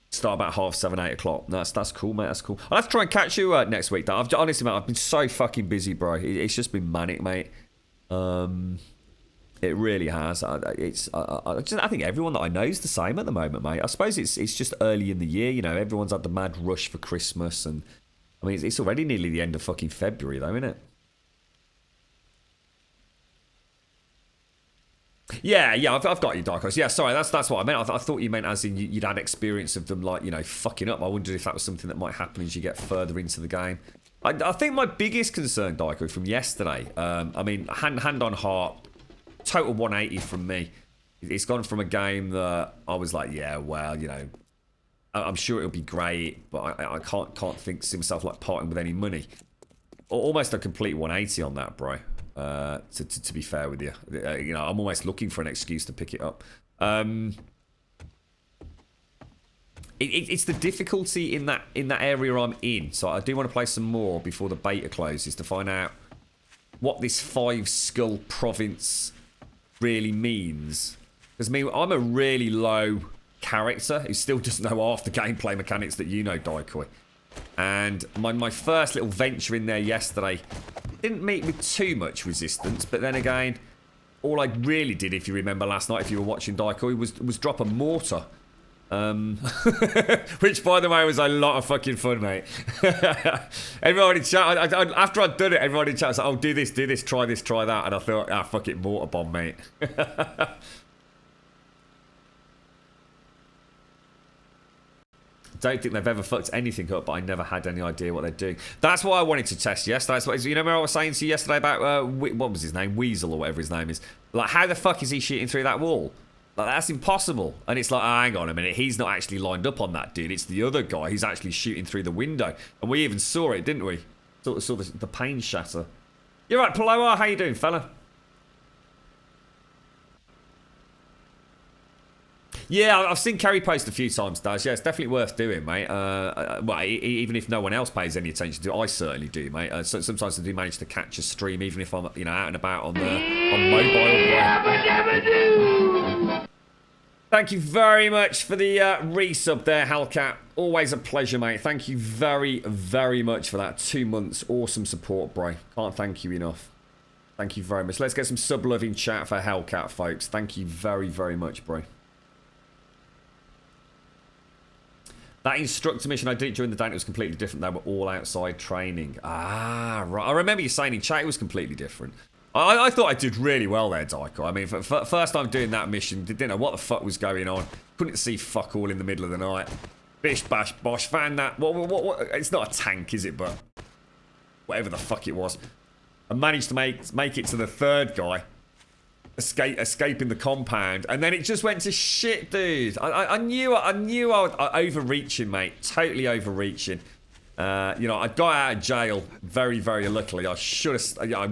Start about 7:30, 8 o'clock. No, that's cool, mate. That's cool. I'll have to try and catch you next week, though. Honestly, mate, I've been so fucking busy, bro. It's just been manic, mate. It really has. I think everyone that I know is the same at the moment, mate. I suppose it's just early in the year, you know. Everyone's had the mad rush for Christmas, and I mean, it's already nearly the end of fucking February, though, isn't it? Yeah, I've got you, Dark Horse. Yeah, sorry, that's what I meant. I thought you meant as in you'd had experience of them, like, you know, fucking up. I wondered if that was something that might happen as you get further into the game. I think my biggest concern, Dark Horse, from yesterday, I mean, hand on heart, total 180 from me. It's gone from a game that I was like, yeah, well, you know, I'm sure it'll be great, but I can't see myself like parting with any money. Almost a complete 180 on that, bro. To be fair with you, you know, I'm almost looking for an excuse to pick it up. It's the difficulty in that area I'm in. So I do want to play some more before the beta closes to find out what this 5 skull province really means. Because I mean, I'm a really low character who still doesn't know half the gameplay mechanics that you know, Daikoi. And my first little venture in there yesterday didn't meet with too much resistance, but then again, all I really did, if you remember last night, if you were watching Daikoi, was drop a mortar. Which, by the way, was a lot of fucking fun, mate. Everyone in chat, after I'd done it, everyone in chat was like, oh, do this, try that. And I thought, ah, fuck it, mortar bomb, mate. Don't think they've ever fucked anything up, but I never had any idea what they're doing. That's what I wanted to test yesterday. That's what, you know what I was saying to you yesterday about, what was his name? Weasel or whatever his name is. Like, how the fuck is he shooting through that wall? Like, that's impossible. And it's like, oh, hang on a minute. He's not actually lined up on that dude. It's the other guy. He's actually shooting through the window. And we even saw it, didn't we? Saw the pane shatter. You're right, Paloa. How you doing, fella? Yeah, I've seen Kerry post a few times, Daz. Yeah, it's definitely worth doing, mate. Well, even if no one else pays any attention to it, I certainly do, mate. So sometimes I do manage to catch a stream, even if I'm, you know, out and about on mobile. Thank you very much for the resub there, Hellcat. Always a pleasure, mate. Thank you very, very much for that. 2 months, awesome support, bro. Can't thank you enough. Thank you very much. Let's get some sub-loving chat for Hellcat, folks. Thank you very, very much, bro. That instructor mission I did during the day, it was completely different. They were all outside training. Ah, right. I remember you saying in chat it was completely different. I thought I did really well there, Daiko. I mean, for first time doing that mission, didn't know what the fuck was going on. Couldn't see fuck all in the middle of the night. Bish, bash, bosh. Found that. What? It's not a tank, is it? But whatever the fuck it was. I managed to make it to the third guy. Escaping the compound, and then it just went to shit, dude. I knew I was overreaching, mate. Totally overreaching. You know, I got out of jail very, very luckily. I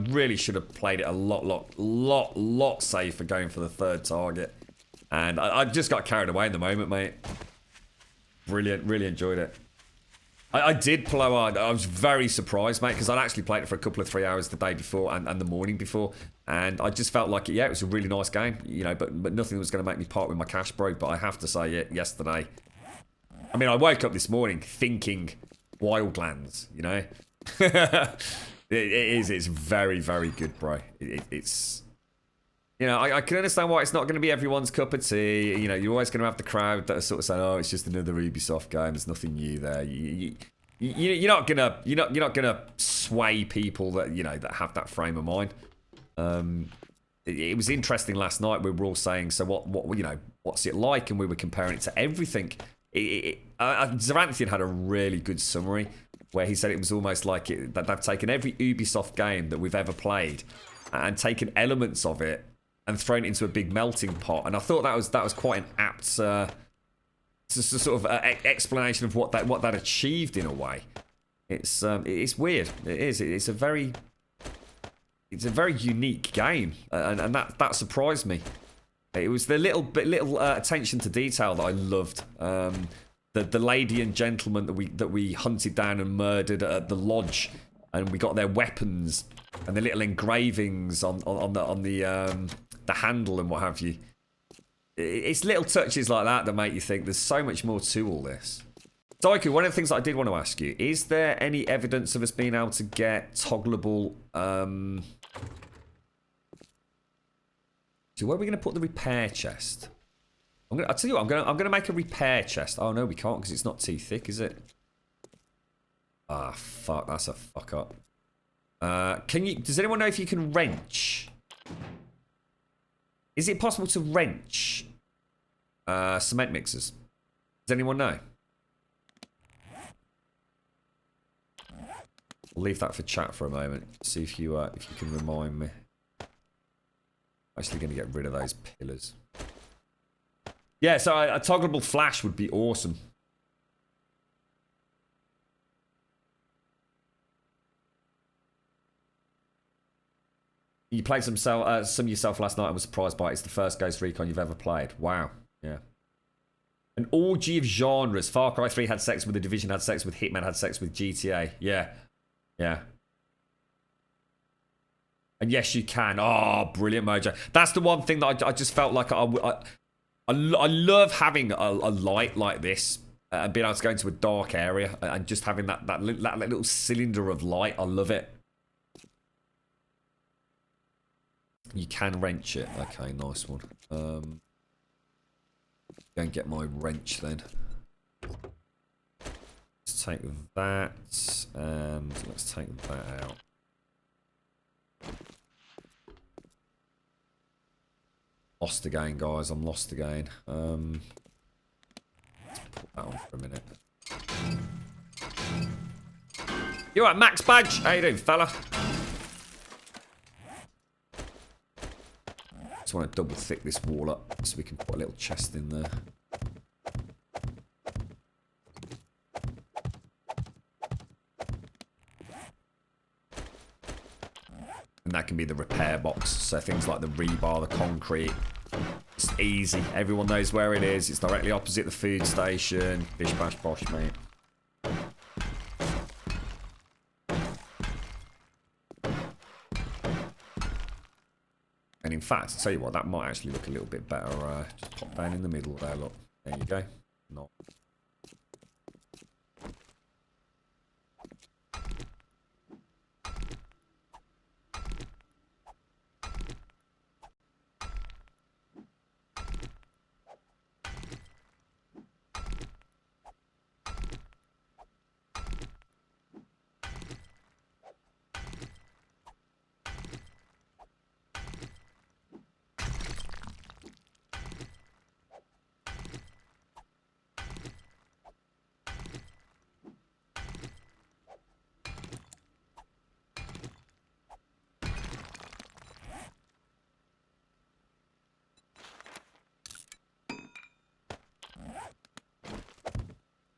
really should have played it a lot safer going for the third target. And I just got carried away in the moment, mate. Brilliant, really enjoyed it. I did blow out. I was very surprised, mate, because I'd actually played it for a couple of 3 hours the day before and the morning before, and I just felt like, yeah, it was a really nice game, you know, but nothing was going to make me part with my cash, bro. But I have to say, yesterday, I mean, I woke up this morning thinking Wildlands, you know. It's very, very good, bro. It's, you know, I can understand why it's not going to be everyone's cup of tea. You know, you're always going to have the crowd that are sort of saying, "Oh, it's just another Ubisoft game. There's nothing new there." You're not gonna sway people that, you know, that have that frame of mind. It was interesting last night. We were all saying, "So what? You know, what's it like?" And we were comparing it to everything. Zaranthian had a really good summary. where he said it was almost like that they've taken every Ubisoft game that we've ever played and taken elements of it and thrown it into a big melting pot. And I thought that was quite an apt sort of explanation of what that achieved in a way. It's weird. It is. It's a very unique game, and that surprised me. It was the little attention to detail that I loved. The lady and gentleman that we hunted down and murdered at the lodge, and we got their weapons and the little engravings on the handle and what have you. It's little touches like that make you think there's so much more to all this. Daiku, one of the things that I did want to ask you, is there any evidence of us being able to get toggleable... So where are we going to put the repair chest? I'll tell you what, I'm going to make a repair chest. Oh no, we can't because it's not too thick, is it? Ah, fuck, that's a fuck up. Does anyone know if you can wrench? Is it possible to wrench cement mixers? Does anyone know? I'll leave that for chat for a moment. See if you can remind me. I'm actually going to get rid of those pillars. Yeah, so a toggleable flash would be awesome. You played some yourself last night and was surprised by it. It's the first Ghost Recon you've ever played. Wow. Yeah. An orgy of genres. Far Cry 3 had sex with The Division, had sex with Hitman, had sex with GTA. Yeah. Yeah. And yes, you can. Oh, brilliant, Mojo. That's the one thing that I just felt like I love having a light like this and being able to go into a dark area and just having that little cylinder of light. I love it. You can wrench it. Okay, nice one. Go and get my wrench then. Let's take that and let's take that out. Lost again, guys. I'm lost again. Let's put that on for a minute. You alright, Max Badge? How you doing, fella? Just want to double thick this wall up so we can put a little chest in there. And that can be the repair box. So things like the rebar, the concrete. It's easy. Everyone knows where it is. It's directly opposite the food station. Bish bash bosh, mate. And in fact, I'll tell you what, that might actually look a little bit better. Just pop down in the middle there, look. There you go. Not.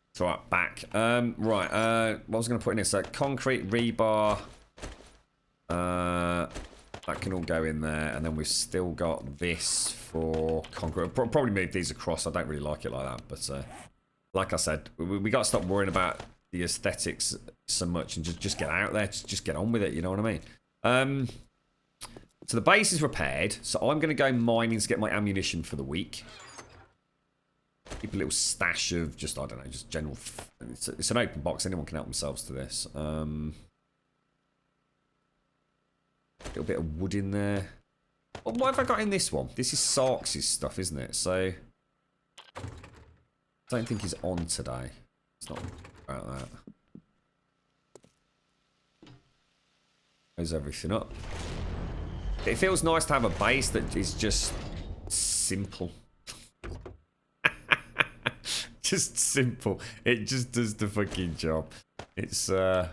It's alright, back. What was I going to put in here? So, concrete, rebar. That can all go in there. And then we've still got this for concrete. I'll probably move these across. I don't really like it like that. But, like I said, we got to stop worrying about the aesthetics so much and just get out there. Just get on with it, you know what I mean? So, the base is repaired. So, I'm going to go mining to get my ammunition for the week. Keep a little stash of just, I don't know, just general... It's an open box. Anyone can help themselves to this. A little bit of wood in there. What have I got in this one? This is Sarks' stuff, isn't it? So... I don't think he's on today. It's not about that. Close everything up. It feels nice to have a base that is just simple. Just simple. It just does the fucking job. It's good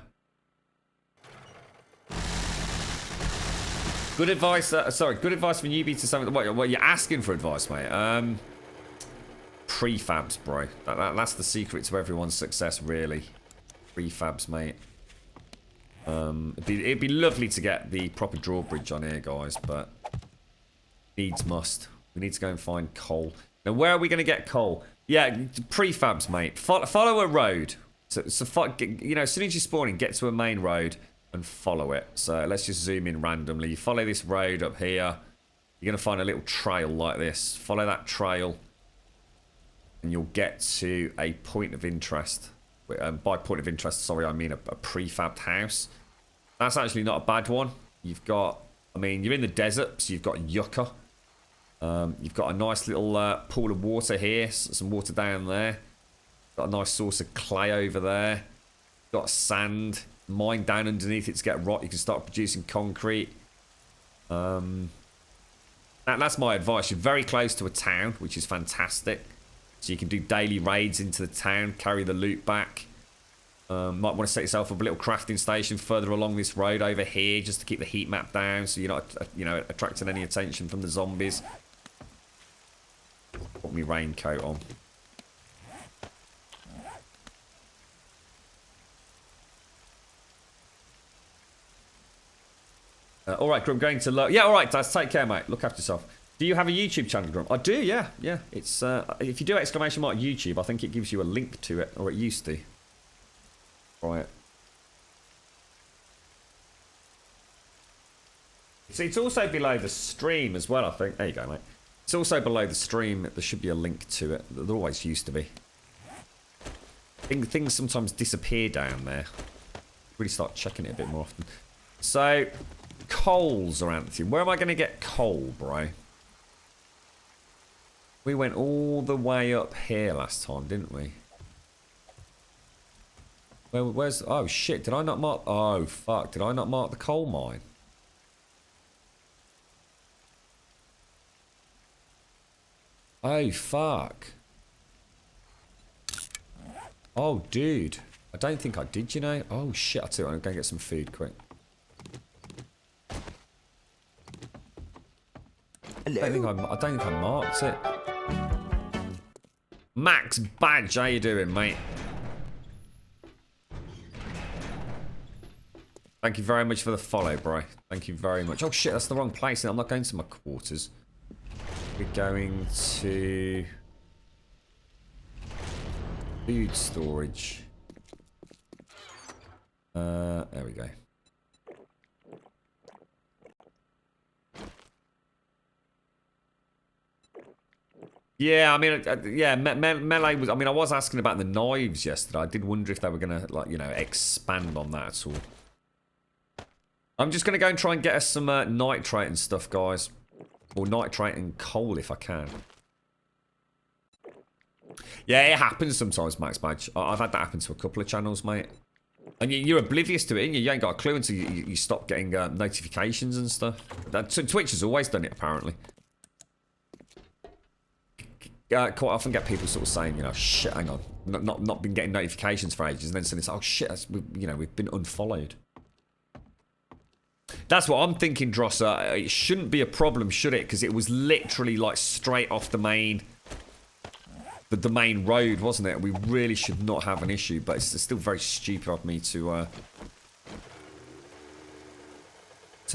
advice. Sorry, good advice for newbie to something. What you're asking for advice, mate? Prefabs, bro. That's the secret to everyone's success, really. Prefabs, mate. It'd be lovely to get the proper drawbridge on here, guys, but needs must. We need to go and find coal. Now, where are we going to get coal? Yeah, prefabs, mate. Follow a road. So you know, as soon as you spawn in, get to a main road and follow it. So let's just zoom in randomly. You follow this road up here. You're going to find a little trail like this. Follow that trail. And you'll get to a point of interest. By point of interest, sorry, I mean a prefabbed house. That's actually not a bad one. You've got, I mean, you're in the desert, so you've got yucca. You've got a nice little pool of water here. Some water down there. Got a nice source of clay over there. Got sand. Mine down underneath it to get rot. You can start producing concrete. That's my advice. You're very close to a town, which is fantastic. So you can do daily raids into the town, carry the loot back. Might want to set yourself up a little crafting station further along this road over here, just to keep the heat map down, so you're not, you know, attracting any attention from the zombies. Put my raincoat on. All right, Grum, going to yeah, all right, Daz, take care, mate. Look after yourself. Do you have a YouTube channel, Grum? I do, yeah. It's if you do exclamation mark YouTube, I think it gives you a link to it, or it used to. Right. See, it's also below the stream as well, I think. There you go, mate. It's also below the stream. There should be a link to it. There always used to be. Things sometimes disappear down there. Really start checking it a bit more often. So, coals are empty. Where am I going to get coal, bro? We went all the way up here last time, didn't we? Where's... Oh, shit. Did I not mark... Oh, fuck. Did I not mark the coal mine? Oh, fuck. Oh, dude. I don't think I did, you know. Oh, shit. I'll tell you what, I'm going to get some food quick. Hello? I don't think I marked it. Max Badge, how you doing, mate? Thank you very much for the follow, bro. Thank you very much. Oh, shit, that's the wrong place. I'm not going to my quarters. We're going to... food storage. There we go. Yeah, I mean, yeah, melee was... I mean, I was asking about the knives yesterday. I did wonder if they were going to, like, you know, expand on that at all. I'm just going to go and try and get us some nitrate and stuff, guys. Or nitrate and coal, if I can. Yeah, it happens sometimes, Max Badge. I've had that happen to a couple of channels, mate. And you're oblivious to it, and you ain't got a clue until you stop getting notifications and stuff. Twitch has always done it, apparently. Quite often get people sort of saying, you know, shit, hang on, not been getting notifications for ages, and then saying, it's, oh shit, you know, we've been unfollowed. That's what I'm thinking, Drosser. It shouldn't be a problem, should it? Because it was literally like straight off the main road, wasn't it? We really should not have an issue, but it's still very stupid of me to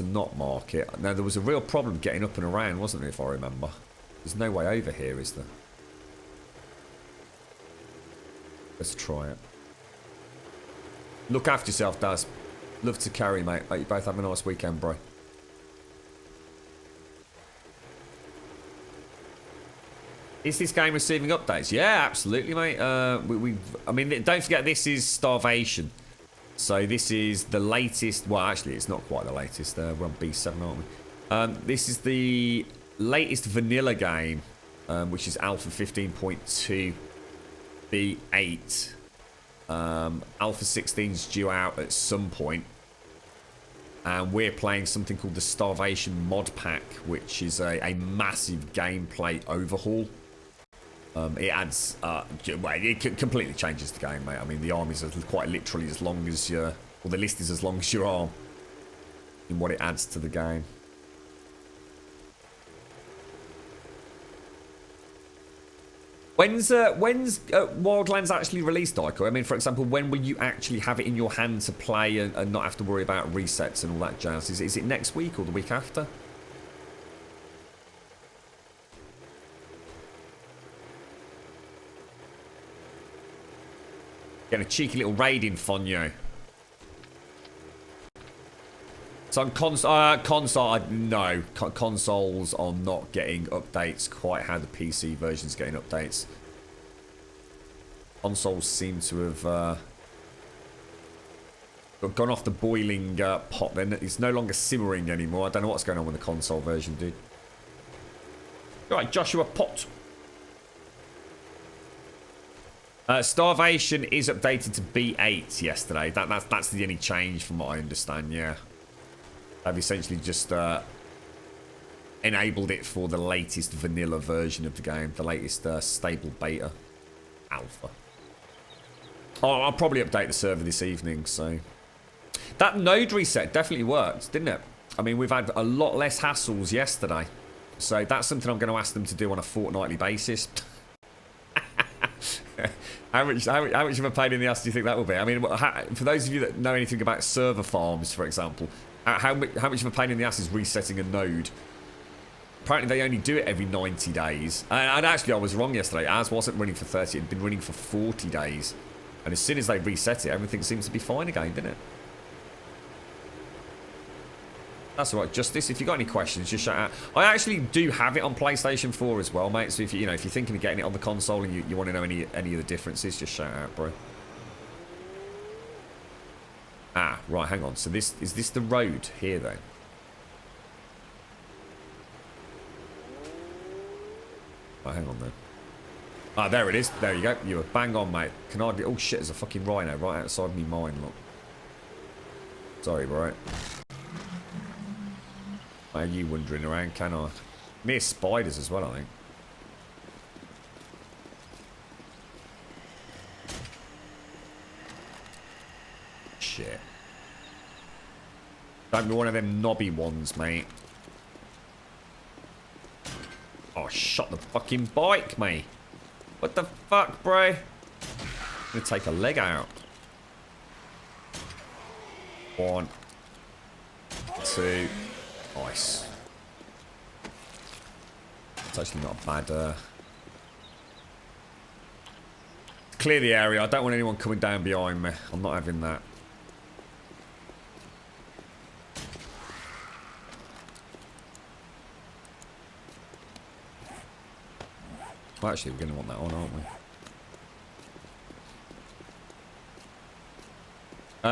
not mark it. Now, there was a real problem getting up and around, wasn't there, if I remember? There's no way over here, is there? Let's try it. Look after yourself, Daz. Love to carry, mate. Hope you both have a nice weekend, bro. Is this game receiving updates? Yeah, absolutely, mate. I mean, don't forget, this is Starvation. So this is the latest... Well, actually, it's not quite the latest. We're on B7, aren't we? This is the latest vanilla game, which is Alpha 15.2 B8. Alpha 16's due out at some point, and we're playing something called the Starvation Mod Pack, which is a massive gameplay overhaul. It adds, well, it completely changes the game, mate. I mean, the armies are quite literally as long as your, or the list is as long as your arm in what it adds to the game. When's Wildlands actually released, Dyko? I mean, for example, when will you actually have it in your hand to play and not have to worry about resets and all that jazz? Is it next week or the week after? Getting a cheeky little raid in, Fonyo. So on console, no. Consoles are not getting updates quite how the PC version's getting updates. Consoles seem to have gone off the boiling pot then. It's no longer simmering anymore. I don't know what's going on with the console version, dude. Alright, Joshua Pot. Starvation is updated to B8 yesterday. That's the only change from what I understand, yeah. They've essentially just enabled it for the latest vanilla version of the game. The latest stable beta. Alpha. Oh, I'll probably update the server this evening, so... That node reset definitely worked, didn't it? I mean, we've had a lot less hassles yesterday. So that's something I'm going to ask them to do on a fortnightly basis. How much of a pain in the ass do you think that will be? I mean, for those of you that know anything about server farms, for example, how much of a pain in the ass is resetting a node? Apparently they only do it every 90 days. And actually I was wrong yesterday. Ours wasn't running for 30, it had been running for 40 days. And as soon as they reset it, everything seems to be fine again, didn't it? That's alright, Justice. If you've got any questions, just shout out. I actually do have it on PlayStation 4 as well, mate. So if if you're thinking of getting it on the console and you want to know any of the differences, just shout out, bro. Ah, right, hang on. So is this the road here, though? Oh, hang on, then. Ah, there it is. There you go. You were bang on, mate. Can hardly... Oh, shit, there's a fucking rhino right outside me mine, look. Sorry, bro. Why are you wandering around, can I? Near spiders as well, I think. Shit. Don't be one of them knobby ones, mate. Oh, shut the fucking bike, mate. What the fuck, bro? I'm gonna take a leg out. 1, 2. Nice. It's actually not a bad... Clear the area. I don't want anyone coming down behind me. I'm not having that. Well, actually, we're going to want that on, aren't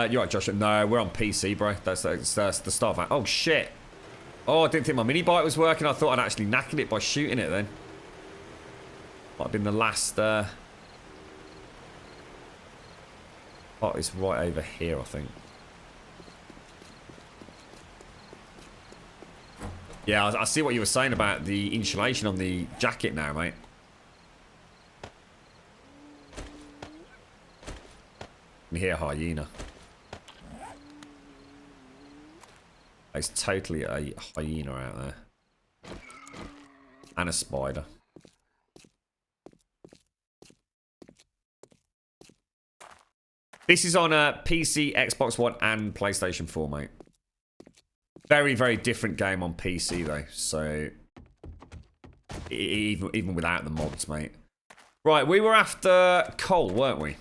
we? You're right, Josh. No, we're on PC, bro. That's the Starvation. Oh, shit. Oh, I didn't think my mini bike was working. I thought I'd actually knackered it by shooting it then. Might have been the last... Oh, it's right over here, I think. Yeah, I see what you were saying about the insulation on the jacket now, mate. I can hear a hyena. There's totally a hyena out there. And a spider. This is on a PC, Xbox One, and PlayStation 4, mate. Very, very different game on PC, though. So, even without the mods, mate. Right, we were after coal, weren't we?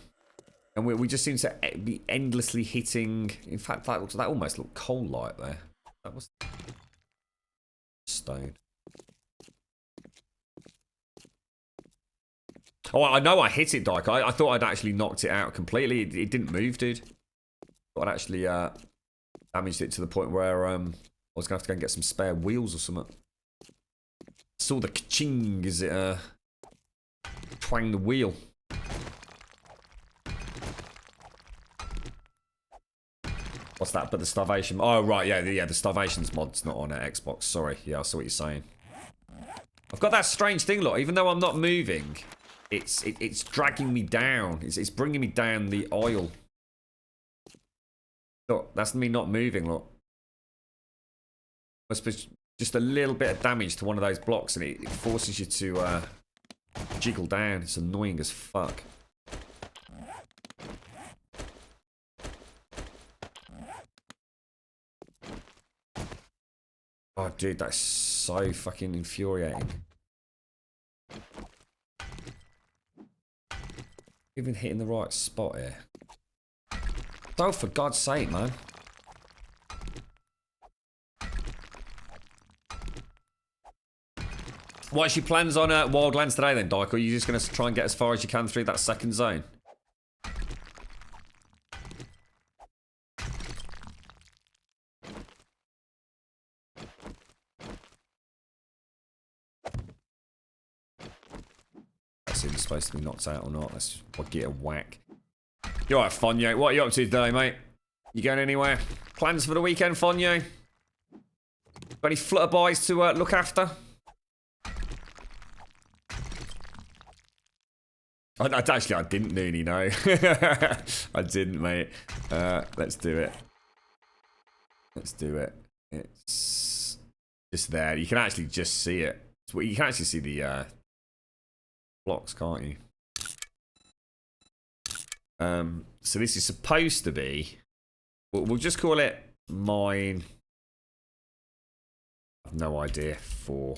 And we just seem to be endlessly hitting... In fact, that almost looked coal-like there. That was... Stone. Oh, I know I hit it, Dyke. I thought I'd actually knocked it out completely. It didn't move, dude. I thought I'd actually damaged it to the point where I was going to have to go and get some spare wheels or something. Saw the ka-ching as it twanged the wheel. What's that? But the Starvation... Oh, right, yeah, the Starvation's mod's not on Xbox. Sorry, yeah, I saw what you're saying. I've got that strange thing, look. Even though I'm not moving, it's dragging me down. It's bringing me down the aisle. Look, that's me not moving, look. Must be just a little bit of damage to one of those blocks and it forces you to jiggle down. It's annoying as fuck. Oh, dude, that's so fucking infuriating. Even hitting the right spot here. Oh, for God's sake, man. What's your plans on Wildlands today then, Dyke? Or are you just going to try and get as far as you can through that second zone? Let's see if it's supposed to be knocked out or not. Let's just get a whack. You alright, Fonyo? What are you up to today, mate? You going anywhere? Plans for the weekend, Fonyo? Got any flutterbys to look after? Actually, I didn't, Noonie, no. I didn't, mate. Let's do it. Let's do it. It's just there. You can actually just see it. You can actually see the blocks, can't you? So this is supposed to be... We'll just call it mine. I've no idea. 4.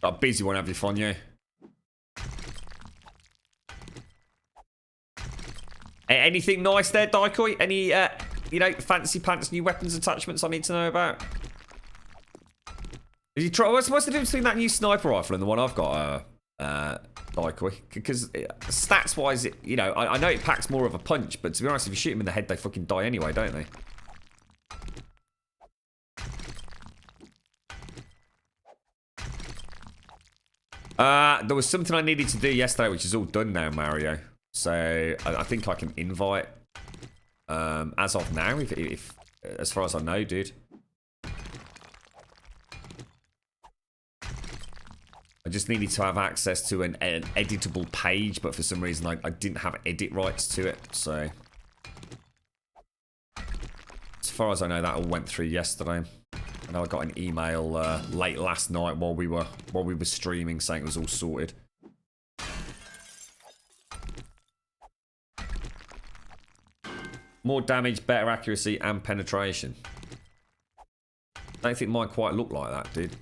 Got a busy one, have you, Fonyo? Anything nice there, Daikoi? Any, you know, fancy pants, new weapons attachments I need to know about? Did you try? What's the difference between that new sniper rifle and the one I've got, Daikoi? Because stats-wise, you know, I know it packs more of a punch, but to be honest, if you shoot them in the head, they fucking die anyway, don't they? There was something I needed to do yesterday, which is all done now, Mario. So I think I can invite as of now, if as far as I know, dude. I just needed to have access to an editable page, but for some reason I didn't have edit rights to it. So as far as I know, that all went through yesterday. And I got an email late last night while we were streaming saying it was all sorted. More damage, better accuracy, and penetration. I don't think mine quite looked like that, dude.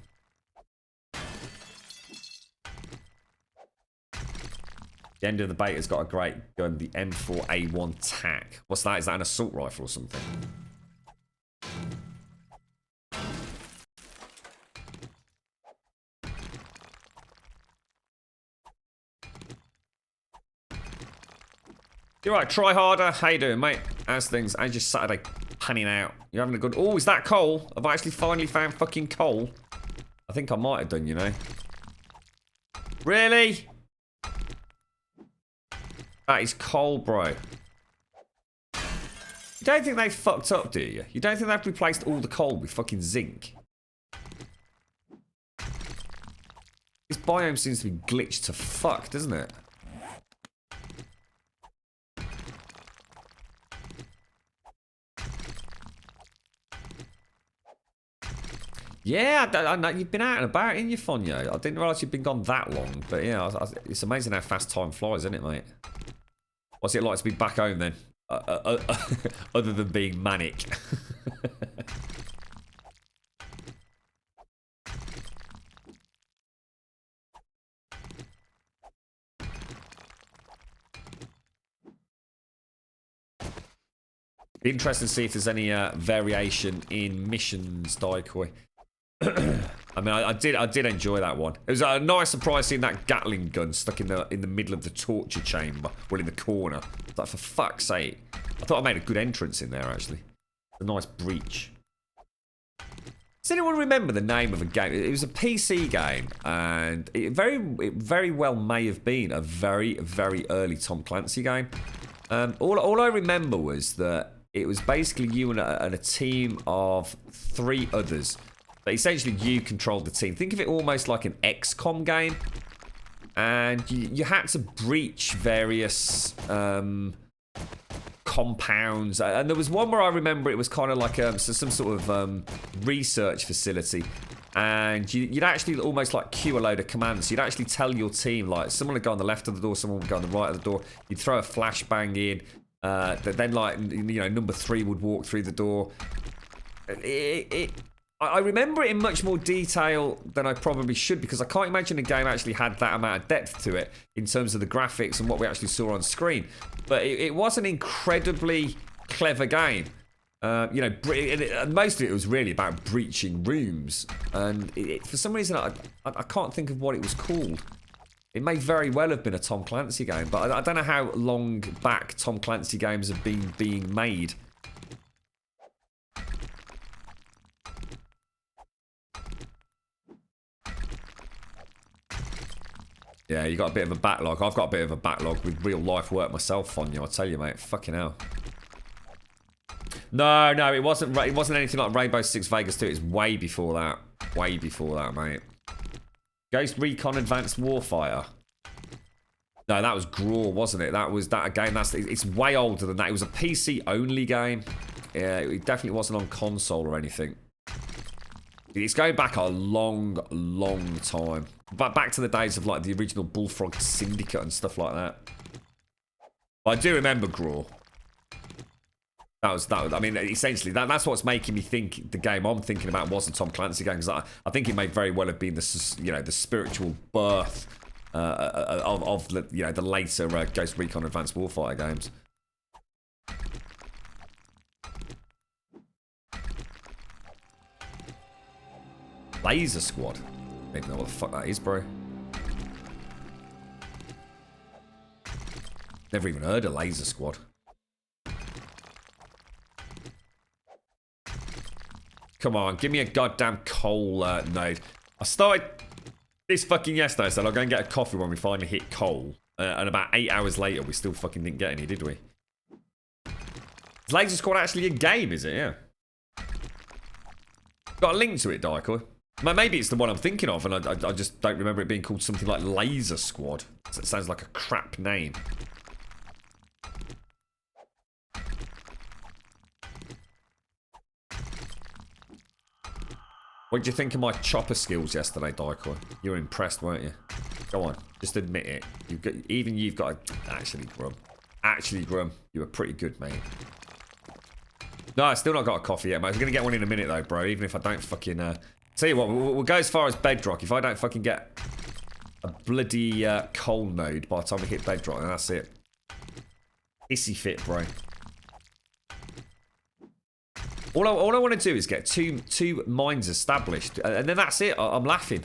The end of the beta's got a great gun, the M4A1 TAC. What's that? Is that an assault rifle or something? You're right, try harder. How you doing, mate? How's things? How's your Saturday panning out? You having a good... Oh, is that coal? Have I actually finally found fucking coal? I think I might have done, you know. Really? That is coal, bro. You don't think they fucked up, do you? You don't think they've replaced all the coal with fucking zinc? This biome seems to be glitched to fuck, doesn't it? Yeah, I know you've been out and about, in your Fonyo. I didn't realise you'd been gone that long, but yeah, it's amazing how fast time flies, isn't it, mate? What's it like to be back home then? Other than being manic. Be interesting to see if there's any variation in missions, Daikoi. I mean, I did enjoy that one. It was a nice surprise seeing that Gatling gun stuck in the middle of the torture chamber, well, in the corner. It's like, for fuck's sake! I thought I made a good entrance in there. Actually, a nice breach. Does anyone remember the name of a game? It was a PC game, and it very well may have been a very, very early Tom Clancy game. All I remember was that it was basically you and a team of 3 others. But essentially, you controlled the team. Think of it almost like an XCOM game. And you had to breach various compounds. And there was one where I remember it was kind of like some sort of research facility. And you'd actually almost like cue a load of commands. So you'd actually tell your team, like, someone would go on the left of the door, someone would go on the right of the door. You'd throw a flashbang in. Then, like, you know, number 3 would walk through the door. I remember it in much more detail than I probably should, because I can't imagine a game actually had that amount of depth to it in terms of the graphics and what we actually saw on screen. But it was an incredibly clever game. You know, most of it was really about breaching rooms. And for some reason, I can't think of what it was called. It may very well have been a Tom Clancy game, but I don't know how long back Tom Clancy games have been being made. Yeah, you got a bit of a backlog. I've got a bit of a backlog with real life work myself on you. I tell you, mate. Fucking hell. No, it wasn't anything like Rainbow Six Vegas 2. It's way before that. Way before that, mate. Ghost Recon Advanced Warfighter. No, that was Graw, wasn't it? That was that game. It's way older than that. It was a PC only game. Yeah, it definitely wasn't on console or anything. It's going back a long, long time. But back to the days of like the original Bullfrog Syndicate and stuff like that. But I do remember Graw. That was. I mean, essentially, that's what's making me think the game I'm thinking about was a Tom Clancy game. Because I think it may very well have been the, you know, the spiritual birth of you know, the later Ghost Recon Advanced Warfighter games. Laser Squad. I don't even know what the fuck that is, bro. Never even heard of Laser Squad. Come on, give me a goddamn coal node. I started this fucking yesterday, so I'll go and get a coffee when we finally hit coal. And about 8 hours later, we still fucking didn't get any, did we? Is Laser Squad actually a game, is it? Yeah. Got a link to it, Dyko. Maybe it's the one I'm thinking of, and I just don't remember it being called something like Laser Squad. It sounds like a crap name. What did you think of my chopper skills yesterday, Dyko? You were impressed, weren't you? Go on, just admit it. You've got actually, Grum. Actually, Grum, you were pretty good, mate. No, I still not got a coffee yet, mate. I'm gonna get one in a minute though, bro. Even if I don't fucking tell you what, we'll go as far as bedrock. If I don't fucking get a bloody coal node by the time we hit bedrock, then that's it. Issy fit, bro. All I want to do is get two mines established, and then that's it. I'm laughing.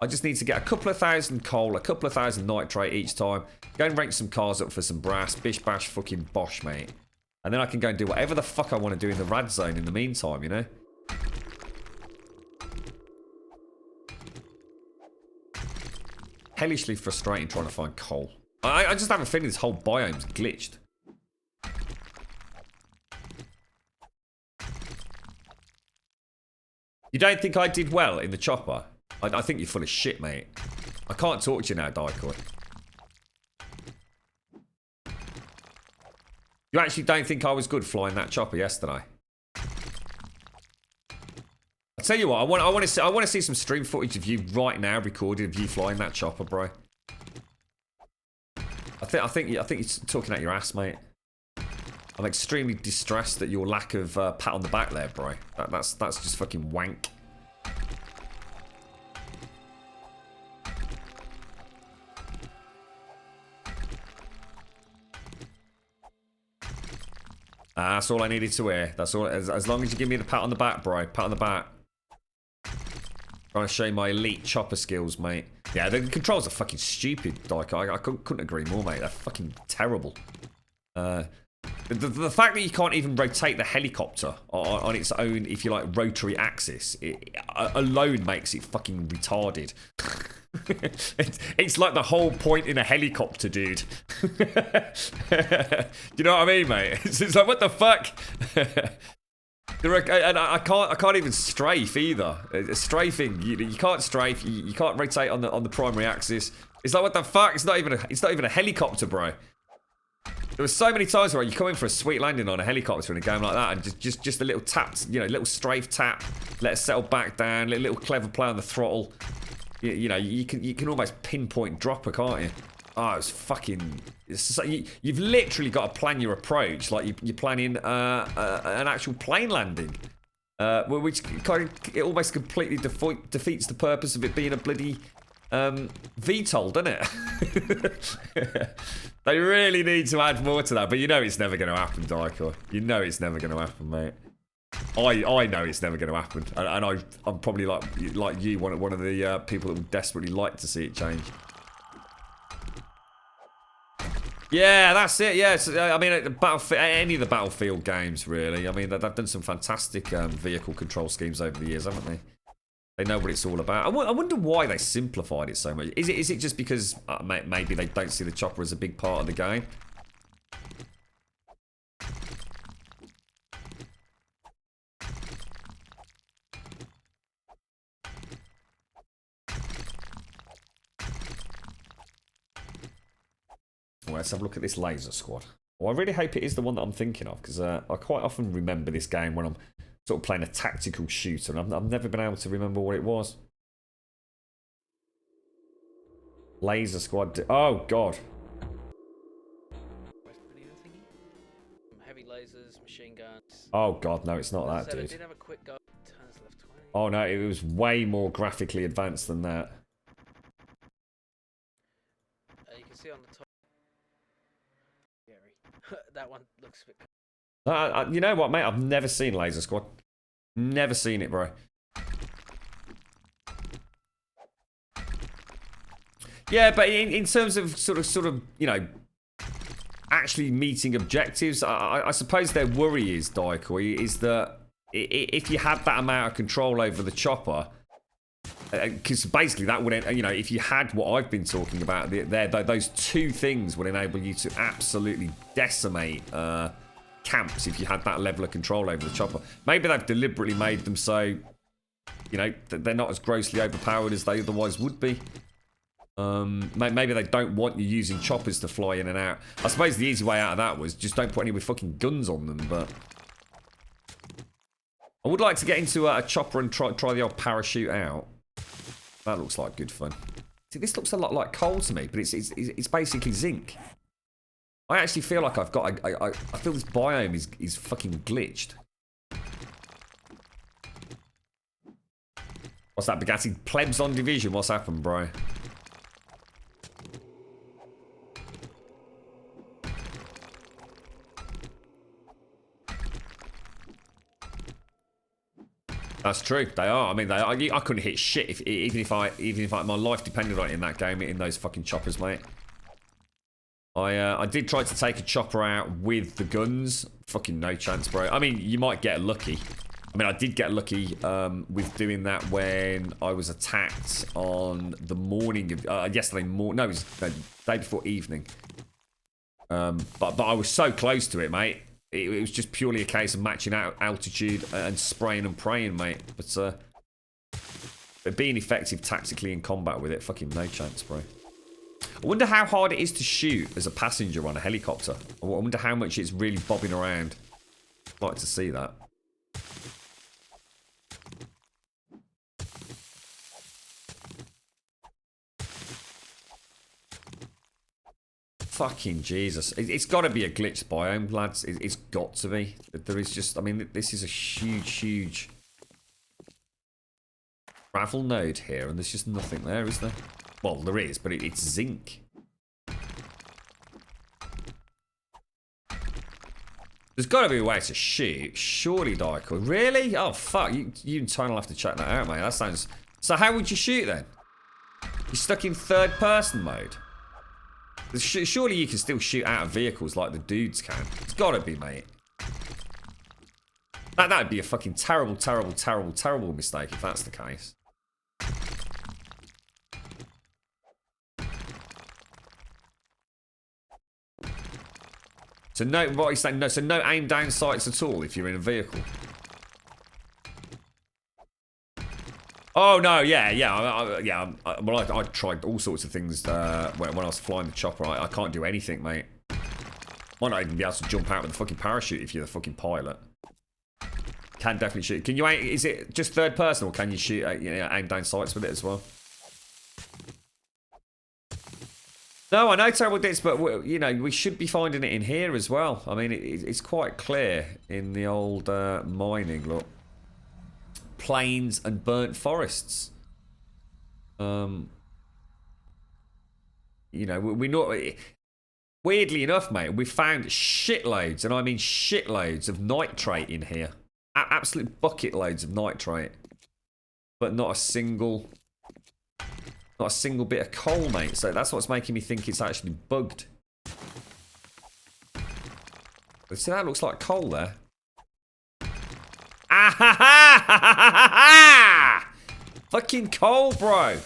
I just need to get a couple of thousand coal, a couple of thousand nitrate each time. Go and rank some cars up for some brass. Bish bash fucking bosh, mate. And then I can go and do whatever the fuck I want to do in the rad zone in the meantime, you know? Hellishly frustrating trying to find coal. I just have a feeling this whole biome's glitched. You don't think I did well in the chopper? I think you're full of shit, mate. I can't talk to you now, Dyko. You actually don't think I was good flying that chopper yesterday? I'll tell you what, I want to see some stream footage of you right now recorded of you flying that chopper, bro. I think you're talking out your ass, mate. I'm extremely distressed at your lack of pat on the back there, bro. That's just fucking wank. That's all I needed to hear. That's all. As long as you give me the pat on the back, bro. Pat on the back. Trying to show you my elite chopper skills, mate. Yeah, the controls are fucking stupid, Dyko. I couldn't agree more, mate. They're fucking terrible. The fact that you can't even rotate the helicopter on its own, if you like, rotary axis, it alone makes it fucking retarded. It's like the whole point in a helicopter, dude. You know what I mean, mate? It's like, what the fuck? And I can't even strafe either. Strafing, you can't strafe. You can't rotate on the primary axis. It's like, what the fuck? It's not even a helicopter, bro. There were so many times where you come in for a sweet landing on a helicopter in a game like that, and just a little tap, little strafe tap, let it settle back down, little clever play on the throttle. You can almost pinpoint dropper, can't you? Oh, it's fucking. You've literally got to plan your approach like you're planning an actual plane landing, which kind of it almost completely defeats the purpose of it being a bloody VTOL, doesn't it? They really need to add more to that, but you know it's never going to happen, Dykor. You know it's never going to happen, mate. I know it's never going to happen, and I'm probably like you, one of the people that would desperately like to see it change. Yeah, that's it. Yeah, I mean, any of the Battlefield games, really. I mean, they've done some fantastic vehicle control schemes over the years, haven't they? They know what it's all about. I wonder why they simplified it so much. Is it just because maybe they don't see the chopper as a big part of the game? Well, let's have a look at this laser squad. Well, I really hope it is the one that I'm thinking of, because I quite often remember this game when I'm sort of playing a tactical shooter, and I've never been able to remember what it was. Laser squad. Oh, God. Heavy lasers, machine guns. Oh, God, no, it's not that, dude. Did have a quick go. Turns left 20. Oh, no, it was way more graphically advanced than that. You can see on the top. That one looks a bit. You know what, mate? I've never seen Laser Squad. Never seen it, bro. Yeah, but in terms of sort of, actually meeting objectives, I suppose their worry is, Dykor, is that if you had that amount of control over the chopper, because basically that would, if you had what I've been talking about there, those two things would enable you to absolutely decimate camps if you had that level of control over the chopper. Maybe they've deliberately made them so, they're not as grossly overpowered as they otherwise would be. Maybe they don't want you using choppers to fly in and out. I suppose the easy way out of that was just don't put any with fucking guns on them, but I would like to get into a chopper and try the old parachute out. That looks like good fun. See, this looks a lot like coal to me, but it's basically zinc. I actually feel like I've got... I feel this biome is fucking glitched. What's that, Bugatti? Plebs on Division. What's happened, bro? That's true. They are. I mean, I couldn't hit shit even if my life depended on it in that game, in those fucking choppers, mate. I did try to take a chopper out with the guns. Fucking no chance, bro. I mean, you might get lucky. I mean, I did get lucky with doing that when I was attacked on the morning of yesterday morning. No, it was the day before evening. But I was so close to it, mate. It was just purely a case of matching out altitude and spraying and praying, mate. But being effective tactically in combat with it, fucking no chance, bro. I wonder how hard it is to shoot as a passenger on a helicopter. I wonder how much it's really bobbing around. I'd like to see that. Fucking Jesus. It's got to be a glitched biome, lads. It's got to be. There is just... I mean, this is a huge travel node here, and there's just nothing there, is there? Well, there is, but it's zinc. There's got to be a way to shoot. Surely, Dykor. Really? Oh, fuck. You and Tony will have to check that out, mate. That sounds... So how would you shoot, then? You're stuck in third-person mode. Surely you can still shoot out of vehicles like the dudes can. It's gotta be, mate. That'd be a fucking terrible mistake if that's the case. So no, what are you saying? No, so no aim down sights at all if you're in a vehicle. Oh no, yeah. I tried all sorts of things when I was flying the chopper. I can't do anything, mate. Might not even be able to jump out with a fucking parachute if you're the fucking pilot. Can definitely shoot. Can you aim? Is it just third person, or can you shoot? Aim down sights with it as well? No, I know terrible dits, but we should be finding it in here as well. I mean, it's quite clear in the old mining. Look. Plains and burnt forests. We're not. Weirdly enough, mate, we found shitloads, and I mean shitloads of nitrate in here. Absolute bucket loads of nitrate, but not a single bit of coal, mate. So that's what's making me think it's actually bugged. See, that looks like coal there. Ah ha ha ha ha ha ha! Fucking coal, bro.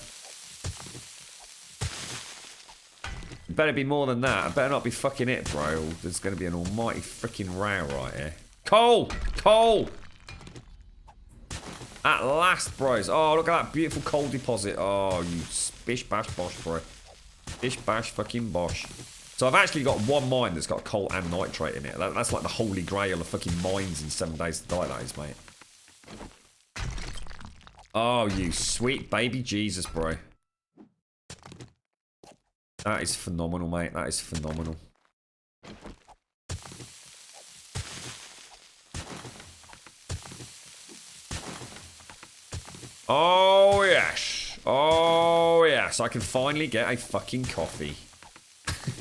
It better be more than that. It better not be fucking it, bro. There's going to be an almighty freaking row right here. Coal! Coal! At last, bros. Oh, look at that beautiful coal deposit. Oh, you bish bash bosh, bro. Bish bash fucking bosh. So I've actually got one mine that's got coal and nitrate in it. That's like the holy grail of fucking mines in 7 days to die, that is, mate. Oh, you sweet baby Jesus, bro. That is phenomenal, mate. That is phenomenal. Oh, yes. Oh, yes. I can finally get a fucking coffee.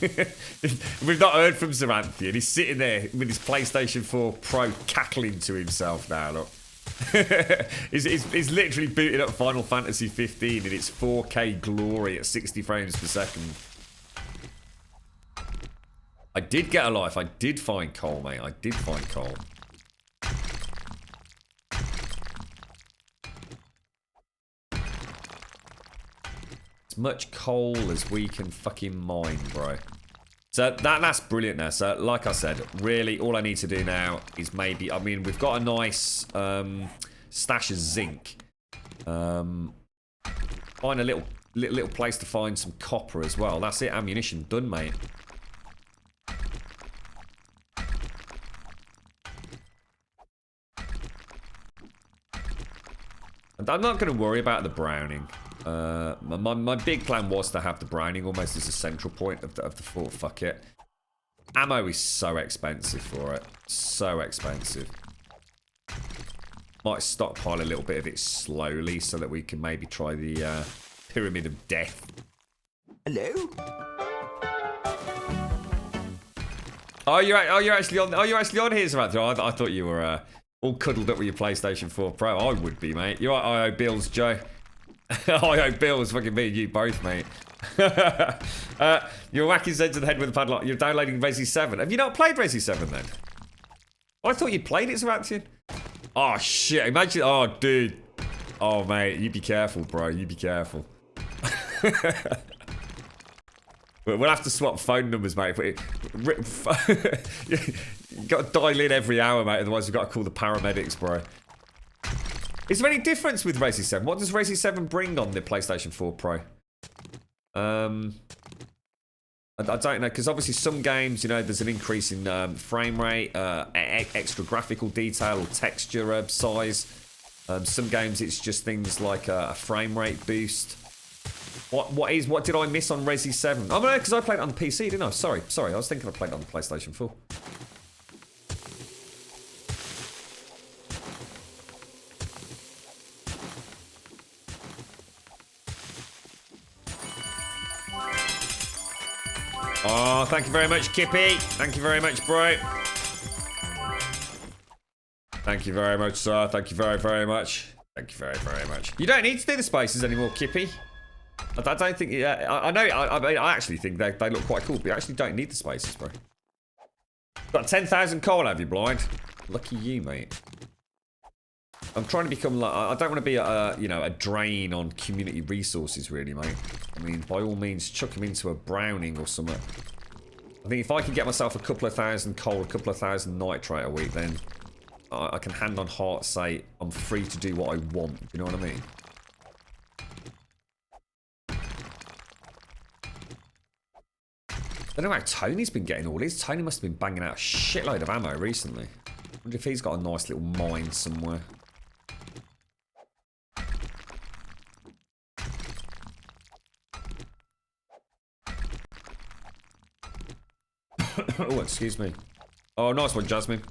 We've not heard from Zaranthian. He's sitting there with his PlayStation 4 Pro cackling to himself now, look. he's literally booted up Final Fantasy 15 in its 4K glory at 60 frames per second. I did get a life. I did find coal, mate. I did find coal. As much coal as we can fucking mine, bro. So that's brilliant now. So like I said, really all I need to do now is maybe, I mean, we've got a nice stash of zinc. Find a little place to find some copper as well. That's it, ammunition done, mate. And I'm not going to worry about the browning. My big plan was to have the browning almost as a central point of the fort. Fuck it. Ammo is so expensive for it. So expensive. Might stockpile a little bit of it slowly so that we can maybe try the Pyramid of Death. Hello? Are you actually on here, Samantha? I thought you were all cuddled up with your PlayStation 4 Pro. I would be, mate. You're right, I owe bills, Joe. I owe bills, fucking me and you both, mate. You're whacking Zed to the head with a padlock. You're downloading Resi 7. Have you not played Resi 7 then? I thought you played it, Samantha. Oh shit! Imagine. Oh dude. Oh mate, you be careful, bro. You be careful. We'll have to swap phone numbers, mate. You got to dial in every hour, mate. Otherwise, we've got to call the paramedics, bro. Is there any difference with Resi 7? What does Resi 7 bring on the PlayStation 4 Pro? I don't know, because obviously some games, you know, there's an increase in frame rate, extra graphical detail or texture size. Some games it's just things like a frame rate boost. What did I miss on Resi 7? Oh no, because I played it on the PC, didn't I? Sorry, I was thinking I played it on the PlayStation 4. Oh, thank you very much, Kippy. Thank you very much, bro. Thank you very much, sir. Thank you very, very much. Thank you very, very much. You don't need to do the spaces anymore, Kippy. I don't think... I know... I actually think they look quite cool, but you actually don't need the spaces, bro. Got 10,000 coal, have you, blind? Lucky you, mate. I'm trying to become like... I don't want to be a drain on community resources, really, mate. I mean, by all means, chuck them into a browning or something. I think if I can get myself a couple of thousand coal, a couple of thousand nitrate a week, then I can hand on heart say I'm free to do what I want. You know what I mean? I don't know how Tony's been getting all these. Tony must have been banging out a shitload of ammo recently. I wonder if he's got a nice little mine somewhere. Oh, excuse me. Oh, nice one, Jasmine.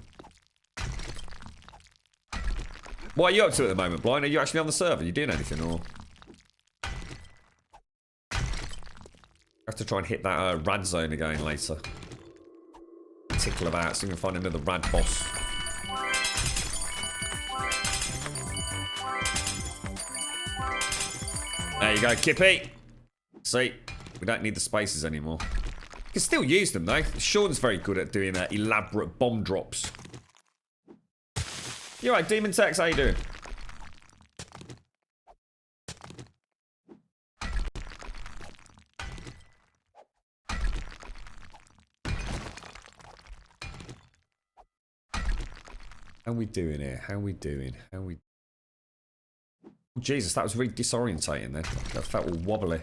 What are you up to at the moment, Blind? Are you actually on the server? Are you doing anything, or...? I have to try and hit that rad zone again later. Tickle about, so we can find another rad boss. There you go, Kippy. See, we don't need the spaces anymore. You can still use them though. Sean's very good at doing elaborate bomb drops. You alright, Demon Tex? How you doing? How we doing here? How we doing? How we... Oh, Jesus, that was really disorientating then. I felt all wobbly.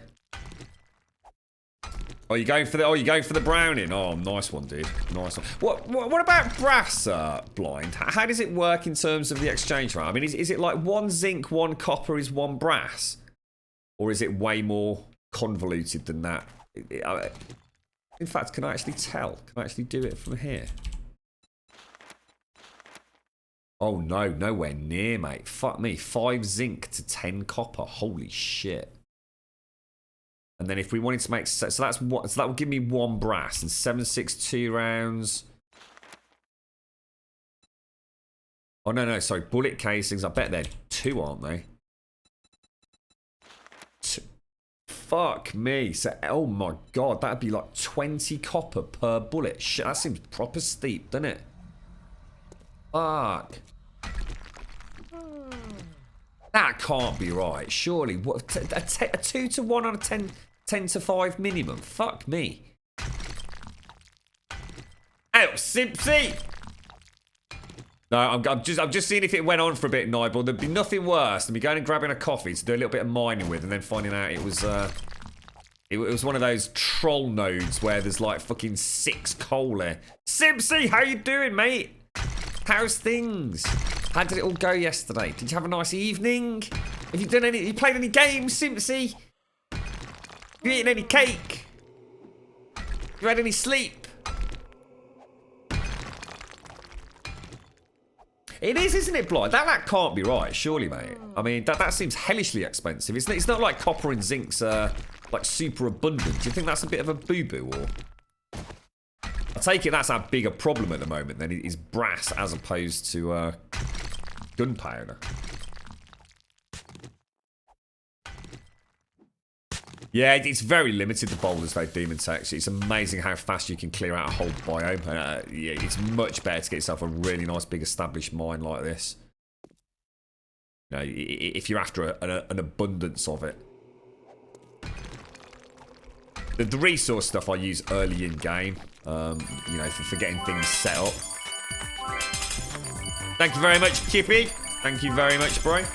Oh, you going for the browning? Oh, nice one, dude. Nice one. What about brass, Blind? How does it work in terms of the exchange rate? I mean, is it like 1 zinc, 1 copper is 1 brass? Or is it way more convoluted than that? In fact, can I actually tell? Can I actually do it from here? Oh no, nowhere near, mate. Fuck me. 5 zinc to 10 copper. Holy shit. And then if we wanted to make... So that's what... So that would give me 1 brass and 7.62 rounds. Oh, no, sorry. Bullet casings. I bet they're 2, aren't they? 2. Fuck me. So, oh my god. That'd be like 20 copper per bullet. Shit, that seems proper steep, doesn't it? Fuck. That can't be right. Surely. What? A 2 to 1 on a 10 to 5 minimum. Fuck me. Oh, Simpsy! No, I'm just seeing if it went on for a bit, Nibel. There'd be nothing worse than me going and grabbing a coffee to do a little bit of mining with, and then finding out it was one of those troll nodes where there's like fucking 6 coal there. Simpsy, how you doing, mate? How's things? How did it all go yesterday? Did you have a nice evening? Have you done any? You played any games, Simpsy? Have you eaten any cake? You had any sleep? It is, isn't it, Blind? That can't be right, surely, mate. I mean, that seems hellishly expensive. It's not like copper and zinc's like super abundant. Do you think that's a bit of a boo-boo, or? I take it that's our bigger problem at the moment then, is brass as opposed to gunpowder. Yeah, it's very limited, the boulders, though, Demon Tex. It's amazing how fast you can clear out a whole biome. Yeah, it's much better to get yourself a really nice, big, established mine like this. You know, if you're after an abundance of it. The resource stuff I use early in game, you know, for getting things set up. Thank you very much, Kippy. Thank you very much, bro.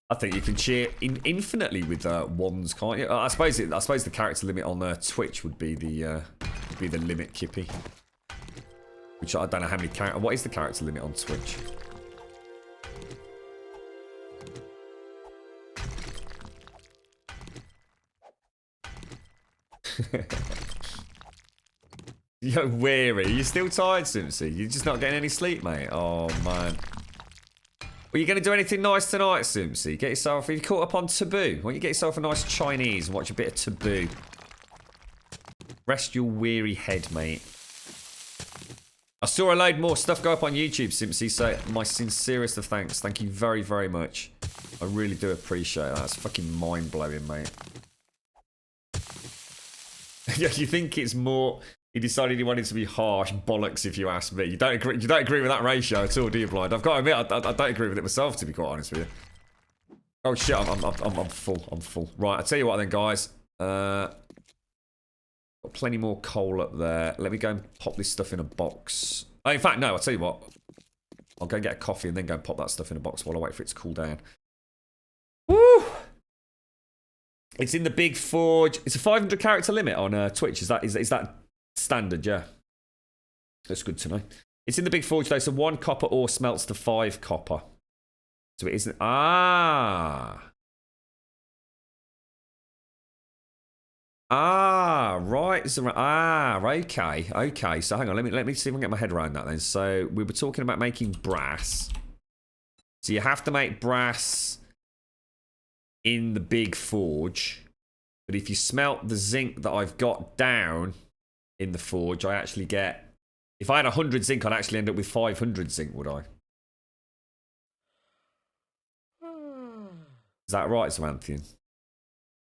I think you can cheer infinitely with wands, can't you? I suppose the character limit on Twitch would be the limit, Kippy. Which I don't know how many characters. What is the character limit on Twitch? You're weary. You're still tired, Simpsy. You're just not getting any sleep, mate. Oh man. Are you going to do anything nice tonight, Simpsy? Get yourself... Have you caught up on Taboo? Why don't you get yourself a nice Chinese and watch a bit of Taboo? Rest your weary head, mate. I saw a load more stuff go up on YouTube, Simpsy, so my sincerest of thanks. Thank you very, very much. I really do appreciate that. That's fucking mind-blowing, mate. Yeah, you think it's more... He decided he wanted to be harsh. Bollocks, if you ask me. You don't agree with that ratio at all, do you, Blind? I've got to admit, I don't agree with it myself, to be quite honest with you. Oh shit, I'm full. I'm full. Right, I'll tell you what then, guys. Got plenty more coal up there. Let me go and pop this stuff in a box. Oh, in fact, no. I'll tell you what. I'll go and get a coffee and then go and pop that stuff in a box while I wait for it to cool down. Woo! It's in the big forge. It's a 500 character limit on Twitch. Is that standard? Yeah. That's good to know. It's in the big forge though, so 1 copper ore smelts to 5 copper. So it isn't. Ah, right. So, okay, okay. So hang on. Let me see if I can get my head around that then. So we were talking about making brass. So you have to make brass in the big forge, but if you smelt the zinc that I've got down in the forge, I actually get. If I had 100 zinc, I'd actually end up with 500 zinc, would I? Is that right, Samanthian?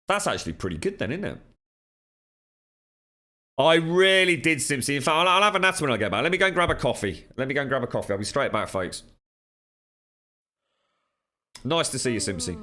That's actually pretty good then, isn't it? I really did, Simpsy. In fact, I'll have a natter when I get back. Let me go and grab a coffee. I'll be straight back, folks. Nice to see you, Simpsy.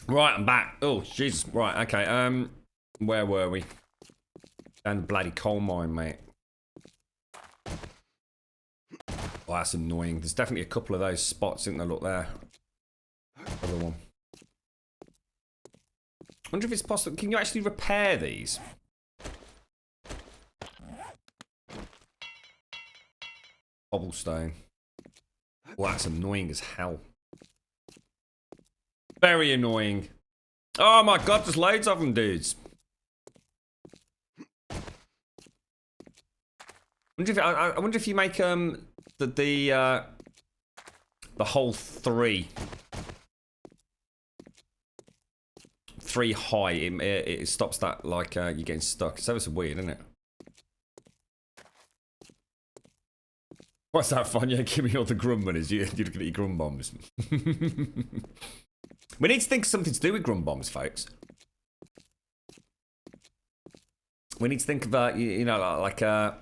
Right, I'm back. Oh, Jesus. Right, okay. Where were we? Down the bloody coal mine, mate. Oh, that's annoying. There's definitely a couple of those spots, isn't there? Look there. Other one. Wonder if it's possible. Can you actually repair these? Cobblestone. Oh, that's annoying as hell. Very annoying. Oh my god, there's loads of them, dudes. I wonder if you make the whole three high. It stops that like you're getting stuck. So it's weird, isn't it? What's that fun? Yeah, give me all the Grumbul. You're looking at your Grum bombs. We need to think of something to do with Grum bombs, folks. We need to think of you know, like a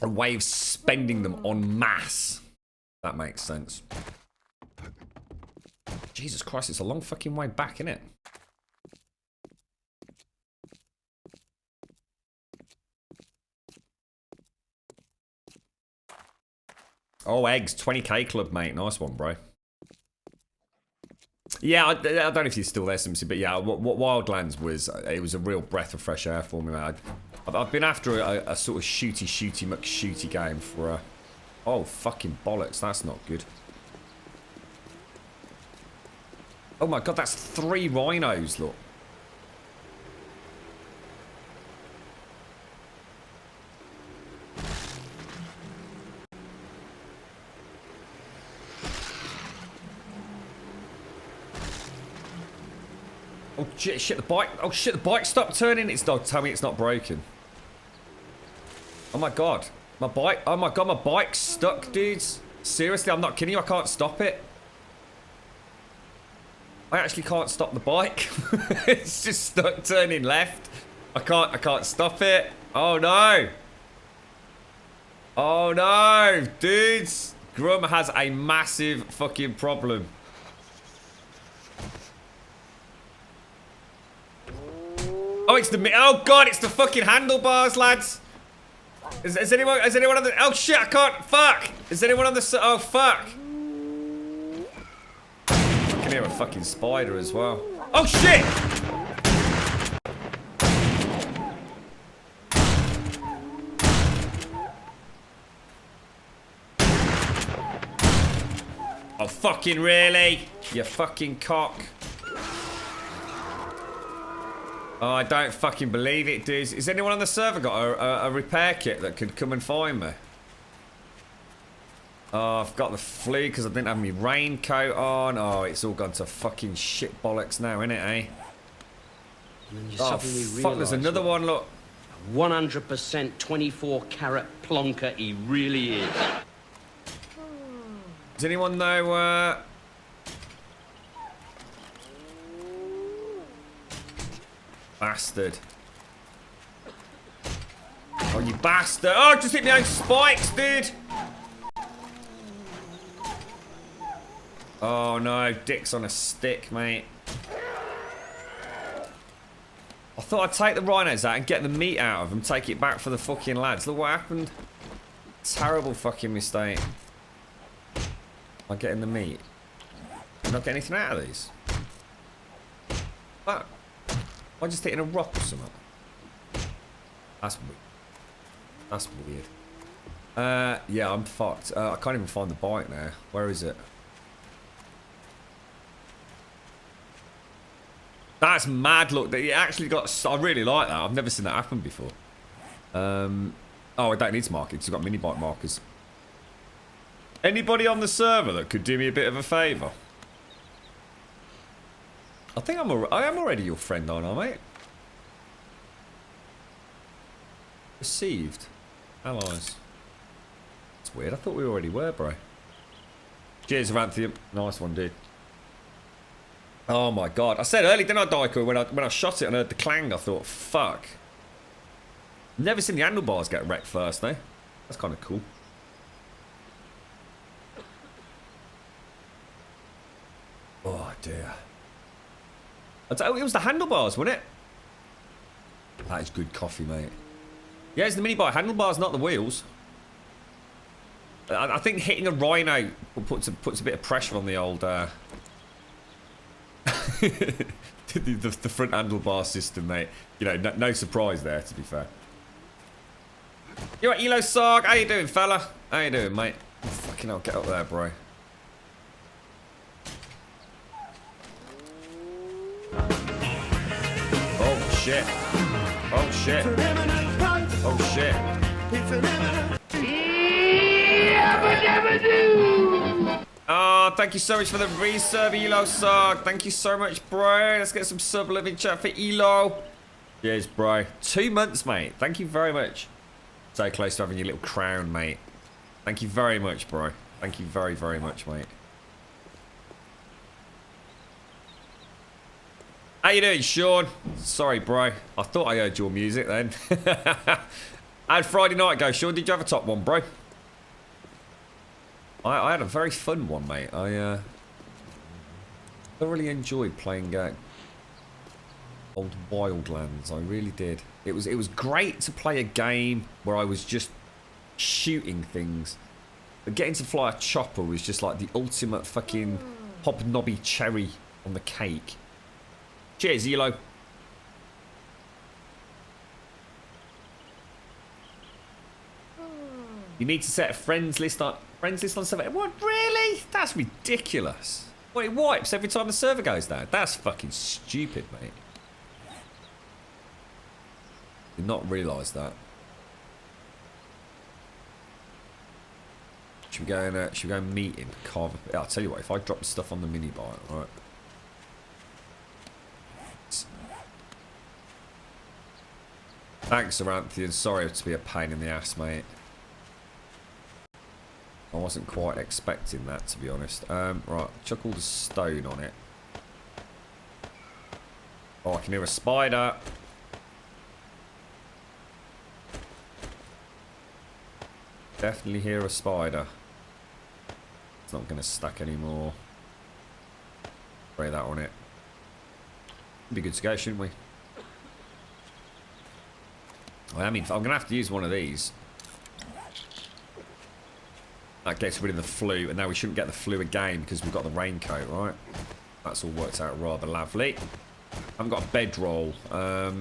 way of spending them en masse. That makes sense. Jesus Christ, it's a long fucking way back, isn't it? Oh, eggs. 20k club, mate. Nice one, bro. Yeah, I don't know if you're still there, Simpson, but yeah, what Wildlands was, it was a real breath of fresh air for me, man. I've been after a sort of shooty McShooty game for a... Oh, fucking bollocks. That's not good. Oh my god, that's 3 rhinos, look. Oh shit, the bike. Oh shit, the bike stopped turning. It's not. Tell me it's not broken. Oh my god. My bike. Oh my god, my bike's stuck, dudes. Seriously, I'm not kidding you. I can't stop it. I actually can't stop the bike. It's just stuck turning left. I can't stop it. Oh no. Oh no, dudes. Grum has a massive fucking problem. Oh, it's the... Oh, God, it's the fucking handlebars, lads. Is anyone on the... Oh, shit, I can't... Fuck. Is anyone on the... Oh, fuck. I can hear a fucking spider as well. Oh, shit. Oh, fucking really? You fucking cock. Oh, I don't fucking believe it, dude. Has anyone on the server got a repair kit that could come and find me? Oh, I've got the flu because I didn't have my raincoat on. Oh, it's all gone to fucking shit bollocks now, innit, eh? Oh, fuck, there's another one, look. 100% 24-carat plonker he really is. Does anyone know, Bastard. Oh, you bastard. Oh, just hit me own spikes, dude. Oh, no. Dick's on a stick, mate. I thought I'd take the rhinos out and get the meat out of them, take it back for the fucking lads. Look what happened. Terrible fucking mistake. I'm getting the meat. I'm not getting anything out of these. Fuck. Am I just hitting a rock or something? That's weird. That's weird. Yeah, I'm fucked. I can't even find the bike now. Where is it? That's mad, look. It actually got... I really like that. I've never seen that happen before. Oh, I don't need to mark it because I've got mini bike markers. Anybody on the server that could do me a bit of a favour? I think I am already your friend, aren't I, mate? Received. Allies. It's weird. I thought we already were, bro. Cheers, Avanthium. Nice one, dude. Oh my god. I said earlier, didn't I, Daiko? When I shot it and heard the clang, I thought, fuck. Never seen the handlebars get wrecked first, though. That's kind of cool. dear. It was the handlebars, wasn't it? That is good coffee, mate. Yeah, it's the minibike handlebars, not the wheels. I think hitting a rhino puts a bit of pressure on the old the front handlebar system, mate. You know, no surprise there, to be fair. You right, Elo Sarg? How you doing, fella? How you doing, mate? Oh, fucking hell, get up there, bro. Oh shit. Oh shit. Oh shit. Oh, thank you so much for the resub, Elo Sarg. Thank you so much, bro. Let's get some sub living chat for Elo. Cheers, bro. 2 months, mate. Thank you very much. So close to having your little crown, mate. Thank you very much, bro. Thank you very, very much, mate. How you doing, Sean? Sorry, bro. I thought I heard your music then. How'd Friday night go, Sean? Did you have a top one, bro? I had a very fun one, mate. I thoroughly enjoyed playing old Wildlands. I really did. It was great to play a game where I was just shooting things. But getting to fly a chopper was just like the ultimate fucking hobnobby cherry on the cake. Cheers, Elo. You need to set a friends list on server. What, really? That's ridiculous. Well, it wipes every time the server goes down. That's fucking stupid, mate. Did not realise that. Should we go and meet him? Carve a... I'll tell you what, if I drop the stuff on the mini bike, right? Thanks, Aranthian. Sorry to be a pain in the ass, mate. I wasn't quite expecting that, to be honest. Right, chuck all the stone on it. Oh, I can hear a spider. Definitely hear a spider. It's not going to stack anymore. Spray that on it. Be good to go, shouldn't we? I mean, I'm going to have to use one of these. That gets rid of the flu, and now we shouldn't get the flu again because we've got the raincoat, right? That's all worked out rather lovely. I haven't got a bedroll. Tell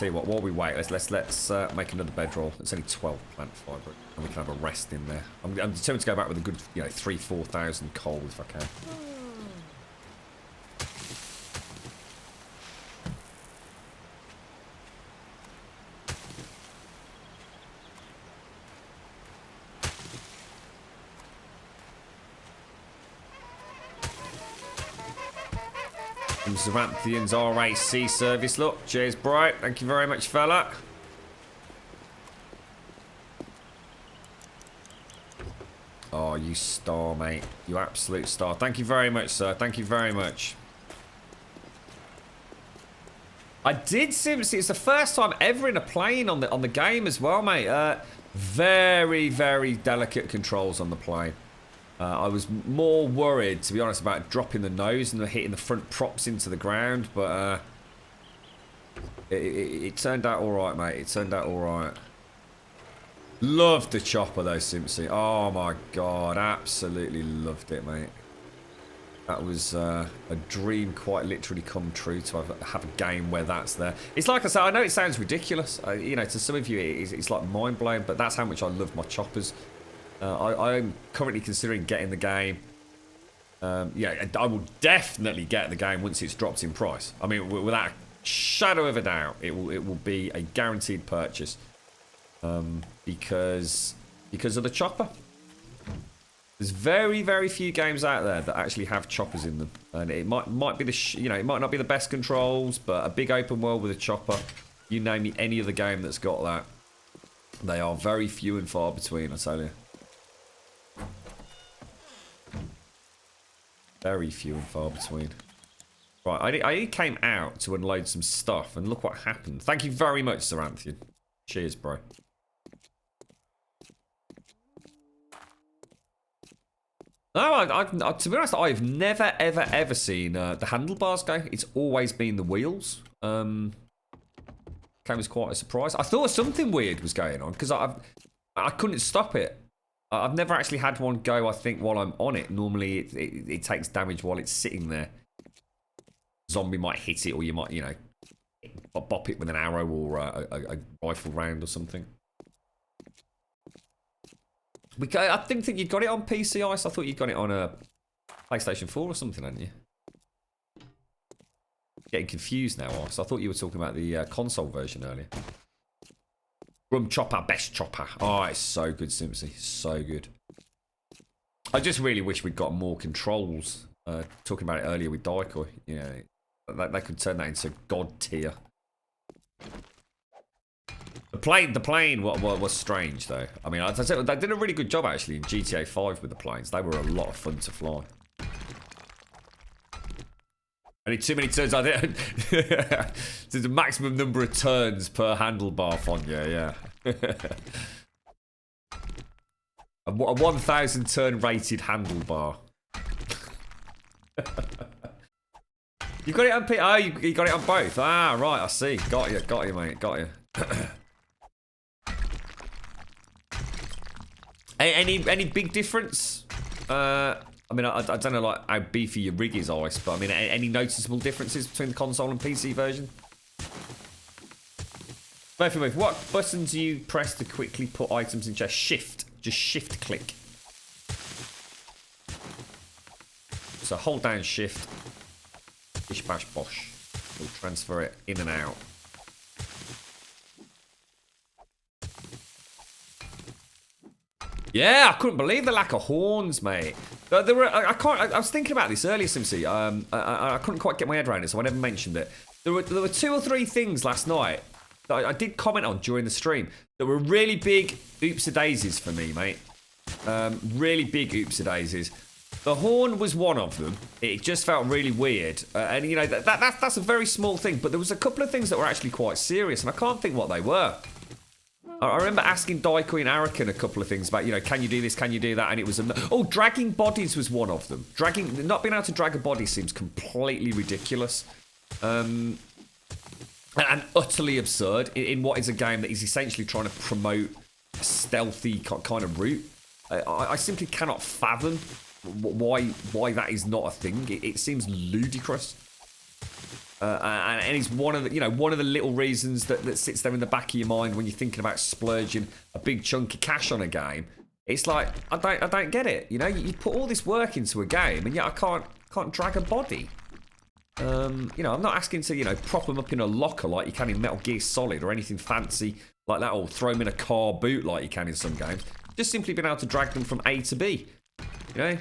you what, while we wait, let's make another bedroll. It's only 12 plant fibre, and we can have a rest in there. I'm determined to go back with a good, 3,000-4,000 coal if I can. Zaranthian's RAC service, look. Cheers, bro. Thank you very much, fella. Oh, you star, mate. You absolute star. Thank you very much, sir. Thank you very much. I did seriously. It's the first time ever in a plane on the game as well, mate. Very, very delicate controls on the plane. I was more worried, to be honest, about dropping the nose and hitting the front props into the ground, but it turned out all right, mate. It turned out all right. Loved the chopper, though, Simpsy. Oh, my God. Absolutely loved it, mate. That was a dream quite literally come true to have a game where that's there. It's like I said, I know it sounds ridiculous. To some of you, it's like mind-blowing, but that's how much I love my choppers. I'm currently considering getting the game. Yeah, I will definitely get the game once it's dropped in price. I mean, without a shadow of a doubt, it will be a guaranteed purchase. Because of the chopper. There's very, very few games out there that actually have choppers in them, and it might be it might not be the best controls, but a big open world with a chopper. You name me any other game that's got that. They are very few and far between, I tell you. Very few and far between. Right, I came out to unload some stuff, and look what happened. Thank you very much, Zaranthian. Cheers, bro. No, to be honest, I've never, ever seen the handlebars go. It's always been the wheels. Came as quite a surprise. I thought something weird was going on because I couldn't stop it. I've never actually had one go, I think, while I'm on it. Normally, it takes damage while it's sitting there. Zombie might hit it, or you might, you know, bop it with an arrow or a rifle round or something. I didn't think you got it on PC, Ice. I thought you got it on a PlayStation 4 or something, hadn't you? Getting confused now, Ice. I thought you were talking about the console version earlier. Rum chopper, best chopper. Oh, it's so good, Simpsy. So good. I just really wish we'd got more controls. Talking about it earlier with Daikoi. You know, they could turn that into god tier. The plane was strange, though. I mean, as I said, they did a really good job, actually, in GTA 5 with the planes. They were a lot of fun to fly. Only too many turns. I did. There's a maximum number of turns per handlebar font. Yeah. a 1,000 turn rated handlebar. You got it on P. Oh, you got it on both. Ah, right. I see. Got you, mate. Got you. Any big difference? I mean, I don't know like how beefy your rig is, Ice, but I mean, any noticeable differences between the console and PC version? Move. What button do you press to quickly put items in chest? Shift. Just shift click. So hold down shift. Bish bash bosh. We'll transfer it in and out. Yeah, I couldn't believe the lack of horns, mate. There were, I was thinking about this earlier, Simsy. I couldn't quite get my head around it, so I never mentioned it. There were 2 or 3 things last night that I did comment on during the stream that were really big oops-a-daisies for me, mate. Really big oops-a-daisies. The horn was one of them. It just felt really weird. And, you know, that's a very small thing, but there was a couple of things that were actually quite serious, and I can't think what they were. I remember asking Daikoi and Arakan a couple of things about, you know, can you do this, can you do that? And it was, dragging bodies was one of them. Not being able to drag a body seems completely ridiculous. And utterly absurd in what is a game that is essentially trying to promote a stealthy kind of route. I simply cannot fathom why that is not a thing. It seems ludicrous. And it's one of the little reasons that sits there in the back of your mind when you're thinking about splurging a big chunk of cash on a game. It's like I don't get it. You know, you put all this work into a game, and yet I can't drag a body. You know, I'm not asking to, you know, prop them up in a locker like you can in Metal Gear Solid or anything fancy like that, or throw them in a car boot like you can in some games. Just simply being able to drag them from A to B. You know.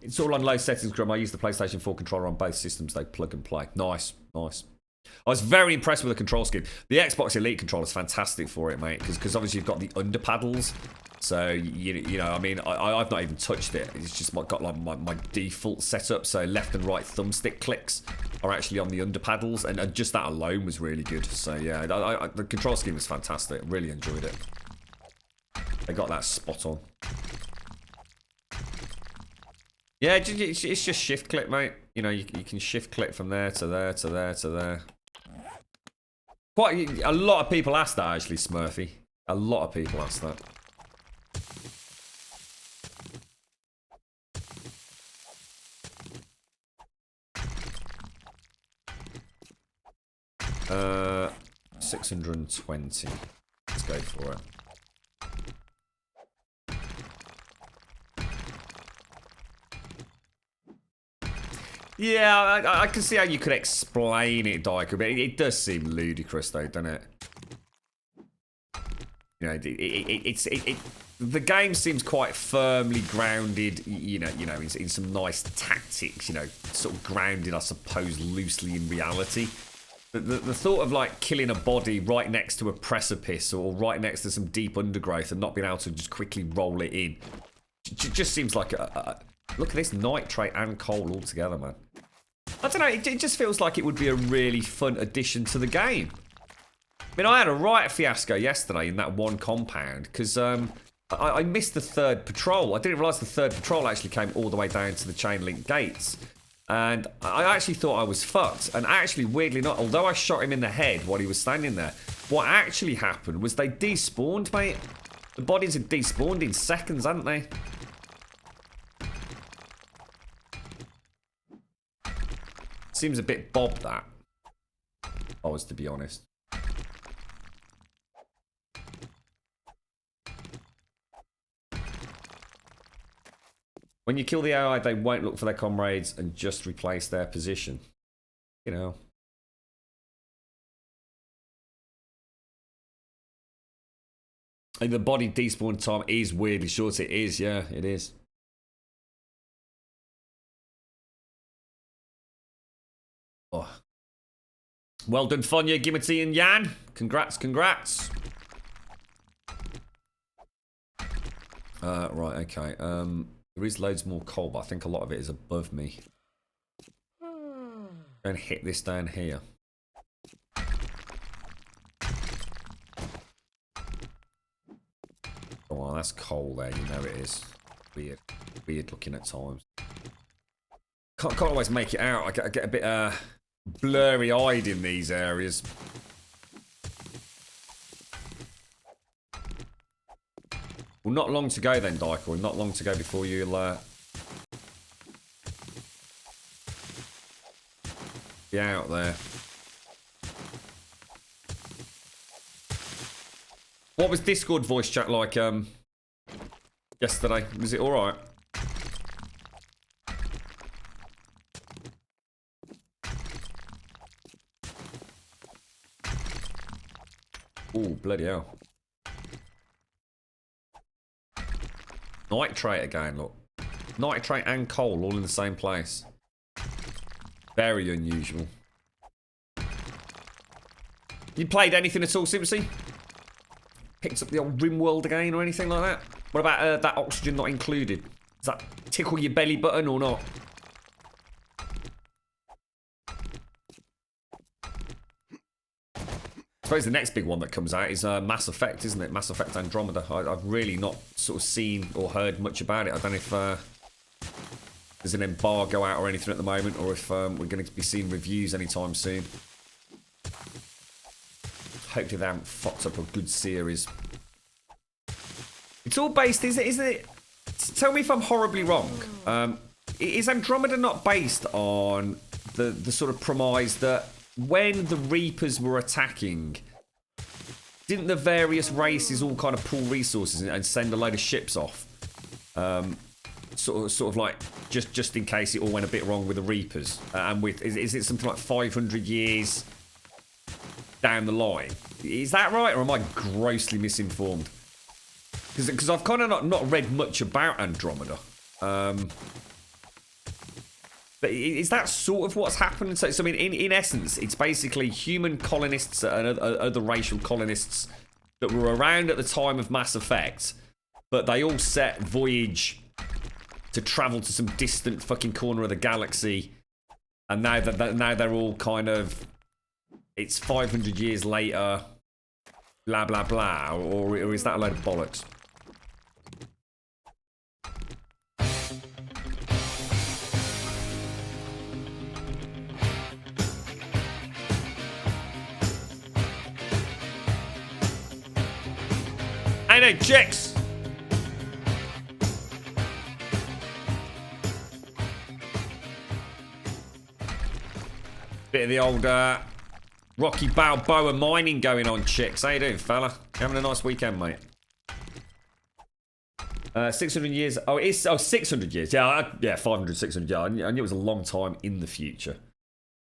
It's all on low settings, Grum. I use the PlayStation 4 controller on both systems. They plug and play. Nice. I was very impressed with the control scheme. The Xbox Elite controller is fantastic for it, mate, because obviously you've got the under paddles. So, you know, I mean, I've not even touched it. It's just got like my default setup. So left and right thumbstick clicks are actually on the under paddles. And just that alone was really good. So, yeah, the control scheme was fantastic. Really enjoyed it. They got that spot on. Yeah, it's just shift click, mate. You know, you can shift click from there to there to there to there. Quite a lot of people ask that, actually, Smurfy. A lot of people ask that. Uh, 620. Let's go for it. Yeah, I can see how you could explain it, Daikoi, but it does seem ludicrous, though, doesn't it? You know, the game seems quite firmly grounded, you know, in some nice tactics, you know, sort of grounded, I suppose, loosely in reality. The thought of, like, killing a body right next to a precipice or right next to some deep undergrowth and not being able to just quickly roll it in just seems like look at this, nitrate and coal all together, man. I don't know, it just feels like it would be a really fun addition to the game. I mean, I had a right fiasco yesterday in that one compound because I missed the third patrol. I didn't realise the third patrol actually came all the way down to the chain link gates. And I actually thought I was fucked. And actually, weirdly not, although I shot him in the head while he was standing there, what actually happened was they despawned, mate. The bodies had despawned in seconds, hadn't they? Seems a bit bob, that. If I was to be honest. When you kill the AI, they won't look for their comrades and just replace their position. You know. And the body despawn time is weirdly short. It is, yeah, it is. Oh. Well done, Fonya, Gimity, and Yan. Congrats, congrats. Right, okay. There is loads more coal, but I think a lot of it is above me. And hit this down here. Oh, well, that's coal there, you know it is. Weird. Weird looking at times. Can't always make it out. I get a bit blurry-eyed in these areas. Well, not long to go then, Dykel. Not long to go before you'll be out there. What was Discord voice chat like yesterday? Was it alright? Oh, bloody hell. Nitrate again, look. Nitrate and coal all in the same place. Very unusual. You played anything at all, Simpsy? Picked up the old Rimworld again or anything like that? What about that oxygen not included? Does that tickle your belly button or not? I suppose the next big one that comes out is Mass Effect, isn't it? Mass Effect Andromeda. I've really not sort of seen or heard much about it. I don't know if there's an embargo out or anything at the moment, or if we're going to be seeing reviews anytime soon. Hopefully they haven't fucked up a good series. It's all based, isn't it? Tell me if I'm horribly wrong. Is Andromeda not based on the sort of premise that when the Reapers were attacking, didn't the various races all kind of pool resources and send a load of ships off? Sort of like just in case it all went a bit wrong with the Reapers. And with is it something like 500 years down the line? Is that right, or am I grossly misinformed? Because I've kind of not read much about Andromeda. But is that sort of what's happened? So I mean, in essence, it's basically human colonists and other racial colonists that were around at the time of Mass Effect, but they all set voyage to travel to some distant fucking corner of the galaxy, and now they're all kind of, it's 500 years later, blah blah blah, or is that a load of bollocks? Hey there, chicks! Bit of the old Rocky Balboa mining going on, chicks. How you doing, fella? Having a nice weekend, mate. 600 years. Oh, it is. 600 years. Yeah, 500, 600. Yeah, I knew it was a long time in the future.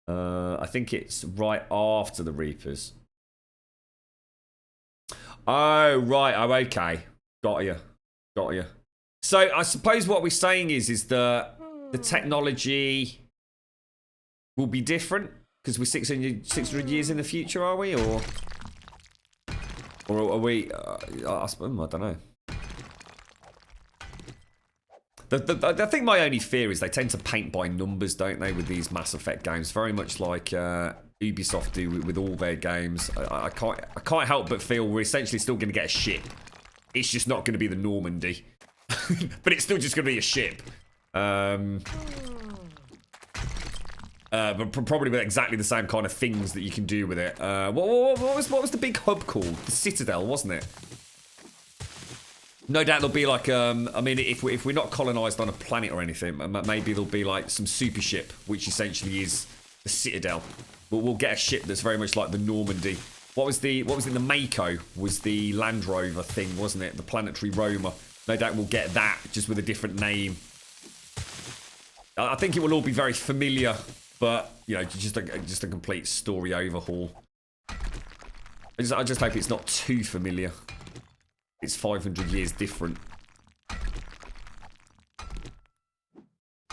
I think it's right after the Reapers. Oh, right. Oh, okay. Got you. So I suppose what we're saying is that the technology will be different because we're 600 years in the future, are we? Or are we? I don't know. I think my only fear is they tend to paint by numbers, don't they, with these Mass Effect games? Very much like Ubisoft do with all their games. I can't help but feel we're essentially still going to get a ship. It's just not going to be the Normandy. But it's still just going to be a ship. But probably with exactly the same kind of things that you can do with it. What was the big hub called? The Citadel, wasn't it? No doubt there'll be like, I mean, if we're not colonised on a planet or anything, maybe there'll be like some super ship, which essentially is the Citadel. We'll get a ship that's very much like the Normandy. What was in the Mako was the Land Rover thing, wasn't it? The planetary roamer. No doubt we'll get that, just with a different name. I think it will all be very familiar, but you know, just a complete story overhaul. I just hope it's not too familiar. It's 500 years different.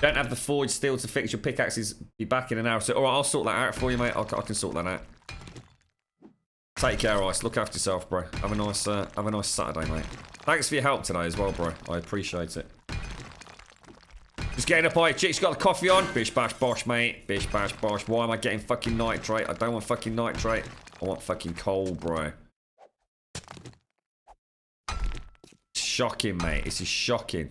Don't have the forged steel to fix your pickaxes. Be back in an hour. So, all right, I'll sort that out for you, mate. I can sort that out. Take care, Ice. Look after yourself, bro. Have a nice Saturday, mate. Thanks for your help today as well, bro. I appreciate it. Just getting up, alright, chicks. Got the coffee on. Bish bash bosh, mate. Bish bash bosh. Why am I getting fucking nitrate? I don't want fucking nitrate. I want fucking coal, bro. Shocking, mate. This is shocking.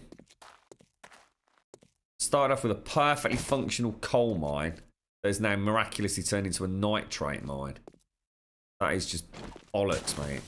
Started off with a perfectly functional coal mine that has now miraculously turned into a nitrate mine. That is just bollocks, mate.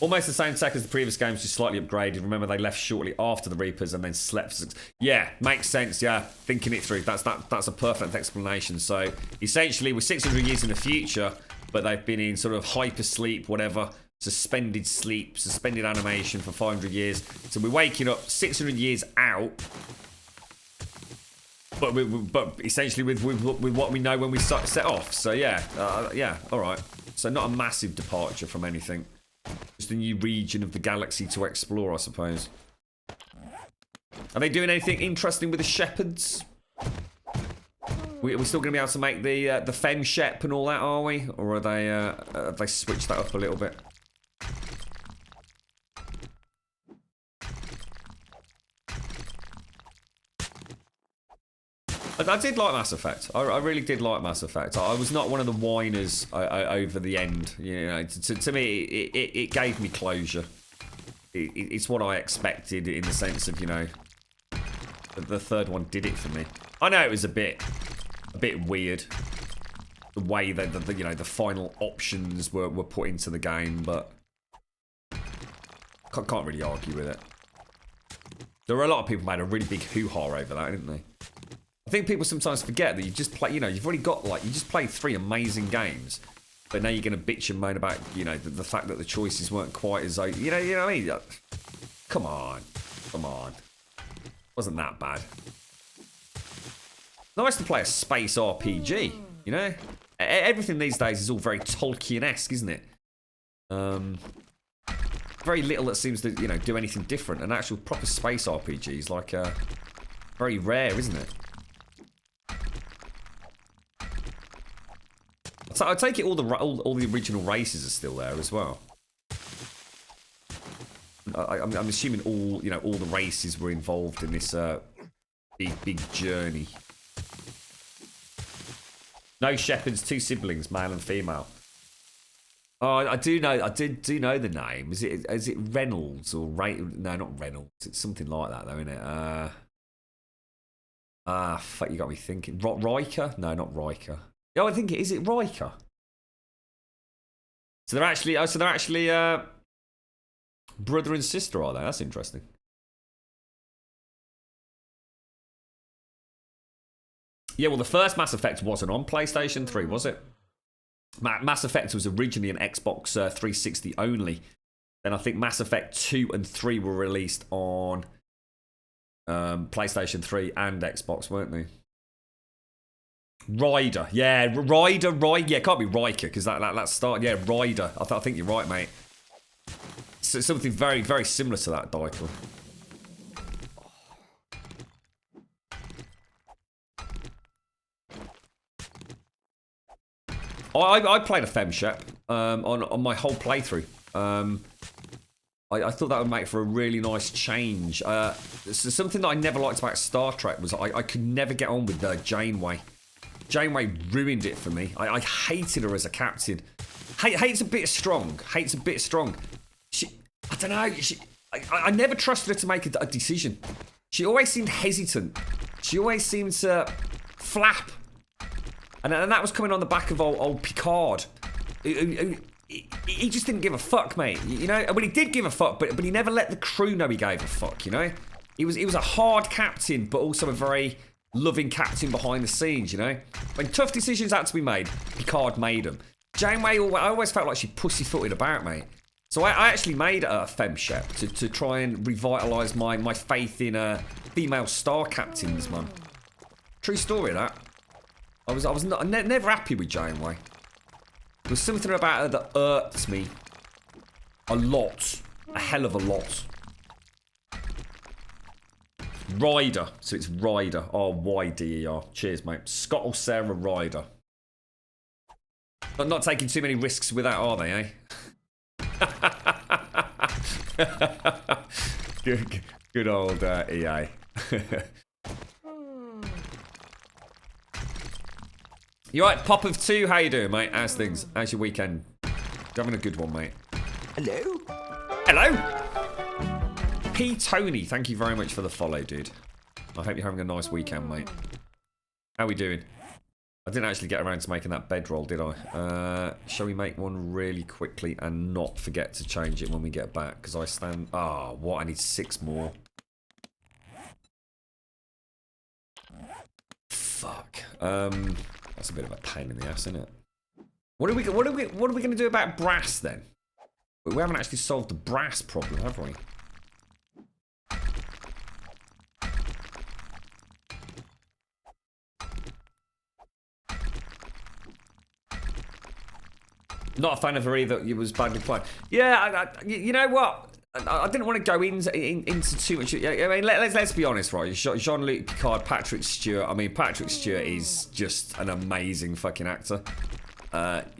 Almost the same tech as the previous games, just slightly upgraded. Remember, they left shortly after the Reapers and then slept. Yeah, makes sense. Yeah, thinking it through. That's a perfect explanation. So essentially, we're 600 years in the future, but they've been in sort of hypersleep, whatever, suspended sleep, suspended animation for 500 years. So we're waking up 600 years out, but essentially with what we know when we set off. So yeah, yeah, all right. So not a massive departure from anything. Just a new region of the galaxy to explore, I suppose. Are they doing anything interesting with the shepherds? We're still going to be able to make the fem shep and all that, are we? Or are they have they switched that up a little bit? I did like Mass Effect. I really did like Mass Effect. I was not one of the whiners over the end. You know, to me, it gave me closure. It's what I expected in the sense of, you know, the third one did it for me. I know it was a bit weird, the way that you know, the final options were put into the game, but can't really argue with it. There were a lot of people made a really big hoo-ha over that, didn't they? I think people sometimes forget that you've just played, you know, you've already got, like, you just played 3 amazing games, but now you're going to bitch and moan about, you know, the fact that the choices weren't quite as, you know what I mean? Come on. Wasn't that bad. Nice to play a space RPG, you know? Everything these days is all very Tolkien-esque, isn't it? Very little that seems to, you know, do anything different. An actual proper space RPG is like, very rare, isn't it? So I take it all the original races are still there as well. I'm assuming all the races were involved in this big journey. No shepherds, 2 siblings, male and female. Oh, I do know the name. Is it Reynolds or no, not Reynolds. It's something like that though, isn't it? Fuck, you got me thinking. Riker? No, not Riker. Oh, I think it is. It Riker? So they're actually brother and sister, are they? That's interesting. Yeah, well, the first Mass Effect wasn't on PlayStation 3, was it? Mass Effect was originally an Xbox 360 only. Then I think Mass Effect 2 and 3 were released on PlayStation 3 and Xbox, weren't they? Ryder, yeah, Ryder, yeah, it can't be Riker because that start, yeah, Ryder. I think you're right, mate. So something very, very similar to that, Dykel. I played a FemShep on my whole playthrough. I thought that would make for a really nice change. So something that I never liked about Star Trek was I could never get on with Janeway. Janeway ruined it for me. I hated her as a captain. Hate's a bit strong. Hate's a bit strong. I don't know. I never trusted her to make a decision. She always seemed hesitant. She always seemed to flap. And that was coming on the back of old Picard. He just didn't give a fuck, mate. You know, well, he did give a fuck, but he never let the crew know he gave a fuck, you know? He was a hard captain, but also a very loving captain behind the scenes, you know? When tough decisions had to be made, Picard made them. Janeway, I always felt like she pussyfooted about, mate. So I actually made a femshep to try and revitalise my faith in female star captains, man. True story, that. I was never happy with Janeway. There was something about her that irked me a lot. A hell of a lot. Ryder. So it's Ryder. R-Y-D-E-R. Cheers, mate. Scott or Sarah Ryder. Not taking too many risks with that, are they, eh? Good old EA. You right, Pop of 2, how you doing, mate? How's things? How's your weekend? You having a good one, mate? Hello? Hello? P. Tony, thank you very much for the follow, dude. I hope you're having a nice weekend, mate. How we doing? I didn't actually get around to making that bedroll, did I? Shall we make one really quickly and not forget to change it when we get back? Because I stand... what? I need 6 more. Fuck. That's a bit of a pain in the ass, isn't it? What are we going to do about brass then? We haven't actually solved the brass problem, have we? Not a fan of her either. It was badly played. Yeah, you know what? I didn't want to go into too much. I mean, let's be honest, right? Jean-Luc Picard, Patrick Stewart. I mean, Patrick Stewart is just an amazing fucking actor.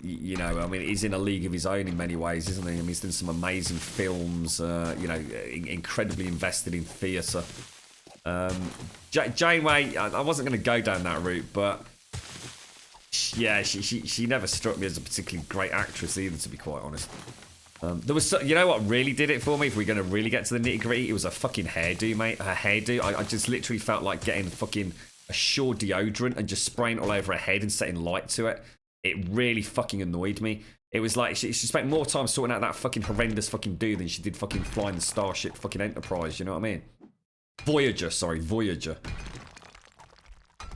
You know, I mean, he's in a league of his own in many ways, isn't he? I mean, he's done some amazing films. You know, incredibly invested in theatre. Janeway, I wasn't going to go down that route, but yeah, she never struck me as a particularly great actress either, to be quite honest. There was, you know what really did it for me? If we're going to really get to the nitty gritty, it was a fucking hairdo, mate. Her hairdo. I just literally felt like getting fucking a Sure deodorant and just spraying it all over her head and setting light to it. It really fucking annoyed me. It was like she spent more time sorting out that fucking horrendous fucking do than she did fucking flying the Starship fucking Enterprise. You know what I mean? Voyager.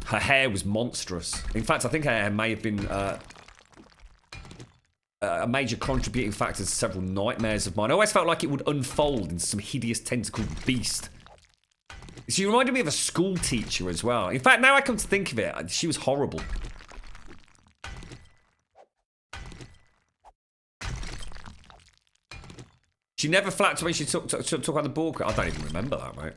Her hair was monstrous. In fact, I think her hair may have been a major contributing factor to several nightmares of mine. I always felt like it would unfold into some hideous tentacled beast. She reminded me of a school teacher as well. In fact, now I come to think of it, she was horrible. She never flapped when she took on the ball. I don't even remember that, mate.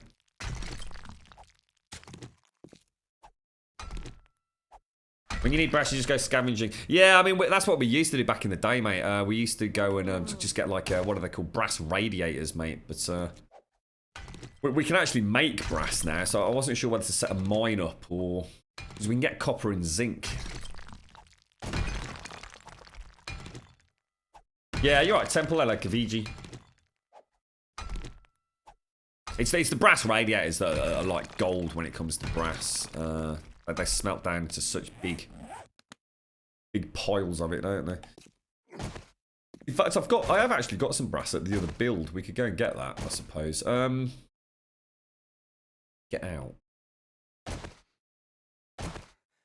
When you need brass, you just go scavenging. Yeah, I mean, that's what we used to do back in the day, mate. We used to go and just get, like, what are they called? Brass radiators, mate. But we can actually make brass now, so I wasn't sure whether to set a mine up or... Because we can get copper and zinc. Yeah, you're right. Temple Ella Kaviji. It's the brass radiators that are like gold when it comes to brass. They smelt down to such big piles of it, don't they? In fact, I have actually got some brass at the other build. We could go and get that, I suppose. Get out.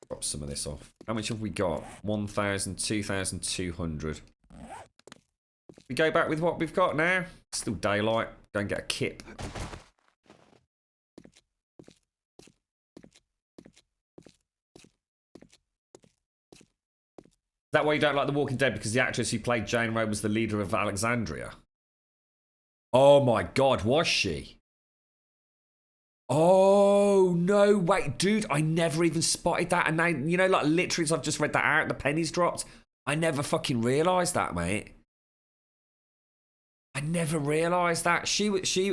Drop some of this off. How much have we got? 1,000, 2,200. We go back with what we've got now. Still daylight. Go and get a kip. Is that why you don't like The Walking Dead? Because the actress who played Janeway was the leader of Alexandria? Oh my god, was she? Oh, no, wait, dude, I never even spotted that. And now, you know, like, literally, as I've just read that out, the pennies dropped. I never fucking realised that, mate. I never realised that.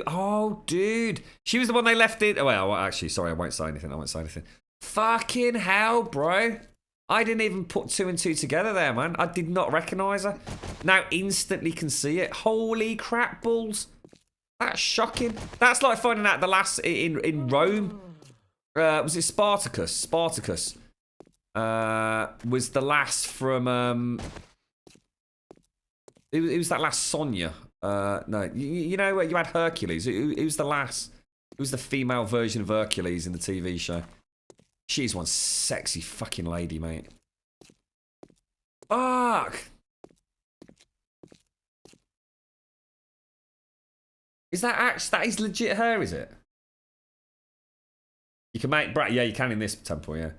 Oh, dude. She was the one they left in. Oh, well, actually, sorry, I won't say anything. Fucking hell, bro. I didn't even put 2 and 2 together there, man. I did not recognise her. Now instantly can see it. Holy crap balls. That's shocking. That's like finding out the last in Rome. Was it Spartacus? Spartacus was the last from... It was that last Sonia. No, you know what? You had Hercules. It was the last. It was the female version of Hercules in the TV show. She's one sexy fucking lady, mate. Fuck. Is that is legit her? Is it? You can make yeah, you can in this temple, yeah.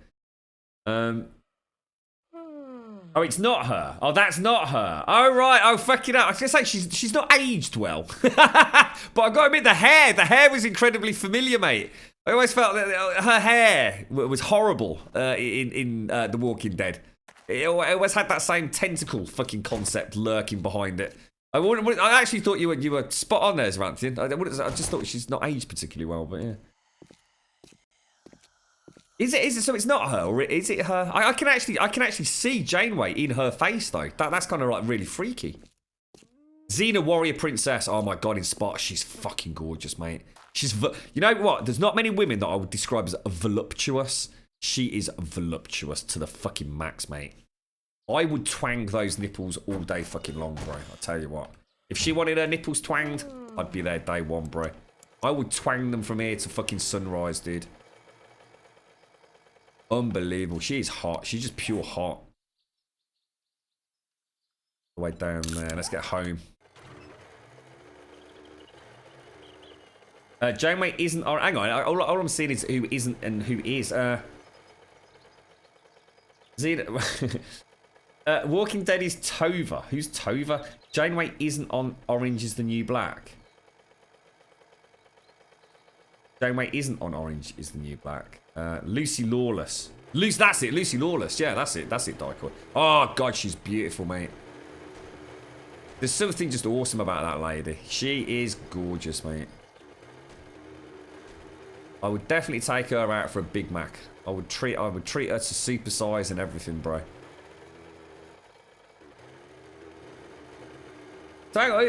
Oh, it's not her. Oh, that's not her. Oh, right. Oh, fucking hell. I was going to say, she's not aged well. But I've got to admit, the hair was incredibly familiar, mate. I always felt that her hair was horrible in The Walking Dead. It always had that same tentacle fucking concept lurking behind it. I actually thought you were spot on there, Zeranthian. I just thought she's not aged particularly well, but yeah. Is it so it's not her, or is it her? I can actually see Janeway in her face though. That's kind of like really freaky. Xena Warrior Princess. Oh my god, in Sparta, she's fucking gorgeous, mate. You know what? There's not many women that I would describe as voluptuous. She is voluptuous to the fucking max, mate. I would twang those nipples all day fucking long, bro. I'll tell you what. If she wanted her nipples twanged, I'd be there day one, bro. I would twang them from here to fucking sunrise, dude. Unbelievable. She's hot. She's just pure hot. Way down there. Let's get home. Janeway isn't... Oh, hang on. All I'm seeing is who isn't and who is. Xena... Walking Dead is Tova. Who's Tova? Janeway isn't on Orange is the New Black. Janeway isn't on Orange is the New Black. Lucy Lawless. That's it. Lucy Lawless. Yeah, that's it. That's it, Dycoy. Oh, God, she's beautiful, mate. There's something just awesome about that lady. She is gorgeous, mate. I would definitely take her out for a Big Mac. I would treat her to supersize and everything, bro. So hang on,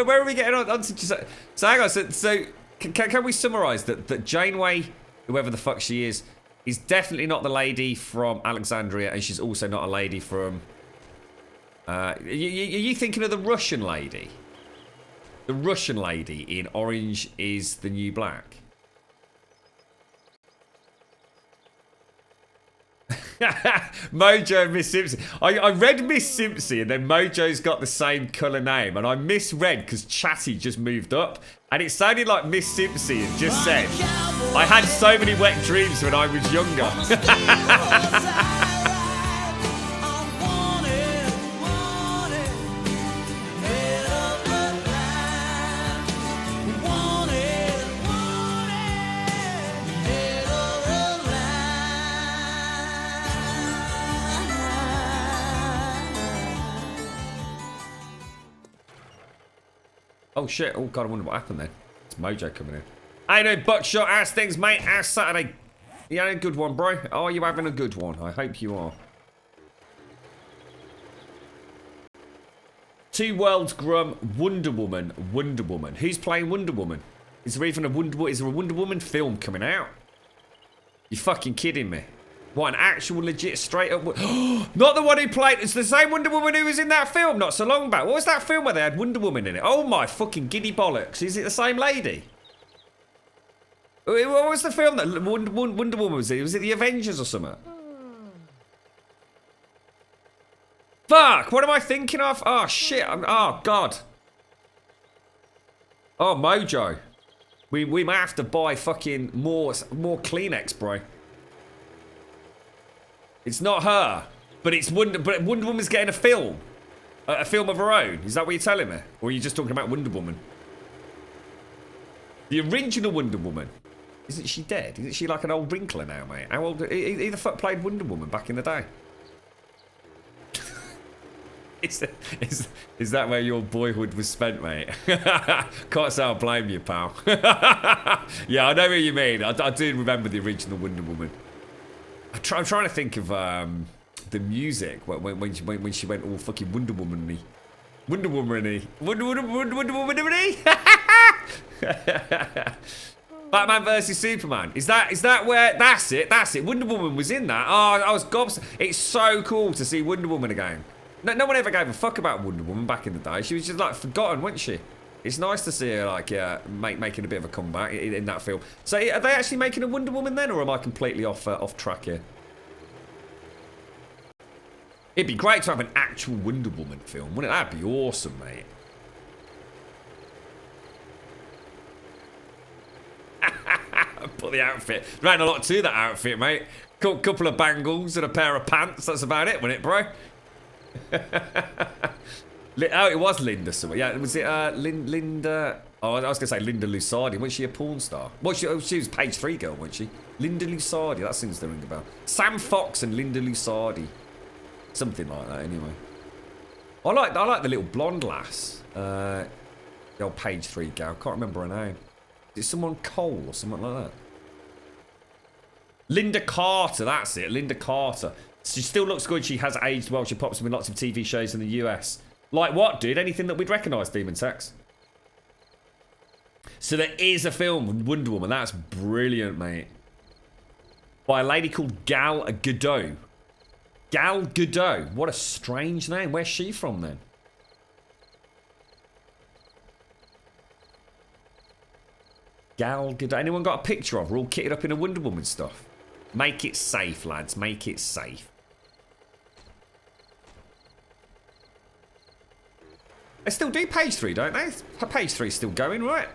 where are we getting on to just, so hang on, so can we summarise that Janeway, whoever the fuck she is definitely not the lady from Alexandria, and she's also not a lady from... Are you thinking of the Russian lady? The Russian lady in Orange is the New Black? Mojo and Miss Simpson. I read Miss Simpson and then Mojo's got the same colour name, and I misread because Chatty just moved up and it sounded like Miss Simpson had just said, I had so many wet dreams when I was younger. Oh shit, oh god, I wonder what happened then. It's Mojo coming in. How you doing, Buckshot? How's things, mate? How's Saturday? You having a good one, bro? Are you having a good one? I hope you are. Two Worlds Grum, Wonder Woman. Who's playing Wonder Woman? Is there even a Wonder Woman film coming out? You fucking kidding me? What, an actual legit straight up... Not the one who played... It's the same Wonder Woman who was in that film not so long back. What was that film where they had Wonder Woman in it? Oh my fucking giddy bollocks. Is it the same lady? What was the film that Wonder Woman was in? Was it the Avengers or something? Fuck! What am I thinking of? Oh shit. Oh god. Oh, Mojo. We might have to buy fucking more Kleenex, bro. It's not her, but Wonder Woman's getting a film of her own. Is that what you're telling me, or are you just talking about Wonder Woman? The original Wonder Woman, isn't she dead? Isn't she like an old wrinkler now, mate? How old? Who the fuck played Wonder Woman back in the day? Is that where your boyhood was spent, mate? Can't say I blame you, pal. Yeah, I know what you mean. I do remember the original Wonder Woman. I'm trying to think of the music when she went all fucking Wonder Woman-y. Wonder Woman-y. Wonder Woman-y. Batman versus Superman. Is that where? That's it. Wonder Woman was in that. Oh, I was gobsmacked. It's so cool to see Wonder Woman again. No one ever gave a fuck about Wonder Woman back in the day. She was just like forgotten, wasn't she? It's nice to see her like making a bit of a comeback in that film. So are they actually making a Wonder Woman then, or am I completely off track here? It'd be great to have an actual Wonder Woman film, wouldn't it? That'd be awesome, mate. Put the outfit. There ain't a lot to that outfit, mate. Couple of bangles and a pair of pants. That's about it, wasn't it, bro? Oh, it was Linda somewhere. Yeah, was it Linda? Oh, I was going to say Linda Lusardi. Wasn't she a porn star? Well, she was page 3 girl, wasn't she? Linda Lusardi. That seems to ring a bell. Sam Fox and Linda Lusardi. Something like that, anyway. I like the little blonde lass. The old page 3 gal. Can't remember her name. Is it someone Cole or something like that? Linda Carter, that's it. Linda Carter. She still looks good. She has aged well. She pops up in lots of TV shows in the US. Like what, dude? Anything that we'd recognise, Demon Sex. So there is a film, Wonder Woman. That's brilliant, mate. By a lady called Gal Gadot. Gal Gadot. What a strange name. Where's she from, then? Gal Gadot. Anyone got a picture of her all kitted up in a Wonder Woman stuff? Make it safe, lads. Make it safe. They still do page 3, don't they? Page 3's still going, right?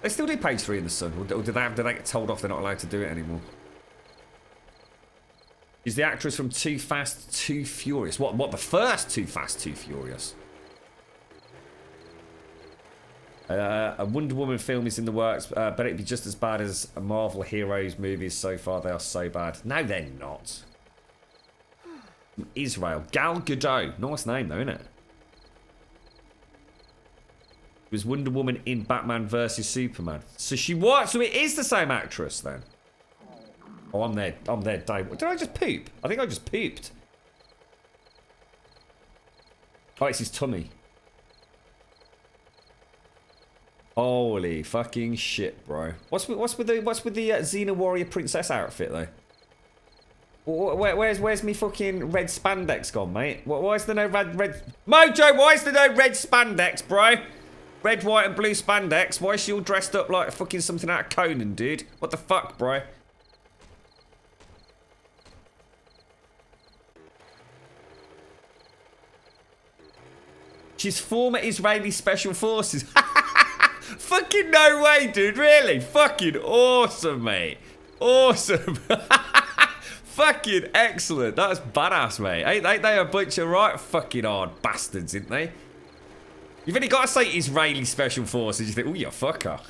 They still do page 3 in the Sun. Or do they get told off they're not allowed to do it anymore? Is the actress from Too Fast, Too Furious? What the first Too Fast, Too Furious? A Wonder Woman film is in the works, but it'd be just as bad as a Marvel Heroes movies so far. They are so bad. No, they're not. Israel. Gal Gadot. Nice name, though, isn't it? It was Wonder Woman in Batman vs Superman. So she was. So it is the same actress, then. Oh, I'm there, Dave. Did I just poop? I think I just pooped. Oh, it's his tummy. Holy fucking shit, bro. What's with the Xena Warrior Princess outfit, though? Where's me fucking red spandex gone, mate? Why is there no red... Mojo, why is there no red spandex, bro? Red, white, and blue spandex. Why is she all dressed up like fucking something out of Conan, dude? What the fuck, bro? She's former Israeli Special Forces. Fucking no way, dude. Really? Fucking awesome, mate. Awesome. Fucking excellent. That's badass, mate. Ain't they a bunch of right fucking hard bastards, ain't they? You've only got to say Israeli Special Forces. You think, oh, you fucker.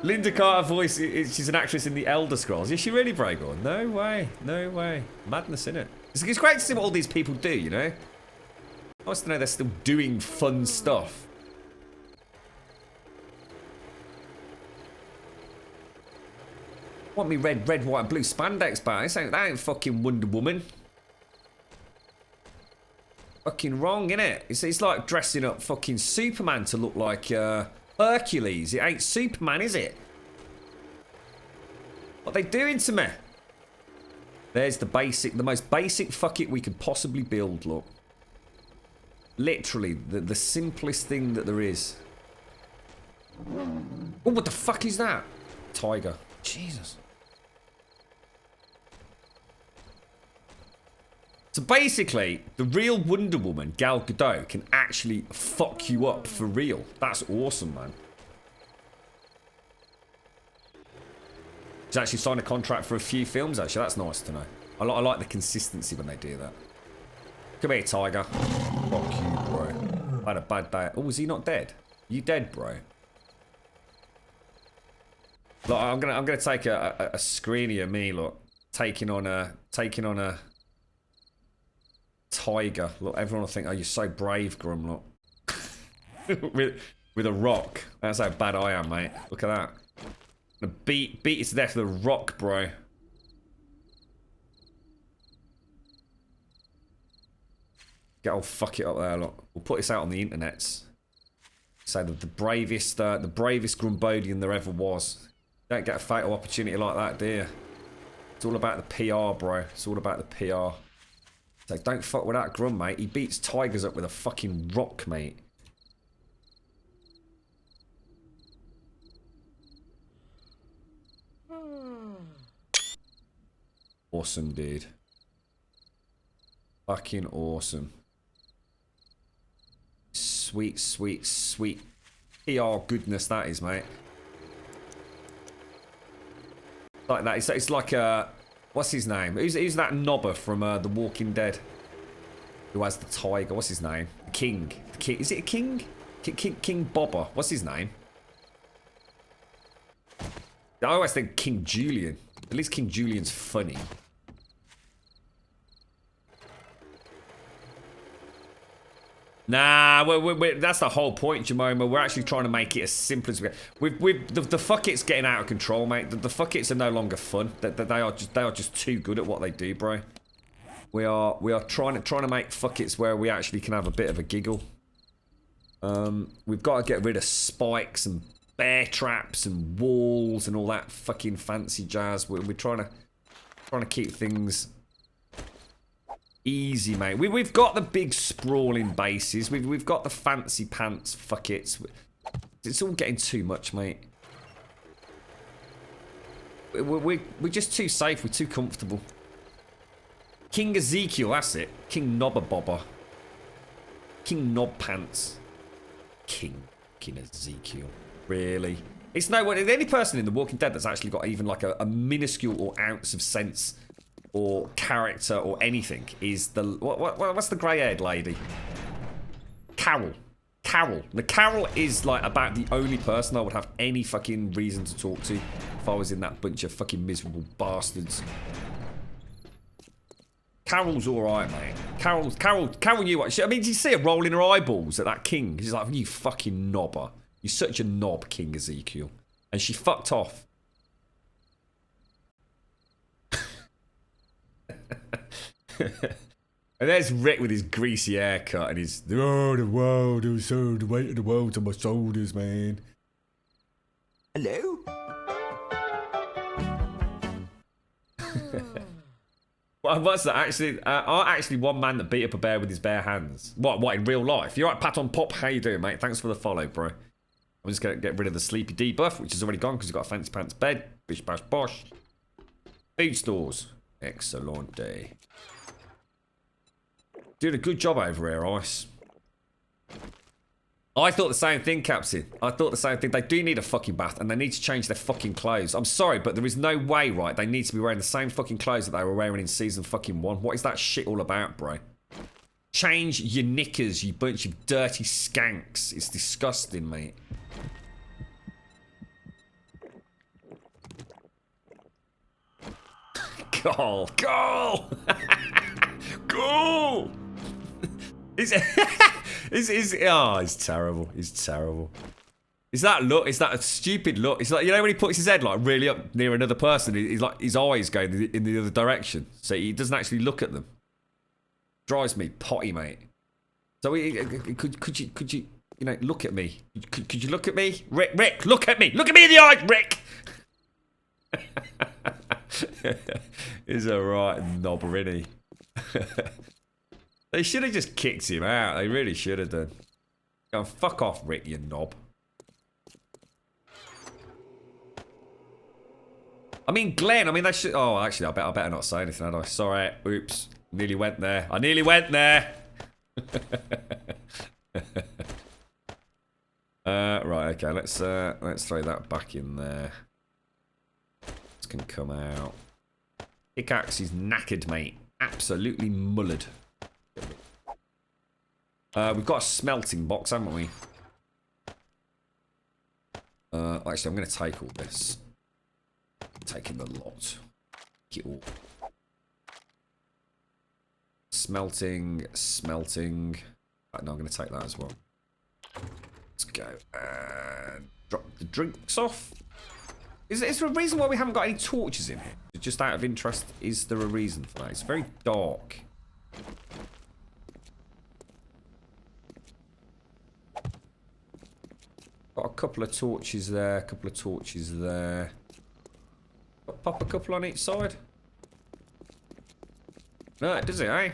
Linda Carter voice, she's an actress in the Elder Scrolls. Is she really, Bragon? No way. No way. Madness, innit? It's great to see what all these people do, you know? Nice to know they're still doing fun stuff. Want me red, white, and blue spandex, but that ain't fucking Wonder Woman. Fucking wrong, innit? It's like dressing up fucking Superman to look like Hercules. It ain't Superman, is it? What are they doing to me? There's the most basic fuck it we could possibly build, look. Literally, the simplest thing that there is. Oh, what the fuck is that? Tiger. Jesus. So basically, the real Wonder Woman, Gal Gadot, can actually fuck you up for real. That's awesome, man. She's actually signed a contract for a few films, actually. That's nice to know. I like the consistency when they do that. Come here, Tiger. Fuck you, bro. I had a bad day. Oh, is he not dead? You dead, bro? Look, I'm gonna take a screeny of me, look. Taking on a tiger. Look, everyone will think, oh, you're so brave, Grum, look. with a rock. That's how bad I am, mate. Look at that. I'm gonna beat it to death with a rock, bro. Get old fuck it up there, look. We'll put this out on the internets. Say the bravest Grumbodian there ever was. Don't get a fatal opportunity like that, do you? It's all about the PR, bro. It's all about the PR. So don't fuck with that Grum, mate. He beats tigers up with a fucking rock, mate. Awesome, dude. Fucking awesome. Sweet, sweet, sweet PR goodness that is, mate. Like that. It's like what's his name? Who's that knobber from The Walking Dead? Who has the tiger? What's his name? King. Is it a king? King Bobber. What's his name? I always think King Julian. At least King Julian's funny. Nah, that's the whole point, Jamoma. We're actually trying to make it as simple as we can. The fuck it's getting out of control, mate. The fuck it's are no longer fun. They are just too good at what they do, bro. We are trying to make fuck it's where we actually can have a bit of a giggle. We've got to get rid of spikes and bear traps and walls and all that fucking fancy jazz. We're trying to keep things easy, mate. We've got the big sprawling bases. We've got the fancy pants. Fuck it. It's all getting too much, mate. We're just too safe. We're too comfortable. King Ezekiel, that's it. King Nobber Bobber. King Knob Pants. King Ezekiel. Really? It's no one. The only person in The Walking Dead that's actually got even like a minuscule or ounce of sense or character or anything is the what's the grey-haired lady? Carol. Now Carol is like about the only person I would have any fucking reason to talk to if I was in that bunch of fucking miserable bastards. Carol's alright, mate. Carol knew what she... I mean, did you see her rolling her eyeballs at that king? She's like, you fucking knobber. You're such a knob, King Ezekiel. And she fucked off. And there's Rick with his greasy haircut and his... Oh, the world, the weight of the world's on my shoulders, man. Hello? What's that? Actually, actually one man that beat up a bear with his bare hands. What in real life? You're right, Pat on Pop. How you doing, mate? Thanks for the follow, bro. I'm just going to get rid of the sleepy debuff, which is already gone because you've got a fancy pants bed. Bish bash bosh. Food stores. Excellent day. Doing a good job over here, Ice. I thought the same thing, Captain. I thought the same thing. They do need a fucking bath and they need to change their fucking clothes. I'm sorry, but there is no way, right? They need to be wearing the same fucking clothes that they were wearing in season fucking 1. What is that shit all about, bro? Change your knickers, you bunch of dirty skanks. It's disgusting, mate. Goal! Goal! Goal! It's terrible. It's terrible. Is that look? Is that a stupid look? It's like, you know, when he puts his head like really up near another person, he's like his eyes going in the other direction, so he doesn't actually look at them. Drives me potty, mate. So could you you know look at me? Could you look at me, Rick? Look at me! Look at me in the eyes, Rick! He's a right knobber, isn't he? They should have just kicked him out. They really should have done. Go fuck off, Rick, you knob. I mean, Glenn. I mean, they should. Oh, actually, I better not say anything. Had I? Sorry. Oops. Nearly went there. I nearly went there. Right. Okay. Let's throw that back in there. This can come out. Pickaxe is knackered, mate. Absolutely mullered. We've got a smelting box, haven't we? Actually, I'm going to take all this. Taking the lot. Take it all. Smelting. No, I'm going to take that as well. Let's go. And drop the drinks off. Is there a reason why we haven't got any torches in here? Just out of interest, is there a reason for that? It's very dark. Got a couple of torches there, a couple of torches there. Pop a couple on each side. No, it does it, eh?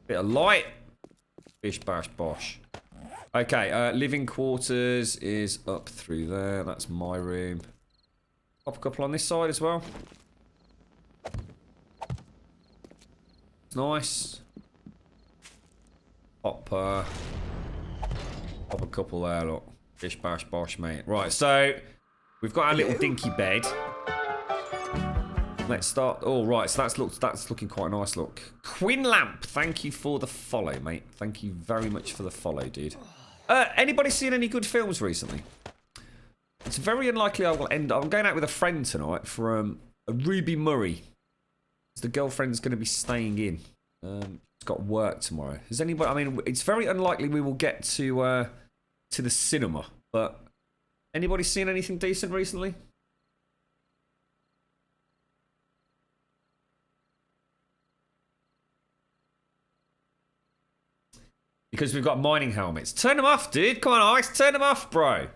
Bit of light. Bish, bash, bosh. Okay, living quarters is up through there. That's my room. Pop a couple on this side as well. Nice. Pop a couple there, look. Bish, bash, bosh, mate. Right, so we've got our little dinky bed. Let's start. Oh, right, so that's looking quite nice, look. Quinlamp, thank you for the follow, mate. Thank you very much for the follow, dude. Anybody seen any good films recently? It's very unlikely I will end. I'm going out with a friend tonight from Ruby Murray. The girlfriend's going to be staying in. She's got work tomorrow. Has anybody? I mean, it's very unlikely we will get to the cinema. But anybody seen anything decent recently? Because we've got mining helmets. Turn them off, dude. Come on, Ice. Turn them off, bro.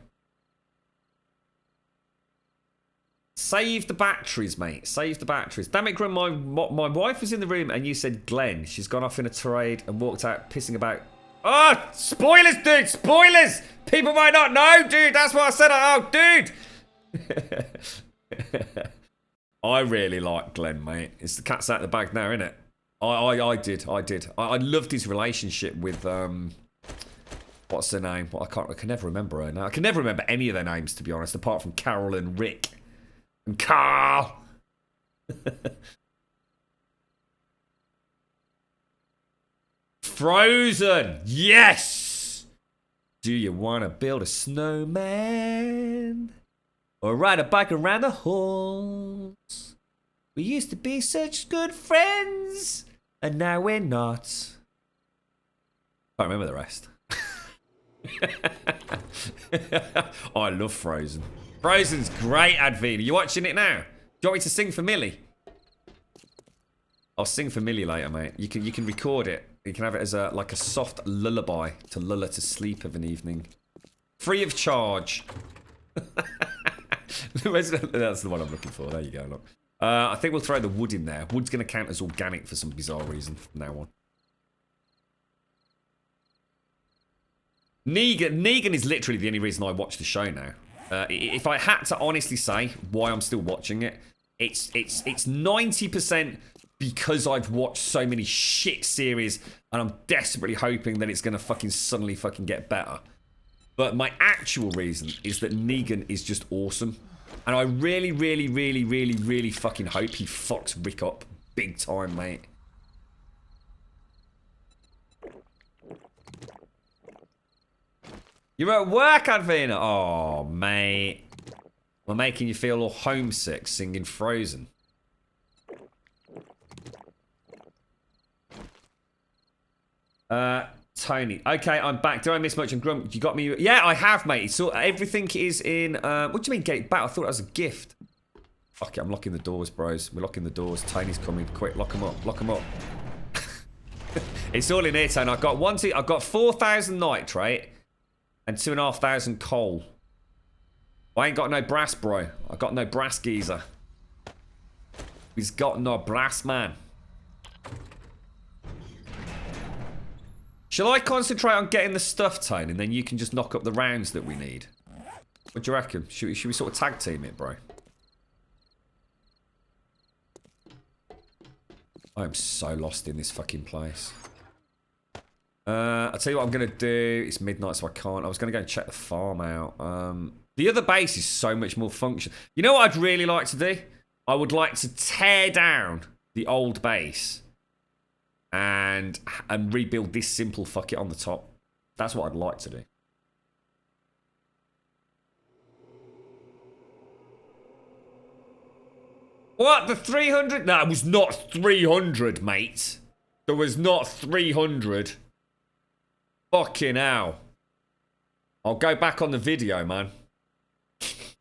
Save the batteries, mate. Save the batteries. Damn it, Grum, my wife was in the room and you said Glenn. She's gone off in a tirade and walked out pissing about. Oh, spoilers, dude. Spoilers. People might not know, dude. That's what I said. Oh, dude. I really like Glenn, mate. It's the cat's out of the bag now, isn't it? I did. I loved his relationship with what's her name? Well, I can never remember her now. I can never remember any of their names, to be honest, apart from Carol and Rick and Carl. Frozen, yes. Do you want to build a snowman or ride a bike around the halls? We used to be such good friends. And now we're not. I remember the rest. Oh, I love Frozen. Frozen's great, Advina. You watching it now? Do you want me to sing for Millie? I'll sing for Millie later, mate. You can record it. You can have it as like a soft lullaby to lull her to sleep of an evening. Free of charge. That's the one I'm looking for. There you go, look. I think we'll throw the wood in there. Wood's going to count as organic for some bizarre reason from now on. Negan is literally the only reason I watch the show now. If I had to honestly say why I'm still watching it, it's 90% because I've watched so many shit series and I'm desperately hoping that it's going to fucking suddenly fucking get better. But my actual reason is that Negan is just awesome. And I really, really, really, really, really fucking hope he fucks Rick up big time, mate. You're at work, Advina? Oh, mate. We're making you feel all homesick singing Frozen. Tony. Okay, I'm back. Did I miss much? And Grump, you got me? Yeah, I have, mate. So everything is in. What do you mean get it back? I thought it was a gift. Okay, I'm locking the doors, bros. We're locking the doors. Tony's coming. Quick, lock them up. Lock them up. It's all in here, Tony. I've got 4,000 nitrate and 2,500 coal. I ain't got no brass, bro. I got no brass, geezer. He's got no brass, man. Shall I concentrate on getting the stuff, Tone, and then you can just knock up the rounds that we need? What do you reckon? Should we sort of tag team it, bro? I am so lost in this fucking place. I'll tell you what I'm going to do. It's midnight, so I can't. I was going to go and check the farm out. The other base is so much more functional. You know what I'd really like to do? I would like to tear down the old base and rebuild this simple fuck it on the top. That's what I'd like to do. What? The 300? No, it was not 300, mate. There was not 300. Fucking hell. I'll go back on the video, man. Give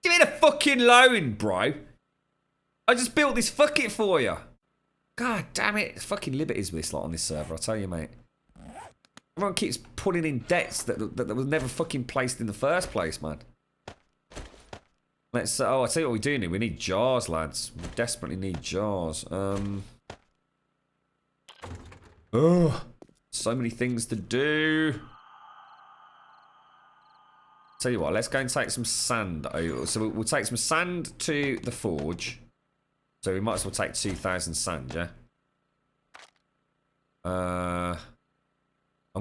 me the fucking loan, bro. I just built this fuck it for you. God damn it. It's fucking liberties with this lot on this server, I'll tell you, mate. Everyone keeps putting in debts that was never fucking placed in the first place, man. Let's, oh, I'll tell you what we do need. We need jars, lads. We desperately need jars. Oh, so many things to do. Tell you what, let's go and take some sand over. So we'll take some sand to the forge. So we might as well take 2,000 sand, yeah? I'm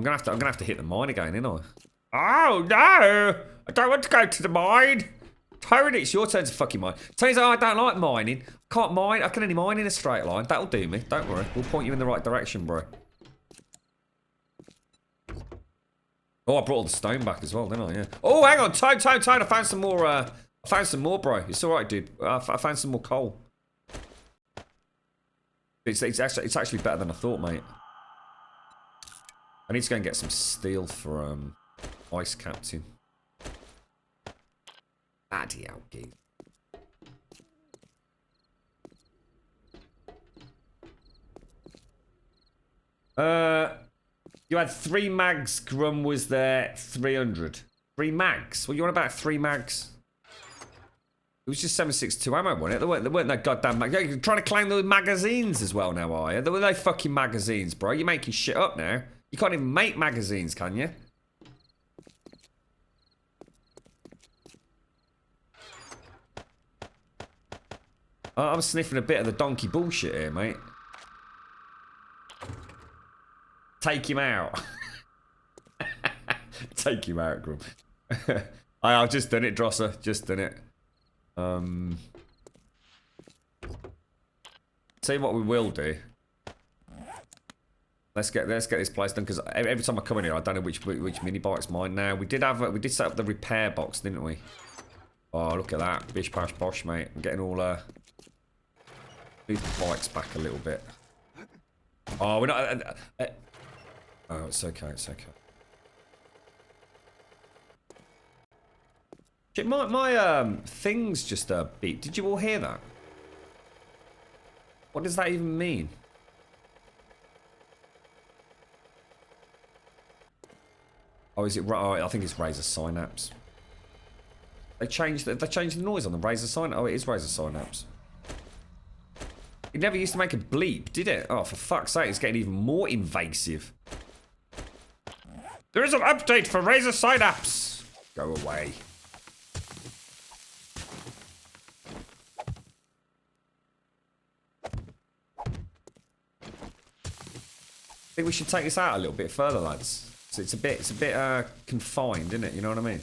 gonna have to hit the mine again, ain't I? Oh no! I don't want to go to the mine! Tony, it's your turn to fucking mine. Tony's like, I don't like mining. Can't mine, I can only mine in a straight line. That'll do me, don't worry. We'll point you in the right direction, bro. Oh, I brought all the stone back as well, didn't I? Yeah. Oh, hang on, Tone, I found some more, bro. It's alright, dude. I found some more coal. It's actually better than I thought, mate. I need to go and get some steel for, Ice Captain. Bloody hell, geez. You had 3 mags, Grum was there, 300. 3 mags? What you on about 3 mags? It was just 7.62 ammo, wasn't it? There weren't no goddamn mags. You're trying to claim those magazines as well now, are you? There were no fucking magazines, bro. You're making shit up now. You can't even make magazines, can you? I'm sniffing a bit of the donkey bullshit here, mate. Take him out. Take him out, Grum. I've just done it, Drosser. Just done it. Tell you what we will do. Let's get this place done, because every time I come in here, I don't know which mini bike's mine now. We did set up the repair box, didn't we? Oh, look at that. Bish bash bosh, mate. I'm getting all move the bikes back a little bit. Oh, we're not oh, it's okay, it's okay. Shit, my things just beeped. Did you all hear that? What does that even mean? Oh, is it? Oh, I think it's Razer Synapse. They changed the noise on the Razer Synapse. Oh, it is Razer Synapse. It never used to make a bleep, did it? Oh, for fuck's sake, it's getting even more invasive. There is an update for Razer Synapse. Go away. I think we should take this out a little bit further, lads. So it's a bit confined, isn't it? You know what I mean?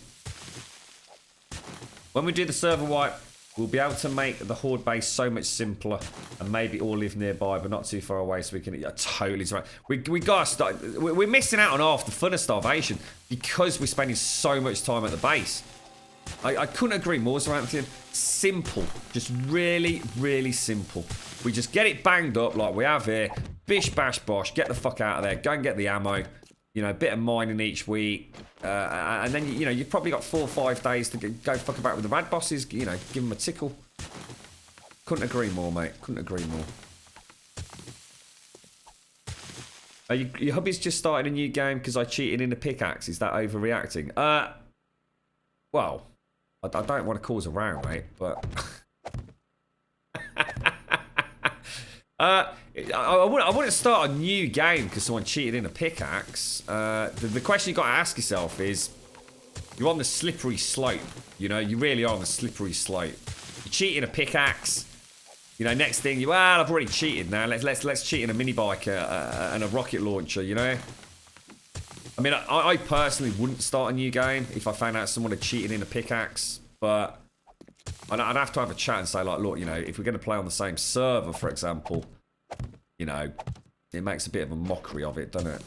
When we do the server wipe, we'll be able to make the horde base so much simpler, and maybe all live nearby, but not too far away, so we can. Yeah, totally right. We gotta start. We're missing out on half the fun of Starvation because we're spending so much time at the base. I couldn't agree more, Sir Anthony. Simple, just really, really simple. We just get it banged up like we have here. Bish bash bosh. Get the fuck out of there. Go and get the ammo. You know, a bit of mining each week, and then you know you've probably got 4 or 5 days to go fuck about with the rad bosses. You know, give them a tickle. Couldn't agree more, mate. Couldn't agree more. Your hubby's just started a new game because I cheated in the pickaxe. Is that overreacting? Well, I don't want to cause a row, mate, but I wouldn't start a new game because someone cheated in a pickaxe. The question you got to ask yourself is, you're on the slippery slope. You know, you really are on the slippery slope. You cheat in a pickaxe. You know, next thing well, I've already cheated now. Let's cheat in a mini bike and a rocket launcher. You know. I mean, I personally wouldn't start a new game if I found out someone had cheated in a pickaxe, but I'd have to have a chat and say, like, look, you know, if we're going to play on the same server, for example, you know, it makes a bit of a mockery of it, doesn't it?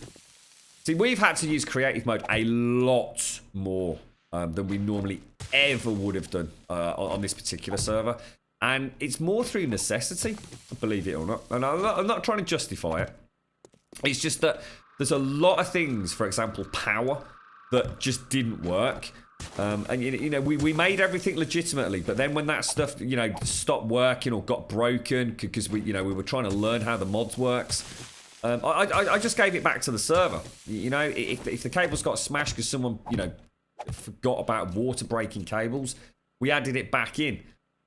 See, we've had to use creative mode a lot more than we normally ever would have done on this particular server. And it's more through necessity, believe it or not. And I'm not trying to justify it. It's just that there's a lot of things, for example, power, that just didn't work. And you know, we made everything legitimately, but then when that stuff, you know, stopped working or got broken because we were trying to learn how the mods works, I just gave it back to the server. You know, if the cables got smashed because someone, you know, forgot about water breaking cables, we added it back in.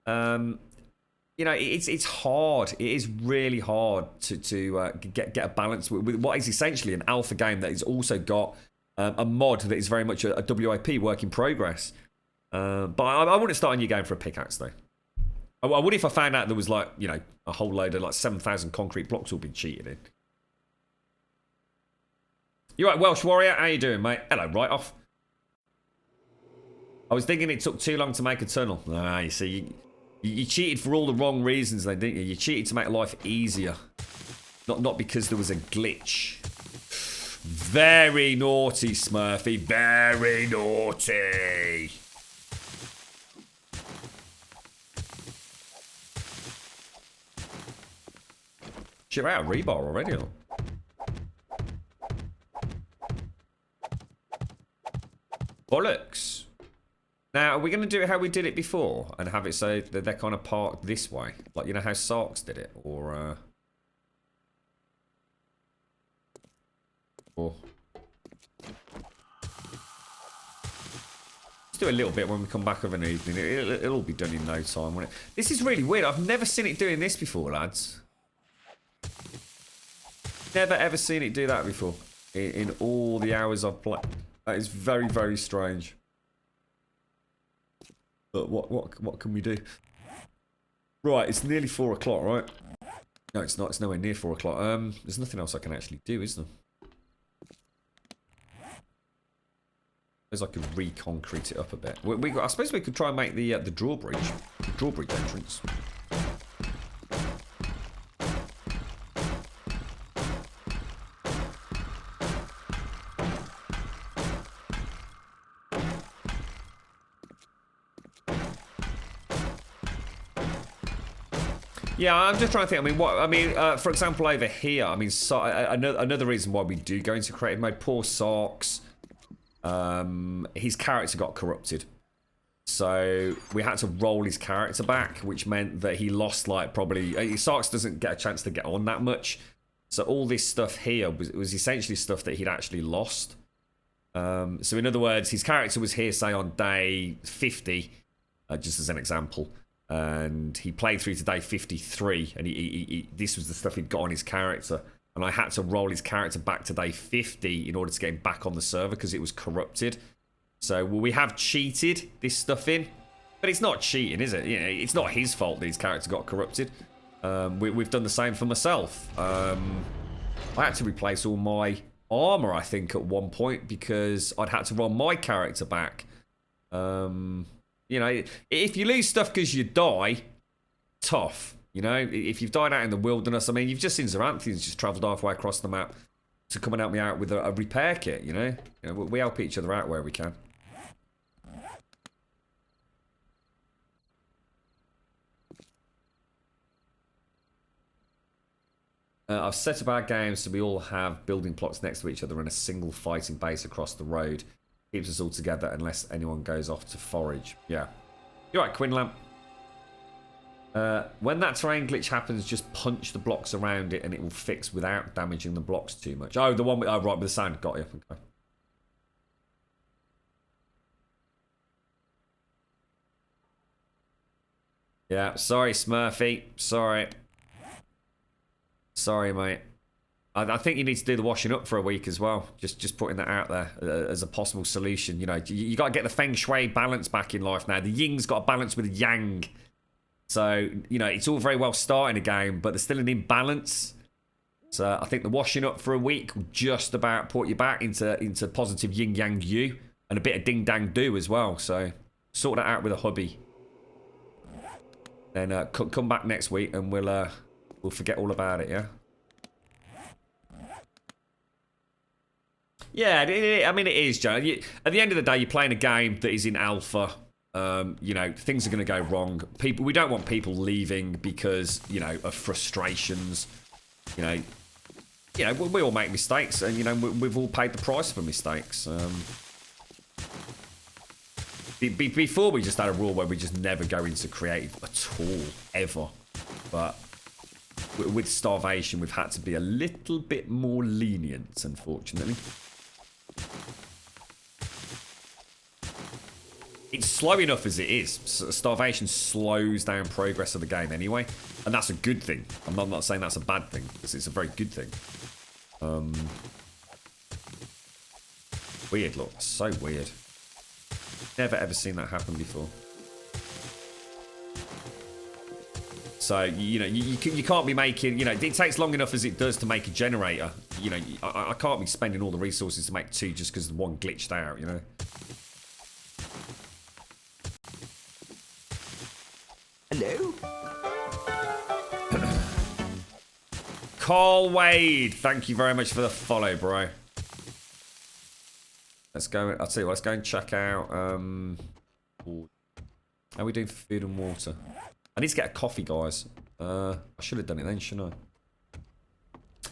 You know, it's hard. It is really hard to get a balance with what is essentially an alpha game that has also got a mod that is very much a WIP, work in progress. But I wouldn't start a new game for a pickaxe, though. I would if I found out there was, like, you know, a whole load of, like, 7,000 concrete blocks all been cheated in. You right, Welsh Warrior? How you doing, mate? Hello, right off. I was thinking it took too long to make a tunnel. Ah, you see, you cheated for all the wrong reasons, then, didn't you? You cheated to make life easier. Not because there was a glitch. Very naughty, Smurfy. Very naughty. Shit, we're out of rebar already, though. Bollocks. Now, are we going to do it how we did it before? And have it so that they're kind of parked this way? Like, you know how Sarks did it? Or... Let's do a little bit when we come back of an evening. It'll all be done in no time, won't it? This is really weird. I've never seen it doing this before, lads. Never ever seen it do that before. In all the hours I've played. That is very, very strange. But what can we do? Right, it's nearly 4 o'clock, right? No, it's not. It's nowhere near 4 o'clock. There's nothing else I can actually do, is there? As I could re-concrete it up a bit. I suppose we could try and make the drawbridge entrance. Yeah, I'm just trying to think. For example, over here, another reason why we do go into creative mode. Poor Sarks. His character got corrupted, so we had to roll his character back, which meant that he lost, like, probably... Sarks doesn't get a chance to get on that much, so all this stuff here was essentially stuff that he'd actually lost. So in other words, his character was here, say, on day 50, just as an example, and he played through to day 53, and this was the stuff he'd got on his character. And I had to roll his character back to day 50 in order to get him back on the server because it was corrupted. So we have cheated this stuff in, but it's not cheating, is it? You know, it's not his fault that his character got corrupted. We've done the same for myself. I had to replace all my armor, I think, at one point because I'd had to roll my character back. You know, if you lose stuff because you die, tough. You know, if you've died out in the wilderness, I mean, you've just seen Xeranthians just travelled halfway across the map to come and help me out with a repair kit, you know? We help each other out where we can. I've set up our games so we all have building plots next to each other and a single fighting base across the road. Keeps us all together unless anyone goes off to forage. Yeah. You're right, Quinlamp. When that terrain glitch happens, just punch the blocks around it and it will fix without damaging the blocks too much. Oh, the one with... Oh, right, with the sound. Got you. Okay. Yeah, sorry, Smurfy. Sorry. Sorry, mate. I think you need to do the washing up for a week as well. Just putting that out there as a possible solution. You know, you got to get the feng shui balance back in life now. The ying's got a balance with the yang. So, you know, it's all very well starting a game, but there's still an imbalance. So I think the washing up for a week will just about put you back into positive yin-yang you. And a bit of ding-dang-do as well. So sort that out with a hubby. Then come back next week and we'll forget all about it, yeah? Yeah, I mean, it is, Joe. At the end of the day, you're playing a game that is in alpha. You know, things are going to go wrong. We don't want people leaving because, you know, of frustrations. You know, we all make mistakes, and you know, we've all paid the price for mistakes. Before we just had a rule where we just never go into creative at all, ever. But with Starvation, we've had to be a little bit more lenient, unfortunately. It's slow enough as it is. Starvation slows down progress of the game anyway, and that's a good thing. I'm not saying that's a bad thing, because it's a very good thing. Weird, look, so weird. Never ever seen that happen before. So, you know, you can't be making, you know, it takes long enough as it does to make a generator. You know, I can't be spending all the resources to make 2 just because the one glitched out, you know. Hello? Carl Wade, thank you very much for the follow, bro. Let's go. I'll tell you what, let's go and check out. How are we doing for food and water? I need to get a coffee, guys. I should have done it then, shouldn't I?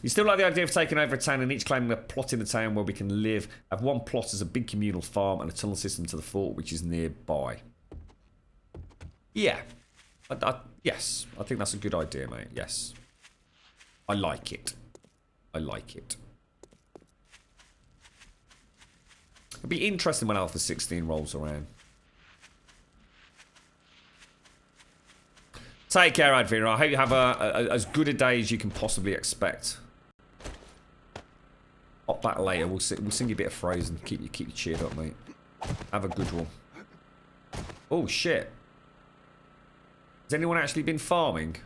You still like the idea of taking over a town and each claiming a plot in the town where we can live, have one plot as a big communal farm and a tunnel system to the fort which is nearby. Yeah. Yes. I think that's a good idea, mate. Yes. I like it. I like it. It'll be interesting when Alpha 16 rolls around. Take care, Advira. I hope you have as good a day as you can possibly expect. Hop back later. We'll sing you a bit of Frozen. Keep you cheered up, mate. Have a good one. Oh shit! Has anyone actually been farming,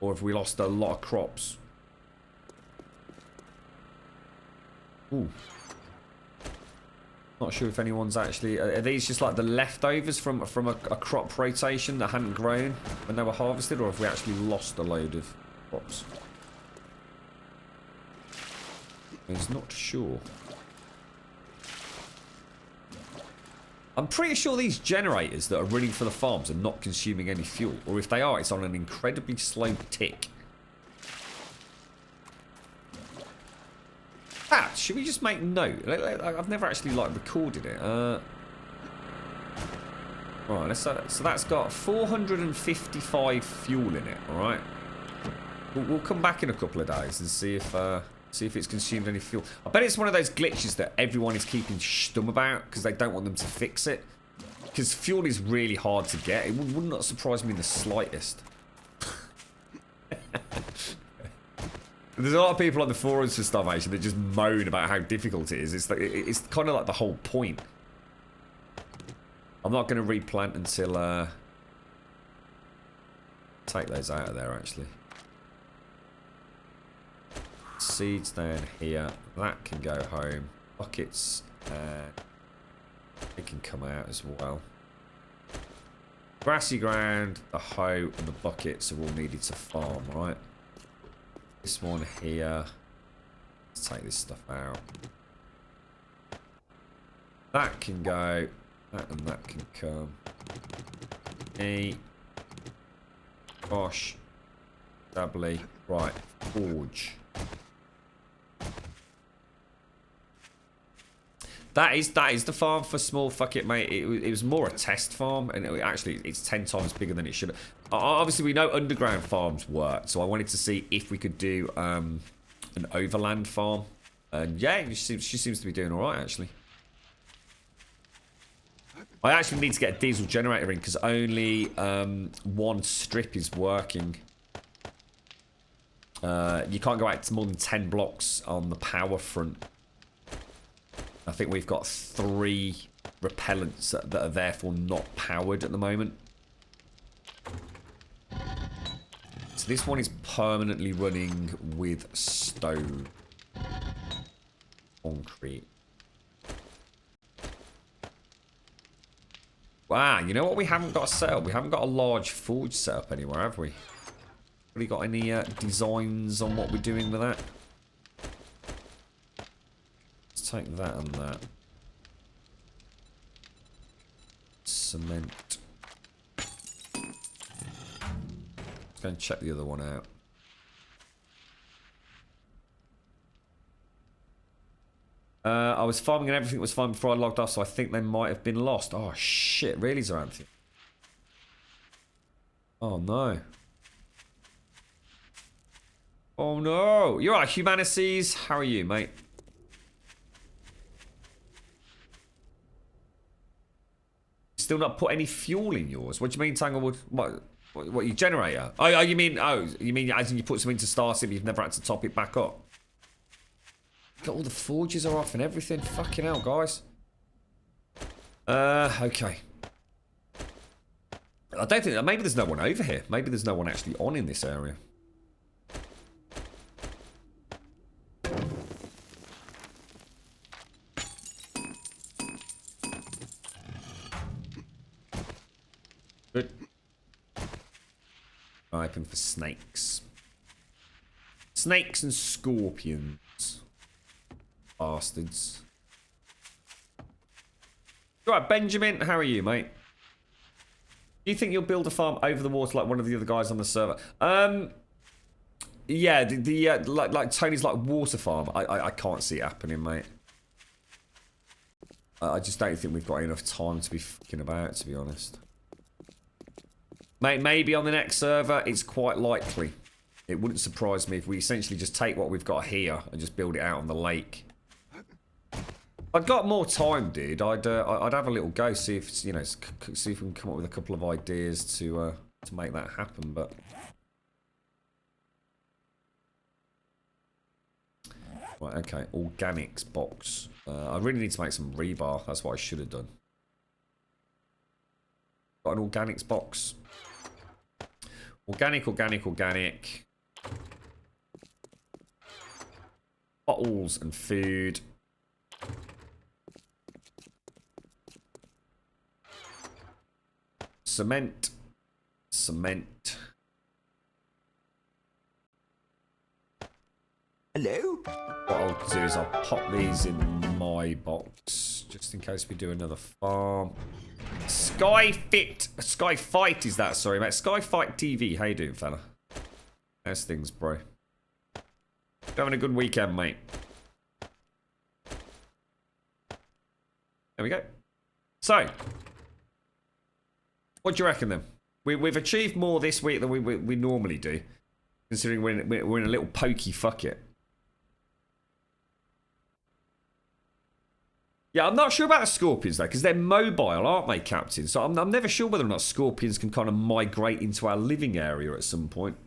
or have we lost a lot of crops? Ooh. Not sure if anyone's actually... Are these just like the leftovers from a crop rotation that hadn't grown when they were harvested, or have we actually lost a load of crops? He's not sure. I'm pretty sure these generators that are running for the farms are not consuming any fuel, or if they are, it's on an incredibly slow tick. Should we just make note? I've never actually like recorded it. Right, so that's got 455 fuel in it. All right, we'll come back in a couple of days and see if it's consumed any fuel. I bet it's one of those glitches that everyone is keeping stum about because they don't want them to fix it. Because fuel is really hard to get. It would not surprise me in the slightest. There's a lot of people on the forums for Starvation that just moan about how difficult it is. It's kind of like the whole point. I'm not going to replant until... take those out of there, actually. Seeds down here. That can go home. Buckets. It can come out as well. Grassy ground, the hoe, and the buckets are all needed to farm, right? This one here. Let's take this stuff out. That can go. That and that can come. Gosh. Doubly. Right. Forge. That is the farm for small. Fuck it, mate. It was more a test farm, and actually it's 10 times bigger than it should have. Obviously, we know underground farms work, so I wanted to see if we could do an overland farm. And yeah, she seems to be doing all right, actually. I actually need to get a diesel generator in because only one strip is working. You can't go out to more than 10 blocks on the power front. I think we've got 3 repellents that are therefore not powered at the moment. So this one is permanently running with stone. Concrete. Wow, you know what we haven't got set up? We haven't got a large forge set up anywhere, have we? Really got any designs on what we're doing with that? Let's take that and that. cement. Let's go and check the other one out. I was farming and everything was fine before I logged off, so I think they might have been lost. Oh shit, really, Zoranthi? Oh no. Oh no. You're right, Humanities. How are you, mate? Still not put any fuel in yours? What do you mean, Tanglewood? What your generator? Oh, you mean as in you put something to start it, you've never had to top it back up? Got all the forges are off and everything. Fucking hell, guys. Okay. I don't think... Maybe there's no one over here. Maybe there's no one actually on in this area. Good. Open for snakes. Snakes and scorpions. Bastards. Right, Benjamin, how are you, mate? Do you think you'll build a farm over the water like one of the other guys on the server? Yeah, like Tony's like water farm. I can't see it happening, mate. I just don't think we've got enough time to be fucking about, to be honest. Mate, maybe on the next server, it's quite likely. It wouldn't surprise me if we essentially just take what we've got here and just build it out on the lake. I've got more time, dude. I'd have a little go, see if see if we can come up with a couple of ideas to make that happen. But right, okay, organics box. I really need to make some rebar. That's what I should have done. Got an organics box. Organic. Bottles and food. Cement. Hello? What I'll do is I'll pop these in my box, just in case we do another farm. Skyfight is that, sorry, mate. Skyfight TV, how you doing, fella? How's things, bro? Having a good weekend, mate. There we go. So, what do you reckon then? We've achieved more this week than we normally do, considering we're in a little pokey fuck it. Yeah, I'm not sure about the scorpions though, because they're mobile, aren't they, Captain? So I'm never sure whether or not scorpions can kind of migrate into our living area at some point.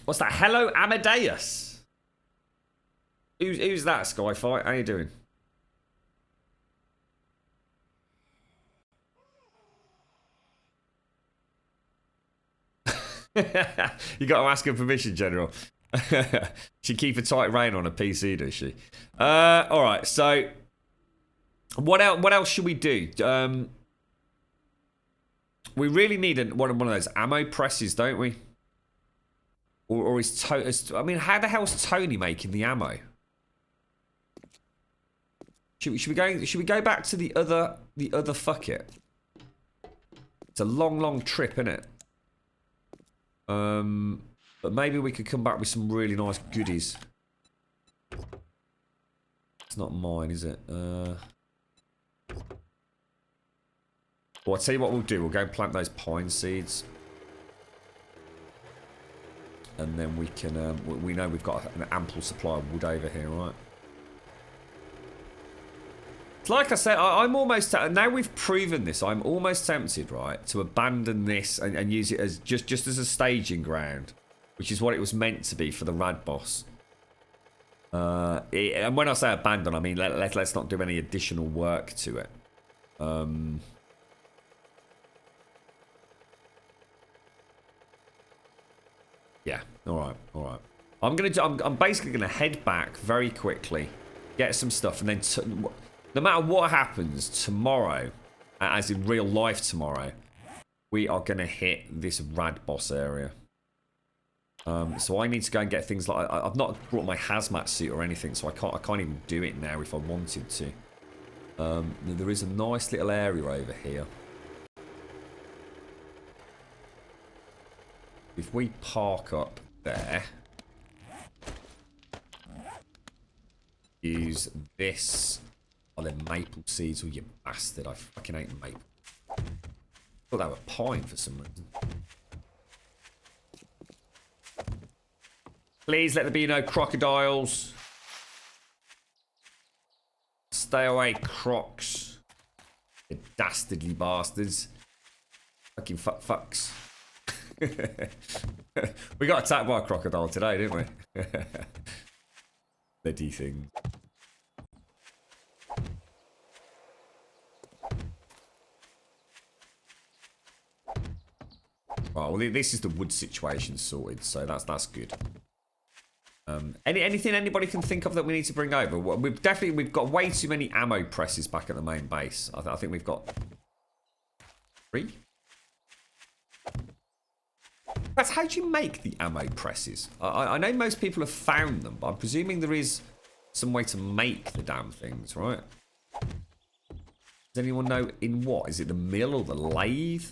What's that? Hello, Amadeus. Who's that, Skyfight? How you doing? You got to ask her permission, General. She keep a tight rein on a PC, does she? All right. So, what else should we do? We really need one of those ammo presses, don't we? Or is Tony? I mean, how the hell's Tony making the ammo? Should we go back to the other fuck it? It's a long trip, isn't it? But maybe we could come back with some really nice goodies. It's not mine, is it? Well, I'll tell you what we'll do. We'll go and plant those pine seeds. And then we can, we know we've got an ample supply of wood over here, right? Like I said, I'm almost... Now we've proven this, I'm almost tempted, right, to abandon this and use it as just as a staging ground, which is what it was meant to be for the rad boss. And when I say abandon, I mean let's not do any additional work to it. Yeah, all right. I'm basically gonna head back very quickly, get some stuff, and then no matter what happens tomorrow, as in real life tomorrow, we are gonna hit this rad boss area. So I need to go and get things like I've not brought my hazmat suit or anything, so I can't even do it now if I wanted to. There is a nice little area over here. If we park up there, use this. Oh, they're maple seeds. Oh, you bastard. I fucking hate maple. I thought they were pine for some reason. Please let there be no crocodiles. Stay away, crocs. You dastardly bastards. Fucking fucks. We got attacked by a crocodile today, didn't we? Bloody thing. Right, well, this is the wood situation sorted, so that's good. Anything anybody can think of that we need to bring over? Well, we've got way too many ammo presses back at the main base. I think we've got 3. That's how do you make the ammo presses? I know most people have found them, but I'm presuming there is some way to make the damn things, right? Does anyone know in what? Is it the mill or the lathe?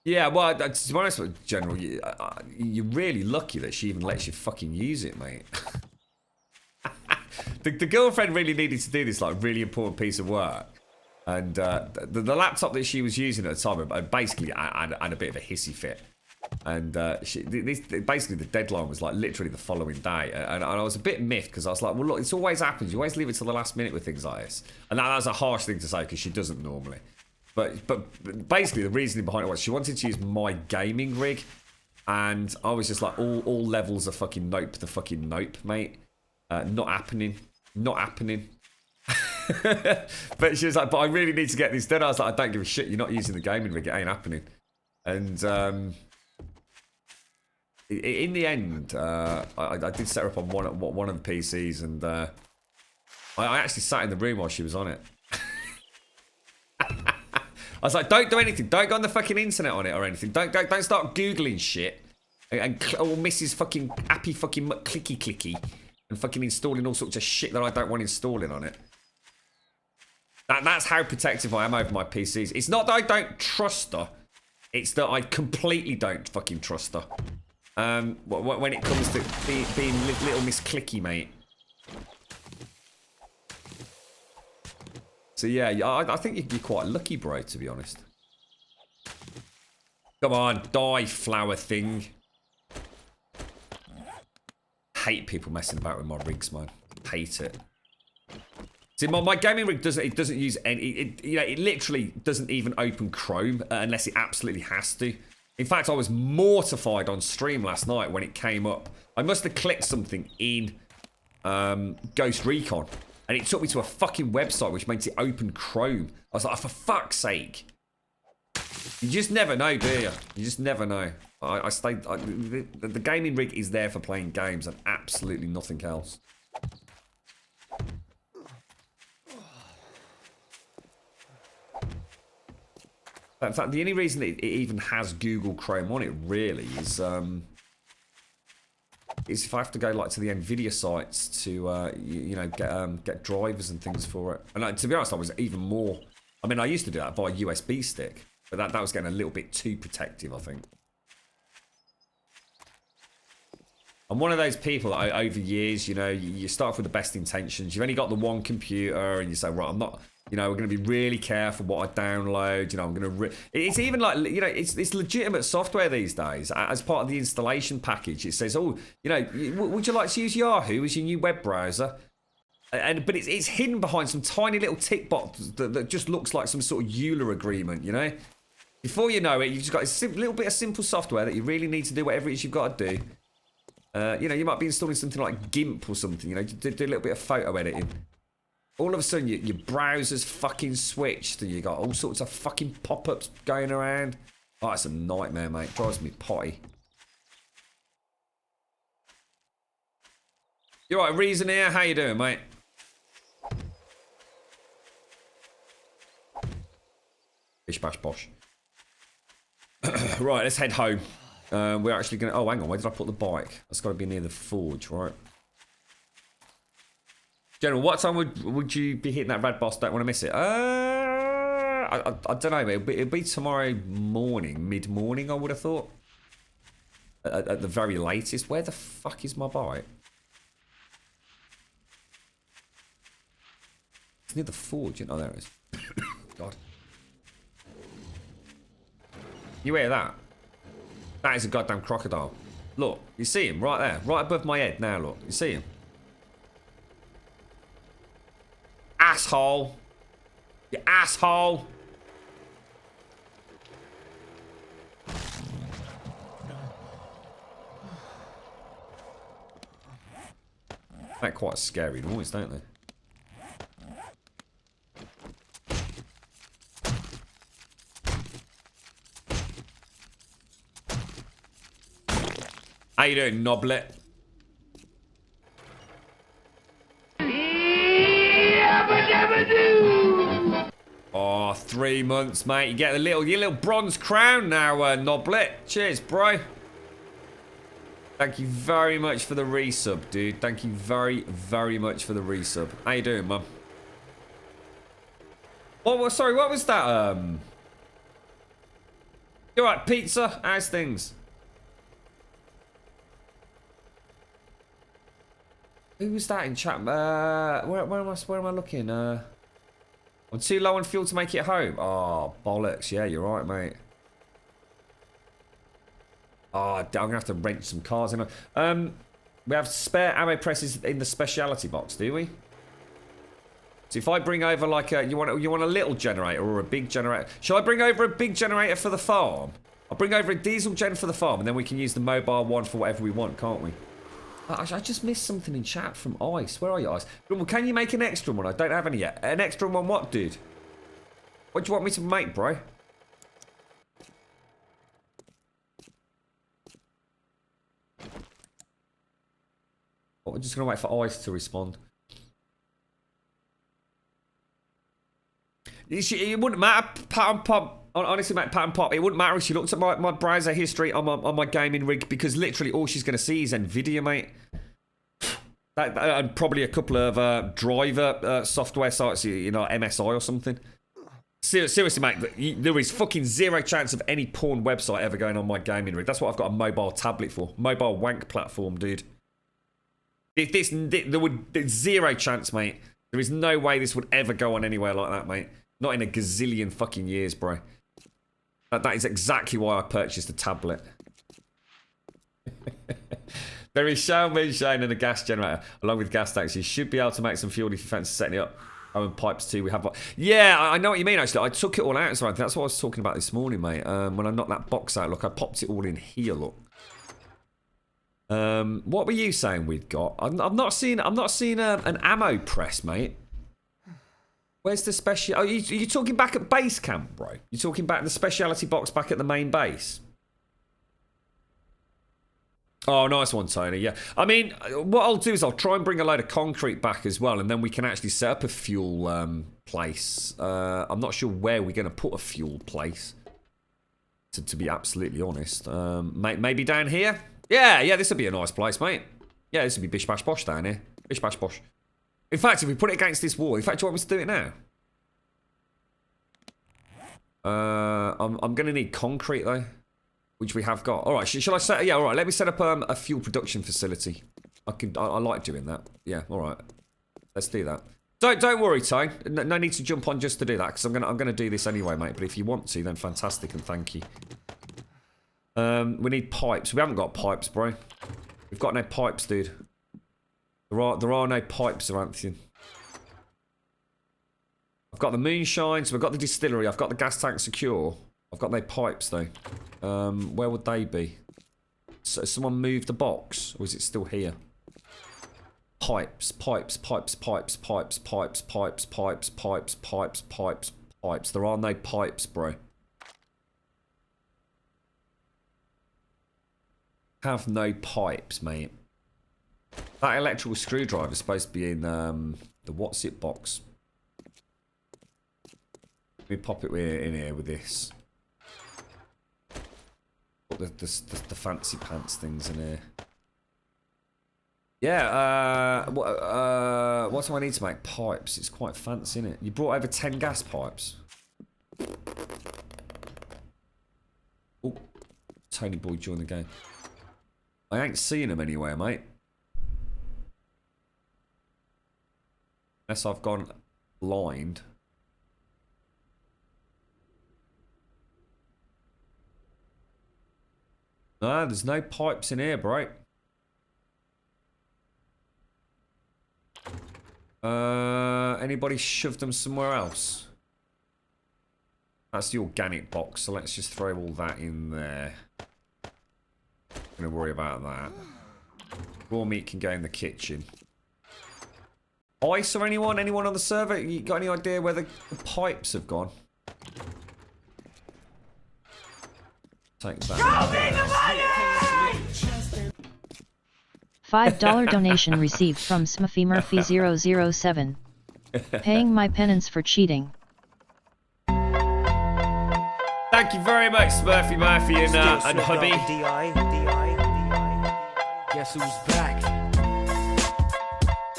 Yeah, well, to be honest with General, you're really lucky that she even lets you fucking use it, mate. the girlfriend really needed to do this, like, really important piece of work. And the laptop that she was using at the time basically had a bit of a hissy fit. And basically the deadline was like literally the following day. And I was a bit miffed because I was like, well, look, this always happens. You always leave it till the last minute with things like this. And that was a harsh thing to say because she doesn't normally. But basically the reasoning behind it was she wanted to use my gaming rig. And I was just like, all levels of fucking nope the fucking nope, mate. Not happening. Not happening. But she was like, but I really need to get this done. I was like, I don't give a shit. You're not using the gaming rig. It ain't happening. And in the end, I did set her up on one of the PCs, and I actually sat in the room while she was on it. I was like, don't do anything. Don't go on the fucking internet on it or anything. Don't start googling shit and or Mrs. fucking Appy fucking clicky and fucking installing all sorts of shit that I don't want installing on it. That's how protective I am over my PCs. It's not that I don't trust her. It's that I completely don't fucking trust her. When it comes to being little Miss Clicky, mate. So yeah, I think you're quite lucky, bro, to be honest. Come on, die, flower thing. Hate people messing about with my rigs, man. Hate it. See, my gaming rig doesn't use any. It literally doesn't even open Chrome unless it absolutely has to. In fact, I was mortified on stream last night when it came up. I must have clicked something in Ghost Recon, and it took me to a fucking website which makes it open Chrome. I was like, oh, for fuck's sake! You just never know, do you? You just never know. The gaming rig is there for playing games and absolutely nothing else. In fact, the only reason it even has Google Chrome on it really is if I have to go like to the Nvidia sites to get drivers and things for it. And to be honest, I was even more. I mean, I used to do that via USB stick, but that was getting a little bit too protective, I think. I'm one of those people that over years, you start off with the best intentions. You've only got the one computer, and you say, right, I'm not. We're going to be really careful what I download. I'm going to. It's even like, it's legitimate software these days. As part of the installation package, it says, oh, would you like to use Yahoo as your new web browser? But it's hidden behind some tiny little tick box that just looks like some sort of EULA agreement. Before you know it, you've just got a little bit of simple software that you really need to do whatever it is you've got to do. You might be installing something like GIMP or something. Do a little bit of photo editing. All of a sudden, your browser's fucking switched and you got all sorts of fucking pop-ups going around. Oh, it's a nightmare, mate. Drives me potty. You alright, Reason here? How you doing, mate? Bish bash bosh. Right, let's head home. We're actually going to... Oh, hang on. Where did I put the bike? That's got to be near the forge, right? General, what time would you be hitting that red boss? Don't want to miss it. I don't know, mate. It'd be tomorrow morning, mid-morning, I would have thought. At the very latest. Where the fuck is my bike? It's near the forge. Oh, there it is. God. You hear that? That is a goddamn crocodile. Look, you see him right there. Right above my head now, look. You see him? Asshole. You asshole. They're quite a scary noise, don't they? How you doing, Noblet? Oh, 3 months, mate. You get your little bronze crown now, Noblet. Cheers, bro. Thank you very much for the resub, dude. Thank you very, very much for the resub. How you doing, mum? Oh, sorry, what was that? You alright, pizza? How's things? Who was that in chat? Where am I looking? I'm too low on fuel to make it home. Oh, bollocks. Yeah, you're right, mate. Oh, I'm going to have to rent some cars. We have spare ammo presses in the speciality box, do we? So if I bring over like a... You want a little generator or a big generator? Shall I bring over a big generator for the farm? I'll bring over a diesel gen for the farm and then we can use the mobile one for whatever we want, can't we? I just missed something in chat from Ice. Where are you, Ice? Grumbul, can you make an extra one? I don't have any yet. An extra one what, dude? What do you want me to make, bro? Oh, we're just going to wait for Ice to respond. It wouldn't matter, Pat and Pop. Honestly, mate, Pat and Pop, it wouldn't matter if she looked at my browser history on my gaming rig because literally all she's going to see is NVIDIA, mate. And probably a couple of driver software sites, you know, MSI or something. Seriously, mate, there is fucking zero chance of any porn website ever going on my gaming rig. That's what I've got a mobile tablet for. Mobile wank platform, dude. There's zero chance, mate. There is no way this would ever go on anywhere like that, mate. Not in a gazillion fucking years, bro. That is exactly why I purchased a tablet. There is shale moonshine and a gas generator, along with gas tanks. You should be able to make some fuel if you fancy setting it up. Oh, and pipes too. We have... Yeah, I know what you mean, actually. I took it all out. So that's what I was talking about this morning, mate. When I knocked that box out, look, I popped it all in here, look. What were you saying we'd got? I've not seen an ammo press, mate. Where's the special? Oh, you talking back at base camp, bro? You talking back the speciality box back at the main base? Oh, nice one, Tony. Yeah, I mean, what I'll do is I'll try and bring a load of concrete back as well, and then we can actually set up a fuel place. I'm not sure where we're going to put a fuel place. To be absolutely honest, maybe down here. Yeah, this would be a nice place, mate. Yeah, this would be bish bash bosh down here. Bish bash bosh. In fact, if we put it against this wall, in fact, do you want me to do it now? I'm going to need concrete, though, which we have got. All right, shall I set... Yeah, all right, let me set up a fuel production facility. I like doing that. Yeah, all right. Let's do that. Don't worry, Tone. No need to jump on just to do that, because I'm gonna do this anyway, mate. But if you want to, then fantastic, and thank you. We need pipes. We haven't got pipes, bro. We've got no pipes, dude. There are no pipes, Anthony. I've got the moonshine, so we've got the distillery. I've got the gas tank secure. I've got no pipes, though. Where would they be? So someone moved the box, or is it still here? Pipes. There are no pipes, bro. Have no pipes, mate. That electrical screwdriver is supposed to be in the what's it box. Let me pop it in here with this. put the fancy pants things in here. Yeah, what do I need to make? Pipes. It's quite fancy, isn't it? You brought over 10 gas pipes. Oh, Tony Boy joined the game. I ain't seeing him anywhere, mate. Unless I've gone blind. No, there's no pipes in here, bro. Anybody shove them somewhere else? That's the organic box, so let's just throw all that in there. Not gonna worry about that. Raw meat can go in the kitchen. Ice or anyone? Anyone on the server? You got any idea where the pipes have gone? Take that. $5 donation received from Smuffy Murphy 007. Paying my penance for cheating. Thank you very much, Smurfy Murphy and hubby. Guess who's back?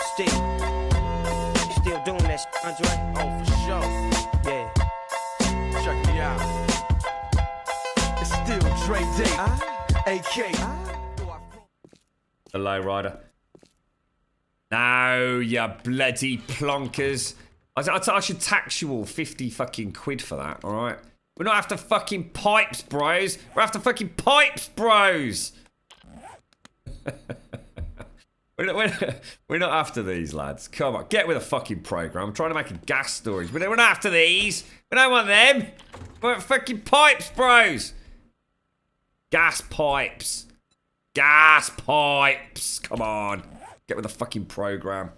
Still doing that shit, Andre? Oh, for sure. Yeah. Check me out. It's still Dre Day. AK. Hello, Ryder. No, you bloody plonkers. I should tax you all 50 fucking quid for that, alright? We're not after fucking pipes, bros. We're after fucking pipes, bros. We're not after these, lads. Come on, get with a fucking program. I'm trying to make a gas storage. We're not after these. We don't want them. We want fucking pipes, bros. Gas pipes. Gas pipes. Come on. Get with the fucking program.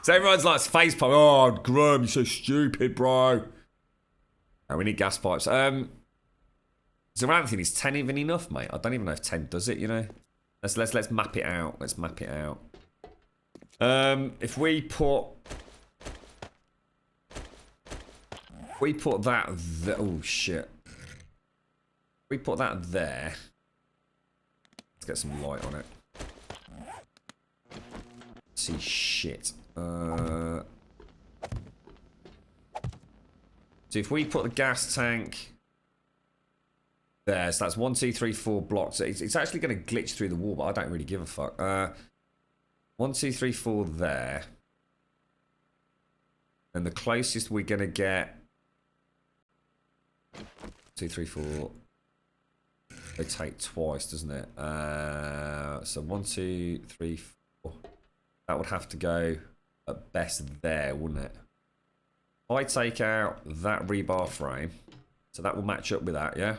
So everyone's like facepalm. Oh, Grum, you're so stupid, bro. Oh, we need gas pipes. So Anthony, is 10 even enough, mate? I don't even know if 10 does it, you know. Let's map it out. Let's map it out. If we put that there, oh shit. We put that there. Let's get some light on it. See shit. So if we put the gas tank there, so that's 1, 2, 3, 4 blocks. It's actually going to glitch through the wall, but I don't really give a fuck. 1, 2, 3, 4 there. And the closest we're going to get... 2, 3, 4... Rotate twice, doesn't it? So 1, 2, 3, 4. That would have to go at best there, wouldn't it? If I take out that rebar frame, so that will match up with that, yeah?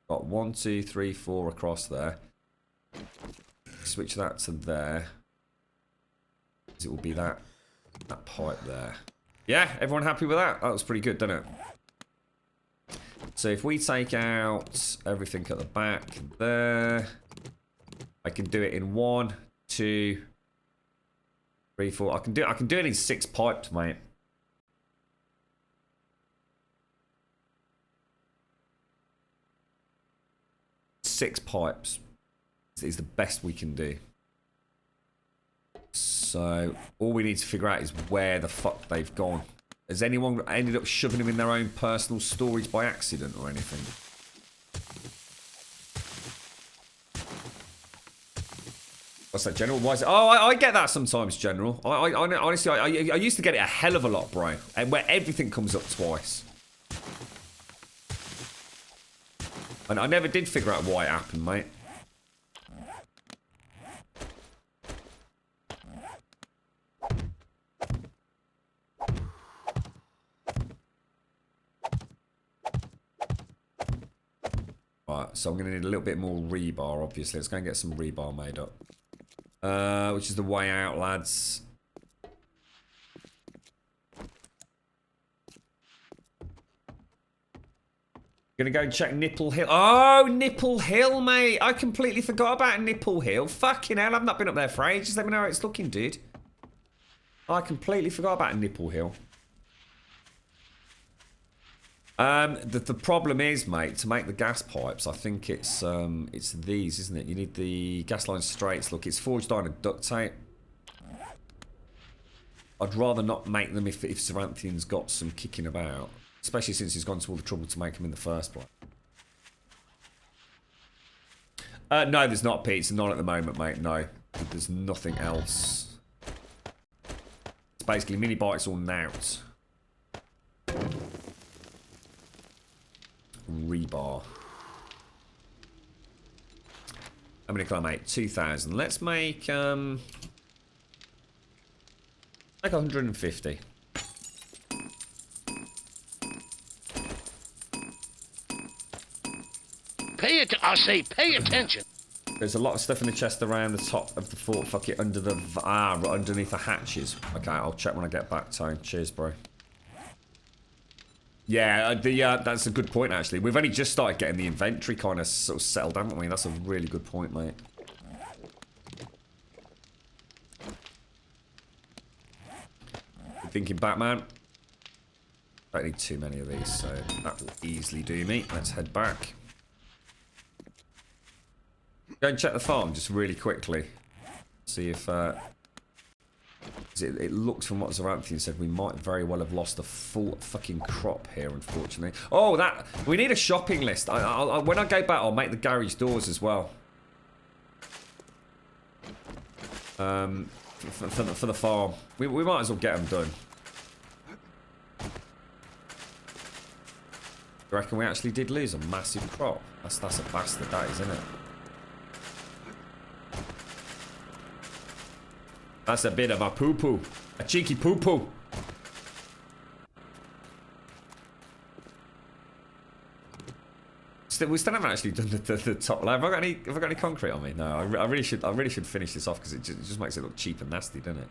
Got 1, 2, 3, 4 across there. Switch that to there. It will be that pipe there. Yeah, everyone happy with that? That was pretty good, didn't it? So if we take out everything at the back there, I can do it in 1, 2, 3, 4. I can do it in 6 pipes, mate. Six pipes is the best we can do. So all we need to figure out is where the fuck they've gone. Has anyone ended up shoving them in their own personal storage by accident or anything? What's that, General? Why is it? Oh, I get that sometimes, General. I honestly, I used to get it a hell of a lot, bro. And where everything comes up twice. And I never did figure out why it happened, mate. Right, so I'm going to need a little bit more rebar, obviously. Let's go and get some rebar made up. Which is the way out, lads. Gonna go and check Nipple Hill. Oh, Nipple Hill, mate. I completely forgot about Nipple Hill. Fucking hell, I've not been up there for ages. Let me know how it's looking, dude. I completely forgot about Nipple Hill. The problem is, mate, to make the gas pipes, I think it's these, isn't it? You need the gas line straights. Look, it's forged iron and duct tape. I'd rather not make them if Zaranthian's got some kicking about, especially since he's gone to all the trouble to make them in the first place. No, there's not, Pete. It's not at the moment, mate. No, there's nothing else. It's basically mini bikes or nouts. Rebar. How many can I make? 2,000. Let's make 150. I say, pay attention. There's a lot of stuff in the chest around the top of the fort. Fuck it, under the underneath the hatches. Okay, I'll check when I get back, Tone. Cheers, bro. Yeah, that's a good point, actually. We've only just started getting the inventory kind of sort of settled, haven't we? That's a really good point, mate. Thinking Batman. Don't need too many of these, so that will easily do me. Let's head back. Go and check the farm just really quickly. See if... it looks from what Zaranthian said, we might very well have lost a full fucking crop here, unfortunately. Oh, we need a shopping list. When I go back, I'll make the garage doors as well. For the farm. We might as well get them done. You reckon we actually did lose a massive crop? That's a bastard, that is, isn't it? That's a bit of a poo-poo. A cheeky poo-poo. We still haven't actually done the top layer. Have I got any concrete on me? No, I really should finish this off because it just makes it look cheap and nasty, doesn't it?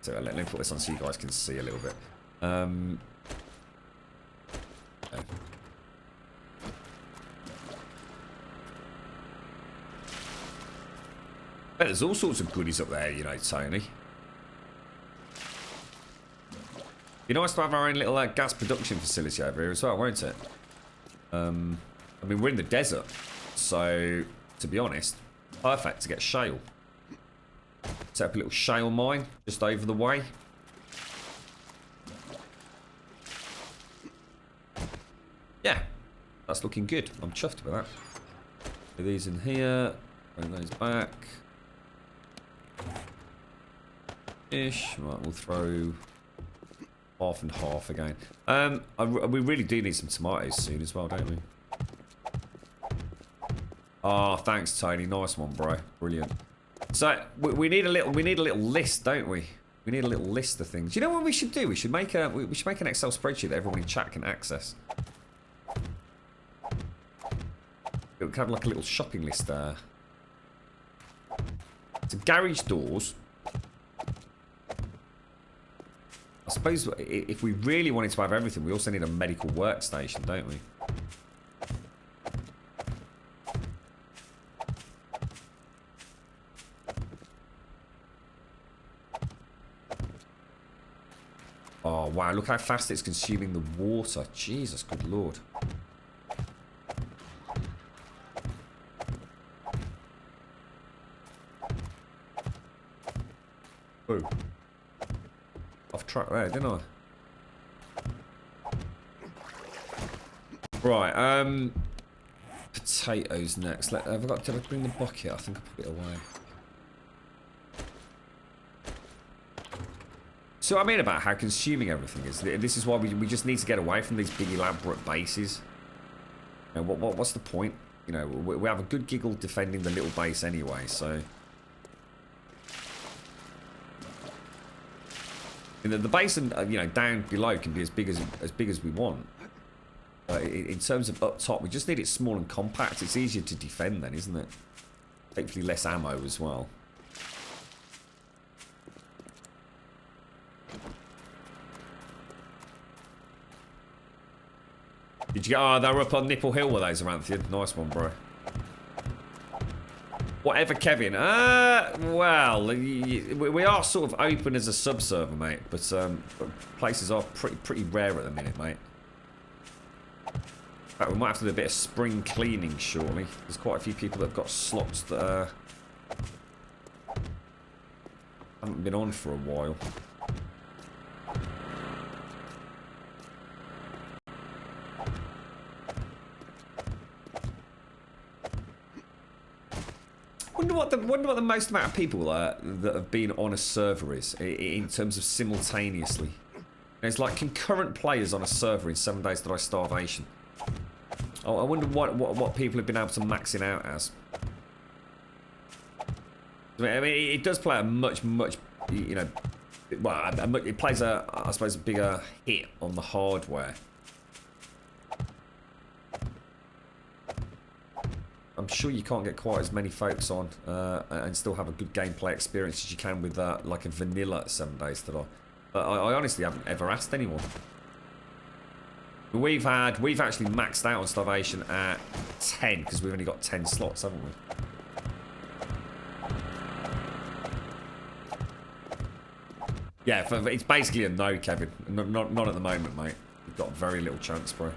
So let me put this on so you guys can see a little bit. Okay. But there's all sorts of goodies up there, you know, Tony. Be nice to have our own little gas production facility over here as well, won't it? I mean, we're in the desert, so to be honest, perfect to get shale. Set up a little shale mine just over the way. Yeah, that's looking good. I'm chuffed with that. Put these in here, bring those back. Ish. Right, we'll throw half and half again. We really do need some tomatoes soon as well, don't we? Oh, thanks, Tony. Nice one, bro. Brilliant. So we need a little list, don't we? We need a little list of things. You know what we should do? We should make an Excel spreadsheet that everyone in chat can access. It would have like a little shopping list there. So garage doors. I suppose if we really wanted to have everything, we also need a medical workstation, don't we? Oh, wow, look how fast it's consuming the water. Jesus, good lord. Oh. Off track there, didn't I? Right, potatoes next. Did I bring the bucket? I think I put it away. So I mean about how consuming everything is. This is why we just need to get away from these big elaborate bases. You know, what's the point? You know, we have a good giggle defending the little base anyway, so... The basin, you know, down below can be as big as we want. In terms of up top, we just need it small and compact. It's easier to defend then, isn't it? Hopefully less ammo as well. Did you get? Oh, they were up on Nipple Hill, were they, Zaranthian? Nice one, bro. Whatever, Kevin. Well, we are sort of open as a sub-server, mate. But places are pretty rare at the minute, mate. We might have to do a bit of spring cleaning shortly. There's quite a few people that have got slots that haven't been on for a while. Wonder what the most amount of people that have been on a server is in terms of simultaneously. It's like concurrent players on a server in 7 Days to Die Starvation. I wonder what people have been able to max it out as. I mean, it does play a much, you know, well, it plays I suppose, a bigger hit on the hardware. I'm sure you can't get quite as many folks on and still have a good gameplay experience as you can with like a vanilla 7 Days to Die. But I honestly haven't ever asked anyone. We've actually maxed out on Starvation at 10 because we've only got 10 slots, haven't we? Yeah, it's basically a no, Kevin. Not at the moment, mate. You've got very little chance, bro.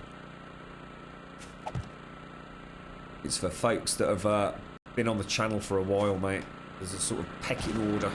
It's for folks that have been on the channel for a while, mate. There's a sort of pecking order.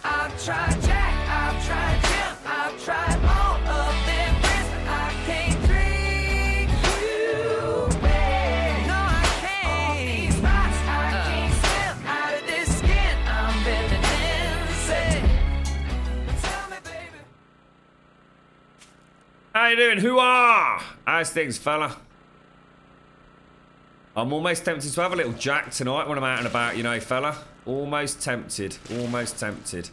I've tried Jack, I've tried Jim, I've tried all of them friends, but I can't drink you, babe. No, I can't. All these rocks, I can't slip out of this skin. I'm bending insane. Tell me, baby. How you doing? Hoo-ah! How's things, fella? I'm almost tempted to have a little Jack tonight when I'm out and about, you know, fella. Almost tempted. Almost tempted.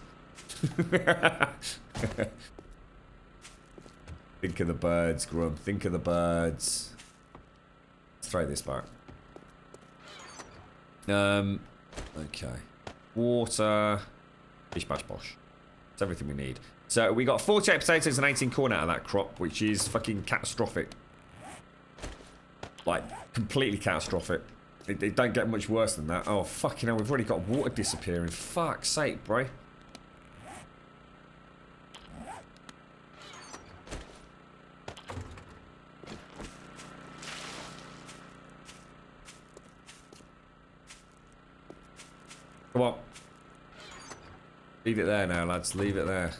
Think of the birds, Grum. Think of the birds. Let's throw this back. Okay. Water. Bish bash bosh. That's everything we need. So we got 48 potatoes and 18 corn out of that crop, which is fucking catastrophic. Like, completely catastrophic. It don't get much worse than that. Oh, fucking hell, we've already got water disappearing. Fuck's sake, bro. Come on. Leave it there now, lads. Leave it there.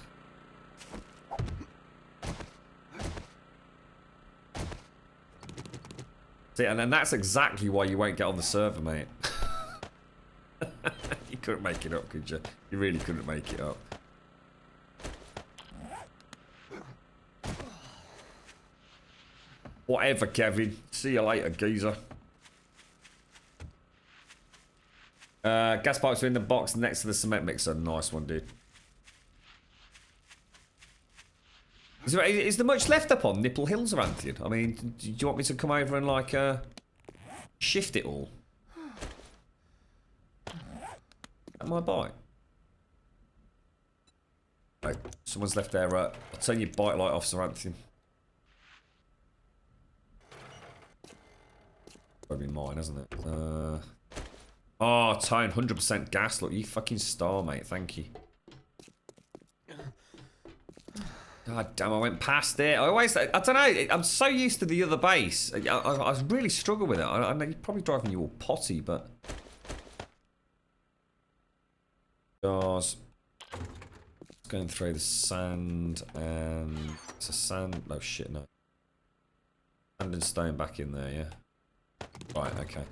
See, and then that's exactly why you won't get on the server, mate. You couldn't make it up, could you? You really couldn't make it up. Whatever, Kevin. See you later, geezer. Gas pipes are in the box next to the cement mixer. Nice one, dude. Is there much left up on Nipple Hills, Aranthian? I mean, do you want me to come over and, like, shift it all? At my bike? Right, someone's left there. I'll turn your bike light off, Aranthian. Probably mine, isn't it? Oh, Tone, 100% gas. Look, you fucking star, mate. Thank you. God damn, I went past it. I don't know. I'm so used to the other base. I really struggle with it. I know you're probably driving you all potty, but... Jars. Going through the sand and... It's a sand... Oh, shit, no. Sand and stone back in there, yeah? Right, okay.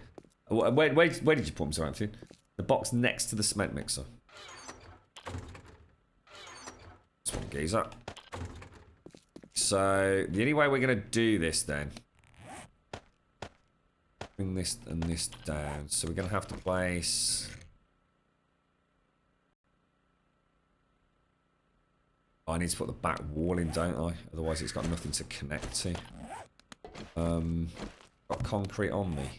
Where did you put them, Sir Anthony? The box next to the cement mixer. This one, geezer. So, the only way we're going to do this then... Bring this and this down. So we're going to have to place... Oh, I need to put the back wall in, don't I? Otherwise it's got nothing to connect to. Got concrete on me.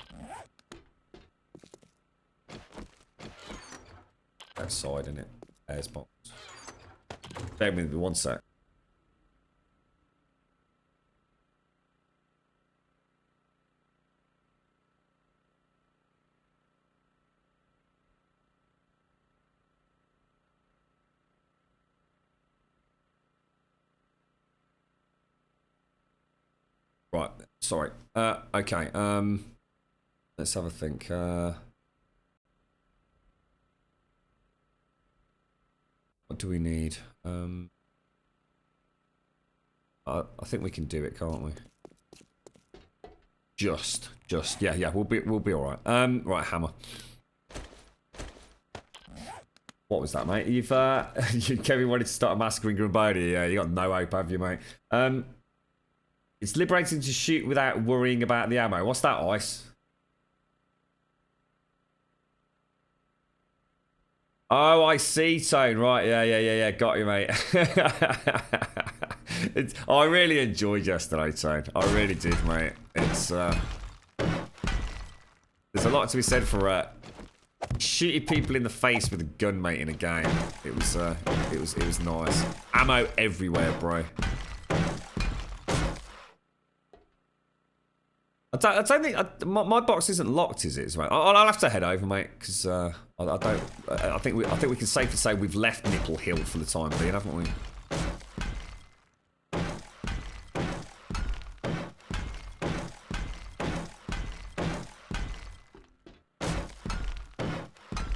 Outside, innit? Airs box. Bear with me 1 sec. Right, sorry. Okay, let's have a think. What do we need? I think we can do it, can't we? Just, yeah, we'll be all right. Right, hammer. What was that, mate? You've Kevin wanted to start a massacre in Grumbul. Yeah, you got no hope, have you, mate? It's liberating to shoot without worrying about the ammo. What's that, Ice? Oh, I see, Tone. Right, yeah. Got you, mate. I really enjoyed yesterday, Tone. I really did, mate. It's there's a lot to be said for shooting people in the face with a gun, mate, in a game. It was nice. Ammo everywhere, bro. I don't think my box isn't locked, is it? Right? I'll have to head over, mate, because I think we can safely say we've left Nickel Hill for the time being, haven't we?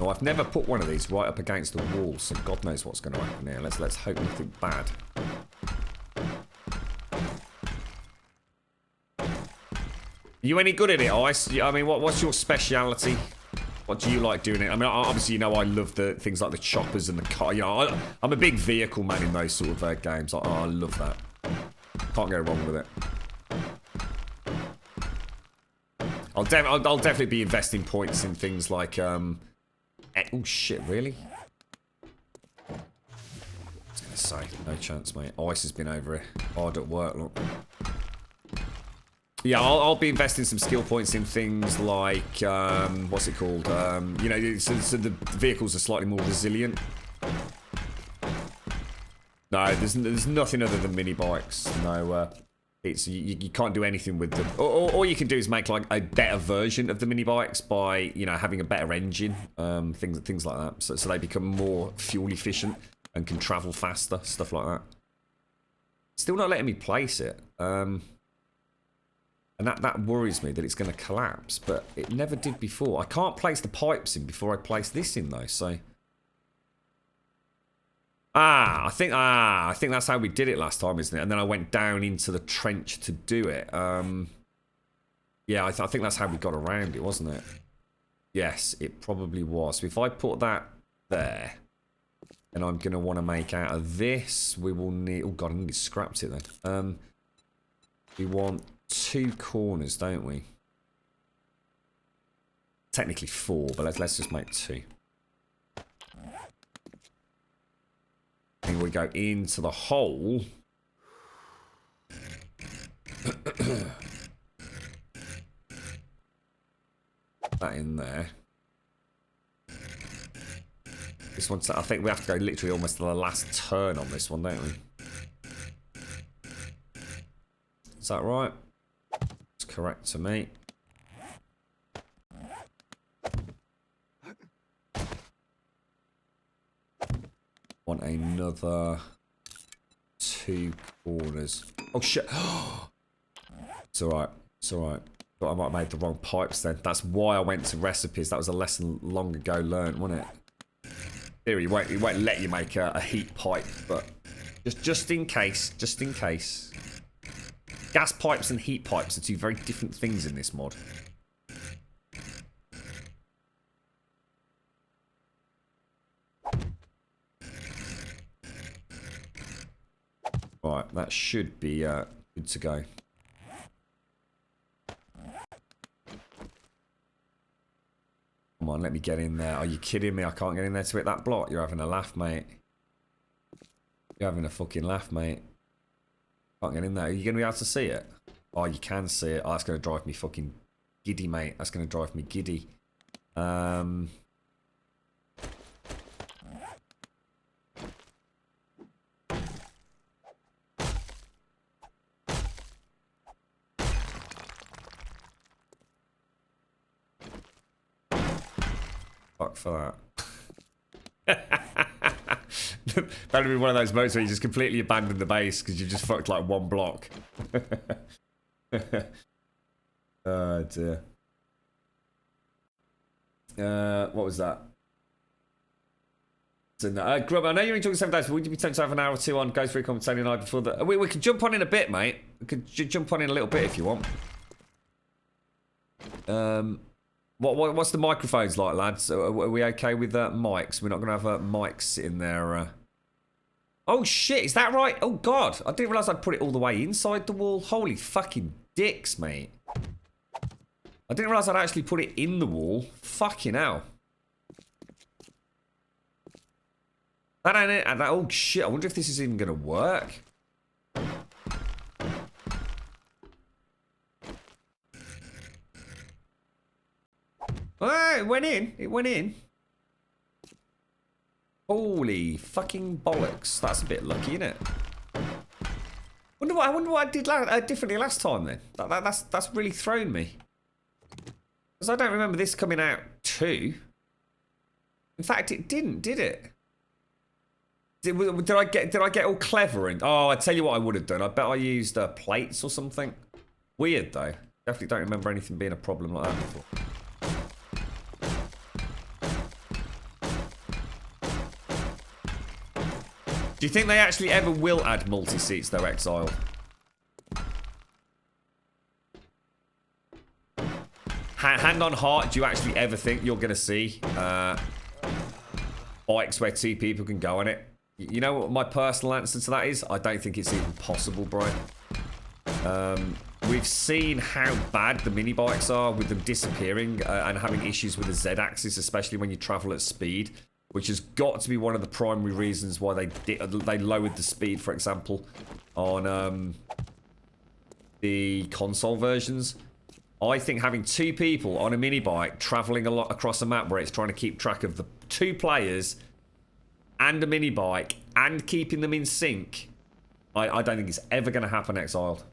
No, I've never put one of these right up against the wall, so God knows what's going to happen here. Let's hope nothing bad. You any good at it, Ice? I mean, what's your speciality? What do you like doing it? I mean, obviously, you know, I love the things like the choppers and the car. You know, I'm a big vehicle man in those sort of games. I love that. Can't go wrong with it. I'll definitely be investing points in things like oh shit, really? I was gonna say, no chance, mate. Ice has been over here hard at work. Look. Yeah, I'll be investing some skill points in things like, what's it called? You know, so the vehicles are slightly more resilient. No, there's nothing other than mini bikes. No, it's you can't do anything with them. All you can do is make like a better version of the mini bikes by, you know, having a better engine, things like that. So they become more fuel efficient and can travel faster, stuff like that. Still not letting me place it. And that worries me that it's going to collapse, but it never did before. I can't place the pipes in before I place this in, though, so... I think that's how we did it last time, isn't it? And then I went down into the trench to do it. Yeah, I think that's how we got around it, wasn't it? Yes, it probably was. So if I put that there, and I'm going to want to make out of this, we will need... Oh, God, I need to scrap it then. We want... 2 corners, don't we? Technically 4, but let's just make 2. And we go into the hole. That in there. This one's... I think we have to go literally almost to the last turn on this one, don't we? Is that right? Correct to me. Want another 2 corners. Oh shit! It's alright. It's alright. Thought I might have made the wrong pipes then. That's why I went to recipes. That was a lesson long ago learned, wasn't it? Here, he won't let you make a heat pipe, but just in case, just in case. Gas pipes and heat pipes are 2 very different things in this mod. Right, that should be good to go. Come on, let me get in there. Are you kidding me? I can't get in there to hit that block. You're having a laugh, mate. You're having a fucking laugh, mate. Can't get in there. Are you going to be able to see it? Oh, you can see it. Oh, that's going to drive me fucking giddy, mate. That's going to drive me giddy. Fuck for that. That'd be one of those moments where you just completely abandon the base because you just fucked like 1 block. Oh dear. What was that? So, Grub, I know you're only talking 7 days, but would you be tempted to have an hour or two on Ghost Recon Tony night before the... We could jump on in a bit, mate. We could jump on in a little bit if you want. What's the microphones like, lads? Are we okay with mics? We're not going to have mics sitting there. Oh, shit. Is that right? Oh, God. I didn't realise I'd put it all the way inside the wall. Holy fucking dicks, mate. I didn't realise I'd actually put it in the wall. Fucking hell. That ain't it. Oh, shit. I wonder if this is even going to work. Oh, it went in. It went in. Holy fucking bollocks. That's a bit lucky, isn't it? I wonder what I did differently last time then. That's really thrown me. Because I don't remember this coming out too. In fact, it didn't, did it? Did I get all clever and... Oh, I tell you what I would have done. I bet I used plates or something. Weird though. Definitely don't remember anything being a problem like that before. Do you think they actually ever will add multi-seats though, Exile? Hand on heart, do you actually ever think you're going to see bikes where 2 people can go on it? You know what my personal answer to that is? I don't think it's even possible, bro. We've seen how bad the mini bikes are with them disappearing and having issues with the Z-axis, especially when you travel at speed, which has got to be one of the primary reasons why they lowered the speed, for example, on the console versions. I think having 2 people on a mini bike traveling a lot across a map where it's trying to keep track of the 2 players and a mini bike and keeping them in sync, I don't think it's ever going to happen, Exiled.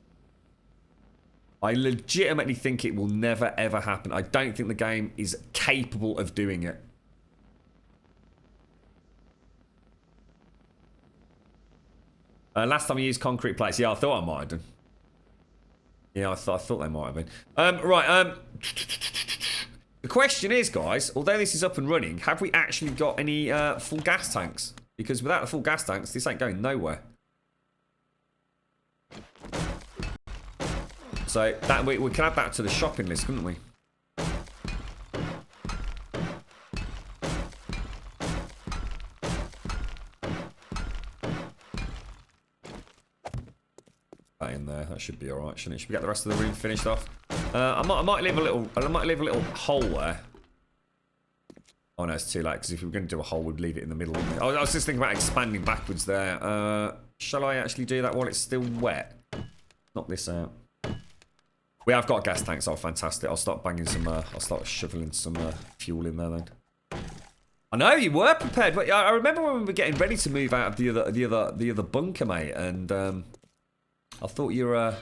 I legitimately think it will never ever happen. I don't think the game is capable of doing it. Last time I used concrete plates, yeah, I thought I might have done. Yeah, I thought they might have been. Right, the question is, guys, although this is up and running, have we actually got any full gas tanks? Because without the full gas tanks, this ain't going nowhere. So that we can add that to the shopping list, couldn't we? In there, that should be all right, shouldn't it? Should we get the rest of the room finished off? I might leave a little hole there. Oh no, it's too late because if we were going to do a hole, we'd leave it in the middle. I was just thinking about expanding backwards there. Shall I actually do that while it's still wet? Knock this out. We have got gas tanks. Oh, fantastic! I'll start banging some. I'll start shoveling some fuel in there then. I know you were prepared, but I remember when we were getting ready to move out of the other bunker, mate, and I thought you were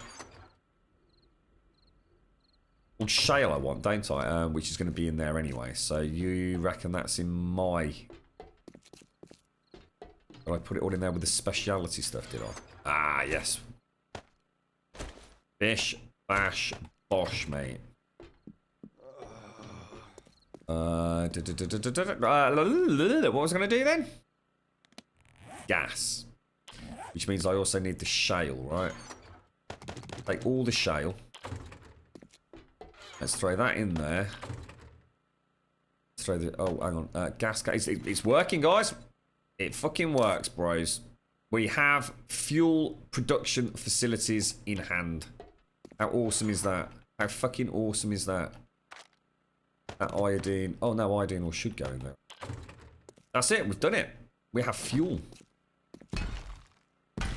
on shale. I want, don't I? Which is going to be in there anyway. So you reckon that's in my? Did I put it all in there with the speciality stuff? Did I? Ah, yes. Bish, bash, bosh, mate. What was I going to do then? Gas. Which means I also need the shale, right? Take all the shale. Let's throw that in there. Let's throw the... Oh, hang on. Gas... It's working, guys. It fucking works, bros. We have fuel production facilities in hand. How awesome is that? How fucking awesome is that? That iodine... Oh, no, iodine or should go in there. That's it. We've done it. We have fuel.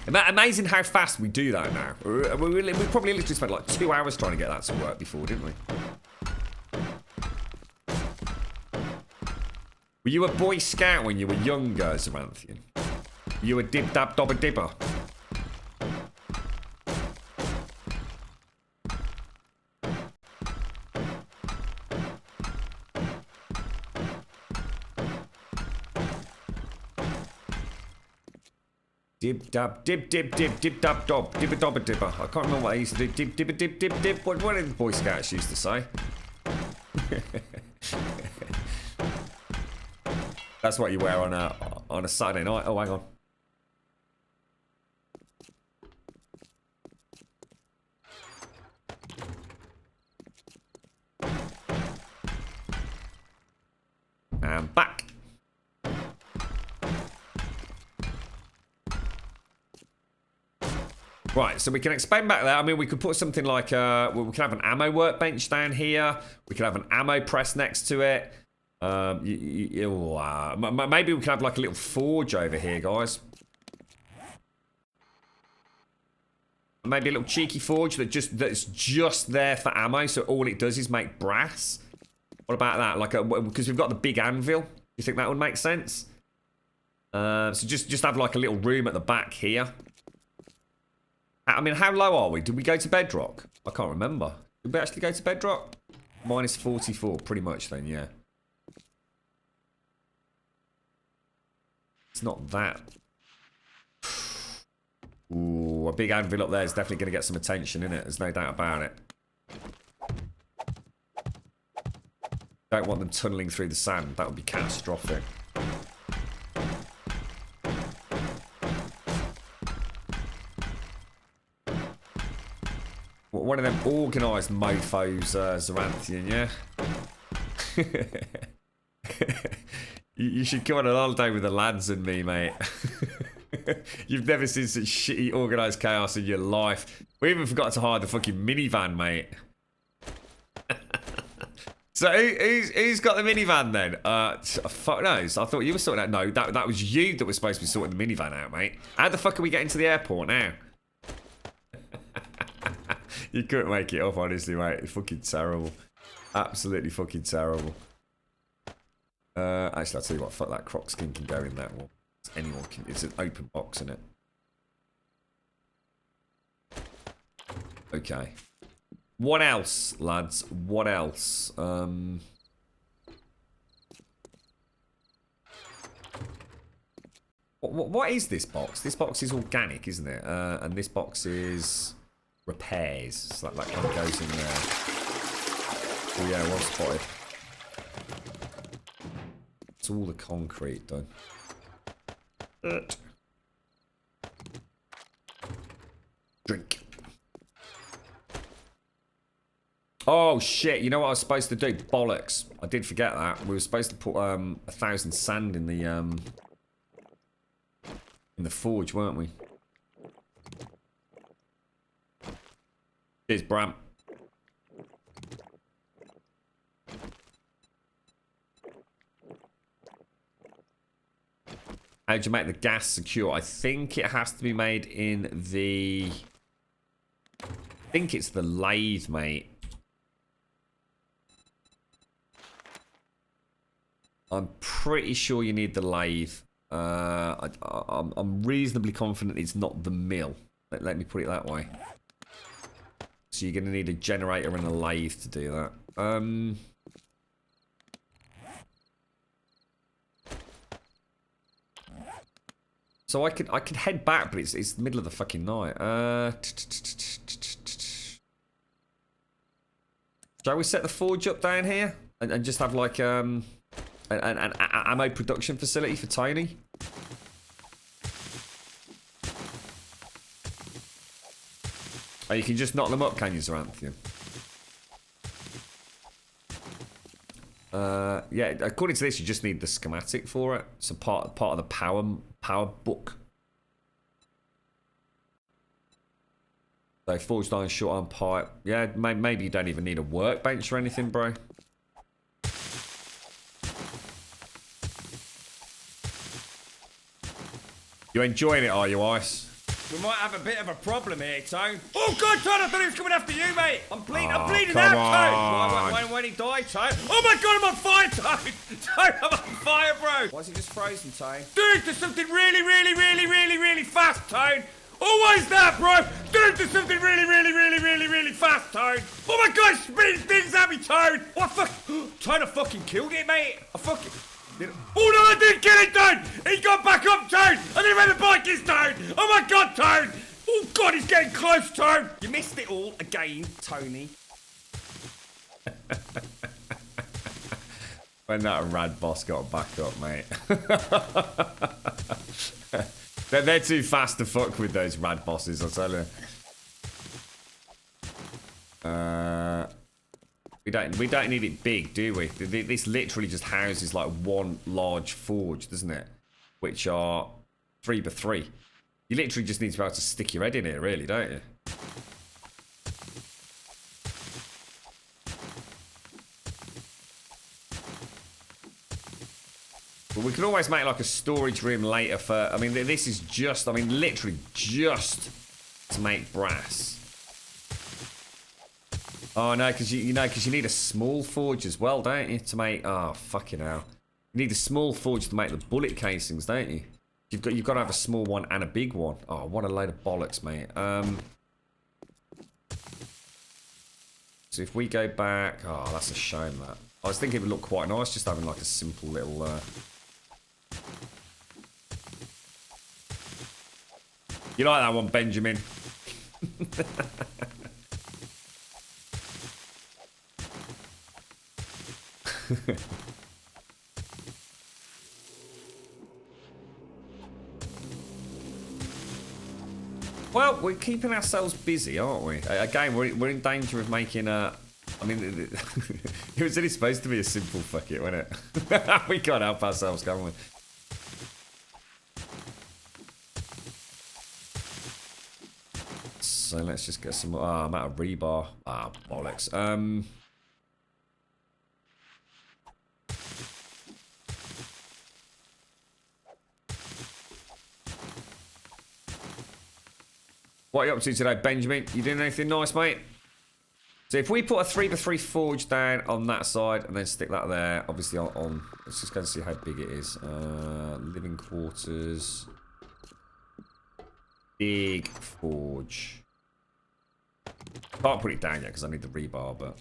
Amazing how fast we do that now. We probably literally spent like 2 hours trying to get that to work before, didn't we? Were you a Boy Scout when you were younger, Zaranthian? Were you a dib-dab-dobba-dibber? Dib dab, dib dib dib, dib dab dob, dibba dobba dibba. I can't remember what I used to do. Dib dibba dib dib dib. What did the Boy Scouts used to say? That's what you wear on a Saturday night. Oh, hang on. And back. Right, so we can expand back there. I mean, we could put something like, we can have an ammo workbench down here. We could have an ammo press next to it. Maybe we can have like a little forge over here, guys. Maybe a little cheeky forge that's just there for ammo, so all it does is make brass. What about that? Like because we've got the big anvil. Do you think that would make sense? So just have like a little room at the back here. I mean, how low are we? Did we go to bedrock? I can't remember. Did we actually go to bedrock? Minus 44, pretty much then, yeah. It's not that. Ooh, a big anvil up there is definitely going to get some attention, isn't it? There's no doubt about it. Don't want them tunneling through the sand. That would be catastrophic. One of them organised mofos, Zaranthian, yeah? You should come on a holiday with the lads and me, mate. You've never seen such shitty organised chaos in your life. We even forgot to hire the fucking minivan, mate. So who's got the minivan then? Fuck knows. I thought you were sorting out. No, that was you that was supposed to be sorting the minivan out, mate. How the fuck are we getting to the airport now? You couldn't make it up, honestly, mate. It's fucking terrible. Absolutely fucking terrible. Actually, I'll tell you what. Fuck that. Croc skin can go in that one. Anyone can. It's an open box, isn't it? Okay. What else, lads? What else? What is this box? This box is organic, isn't it? And this box is repairs. So that kind of goes in there. Oh yeah, well spotted. It's all the concrete done. Drink. Oh shit! You know what I was supposed to do? Bollocks! I did forget that. We were supposed to put 1,000 sand in the forge, weren't we? Cheers, Bram. How do you make the gas secure? I think it has to be made in the... I think it's the lathe, mate. I'm pretty sure you need the lathe. I'm reasonably confident it's not the mill. Let me put it that way. So you're going to need a generator and a lathe to do that. So I could head back, but it's the middle of the fucking night. Shall we set the forge up down here and just have like an ammo production facility for Tony? Oh, you can just knock them up, can you, Zaranthian? Yeah, according to this, you just need the schematic for it. It's a part of the power book. So forged iron, short iron pipe. Yeah, maybe you don't even need a workbench or anything, bro. You enjoying it, are you, Ice? We might have a bit of a problem here, Tone. Oh God, Tone! I thought he was coming after you, mate. I'm bleeding come out, Tone. When he died, Tone. Oh my God, I'm on fire, Tone. Tone, I'm on fire, bro. Why is he just frozen, Tone? Dude, there's something really fast, Tone. Always that, bro. Dude, there's something really fast, Tone. Oh my God, spitting things at me, Tone. What fuck? Tone, I fucking killed it, mate. Oh no, I didn't get it, dude! He got back up, Toad! And then where the bike is, Toad! Oh my god, Toad! Oh god, he's getting close, Toad! You missed it all again, Tony. When that rad boss got back up, mate. they're too fast to fuck with those rad bosses, I'll tell you. We don't need it big, do we? This literally just houses like one large forge, doesn't it? Which are 3x3. You literally just need to be able to stick your head in it, really, don't you? But we can always make like a storage room later for... I mean, this is just... I mean, literally just to make brass. Oh, no, because you need a small forge as well, don't you? To make... Oh, fucking hell. You need a small forge to make the bullet casings, don't you? You've got to have a small one and a big one. Oh, what a load of bollocks, mate. So if we go back... Oh, that's a shame, that. I was thinking it would look quite nice just having like a simple little... You like that one, Benjamin? Well, we're keeping ourselves busy, aren't we? Again, we're in danger of making a... I mean, it was only supposed to be a simple fuck it, wasn't it? We can't help ourselves, can we? So let's just get some... Ah, I'm out of rebar. Ah, bollocks. What are you up to today, Benjamin? You doing anything nice, mate? So if we put a 3x3 forge down on that side and then stick that there, obviously on let's just go and see how big it is. Living quarters. Big forge. Can't put it down yet because I need the rebar, but...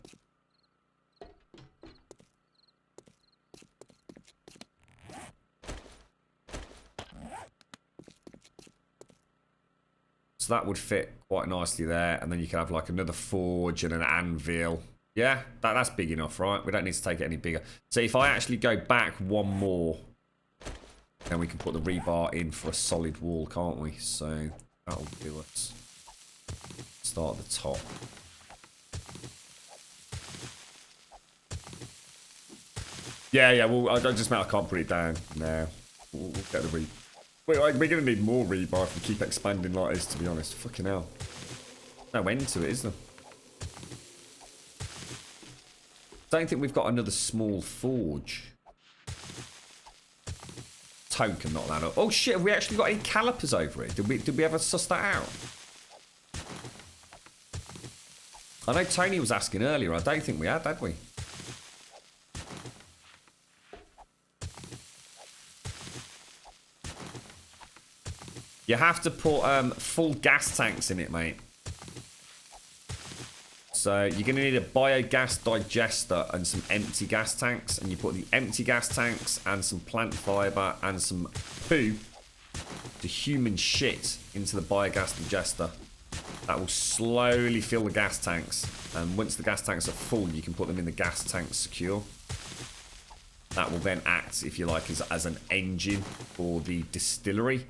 So that would fit quite nicely there. And then you can have like another forge and an anvil. Yeah, that's big enough, right? We don't need to take it any bigger. So if I actually go back one more, then we can put the rebar in for a solid wall, can't we? So that'll do us. Start at the top. Yeah, well, I just meant I can't put it down now. We'll get the rebar. Wait, we're going to need more rebar if we keep expanding like this, to be honest. Fucking hell. No end to it, is there? Don't think we've got another small forge. Tone can knock that up. Oh shit, have we actually got any calipers over it? Did we ever suss that out? I know Tony was asking earlier. I don't think we had we? You have to put full gas tanks in it, mate. So you're going to need a biogas digester and some empty gas tanks. And you put the empty gas tanks and some plant fibre and some poo, the human shit, into the biogas digester. That will slowly fill the gas tanks. And once the gas tanks are full, you can put them in the gas tanks secure. That will then act, if you like, as an engine for the distillery.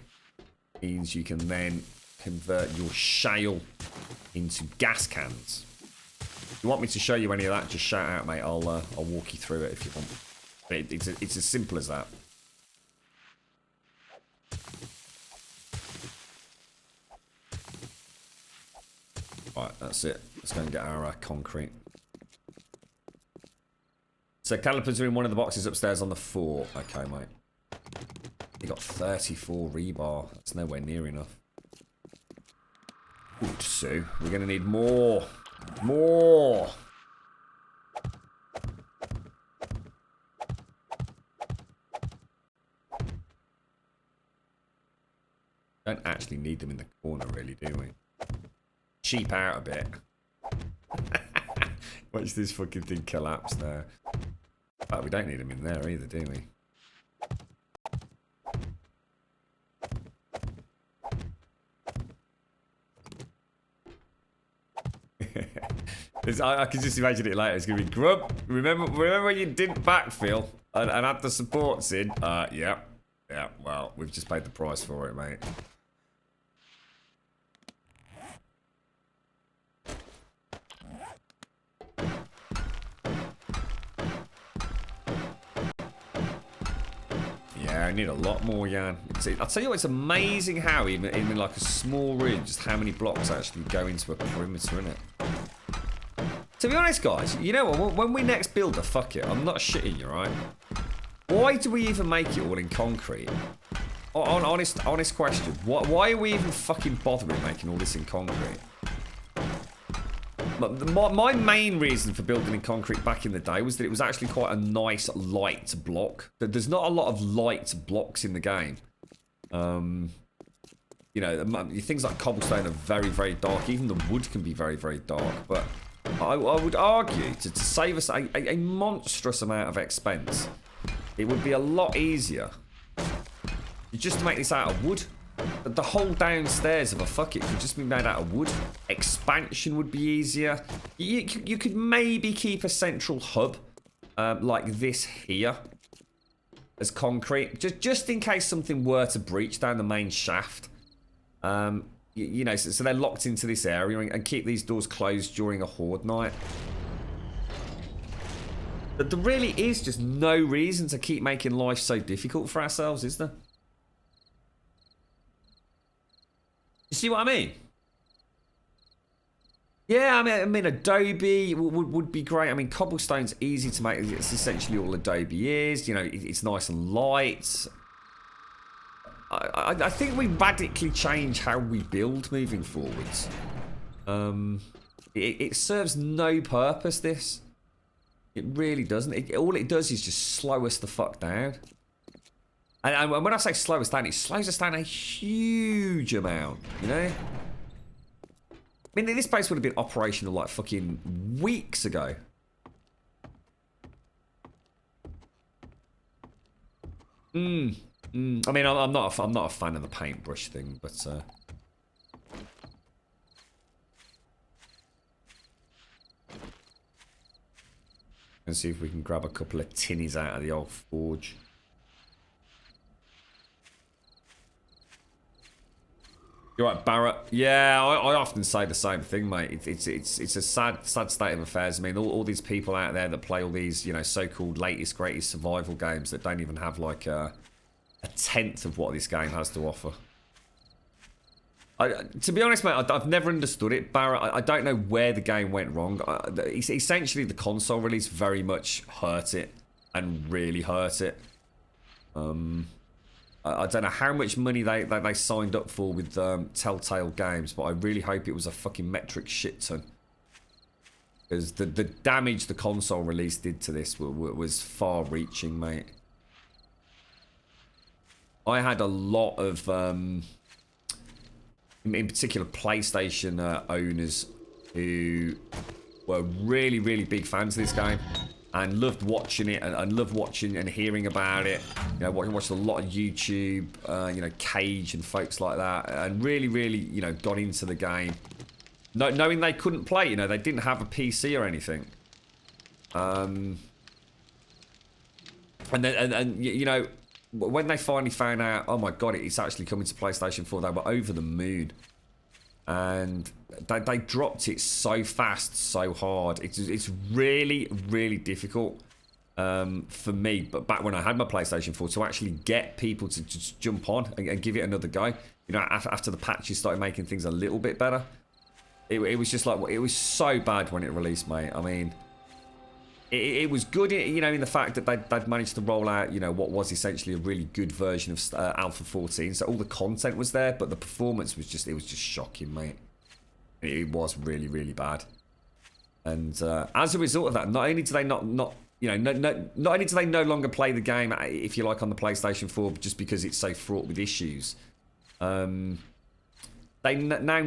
Means you can then convert your shale into gas cans. If you want me to show you any of that, just shout out, mate. I'll walk you through it if you want. But it's as simple as that. Right, that's it. Let's go and get our concrete. So calipers are in one of the boxes upstairs on the floor. Okay, mate. You got 34 rebar. That's nowhere near enough. Good, Sue. We're going to need more. More. Don't actually need them in the corner, really, do we? Cheap out a bit. Watch this fucking thing collapse there. But we don't need them in there either, do we? I can just imagine it later. It's gonna be Grub. Remember when you didn't backfill and had the supports in? Yeah. Well, we've just paid the price for it, mate. Yeah, I need a lot more, Jan. I'll tell you what, it's amazing how even like a small room, just how many blocks actually go into a perimeter, innit? To be honest, guys, you know what? When we next build a fuck it, I'm not shitting you, right? Why do we even make it all in concrete? Honest question. Why are we even fucking bothering making all this in concrete? My main reason for building in concrete back in the day was that it was actually quite a nice light block. There's not a lot of light blocks in the game. You know, things like cobblestone are very, very dark. Even the wood can be very, very dark. But I would argue to save us a monstrous amount of expense, it would be a lot easier just to make this out of wood. The whole downstairs of a fuck it could just be made out of wood. Expansion would be easier. You could maybe keep a central hub like this here as concrete, just in case something were to breach down the main shaft. You know, so they're locked into this area and keep these doors closed during a horde night. But there really is just no reason to keep making life so difficult for ourselves, is there? You see what I mean? Yeah, I mean Adobe would be great. I mean, cobblestone's easy to make. It's essentially all Adobe is. You know, it's nice and light. I think we radically change how we build moving forwards. It serves no purpose, this. It really doesn't. All it does is just slow us the fuck down. And when I say slow us down, it slows us down a huge amount, you know? I mean, this place would have been operational like fucking weeks ago. I mean, I'm not a fan of the paintbrush thing, but let's see if we can grab a couple of tinnies out of the old forge. You're right, Barrett. Yeah, I often say the same thing, mate. It's a sad state of affairs. I mean, all these people out there that play all these, you know, so-called latest, greatest survival games that don't even have like a tenth of what this game has to offer. To be honest, mate, I've never understood it, Barrett. I don't know where the game went wrong. Essentially, the console release very much hurt it, and really hurt it. I don't know how much money they signed up for with Telltale Games, but I really hope it was a fucking metric shit ton. Because the damage the console release did to this was far-reaching, mate. I had a lot of, in particular, PlayStation owners who were really, really big fans of this game. And loved watching it, and loved watching and hearing about it. You know, watched a lot of YouTube, you know, Cage and folks like that, and really, really, you know, got into the game. Knowing they couldn't play, you know, they didn't have a PC or anything. And then, you know, when they finally found out, oh my god, it's actually coming to PlayStation 4, they were over the moon. And they dropped it so fast, so hard. It's really, really difficult for me, but back when I had my PlayStation 4, to actually get people to just jump on and give it another go. You know, after the patches started making things a little bit better. It was just like, it was so bad when it released, mate. I mean, it was good, you know, in the fact that they'd managed to roll out, you know, what was essentially a really good version of Alpha 14. So all the content was there, but the performance was just, it was just shocking, mate. It was really, really bad. And as a result of that, not only do they not you know, not only do they no longer play the game, if you like, on the PlayStation 4, just because it's so fraught with issues, they now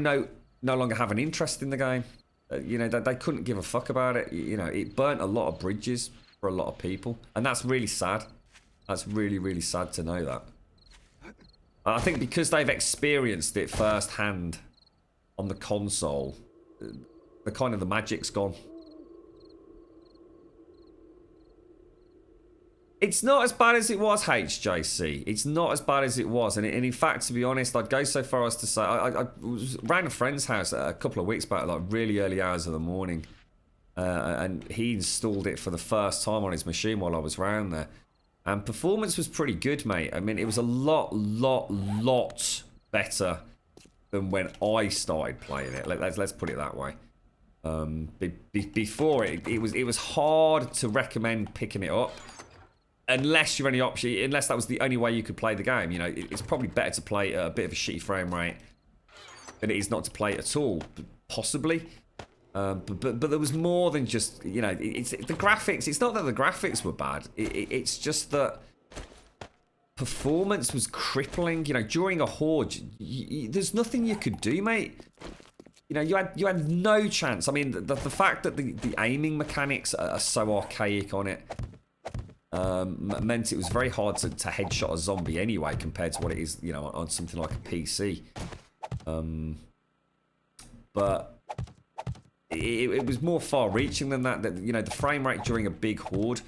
no longer have an interest in the game. You know, they couldn't give a fuck about it. You know, it burnt a lot of bridges for a lot of people. And that's really sad. That's really, really sad to know that. I think because they've experienced it firsthand on the console, the kind of the magic's gone. It's not as bad as it was, HJC. It's not as bad as it was. And in fact, to be honest, I'd go so far as to say, I was around a friend's house a couple of weeks back, like really early hours of the morning. And he installed it for the first time on his machine while I was around there. And performance was pretty good, mate. I mean, it was a lot better than when I started playing it. Let's put it that way. Before it was hard to recommend picking it up. Unless you're any option, unless that was the only way you could play the game, you know, it's probably better to play at a bit of a shitty frame rate than it is not to play it at all, possibly. But there was more than just, you know, it's the graphics. It's not that the graphics were bad. It's just that performance was crippling. You know, during a horde, there's nothing you could do, mate. You know, you had no chance. I mean, the fact that the aiming mechanics are so archaic on it. Meant it was very hard to headshot a zombie anyway compared to what it is, you know, on something like a PC. But it was more far-reaching than that. That, you know, the frame rate during a big horde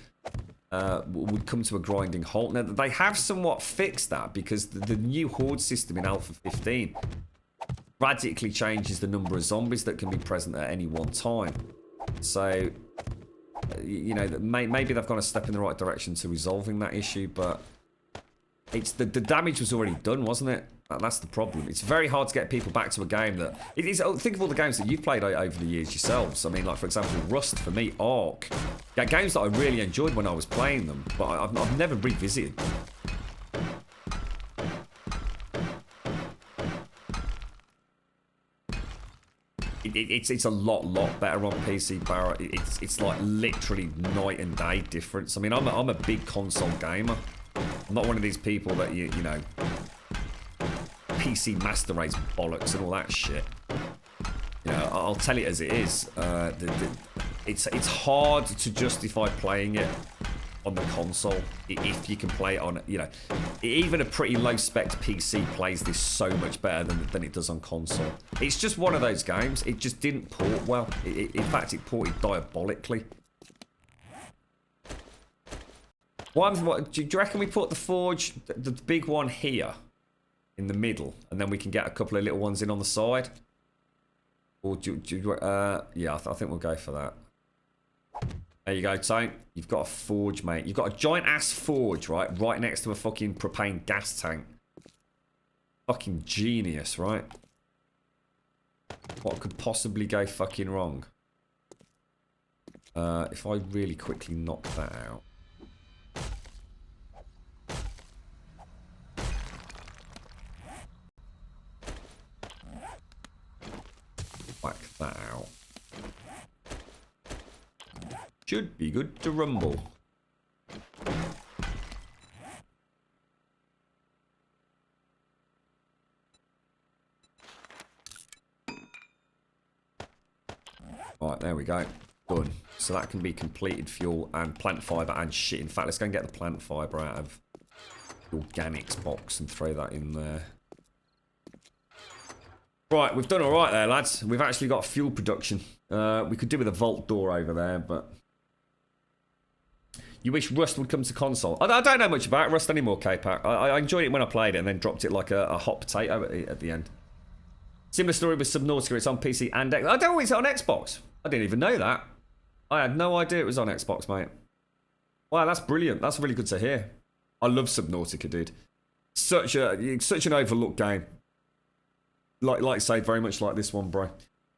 would come to a grinding halt. Now, they have somewhat fixed that because the new horde system in Alpha 15 radically changes the number of zombies that can be present at any one time. So, you know, maybe they've gone a step in the right direction to resolving that issue, but it's the damage was already done, wasn't it? That's the problem. It's very hard to get people back to a game that... It is, think of all the games that you've played over the years yourselves. I mean, like, for example, Rust, for me, Ark. Yeah, games that I really enjoyed when I was playing them, but I've never revisited them. It's a lot better on PC, Barrett. It's like literally night and day difference. I mean, I'm a big console gamer. I'm not one of these people that you know, PC master race bollocks and all that shit. You know, I'll tell it as it is. It's hard to justify playing it on the console if you can play it on, you know, even a pretty low spec PC plays this so much better than it does on console. It's just one of those games. It just didn't port well. In fact, it ported diabolically. What do you reckon we put the forge, the big one here in the middle, and then we can get a couple of little ones in on the side? Or yeah, I think we'll go for that. There you go, Tone. You've got a forge, mate. You've got a giant-ass forge, right next to a fucking propane gas tank. Fucking genius, right? What could possibly go fucking wrong? If I really quickly knock that out. Whack that out. Should be good to rumble. Right, there we go. Done. So that can be completed fuel and plant fibre and shit. In fact, let's go and get the plant fibre out of the organics box and throw that in there. Right, we've done all right there, lads. We've actually got fuel production. We could do with a vault door over there, but... You wish Rust would come to console. I don't know much about Rust anymore, K-Pack. I enjoyed it when I played it and then dropped it like a hot potato at the end. Similar story with Subnautica. It's on PC and Xbox. I don't know it's on Xbox. I didn't even know that. I had no idea it was on Xbox, mate. Wow, that's brilliant. That's really good to hear. I love Subnautica, dude. Such an overlooked game. Like I say, very much like this one, bro.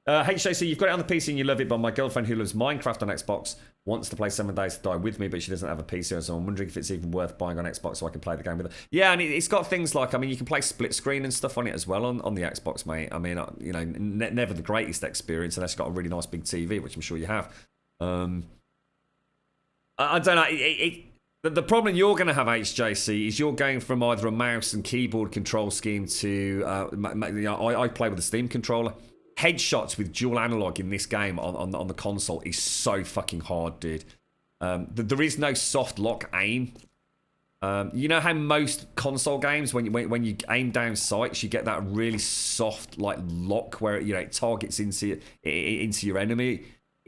HJC, you've got it on the PC and you love it, but my girlfriend who loves Minecraft on Xbox wants to play 7 Days to Die with me, but she doesn't have a PC, so I'm wondering if it's even worth buying on Xbox so I can play the game with her. Yeah, and it's got things like, I mean, you can play split screen and stuff on it as well on the Xbox, mate. I mean, you know, never the greatest experience unless you've got a really nice big TV, which I'm sure you have. I don't know. The problem you're going to have, HJC, is you're going from either a mouse and keyboard control scheme to... I play with a Steam controller. Headshots with dual analog in this game on the console is so fucking hard, dude. There is no soft lock aim You know how most console games, when you aim down sights, you get that really soft like lock where it targets into your enemy.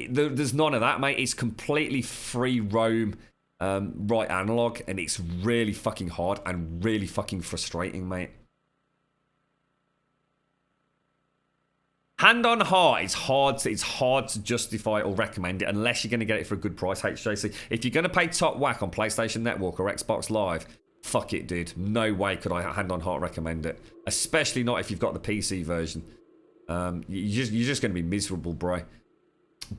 There's none of that, mate. It's completely free roam, right analog, and it's really fucking hard and really fucking frustrating, mate. Hand on heart, it's hard to justify or recommend it unless you're going to get it for a good price, HJC. If you're going to pay top whack on PlayStation Network or Xbox Live, fuck it, dude. No way could I hand on heart recommend it. Especially not if you've got the PC version. You're just going to be miserable, bro.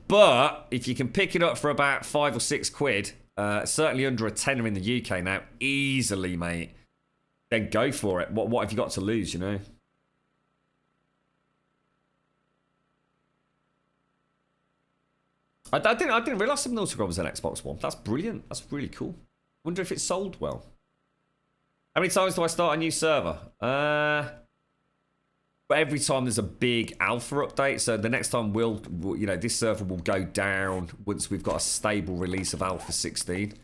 But if you can pick it up for about £5 or £6, certainly under a tenner in the UK now, easily, mate, then go for it. What have you got to lose, you know? I didn't realise Subnautica was an Xbox One. That's brilliant. That's really cool. Wonder if it sold well. How many times do I start a new server? But every time there's a big alpha update, so the next time this server will go down once we've got a stable release of Alpha 16.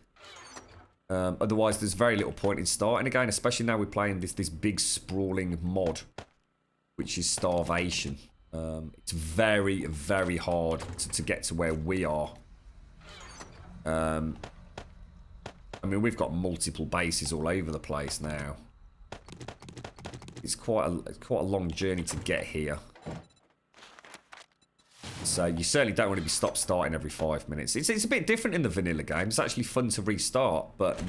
Otherwise, there's very little point in starting again, especially now we're playing this big sprawling mod, which is Starvation. It's very, very hard to get to where we are. I mean, we've got multiple bases all over the place now. It's quite a long journey to get here. So you certainly don't want to be starting every 5 minutes. It's a bit different in the vanilla game. It's actually fun to restart, but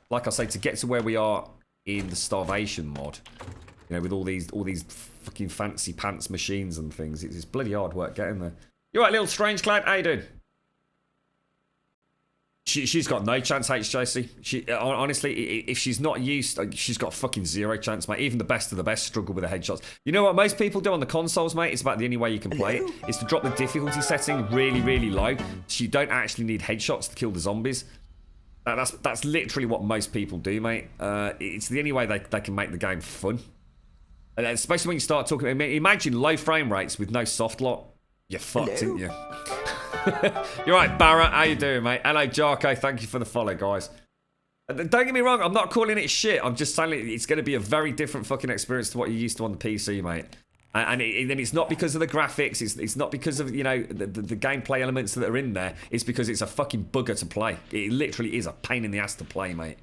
like I say, to get to where we are in the Starvation mod, with all these fucking fancy pants machines and things, it's bloody hard work getting there. You right, little strange cloud? How you doing? She's got no chance, HJC. Honestly, if she's not used, she's got fucking zero chance, mate. Even the best of the best struggle with the headshots. You know what most people do on the consoles, mate? It's about the only way you can play it. Is to drop the difficulty setting really, really low, so you don't actually need headshots to kill the zombies. That's literally what most people do, mate. It's the only way they can make the game fun. And especially when you start talking... Imagine low frame rates with no soft lock. You're fucked, aren't you? You're right, Barra. How you doing, mate? Hello, Jarko. Thank you for the follow, guys. Don't get me wrong. I'm not calling it shit. I'm just saying it's going to be a very different fucking experience to what you're used to on the PC, mate. And it's not because of the graphics. It's not because of, the gameplay elements that are in there. It's because it's a fucking bugger to play. It literally is a pain in the ass to play, mate.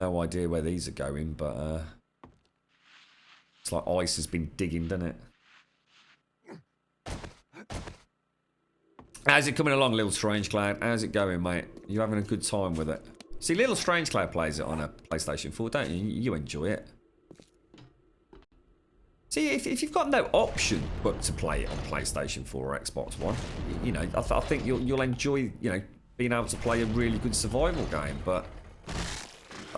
No idea where these are going, but it's like ice has been digging, doesn't it? How's it coming along, Little Strange Cloud? How's it going, mate? You having a good time with it? See, Little Strange Cloud plays it on a PlayStation 4, don't you? You enjoy it. See, if you've got no option but to play it on PlayStation 4 or Xbox One, I think you'll enjoy, being able to play a really good survival game. But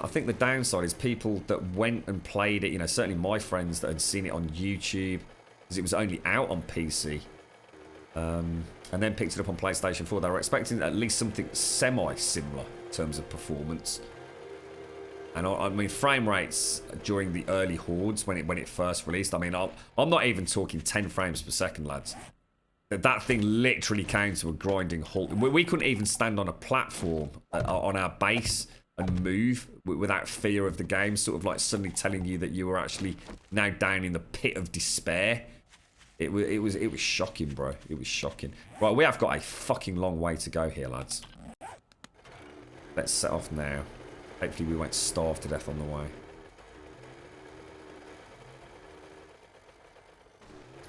I think the downside is people that went and played it, certainly my friends that had seen it on YouTube, because it was only out on PC, and then picked it up on PlayStation 4. They were expecting at least something semi-similar in terms of performance. And I mean, frame rates during the early hordes when it first released, I mean, I'm not even talking 10 frames per second, lads. That thing literally came to a grinding halt. We couldn't even stand on a platform on our base and move without fear of the game sort of like suddenly telling you that you were actually now down in the pit of despair. It was shocking, bro. It was shocking. Right, we have got a fucking long way to go here, lads. Let's set off now. Hopefully we won't starve to death on the way.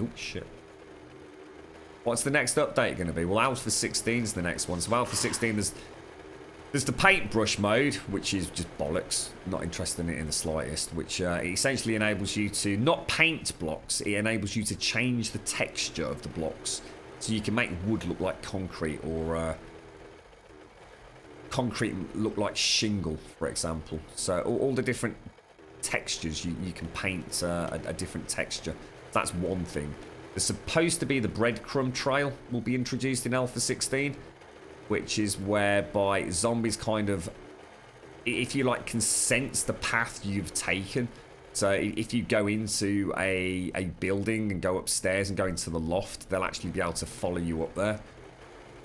Oh, shit. What's the next update going to be? Well, Alpha 16 is the next one. So Alpha 16, there's the paintbrush mode, which is just bollocks. Not interested in it in the slightest. Which essentially enables you to not paint blocks. It enables you to change the texture of the blocks. So you can make wood look like concrete, or concrete look like shingle, for example. So all the different textures, you can paint a different texture. That's one thing. There's supposed to be the breadcrumb trail will be introduced in Alpha 16, which is whereby zombies kind of, if you like, can sense the path you've taken. So if you go into a building and go upstairs and go into the loft, they'll actually be able to follow you up there.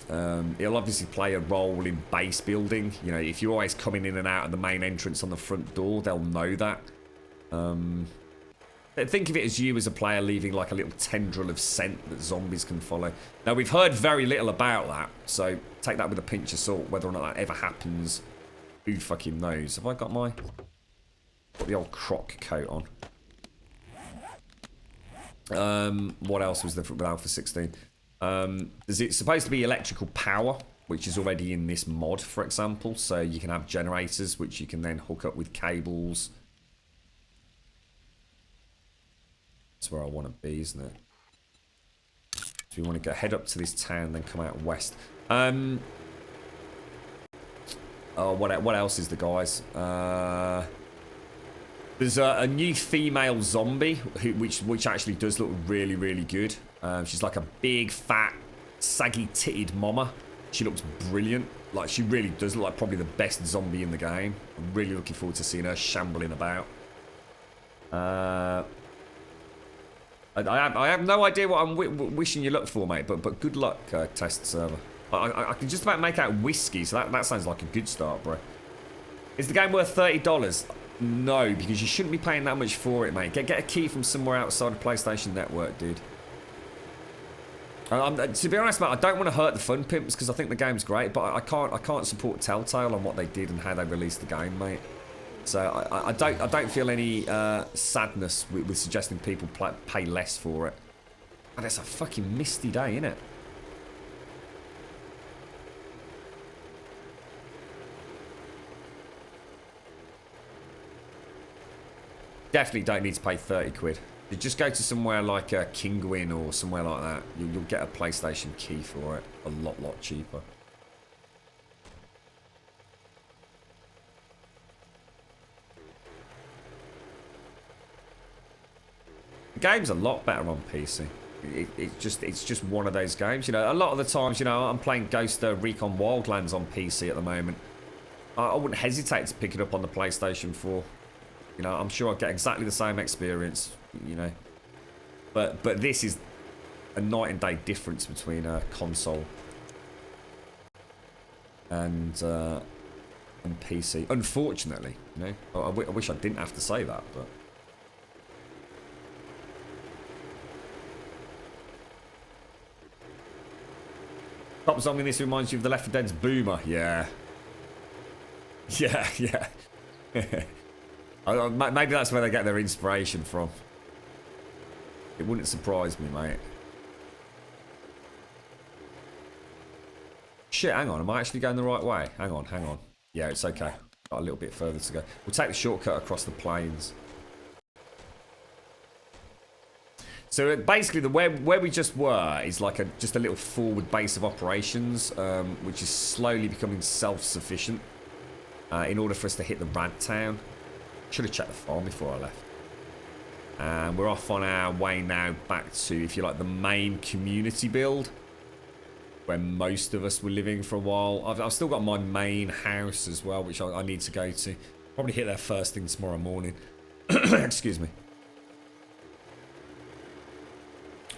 It'll obviously play a role in base building. You know, if you're always coming in and out of the main entrance on the front door, they'll know that. Think of it as you as a player leaving like a little tendril of scent that zombies can follow. Now, we've heard very little about that, so take that with a pinch of salt. Whether or not that ever happens, who fucking knows? Have I got my... Got the old croc coat on? What else was different with Alpha 16? It's supposed to be electrical power, which is already in this mod, for example. So you can have generators, which you can then hook up with cables. That's where I want to be, isn't it? So we want to go head up to this town, then come out west. Oh, what else is the guys? There's a new female zombie, which actually does look really, really good. She's like a big, fat, saggy-titted mama. She looks brilliant. Like, she really does look like probably the best zombie in the game. I'm really looking forward to seeing her shambling about. I have no idea what I'm wishing you luck for, mate, but good luck, test server. I can just about make out whiskey, so that sounds like a good start, bro. Is the game worth $30? No, because you shouldn't be paying that much for it, mate. Get a key from somewhere outside the PlayStation Network, dude. To be honest, mate, I don't want to hurt the fun pimps because I think the game's great, but I can't support Telltale on what they did and how they released the game, mate. So I don't feel any sadness with suggesting people pay less for it. And it's a fucking misty day, innit? Definitely don't need to pay 30 quid. You just go to somewhere like Kingwin or somewhere like that. You'll get a PlayStation key for it. A lot cheaper. The game's a lot better on PC. It's just one of those games. You know, a lot of the times, you know, I'm playing Ghost Recon Wildlands on PC at the moment. I wouldn't hesitate to pick it up on the PlayStation 4. You know, I'm sure I'll get exactly the same experience, you know. But this is a night and day difference between a console and PC. Unfortunately, you know. I wish I didn't have to say that, but... Top zombie, this reminds you of the Left 4 Dead's Boomer. Yeah. Yeah. Maybe that's where they get their inspiration from. It wouldn't surprise me, mate. Shit, hang on. Am I actually going the right way? Hang on. Yeah, it's okay. Got a little bit further to go. We'll take the shortcut across the plains. So basically, where we just were is like just a little forward base of operations, which is slowly becoming self-sufficient in order for us to hit the rad town. Should have checked the farm before I left. And we're off on our way now back to, if you like, the main community build, where most of us were living for a while. I've still got my main house as well, which I need to go to. Probably hit there first thing tomorrow morning. Excuse me.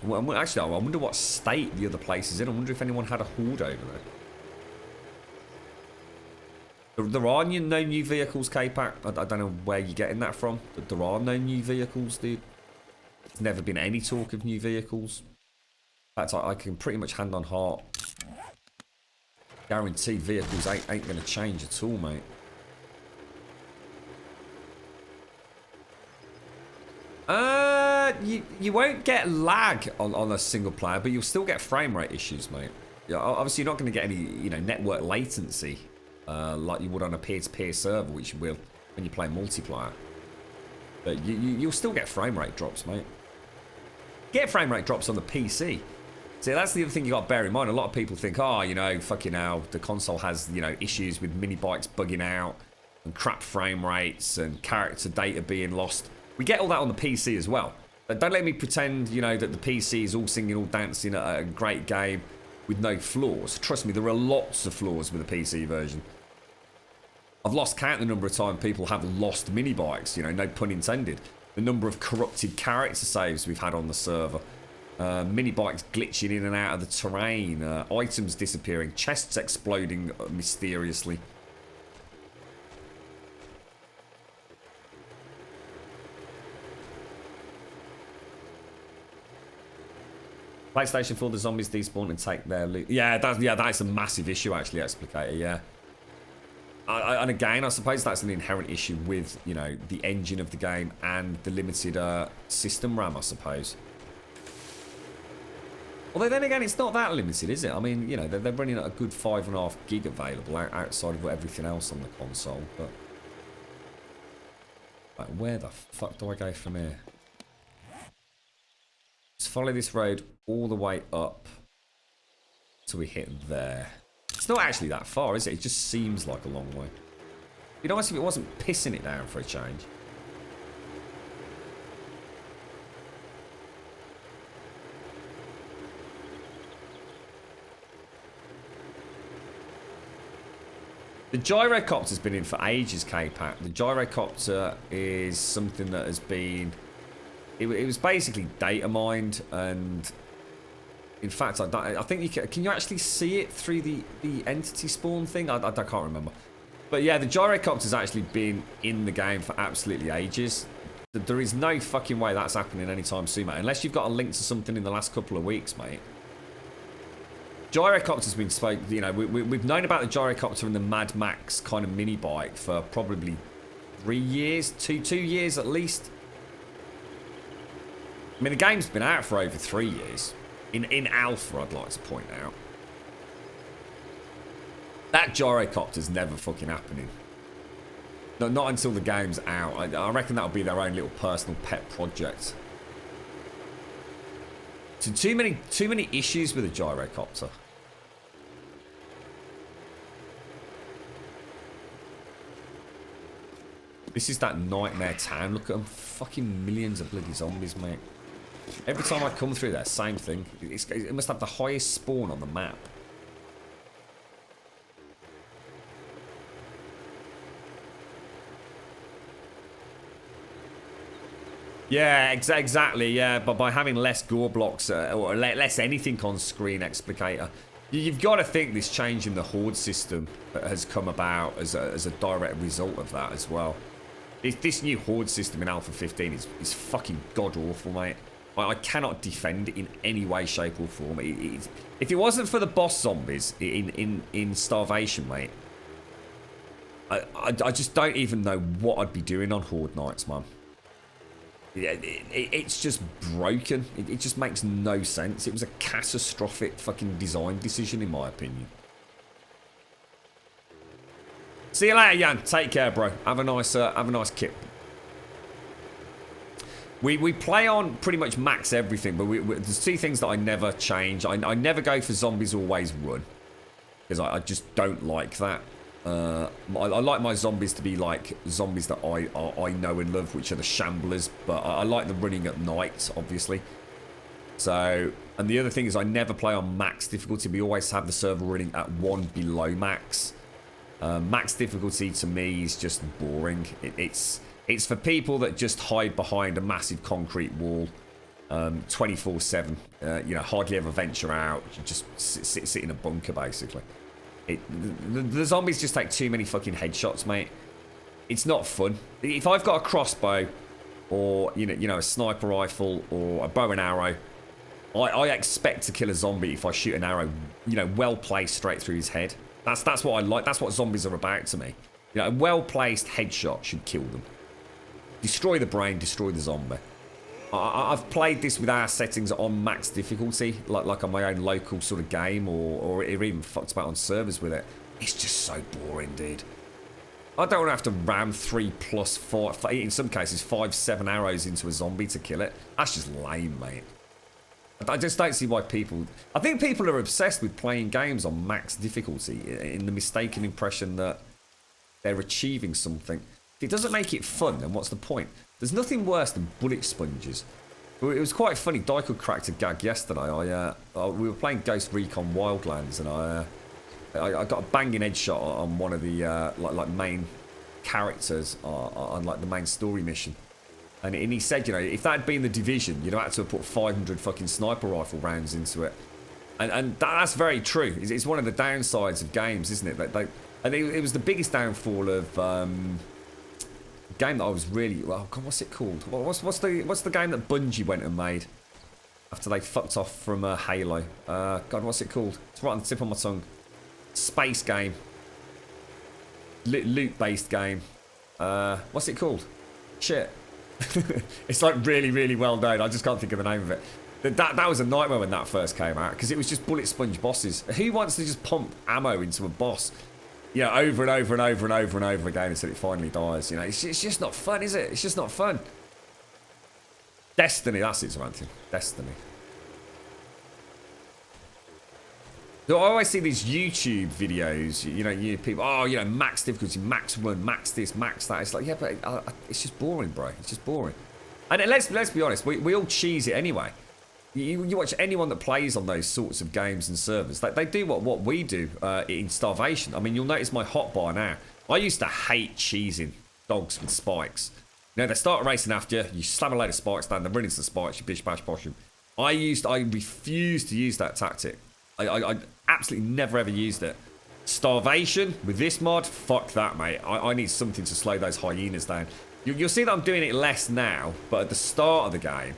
Well, actually, I wonder what state the other place is in. I wonder if anyone had a horde over there. There are no new vehicles, K-Pack. I don't know where you're getting that from. But there are no new vehicles, dude. There's never been any talk of new vehicles. In fact, I can pretty much hand on heart guarantee vehicles ain't going to change at all, mate. You won't get lag on a single player, but you'll still get frame rate issues, mate. Yeah, obviously, you're not going to get any, you know, network latency like you would on a peer-to-peer server, which you will when you play multiplayer. But you'll still get frame rate drops, mate. Get frame rate drops on the PC. See, that's the other thing you got to bear in mind. A lot of people think, oh, you know, fucking hell, the console has, you know, issues with mini bikes bugging out and crap frame rates and character data being lost. We get all that on the PC as well. But don't let me pretend, you know, that the PC is all singing, all dancing at a great game with no flaws. Trust me, there are lots of flaws with the PC version. I've lost count the number of times people have lost mini bikes, you know, no pun intended. The number of corrupted character saves we've had on the server. Mini bikes glitching in and out of the terrain. Items disappearing. Chests exploding mysteriously. PlayStation 4, the zombies despawn and take their loot. Yeah, that's a massive issue actually, Explicator, yeah. And again, I suppose that's an inherent issue with, you know, the engine of the game and the limited system RAM, I suppose. Although then again, it's not that limited, is it? I mean, you know, they're running at a good 5.5 gig available outside of everything else on the console. But like, where the fuck do I go from here? Let's follow this road all the way up till we hit there. It's not actually that far, is it? It just seems like a long way. It'd be nice if it wasn't pissing it down for a change. The gyrocopter's been in for ages, K-Pack. The gyrocopter is something that has been... It was basically data mined, and in fact, I think you can you actually see it through the entity spawn thing? I can't remember. But yeah, the gyrocopter's actually been in the game for absolutely ages. There is no fucking way that's happening anytime soon, mate. Unless you've got a link to something in the last couple of weeks, mate. Gyrocopter's been you know, we've known about the gyrocopter and the Mad Max kind of mini bike for probably 3 years, two years at least. I mean, the game's been out for over 3 years. In alpha, I'd like to point out. That gyrocopter's never fucking happening. No, not until the game's out. I reckon that'll be their own little personal pet project. So too many issues with the gyrocopter. This is that nightmare town. Look at them. Fucking millions of bloody zombies, mate. Every time I come through there, same thing. It must have the highest spawn on the map. Yeah, exactly, yeah. But by having less gore blocks or less anything on screen, Explicator, you've got to think this change in the horde system has come about as a direct result of that as well. This new horde system in Alpha 15 is fucking god-awful, mate. I cannot defend it in any way, shape or form. If it wasn't for the boss zombies in Starvation, mate, I just don't even know what I'd be doing on horde nights, man. Yeah, it's just broken. It just makes no sense. It was a catastrophic fucking design decision, in my opinion. See you later, Jan. Take care, bro. Have a nice kip. We play on pretty much max everything, but there's two things that I never change. I never go for zombies always run, because I just don't like that. I like my zombies to be like zombies that I know and love, which are the shamblers, but I like them running at night, obviously. So, and the other thing is I never play on max difficulty. We always have the server running at 1 below max. Max difficulty to me is just boring. It's for people that just hide behind a massive concrete wall 24/7. You know, hardly ever venture out. Just sit in a bunker, basically. The zombies just take too many fucking headshots, mate. It's not fun. If I've got a crossbow or you know a sniper rifle or a bow and arrow, I expect to kill a zombie if I shoot an arrow, you know, well placed straight through his head. That's what I like. That's what zombies are about to me. You know, a well placed headshot should kill them. Destroy the brain, destroy the zombie. I've played this with our settings on max difficulty, like on my own local sort of game, or even fucked about on servers with it. It's just so boring, dude. I don't want to have to ram 3 plus 4, in some cases 5, 7 arrows into a zombie to kill it. That's just lame, mate. I just don't see why people... I think people are obsessed with playing games on max difficulty in the mistaken impression that they're achieving something. If it doesn't make it fun, then what's the point? There's nothing worse than bullet sponges. It was quite funny. Dykel cracked a gag yesterday. We were playing Ghost Recon Wildlands, and I got a banging headshot on one of the like main characters on like the main story mission. And he said, you know, if that had been the Division, you'd have had to have put 500 fucking sniper rifle rounds into it. And that's very true. It's one of the downsides of games, isn't it? And it was the biggest downfall of a game that I was really... Oh, God, what's it called? What's the game that Bungie went and made after they fucked off from Halo? God, what's it called? It's right on the tip of my tongue. Space game. Loot-based game. What's it called? Shit. It's like really, really well known. I just can't think of the name of it. That was a nightmare when that first came out because it was just bullet sponge bosses. Who wants to just pump ammo into a boss, you know, over and over and over and over and over again until it finally dies? You know, it's just not fun, is it? It's just not fun. Destiny, that's it, Samantha. Destiny. So I always see these YouTube videos, you know, people, oh, you know, max difficulty, max run, max this, max that. It's like, yeah, but it's just boring, bro. It's just boring. And let's be honest, we all cheese it anyway. You watch anyone that plays on those sorts of games and servers, they do what we do in Starvation. I mean, you'll notice my hotbar now. I used to hate cheesing dogs with spikes. You know, they start racing after you, you slam a load of spikes down, they run into the spikes, you bish bash bosh them. I refused to use that tactic. I absolutely never ever used it. Starvation with this mod, fuck that, mate. I need something to slow those hyenas down. You'll see that I'm doing it less now, but at the start of the game,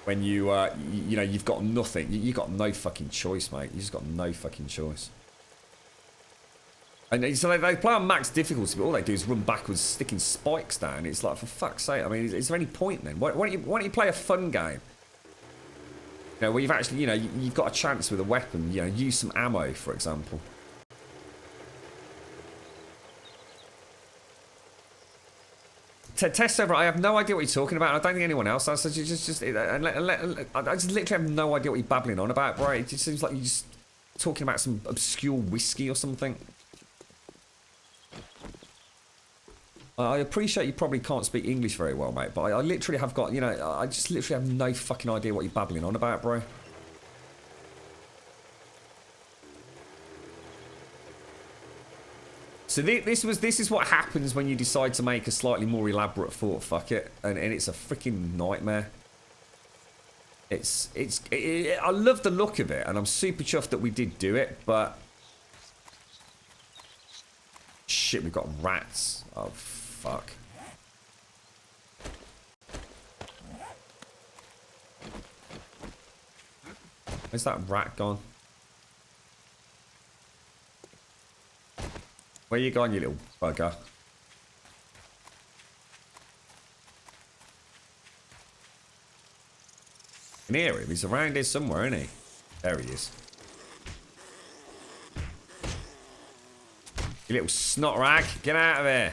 when you know, you've got nothing, you've got no fucking choice, mate. You just got no fucking choice. And so they play on max difficulty, but all they do is run backwards, sticking spikes down. It's like, for fuck's sake, I mean, is there any point then? Why don't you play a fun game? You know, where you've actually, you know, you've got a chance with a weapon, you know, use some ammo, for example. Test server, I have no idea what you're talking about. I don't think anyone else has. So I just literally have no idea what you're babbling on about, bro. It just seems like you're just talking about some obscure whiskey or something. I appreciate you probably can't speak English very well, mate, but I literally have got, you know, I just literally have no fucking idea what you're babbling on about, bro. So this is what happens when you decide to make a slightly more elaborate fort, fuck it, and it's a freaking nightmare. I love the look of it, and I'm super chuffed that we did do it, but shit, we've got rats. Oh fuck. Where's that rat gone? Where you going, you little bugger? I can hear him. He's around here somewhere, isn't he? There he is. You little snot rag. Get out of here.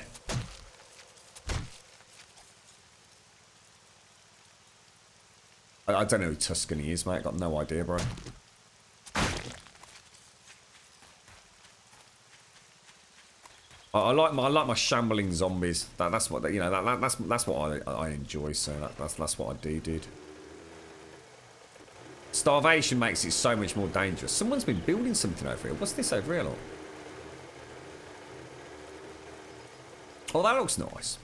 I don't know who Tuscany is, mate. Got no idea, bro. I like my shambling zombies. That's what, you know. That's what I enjoy. So that's what I do, dude. Starvation makes it so much more dangerous. Someone's been building something over here. What's this over here, look? Oh, that looks nice.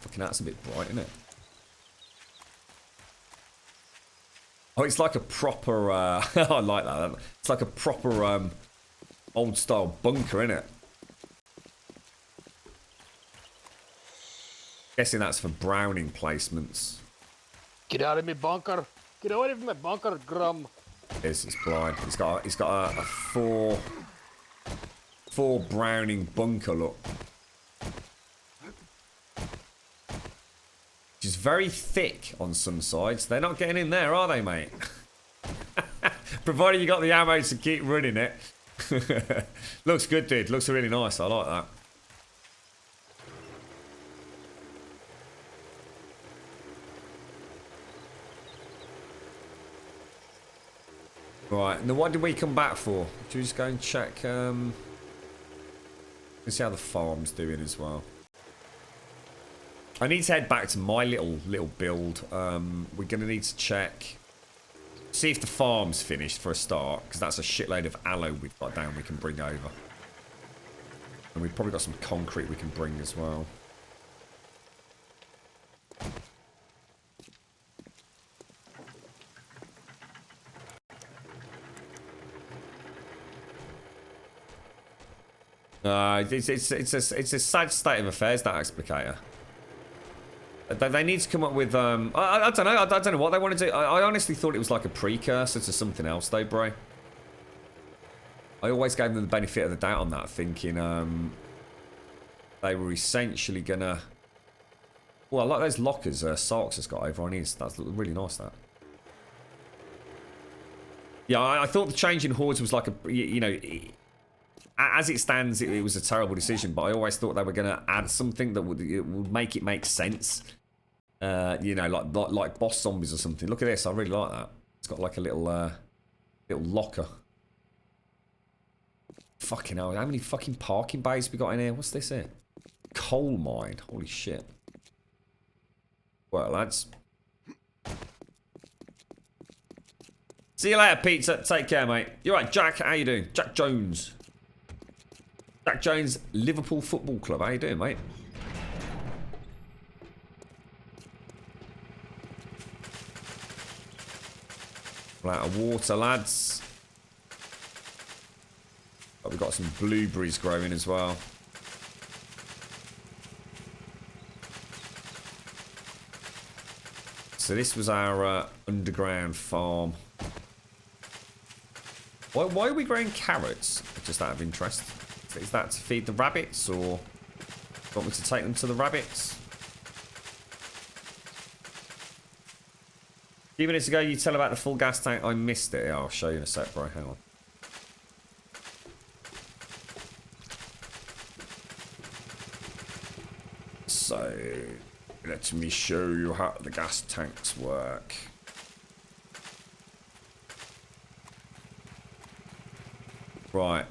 Fucking that's a bit bright, isn't it? Oh, it's like a proper. I like that. It's like a proper old style bunker, isn't it? Guessing that's for Browning placements. Get out of my bunker. Get away from my bunker, Grum. It's blind. He's got a four Browning bunker look. Which is very thick on some sides. They're not getting in there, are they, mate? Provided you got the ammo to keep running it. Looks good, dude. Looks really nice. I like that. Right, now what did we come back for? Should we just go and check? Let's see how the farm's doing as well. I need to head back to my little build. We're gonna need to check, see if the farm's finished for a start, because that's a shitload of aloe we've got down we can bring over, and we've probably got some concrete we can bring as well. It's a sad state of affairs, that explicator. They need to come up with I don't know. I don't know what they want to do. I honestly thought it was like a precursor to something else, though, bro. I always gave them the benefit of the doubt on that, thinking they were essentially gonna. Well, I like those lockers Sarks has got over on his. That's really nice. That. Yeah, I thought the change in hordes was like a, you know, as it stands, it was a terrible decision. But I always thought they were gonna add something that would make it make sense. You know, like boss zombies or something. Look at this. I really like that. It's got like a little locker. Fucking hell, how many fucking parking bays we got in here? What's this here? Coal mine. Holy shit. Well, lads. See you later, pizza. Take care, mate. You're right, Jack. How you doing? Jack Jones. Jack Jones, Liverpool Football Club. How you doing, mate? We're out of water, lads. But we've got some blueberries growing as well. So this was our underground farm. Why are we growing carrots? Just out of interest. Is that to feed the rabbits, or want me to take them to the rabbits? A few minutes ago, you tell about the full gas tank. I missed it. I'll show you in a sec, bro. Hang on. So, let me show you how the gas tanks work. Right.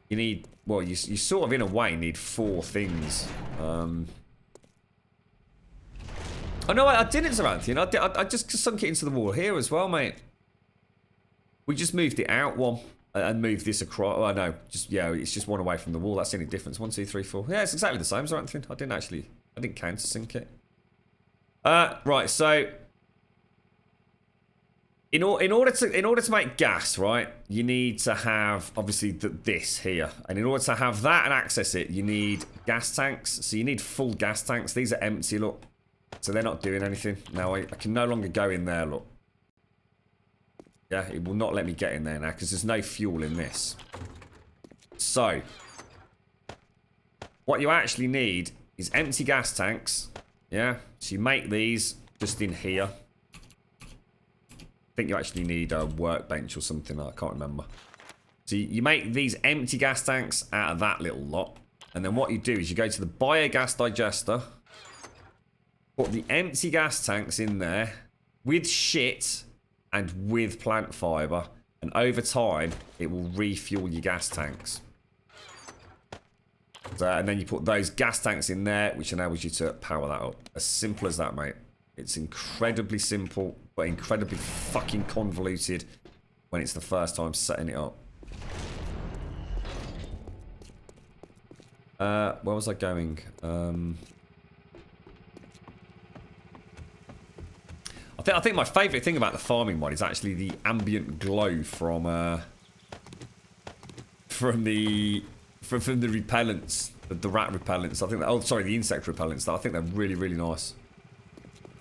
You need, well, you sort of in a way need 4 things. Oh no, I didn't, Zaranthian. I just sunk it into the wall here as well, mate. We just moved it out one and moved this across. Oh no, just yeah, it's just one away from the wall. That's the only difference. 1, 2, 3, 4. Yeah, it's exactly the same, Zaranthian. I didn't countersink it. Right, so in order to make gas, right, you need to have obviously this here, and in order to have that and access it, you need gas tanks. So you need full gas tanks. These are empty, look. So they're not doing anything. Now I can no longer go in there, look. Yeah, it will not let me get in there now because there's no fuel in this. So, what you actually need is empty gas tanks. Yeah, so you make these just in here. I think you actually need a workbench or something. I can't remember. So you make these empty gas tanks out of that little lot. And then what you do is you go to the biogas digester. Put the empty gas tanks in there with shit and with plant fibre, and over time it will refuel your gas tanks. So, and then you put those gas tanks in there, which enables you to power that up. As simple as that, mate. It's incredibly simple, but incredibly fucking convoluted when it's the first time setting it up. Where was I going? I think my favourite thing about the farming mod is actually the ambient glow from the repellents, the rat repellents. I think that, oh sorry, the insect repellents. I think they're really, really nice.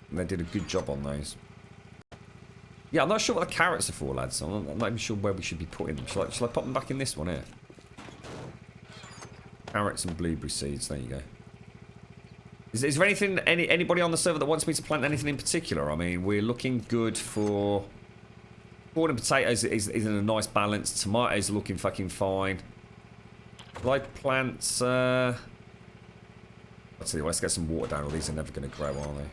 And they did a good job on those. Yeah, I'm not sure what the carrots are for, lads. I'm not even sure where we should be putting them. Shall I pop them back in this one here? Carrots and blueberry seeds. There you go. Is there anything, anybody on the server that wants me to plant anything in particular? I mean, we're looking good for corn and potatoes is in a nice balance. Tomatoes are looking fucking fine. Will I plant? I'll tell you what, let's get some water down. All these are never going to grow, are they?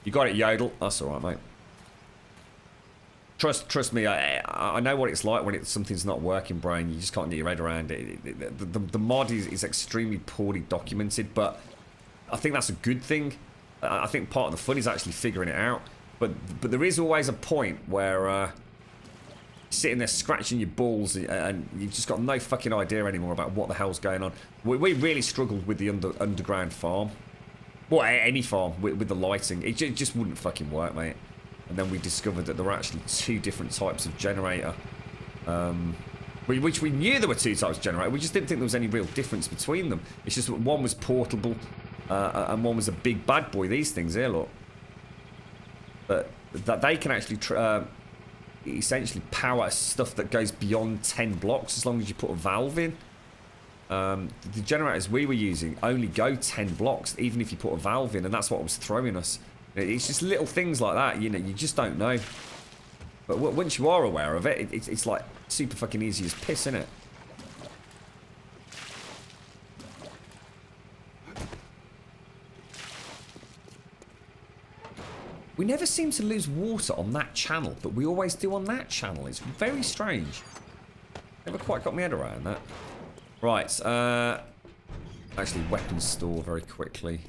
You got it, Yodel. That's all right, mate. Trust me, I know what it's like when something's not working, Brian. You just can't get your head around it. The mod is extremely poorly documented, but I think that's a good thing. I think part of the fun is actually figuring it out. But there is always a point where you're sitting there scratching your balls and you've just got no fucking idea anymore about what the hell's going on. We really struggled with the underground farm. Well, any farm with the lighting. It just wouldn't fucking work, mate. And then we discovered that there were actually 2 different types of generator. Which we knew there were 2 types of generator. We just didn't think there was any real difference between them. It's just that one was portable and one was a big bad boy. These things here, look. But that they can actually essentially power stuff that goes beyond 10 blocks as long as you put a valve in. The generators we were using only go 10 blocks even if you put a valve in, and that's what was throwing us. It's just little things like that, you know, you just don't know. But once you are aware of it, it's like super fucking easy as piss, isn't it? We never seem to lose water on that channel, but we always do on that channel. It's very strange. Never quite got my head around that. Right, actually weapons store very quickly.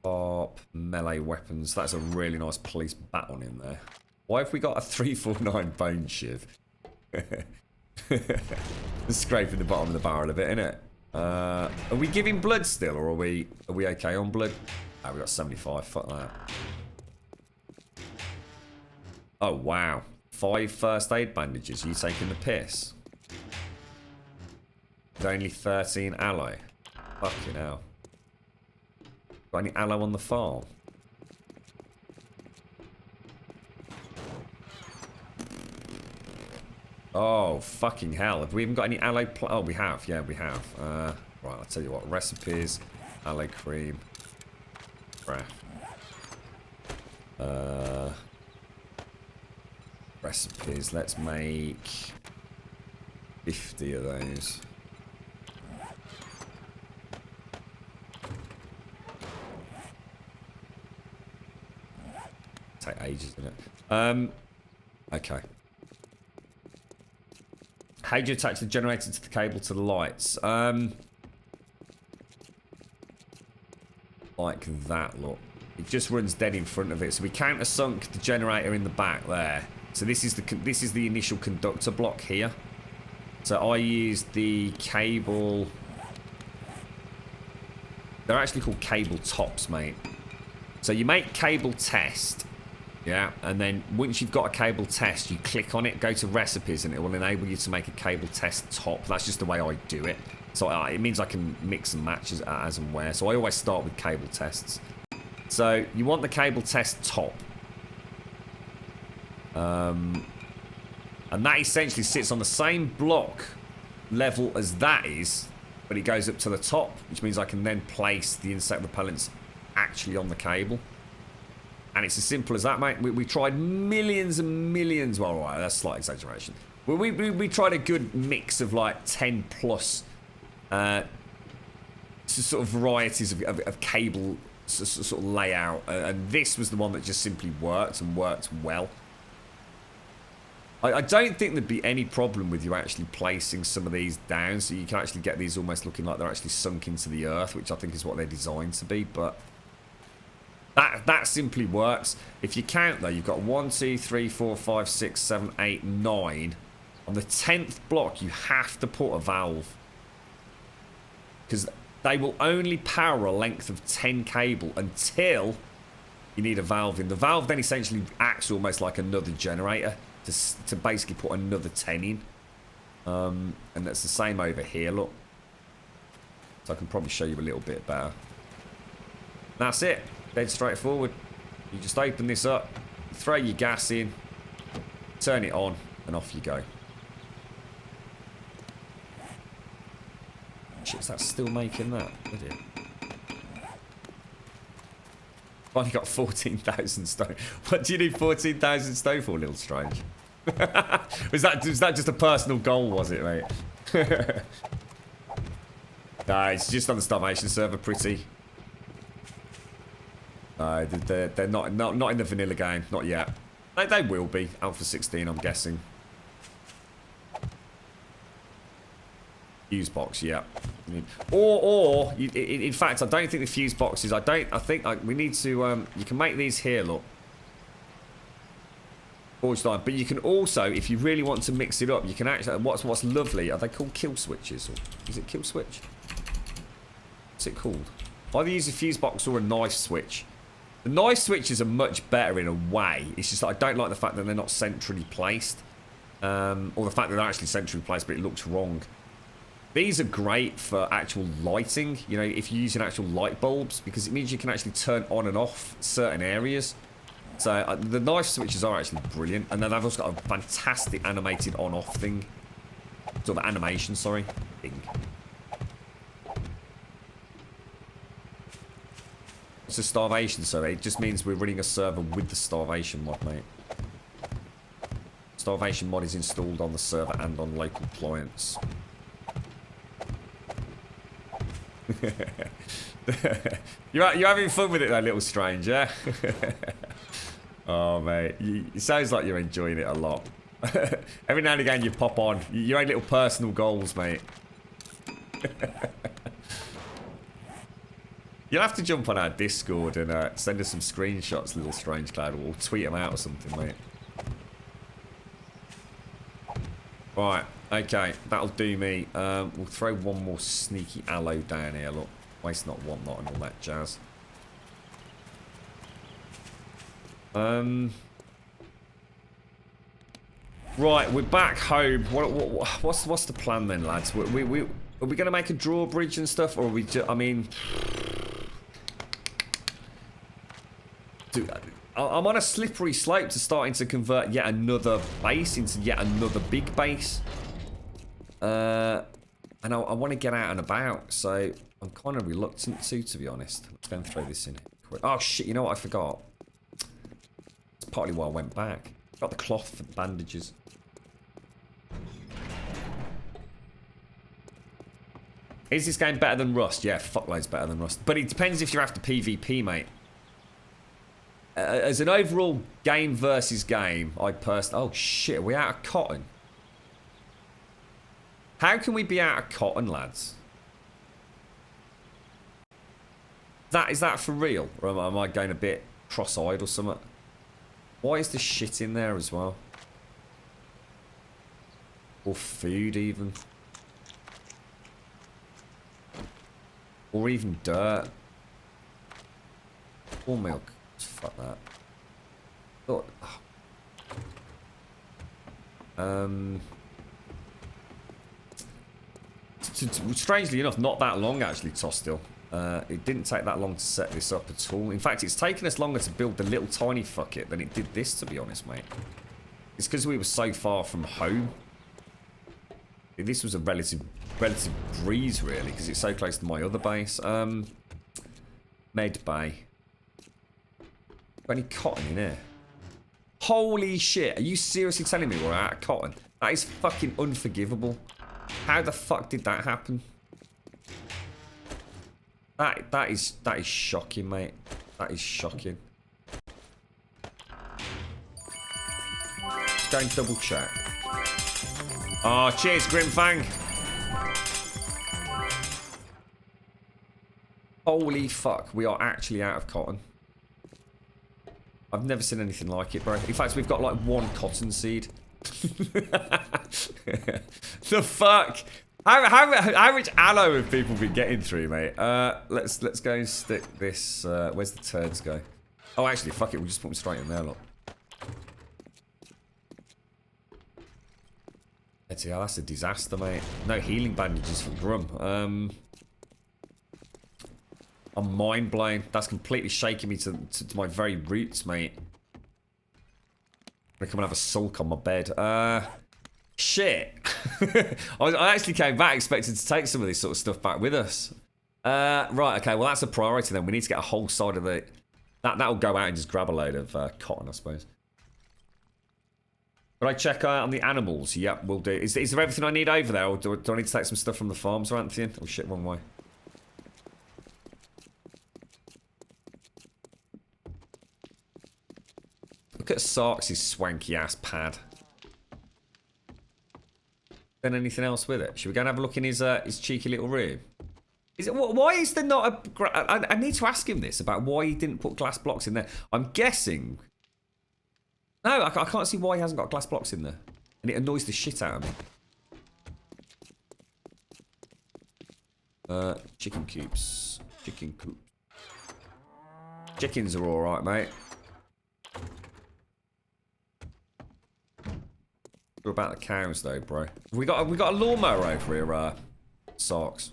Pop melee weapons. That's a really nice police baton in there. Why have we got a 349 bone shiv? Scraping the bottom of the barrel a bit, innit? Are we giving blood still, or are we okay on blood? Oh, we got 75. Fuck that. Oh wow, 5 first aid bandages. Are you taking the piss? There's only 13 aloe. Fucking hell. Got any aloe on the farm? Oh, fucking hell. Have we even got any aloe? Oh, we have. Yeah, we have. Right, I'll tell you what. Recipes. Aloe cream. Craft. Recipes. Let's make 50 of those. Take ages, doesn't it? Okay. How do you attach the generator to the cable to the lights? Like that, look. It just runs dead in front of it. So we countersunk the generator in the back there. So this is the initial conductor block here. So I used the cable. They're actually called cable tops, mate. So you make cable test. Yeah, and then once you've got a cable test, you click on it, go to recipes, and it will enable you to make a cable test top. That's just the way I do it. So it means I can mix and match as and where. So I always start with cable tests. So you want the cable test top. And that essentially sits on the same block level as that is, but it goes up to the top, which means I can then place the insect repellents actually on the cable. And it's as simple as that, mate. We tried millions and millions. Well, right, that's a slight exaggeration. We tried a good mix of like 10 plus sort of varieties of cable sort of layout. And this was the one that just simply worked and worked well. I don't think there'd be any problem with you actually placing some of these down. So you can actually get these almost looking like they're actually sunk into the earth, which I think is what they're designed to be. But that simply works. If you count though, you've got 1, 2, 3, 4, 5, 6, 7, 8, 9. On the 10th block, you have to put a valve. Because they will only power a length of 10 cable until you need a valve in. The valve then essentially acts almost like another generator to basically put another 10 in. And that's the same over here, look. So I can probably show you a little bit better. That's it. Dead straightforward. You just open this up, throw your gas in, turn it on, and off you go. Shit, is that still making that? Is it? I've only got 14,000 stone. What do you need 14,000 stone for, little strange? was that just a personal goal, was it, mate? Nah, it's just on the Starvation server, pretty. They're not in the vanilla game, not yet. They will be. Alpha 16, I'm guessing. Fuse box, yeah. Or in fact, I don't think the fuse boxes. I think we need to. You can make these here. Look. Forged iron. But you can also, if you really want to mix it up, you can actually... What's lovely, are they called kill switches? Or is it kill switch? What's it called? Either use a fuse box or a knife switch. The knife switches are much better in a way. It's just that I don't like the fact that they're not centrally placed. Or the fact that they're actually centrally placed, but it looks wrong. These are great for actual lighting, you know, if you're using actual light bulbs, because it means you can actually turn on and off certain areas. So the knife switches are actually brilliant, and then they've also got a fantastic animated on-off thing. Sort of animation, sorry. Thing. It's a Starvation server. It just means we're running a server with the Starvation mod, mate. Starvation mod is installed on the server and on local clients. You're having fun with it though, little stranger. Oh mate, it sounds like you're enjoying it a lot. Every now and again you pop on your own little personal goals, mate. You'll have to jump on our Discord and send us some screenshots, little strange cloud, or tweet them out or something, mate. Right, okay, that'll do me. We'll throw one more sneaky aloe down here, look. Waste not, want not, and all that jazz. Right, we're back home. What's the plan then, lads? Are we going to make a drawbridge and stuff, or are we just, I mean... I'm on a slippery slope to starting to convert yet another base into yet another big base. And I want to get out and about, so I'm kind of reluctant to be honest. Let's go and throw this in quick. Oh shit, you know what I forgot? It's partly why I went back. Got the cloth for the bandages. Is this game better than Rust? Yeah, fuckloads better than Rust. But it depends if you're after PvP, mate. As an overall game versus game, I personally... Oh shit, are we out of cotton? How can we be out of cotton, lads? Is that for real? Or am I going a bit cross-eyed or something? Why is the shit in there as well? Or food even? Or even dirt? Or milk? Fuck that. Oh. Strangely enough, not that long actually, Tostil. It didn't take that long to set this up at all. In fact, it's taken us longer to build the little tiny fuck it than it did this, to be honest, mate. It's because we were so far from home. This was a relative breeze, really, because it's so close to my other base. Med Bay. Got any cotton in here? Holy shit, are you seriously telling me we're out of cotton? That is fucking unforgivable. How the fuck did that happen? That is shocking, mate. That is shocking. Just go and double check. Oh, cheers, Grimfang. Holy fuck, we are actually out of cotton. I've never seen anything like it, bro. In fact, we've got like one cotton seed. The fuck? How much aloe have people been getting through, mate? Let's go and stick this. Where's the turds go? Oh, actually, fuck it. We'll just put them straight in there, look. That's a disaster, mate. No healing bandages for Grum. I'm mind blown. That's completely shaking me to my very roots, mate. I'm gonna come and have a sulk on my bed. Shit. I actually came back expecting to take some of this sort of stuff back with us. Right, okay, well that's a priority then. We need to get a whole side of the... That'll go out and just grab a load of cotton, I suppose. But I check on the animals. Yep, we'll do. Is there everything I need over there, or do I need to take some stuff from the farms or anything? Oh shit, wrong way. Look at Sarks' swanky ass pad. Then anything else with it? Should we go and have a look in his cheeky little room? Is it? Why is there not a... I need to ask him this about why he didn't put glass blocks in there. I'm guessing No, I can't see why he hasn't got glass blocks in there. And it annoys the shit out of me. Chicken coops. Chicken coop. Chickens are alright, mate. What about the cows, though, bro? We got a lawnmower over here, Sarks.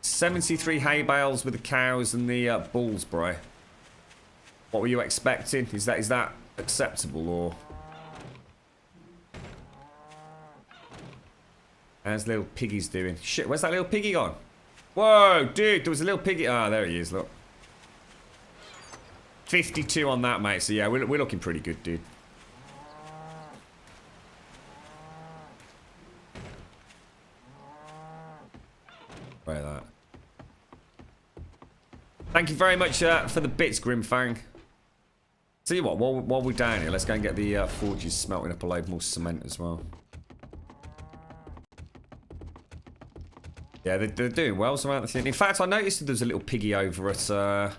$73 hay bales with the cows and the bulls, bro. What were you expecting? Is that acceptable, or? How's little piggy's doing? Shit, where's that little piggy gone? Whoa, dude, there was a little piggy. Ah, there he is, look. 52 on that, mate. So yeah, we're looking pretty good, dude. Where that? Thank you very much for the bits, Grimfang. Tell you what, while we're down here, let's go and get the forges smelting up a load more cement as well. Yeah, they're doing well, so aren't they? In fact, I noticed that there's a little piggy over at... Should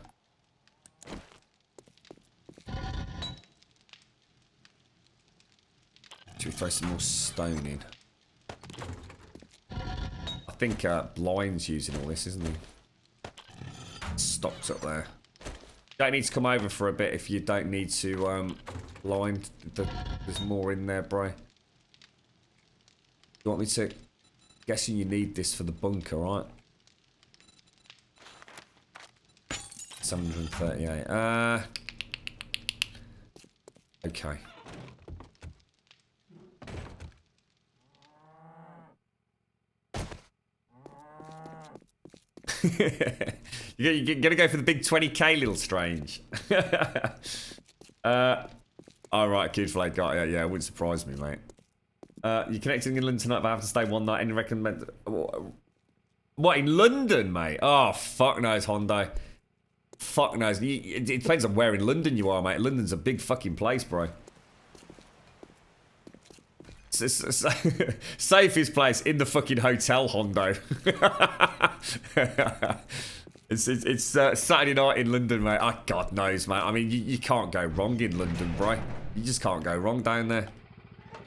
we throw some more stone in? I think Blind's using all this, isn't he? Stocked up there. Don't need to come over for a bit if you don't need to, Blind. There's more in there, bro. You want me to... Guessing you need this for the bunker, right? 738. Okay. You're gonna go for the big 20k, little strange. Alright, Kid Flag got it. Yeah, it wouldn't surprise me, mate. You're connecting in London tonight, but I have to stay one night. Any recommend? What, in London, mate? Oh, fuck knows, Hondo. Fuck knows. It depends on where in London you are, mate. London's a big fucking place, bro. Safest place in the fucking hotel, Hondo. It's Saturday night in London, mate. Oh, God knows, mate. I mean, you can't go wrong in London, bro. You just can't go wrong down there.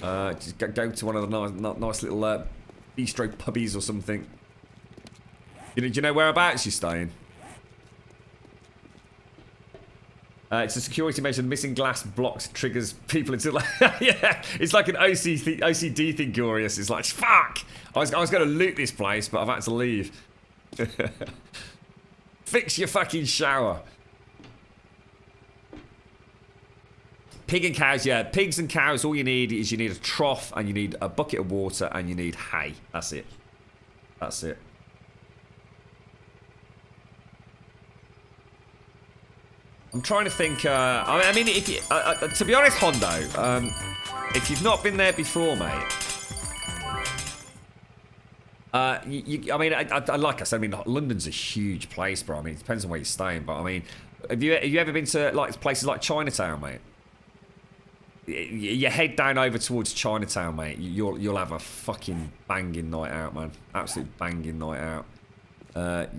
Just go to one of the nice little bistro pubbies or something. Do you know whereabouts you're staying? It's a security measure. Missing glass blocks triggers people into like yeah. It's like an OCD thing, Glorious. It's like fuck. I was going to loot this place, but I've had to leave. Fix your fucking shower. Pig and cows, yeah. Pigs and cows, all you need is you need a trough and you need a bucket of water and you need hay. That's it. That's it. I'm trying to think, I mean, if you, to be honest, Hondo, if you've not been there before, mate, I mean, like I said, I mean, London's a huge place, bro. I mean, it depends on where you're staying, but I mean, have you ever been to like places like Chinatown, mate? You head down over towards Chinatown, mate. You'll have a fucking banging night out, man. Absolute banging night out.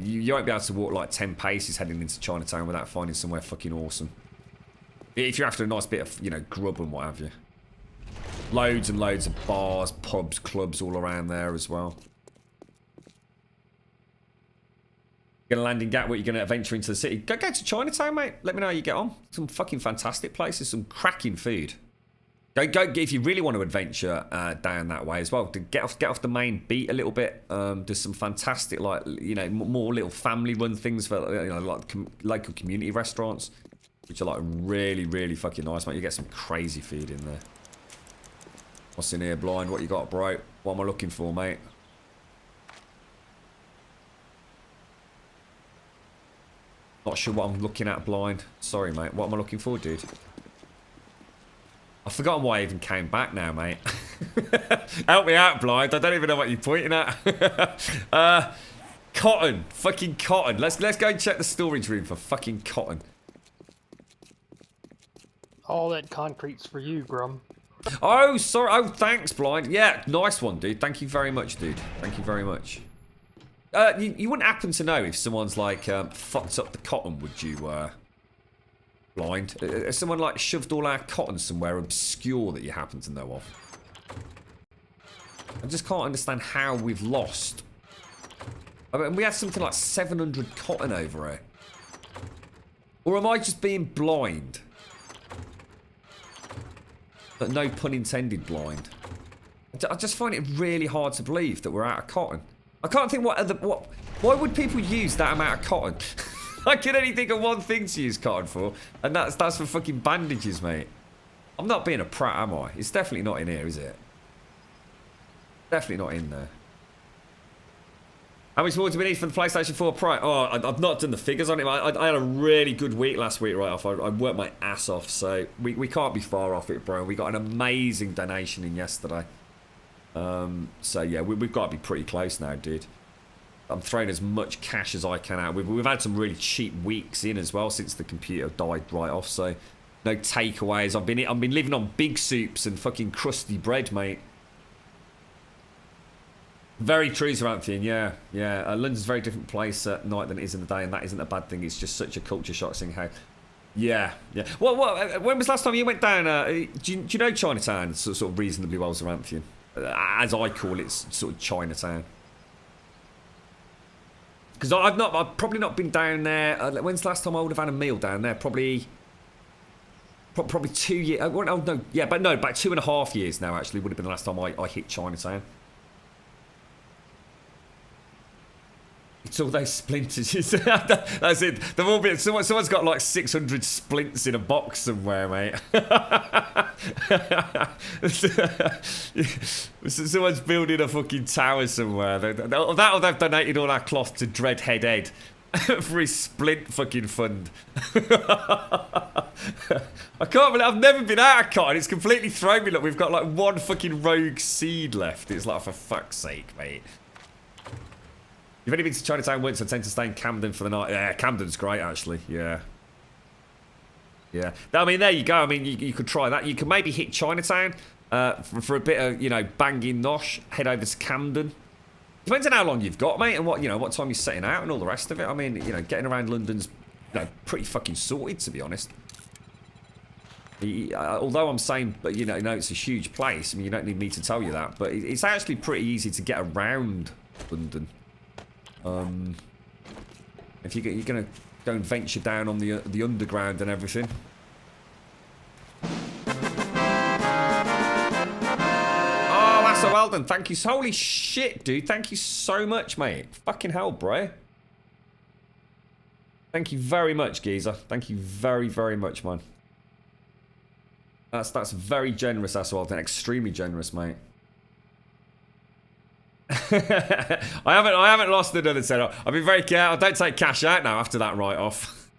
You won't be able to walk like 10 paces heading into Chinatown without finding somewhere fucking awesome. If you're after a nice bit of, you know, grub and what have you. Loads and loads of bars, pubs, clubs all around there as well. You're gonna land in Gatwick, you're gonna venture into the city. Go to Chinatown, mate. Let me know how you get on. Some fucking fantastic places, some cracking food. Go if you really want to adventure down that way as well. To get off the main beat a little bit. There's some fantastic, like, you know, more little family-run things for, you know, like local community restaurants, which are like really, really fucking nice, mate. You get some crazy food in there. What's in here, Blind? What you got, bro? What am I looking for, mate? Not sure what I'm looking at, Blind. Sorry, mate. What am I looking for, dude? I've forgotten why I even came back now, mate. Help me out, Blind. I don't even know what you're pointing at. Cotton. Fucking cotton. Let's go and check the storage room for fucking cotton. All that concrete's for you, Grum. Oh, sorry. Oh, thanks, Blind. Yeah, nice one, dude. Thank you very much, dude. Thank you very much. You wouldn't happen to know if someone's like fucked up the cotton, would you, Blind? Has someone like shoved all our cotton somewhere obscure that you happen to know of? I just can't understand how we've lost. I mean, we had something like 700 cotton over here. Or am I just being blind? But no pun intended, blind. I just find it really hard to believe that we're out of cotton. I can't think why would people use that amount of cotton? I can only think of one thing to use cotton for, and that's for fucking bandages, mate. I'm not being a prat, am I? It's definitely not in here, is it? Definitely not in there. How much more do we need for the PlayStation 4 Pro? Oh, I've not done the figures on it. I had a really good week last week right off. I worked my ass off, so we can't be far off it, bro. We got an amazing donation in yesterday. So yeah, we've got to be pretty close now, dude. I'm throwing as much cash as I can out. We've had some really cheap weeks in as well since the computer died right off, so no takeaways. I've been living on big soups and fucking crusty bread, mate. Very true, Zaranthian, yeah. London's a very different place at night than it is in the day, and that isn't a bad thing. It's just such a culture shock seeing how... Yeah. Well, when was the last time you went down... do you know Chinatown sort of reasonably well, Zaranthian? As I call it, sort of Chinatown. Because I've probably not been down there... when's the last time I would have had a meal down there? Probably 2 years... Oh, no, yeah, but no, about 2.5 years now, actually, would have been the last time I hit Chinatown. It's all those splinters. That's it. They've all been. Someone's got like 600 splints in a box somewhere, mate. Someone's building a fucking tower somewhere. That or they've donated all our cloth to Dreadhead Ed for his splint fucking fund. I can't believe I've never been out of cotton. It's completely thrown me. Look, we've got like one fucking rogue seed left. It's like, for fuck's sake, mate. You've only been to Chinatown once, I tend to stay in Camden for the night. Yeah, Camden's great, actually. Yeah. I mean, there you go. I mean, you could try that. You could maybe hit Chinatown for a bit of, banging nosh. Head over to Camden. Depends on how long you've got, mate, and what time you're setting out and all the rest of it. I mean, getting around London's, pretty fucking sorted, to be honest. Although I'm saying, but it's a huge place. I mean, you don't need me to tell you that, but it's actually pretty easy to get around London. If you're gonna go and venture down on the underground and everything. Oh, that's so well done. Thank you. Holy shit, dude. Thank you so much, mate. Fucking hell, bro. Thank you very much, geezer. Thank you very, very much, man. That's very generous, that's well done. Extremely generous, mate. I haven't lost another setup. I've been very careful. I don't take cash out now after that write-off.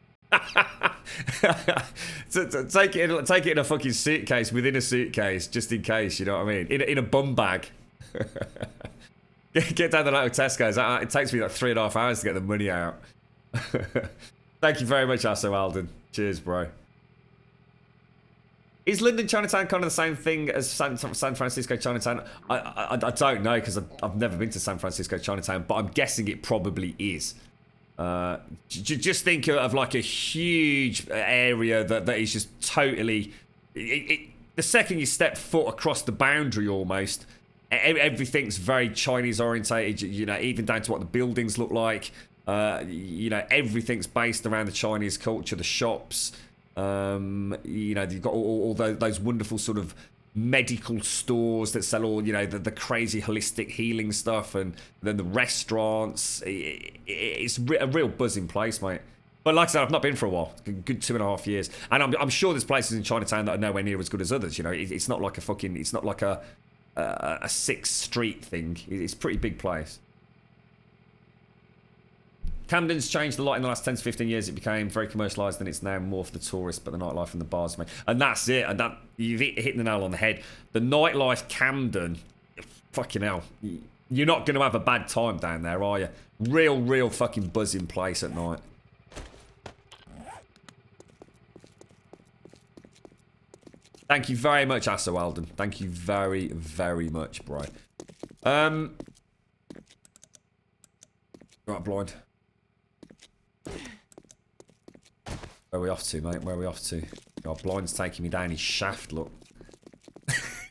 Take it in a fucking suitcase within a suitcase, just in case. You know what I mean? In a bum bag. Get down to the local Tesco's. It takes me like 3.5 hours to get the money out. Thank you very much, Asso Alden. Cheers, bro. Is London Chinatown kind of the same thing as San Francisco Chinatown? I don't know, because I've never been to San Francisco Chinatown, but I'm guessing it probably is. Just think of like a huge area that is just totally... the second you step foot across the boundary almost, everything's very Chinese orientated, even down to what the buildings look like. Everything's based around the Chinese culture, the shops... you've got all those wonderful sort of medical stores that sell all, the crazy holistic healing stuff, and then the restaurants. It's a real buzzing place, mate. But like I said, I've not been for a while, a good 2.5 years, and I'm sure there's places in Chinatown that are nowhere near as good as others. It's not like a 6th Street thing. It's a pretty big place. Camden's changed a lot in the last 10 to 15 years. It became very commercialised, and it's now more for the tourists, but the nightlife and the bars, mate. And that's it. And that you've hit the nail on the head. The nightlife, Camden, fucking hell. You're not going to have a bad time down there, are you? Real fucking buzzing place at night. Thank you very much, Asso Alden. Thank you very, very much, bro. Right, blind. Where are we off to, mate? Where are we off to? Oh, blind's taking me down his shaft, look.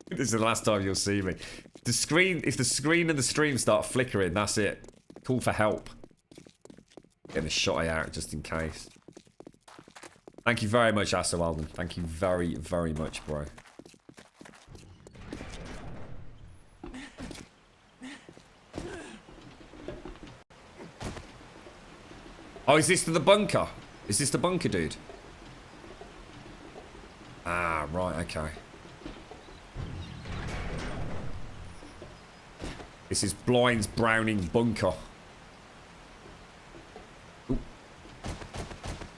This is the last time you'll see me. The screen, if the screen and the stream start flickering, that's it. Call for help. Getting a shot out just in case. Thank you very much, Asa Weldon. Thank you very, very much, bro. Oh, is this the bunker? Is this the bunker, dude? Ah, right, okay. This is Blind's Browning bunker. Ooh.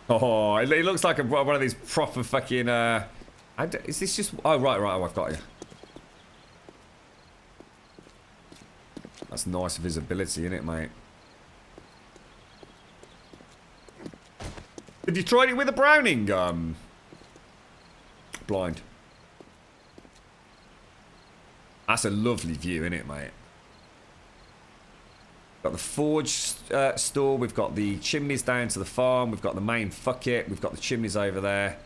Oh, it looks like one of these proper fucking, is this just... Oh, right, oh, I've got you. That's nice visibility, isn't it, mate? Have you tried it with a Browning, Blind? That's a lovely view, isn't it, mate? Got the forge store, we've got the chimneys down to the farm, we've got the main fuck it, we've got the chimneys over there.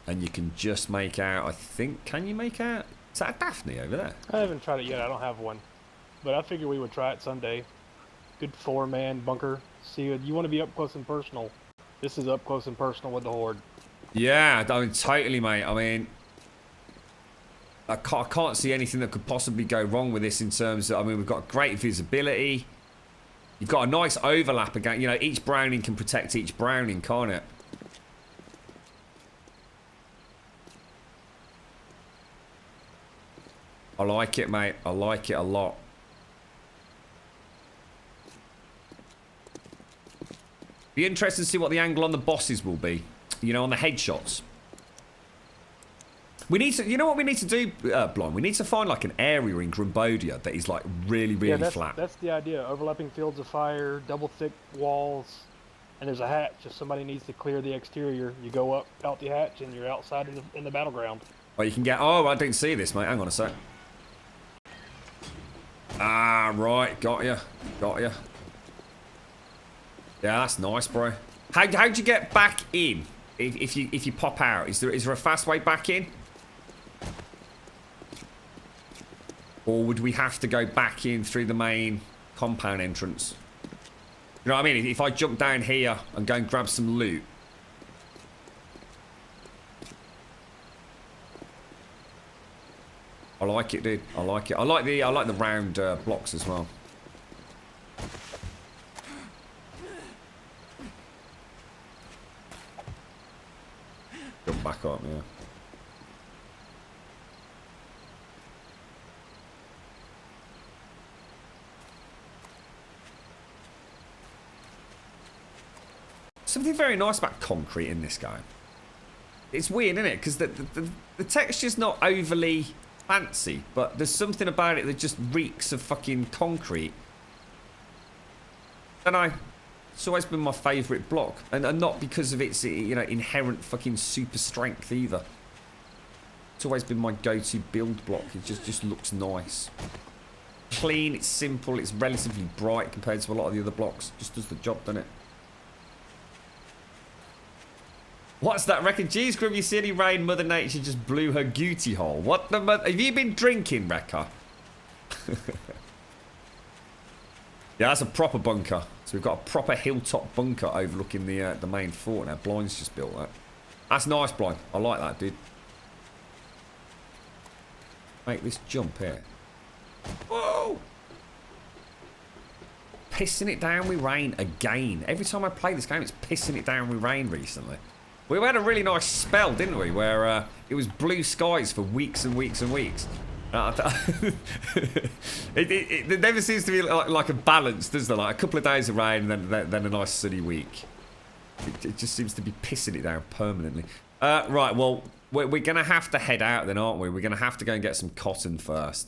And you can just make out, I think, can you make out? Is that a Daphne over there? I haven't tried it yet. I don't have one. But I figure we would try it someday. Good 4-man bunker. See, you want to be up close and personal. This is up close and personal with the Horde. Yeah, I mean, totally, mate. I mean, I can't see anything that could possibly go wrong with this in terms of, I mean, we've got great visibility. You've got a nice overlap again. You know, each Browning can protect each Browning, can't it? I like it, mate. I like it a lot. Be interested to see what the angle on the bosses will be. You know, on the headshots. We need to, you know what we need to do, Blonde? We need to find like an area in Grumbodia that is like really, really flat. That's the idea. Overlapping fields of fire, double thick walls, and there's a hatch. If somebody needs to clear the exterior, you go up out the hatch and you're outside in the battleground. Oh, you can get, oh, I didn't see this, mate. Hang on a sec. Ah, right. Got ya. Got ya. Yeah, that's nice, bro. How'd you get back in? If you pop out, is there a fast way back in? Or would we have to go back in through the main compound entrance? You know what I mean? If I jump down here and go and grab some loot. I like it, dude. I like it. I like the round blocks as well. Jump back up, yeah. Something very nice about concrete in this game. It's weird, isn't it? Because the texture's not overly fancy, but there's something about it that just reeks of fucking concrete. I don't know. It's always been my favourite block, and not because of its, you know, inherent fucking super strength either. It's always been my go-to build block. It just looks nice, clean. It's simple. It's relatively bright compared to a lot of the other blocks. Just does the job, doesn't it? What's that reckon? Geez, Grim, you see any rain? Mother Nature just blew her gooty hole. What the have you been drinking, Rekka? Yeah, that's a proper bunker. So we've got a proper hilltop bunker overlooking the main fort now. Blind's just built that. That's nice, Blind. I like that, dude. Make this jump here. Whoa! Pissing it down with rain again. Every time I play this game, it's pissing it down with rain recently. We had a really nice spell, didn't we? Where it was blue skies for weeks and weeks and weeks. It never seems to be like a balance, does there? Like a couple of days of rain and then a nice sunny week. It just seems to be pissing it down permanently. Right, well, we're going to have to head out then, aren't we? We're going to have to go and get some cotton first.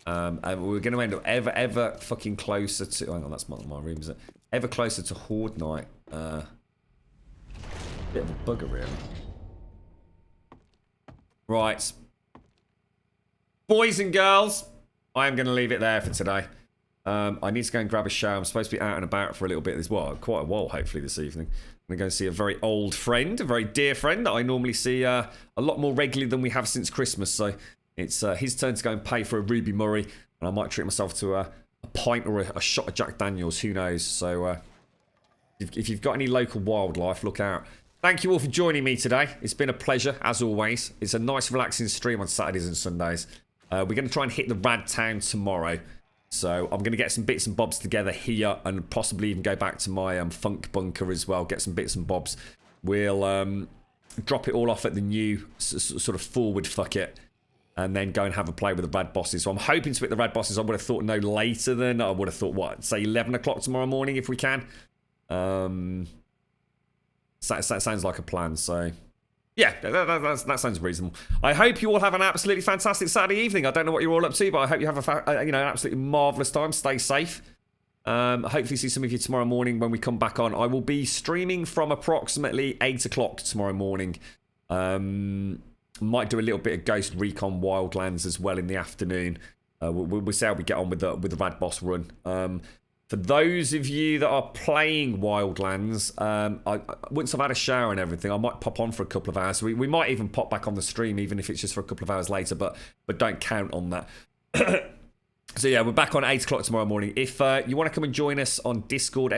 And we're going to end up ever fucking closer to... Hang on, that's my room, is it? Ever closer to Horde Night. Bit of a bugger, really. Right. Boys and girls, I am going to leave it there for today. I need to go and grab a shower. I'm supposed to be out and about for a little bit as well, quite a while, hopefully, this evening. I'm going to go see a very old friend, a very dear friend that I normally see a lot more regularly than we have since Christmas. So it's his turn to go and pay for a Ruby Murray, and I might treat myself to a pint or a shot of Jack Daniels, who knows. So if you've got any local wildlife, look out. Thank you all for joining me today. It's been a pleasure, as always. It's a nice, relaxing stream on Saturdays and Sundays. We're going to try and hit the Rad Town tomorrow. So I'm going to get some bits and bobs together here and possibly even go back to my funk bunker as well, get some bits and bobs. We'll drop it all off at the new sort of forward fuck it and then go and have a play with the Rad Bosses. So I'm hoping to hit the Rad Bosses. I would have thought no later than, I would have thought, what, say 11 o'clock tomorrow morning if we can. That sounds like a plan, so... Yeah, that sounds reasonable. I hope you all have an absolutely fantastic Saturday evening. I don't know what you're all up to, but I hope you have an absolutely marvellous time. Stay safe. Hopefully see some of you tomorrow morning when we come back on. I will be streaming from approximately 8 o'clock tomorrow morning. Might do a little bit of Ghost Recon Wildlands as well in the afternoon. We'll see how we get on with the Rad Boss run. For those of you that are playing Wildlands, once I've had a shower and everything, I might pop on for a couple of hours. We might even pop back on the stream, even if it's just for a couple of hours later, but don't count on that. So yeah, we're back on 8 o'clock tomorrow morning. If you want to come and join us on Discord, !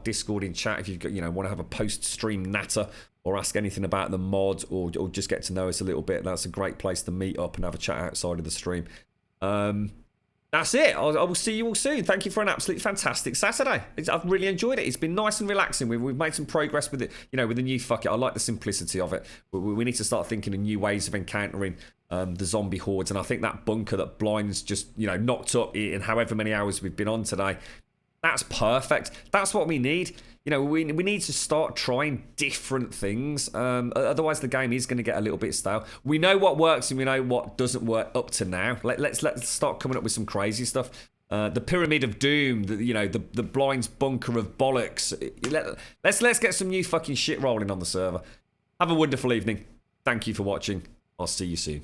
Discord in chat, if you've got, want to have a post-stream natter or ask anything about the mod or just get to know us a little bit, that's a great place to meet up and have a chat outside of the stream. That's it. I will see you all soon. Thank you for an absolutely fantastic Saturday. I've really enjoyed it. It's been nice and relaxing. We've made some progress with it, with the new fuck it. I like the simplicity of it. We need to start thinking of new ways of encountering the zombie hordes. And I think that bunker that Blind's just, knocked up in however many hours we've been on today, that's perfect. That's what we need. We need to start trying different things. Otherwise, the game is going to get a little bit stale. We know what works and we know what doesn't work up to now. Let's start coming up with some crazy stuff. The Pyramid of Doom, the Blind's Bunker of Bollocks. Let's get some new fucking shit rolling on the server. Have a wonderful evening. Thank you for watching. I'll see you soon.